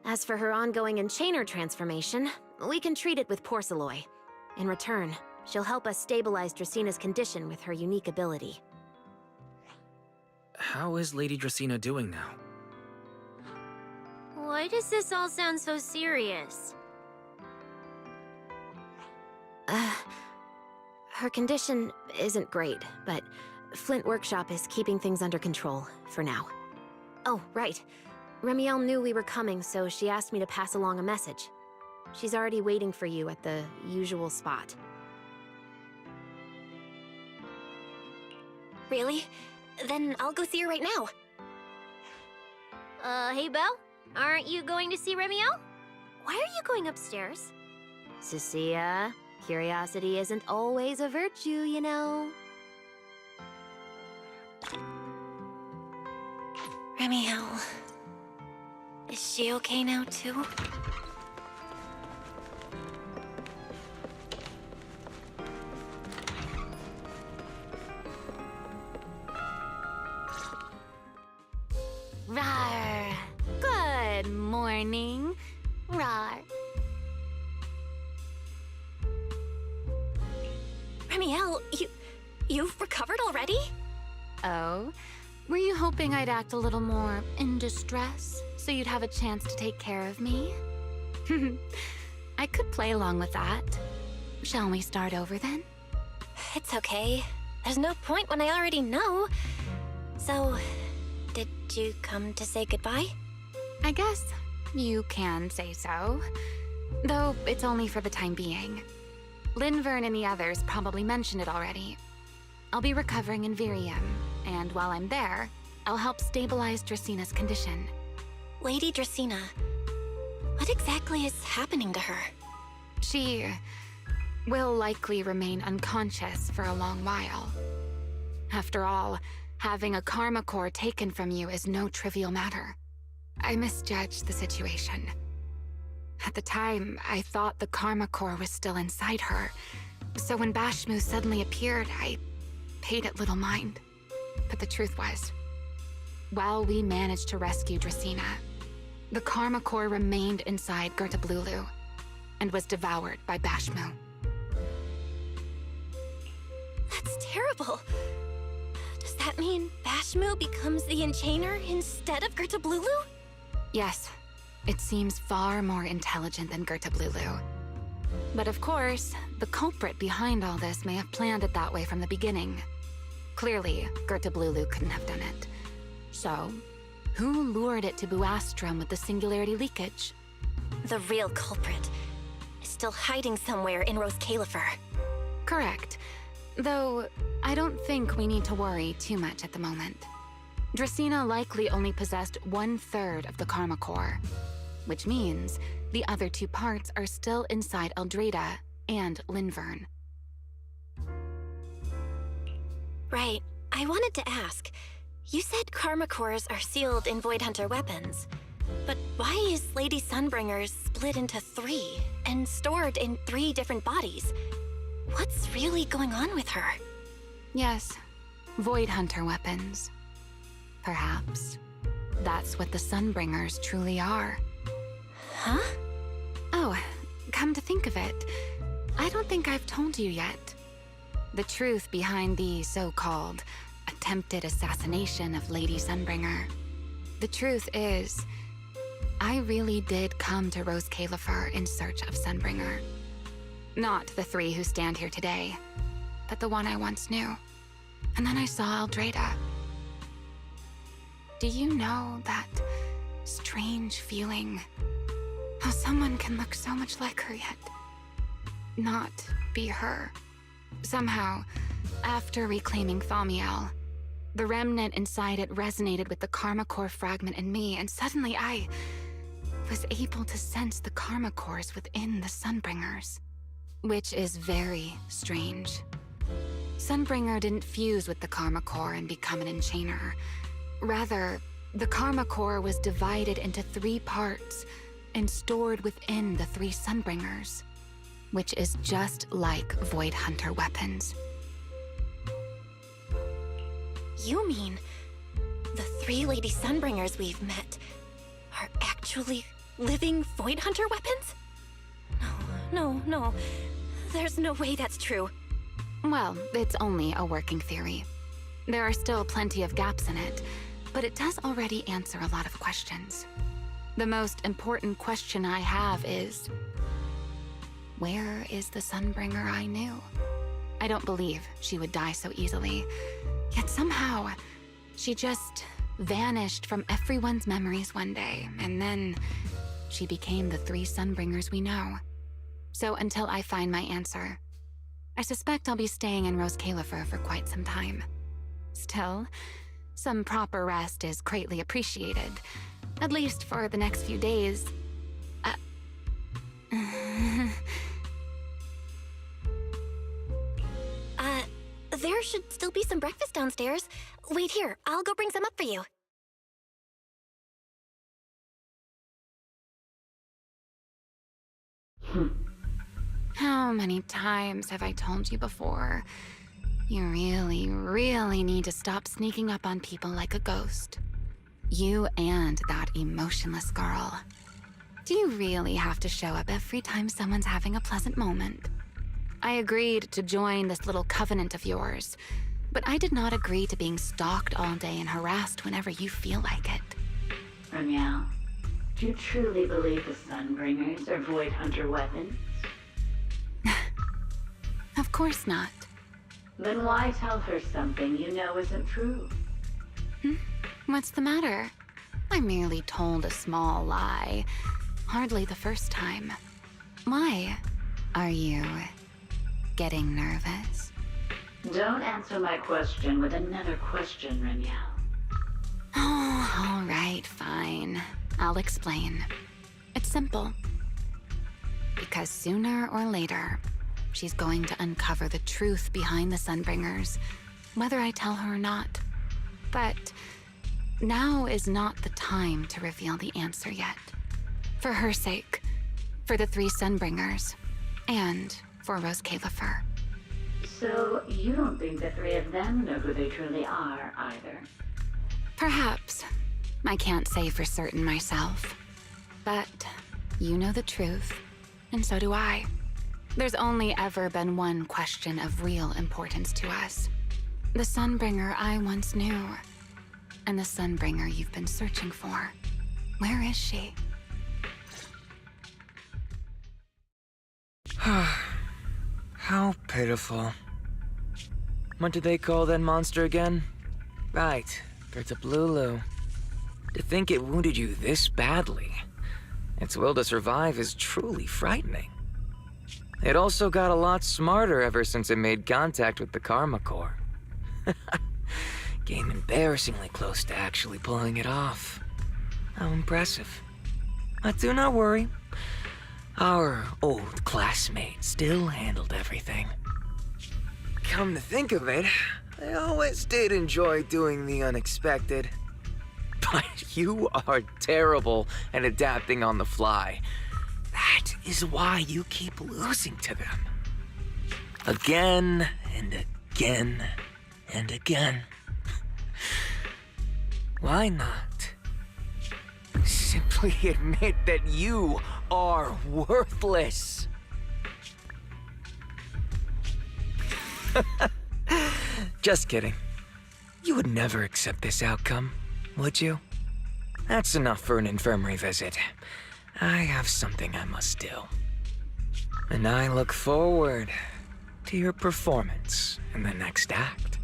As for her ongoing Enchainer transformation, we can treat it with Porceloy. In return, she'll help us stabilize Dracina's condition with her unique ability. How is Lady Dracina doing now? Why does this all sound so serious? Her condition isn't great, but Flint Workshop is keeping things under control, for now. Oh, right. Remiel knew we were coming, so she asked me to pass along a message. She's already waiting for you at the usual spot. Really? Then I'll go see her right now. Hey Belle? Aren't you going to see Remiel? Why are you going upstairs? Cecilia, curiosity isn't always a virtue, you know. Remiel... Is she okay now, too? Rawr. Good morning. Rawr. Remiel, you've recovered already? Oh? Were you hoping I'd act a little more in distress, so you'd have a chance to take care of me? I could play along with that. Shall we start over then? It's okay. There's no point when I already know. So, did you come to say goodbye? I guess you can say so. Though it's only for the time being. Linvern and the others probably mentioned it already. I'll be recovering in Virium, and while I'm there, I'll help stabilize Dracina's condition. Lady Dracina, what exactly is happening to her? She will likely remain unconscious for a long while. After all, having a karma core taken from you is no trivial matter. I misjudged the situation. At the time, I thought the karma core was still inside her, so when Bashmu suddenly appeared, I paid it little mind. But the truth was, while we managed to rescue Dracena, the Karma Core remained inside Gertablulu and was devoured by Bashmu. That's terrible. Does that mean Bashmu becomes the Enchainer instead of Gertablulu? Yes, it seems far more intelligent than Gertablulu. But of course, the culprit behind all this may have planned it that way from the beginning. Clearly, Gertablulu couldn't have done it. So, who lured it to Buastrom with the singularity leakage? The real culprit is still hiding somewhere in Rose Califer. Correct. Though, I don't think we need to worry too much at the moment. Dracena likely only possessed 1/3 of the Karma Core, which means the other 2 parts are still inside Eldrada and Linvern. Right. I wanted to ask. You said Karma Cores are sealed in Voidhunter weapons. But why is Lady Sunbringer's split into 3 and stored in 3 different bodies? What's really going on with her? Yes, Voidhunter weapons. Perhaps that's what the Sunbringers truly are. Huh? Oh, come to think of it, I don't think I've told you yet. The truth behind the so-called attempted assassination of Lady Sunbringer. The truth is, I really did come to Rose Califer in search of Sunbringer. Not the 3 who stand here today, but the one I once knew. And then I saw Eldrada. Do you know that strange feeling? How someone can look so much like her yet not be her. Somehow, after reclaiming Thaumiel, the remnant inside it resonated with the Karma Core fragment in me, and suddenly I was able to sense the Karma Cores within the Sunbringers. Which is very strange. Sunbringer didn't fuse with the Karma Core and become an Enchainer. Rather, the Karma Core was divided into 3 parts and stored within the 3 Sunbringers, which is just like Voidhunter weapons. You mean the 3 Lady Sunbringers we've met are actually living Voidhunter weapons? No. There's no way that's true. Well, it's only a working theory. There are still plenty of gaps in it, but it does already answer a lot of questions. The most important question I have is, where is the Sunbringer I knew? I don't believe she would die so easily, yet somehow she just vanished from everyone's memories one day, and then she became the 3 Sunbringers we know. So until I find my answer, I suspect I'll be staying in Rose Califer for quite some time. Still, some proper rest is greatly appreciated, at least for the next few days. There should still be some breakfast downstairs. Wait here, I'll go bring some up for you. How many times have I told you before? You really, really need to stop sneaking up on people like a ghost. You and that emotionless girl. Do you really have to show up every time someone's having a pleasant moment? I agreed to join this little covenant of yours, but I did not agree to being stalked all day and harassed whenever you feel like it. Ramiel, do you truly believe the Sunbringers are Voidhunter weapons? Of course not. Then why tell her something you know isn't true? What's the matter? I merely told a small lie. Hardly the first time. Why? Are you getting nervous? Don't answer my question with another question, Ramiel. Oh, all right, fine. I'll explain. It's simple. Because sooner or later, she's going to uncover the truth behind the Sunbringers, whether I tell her or not. But now is not the time to reveal the answer yet. For her sake, for the 3 Sunbringers, and for Rose Califer. So you don't think the 3 of them know who they truly are, either? Perhaps. I can't say for certain myself. But you know the truth, and so do I. There's only ever been one question of real importance to us. The Sunbringer I once knew, and the Sunbringer you've been searching for. Where is she? How pitiful. What did they call that monster again? Right, Gertablulu. To think it wounded you this badly. Its will to survive is truly frightening. It also got a lot smarter ever since it made contact with the Karma Core. Came embarrassingly close to actually pulling it off. How impressive. But do not worry. Our old classmate still handled everything. Come to think of it, I always did enjoy doing the unexpected. But you are terrible at adapting on the fly. That is why you keep losing to them. Again and again and again. Why not? Simply admit that you are worthless. Just kidding. You would never accept this outcome, would you? That's enough for an infirmary visit. I have something I must do. And I look forward to your performance in the next act.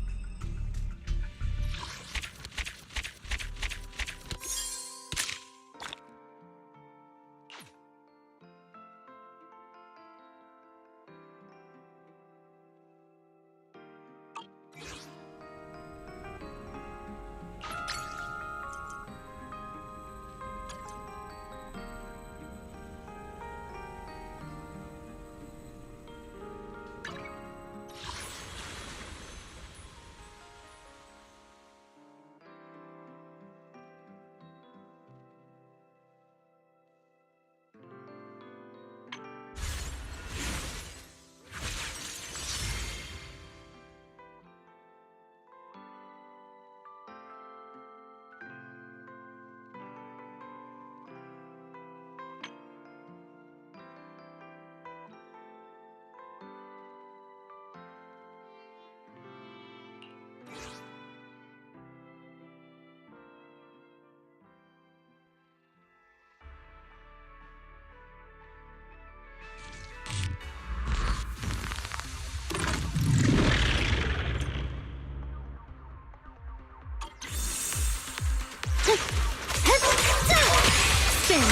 Spin.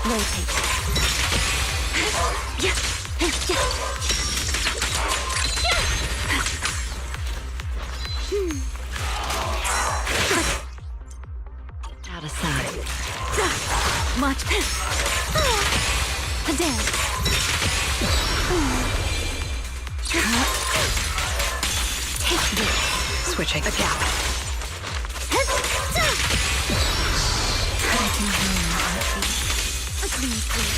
Rotate. Out of sight. Watch this. A dance. Take this. Switching. A gap. I can hear my heartbeat. A clean sweep.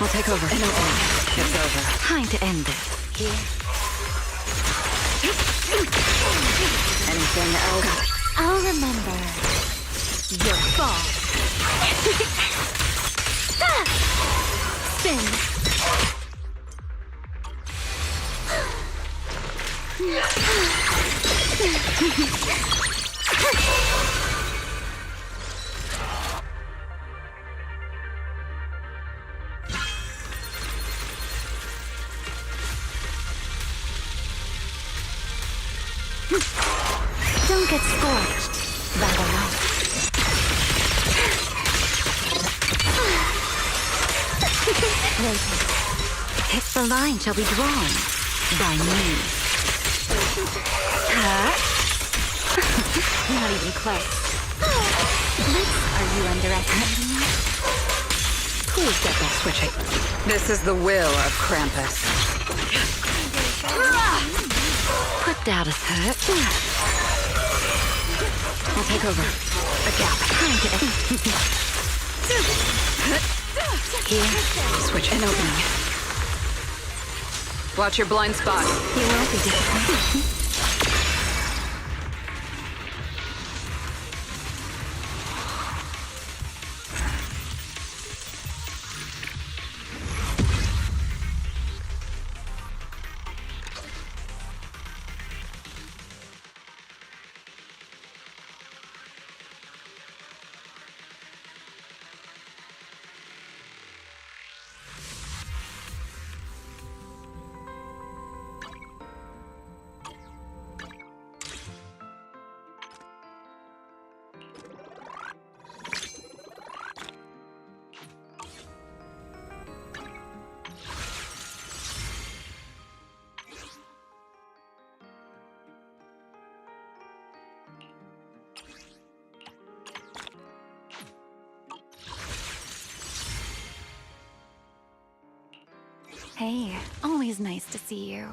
I'll take over. An opening. It's over. Time to end this. Here. Anything else? I'll remember your fall. Spin. Don't get scorched by the light. Rotate. If the line shall be drawn by me. Not even close. Are you underestimating me? Please get that switching. This is the will of Krampus. Put that as hurt. I'll take over. A gap. Time to end. Here, switch an opening. Watch your blind spot. You won't be disappointed. Hey, always nice to see you.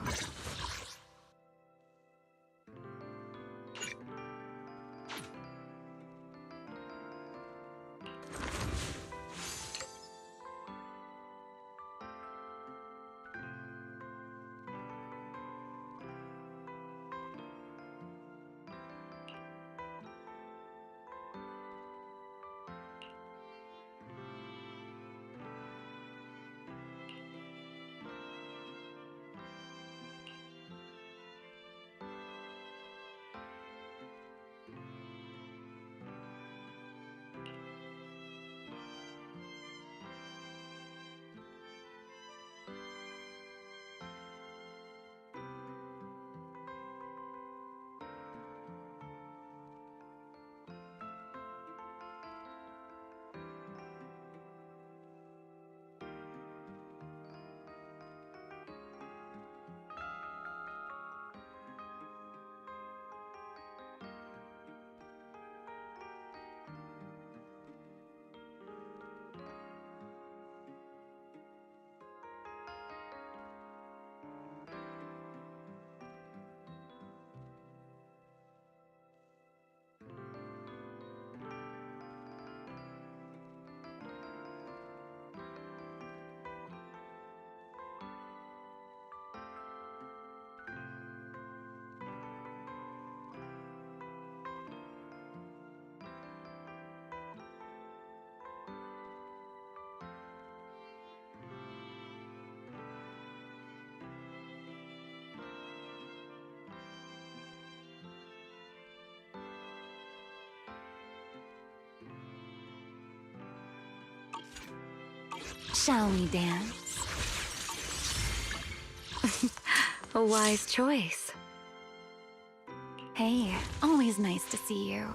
Shall we dance? A wise choice. Hey, always nice to see you.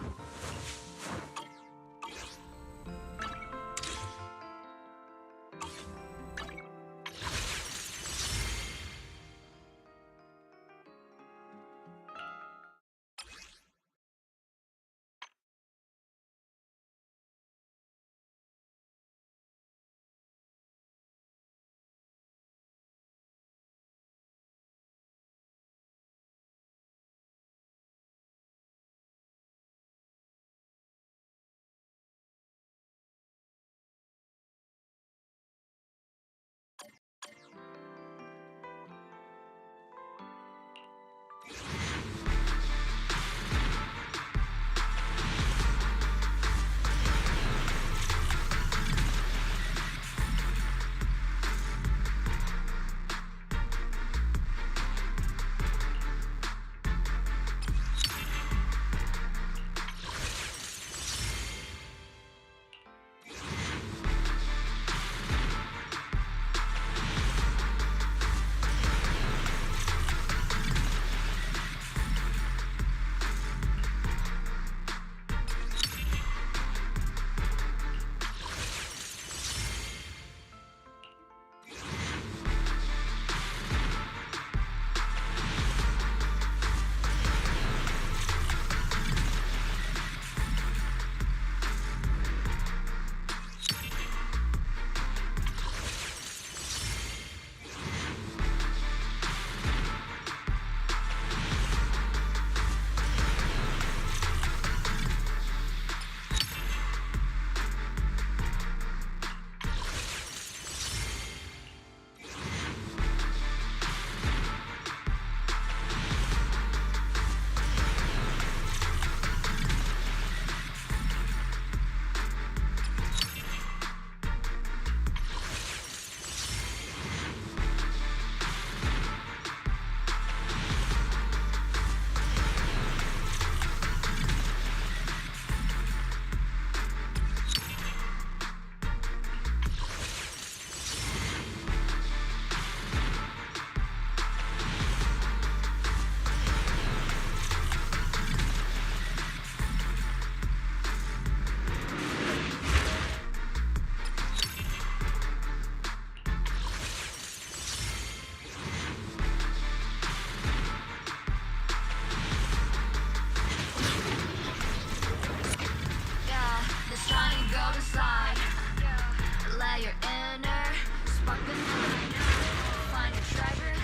Find a treasure,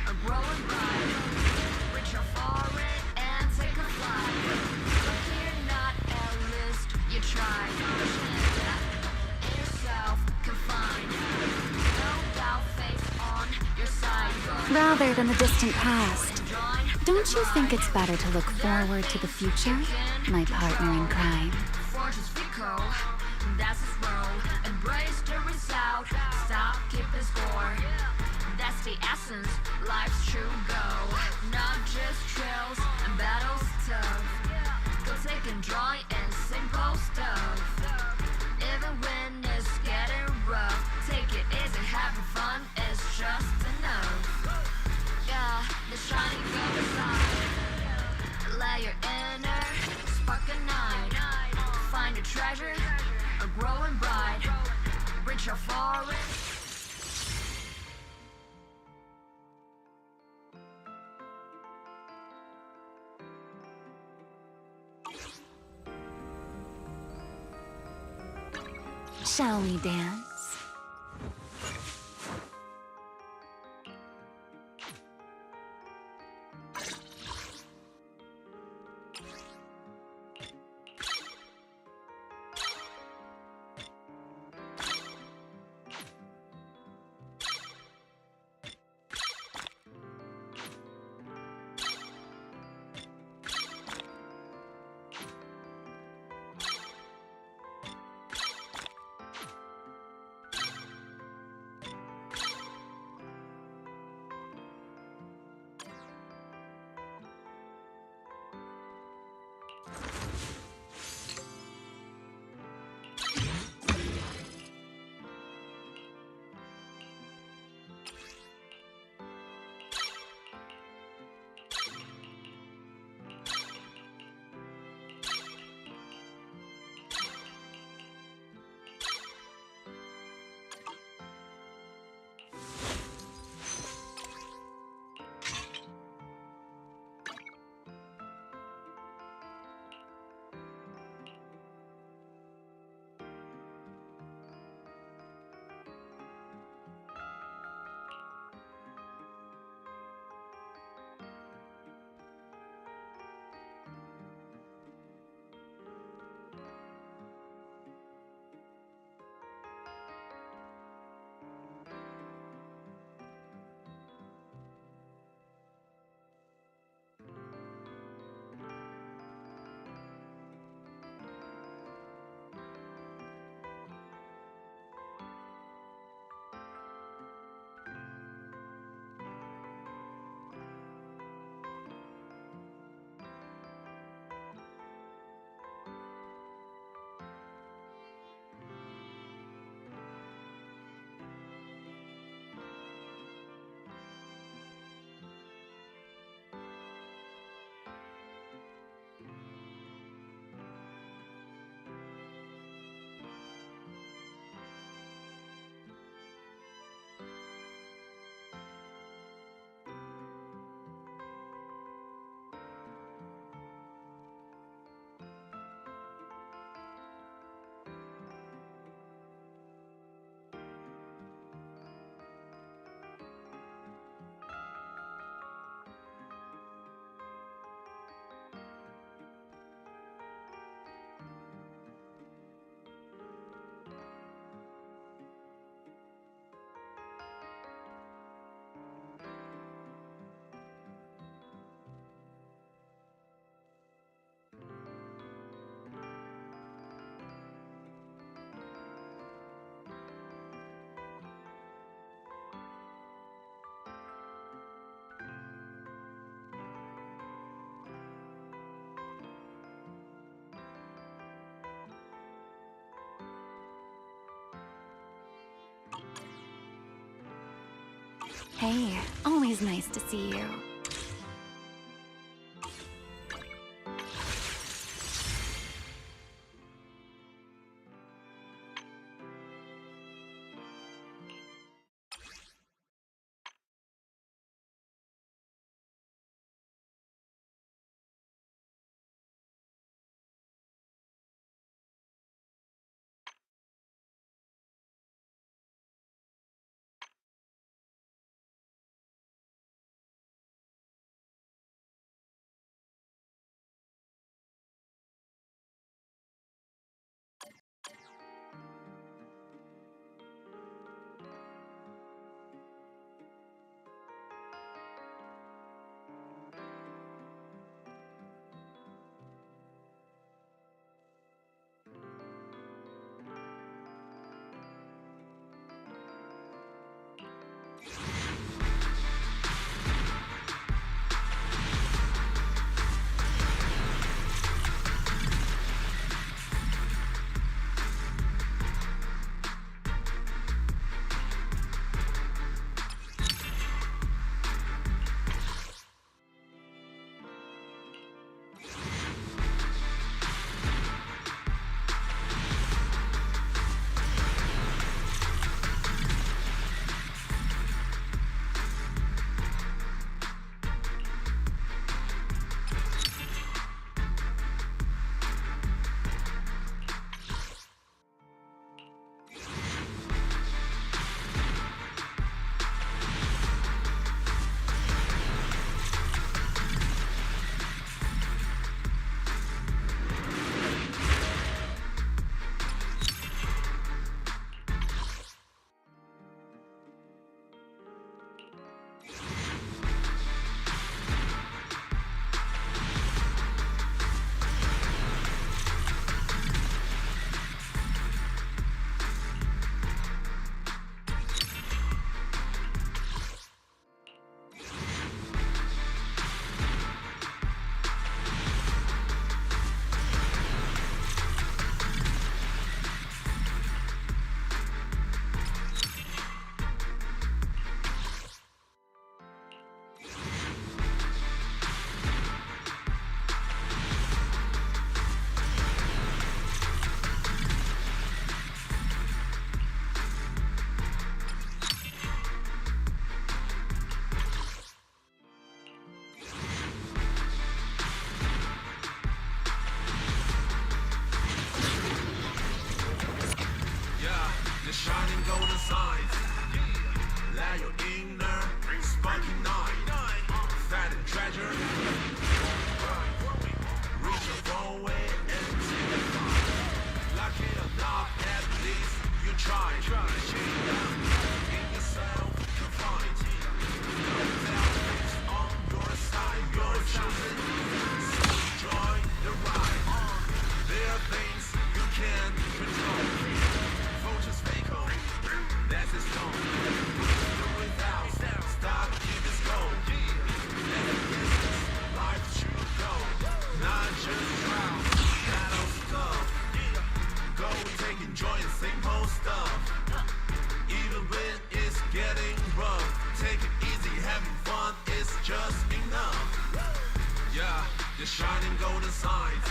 a growing bright. Reach out for it and take a flight. Look here, not a list, you try. In yourself, confined. No doubt, face on your side. Rather than the distant past, don't you think it's better to look forward to the future, my partner in crime? Fortune's fickle, that's his role. Embrace the result, stop keeping score. That's the essence, life's true goal. Not just trails and battles tough. Go take and joy in simple stuff. Even when it's getting rough, take it easy, having fun is just enough. Yeah, the shiny gold side. Let your inner spark ignite. Find a treasure, a growing bright. Reach out for it. Shall we dance? Hey, always nice to see you. shining golden signs. Let your inner spunky night. Find a treasure. Reach your phone way and take a flight. Lucky enough, at least you try. In yourself to find. No doubt it's on your side. You're choosing. So join the ride. There are things you can't control. Vultures fake home. That's his tone. Do without. Stop, keep it go. Let it business. Life should go. Not just drown. Battle stuff. Go take enjoy the simple stuff. Even when it's getting rough. Take it easy, having fun is just enough. Yeah, the shining golden signs.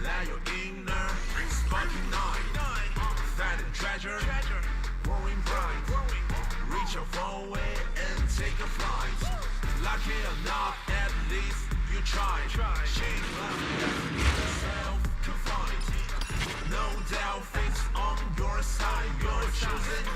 Let your inner spunky night. Find a treasure, growing bright. Reach your phone way and take a flight. Lucky enough, at least you try. Shake up, yourself to find. No doubt, fate's on your side. You're choosing.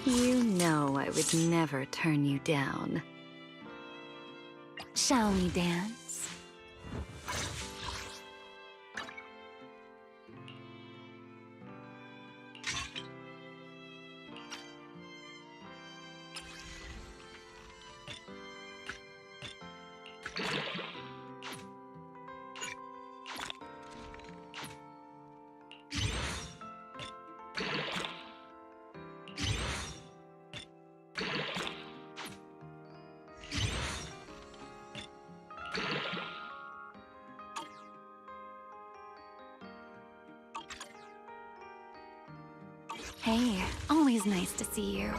You know I would never turn you down. Shall we dance? Hey, always nice to see you.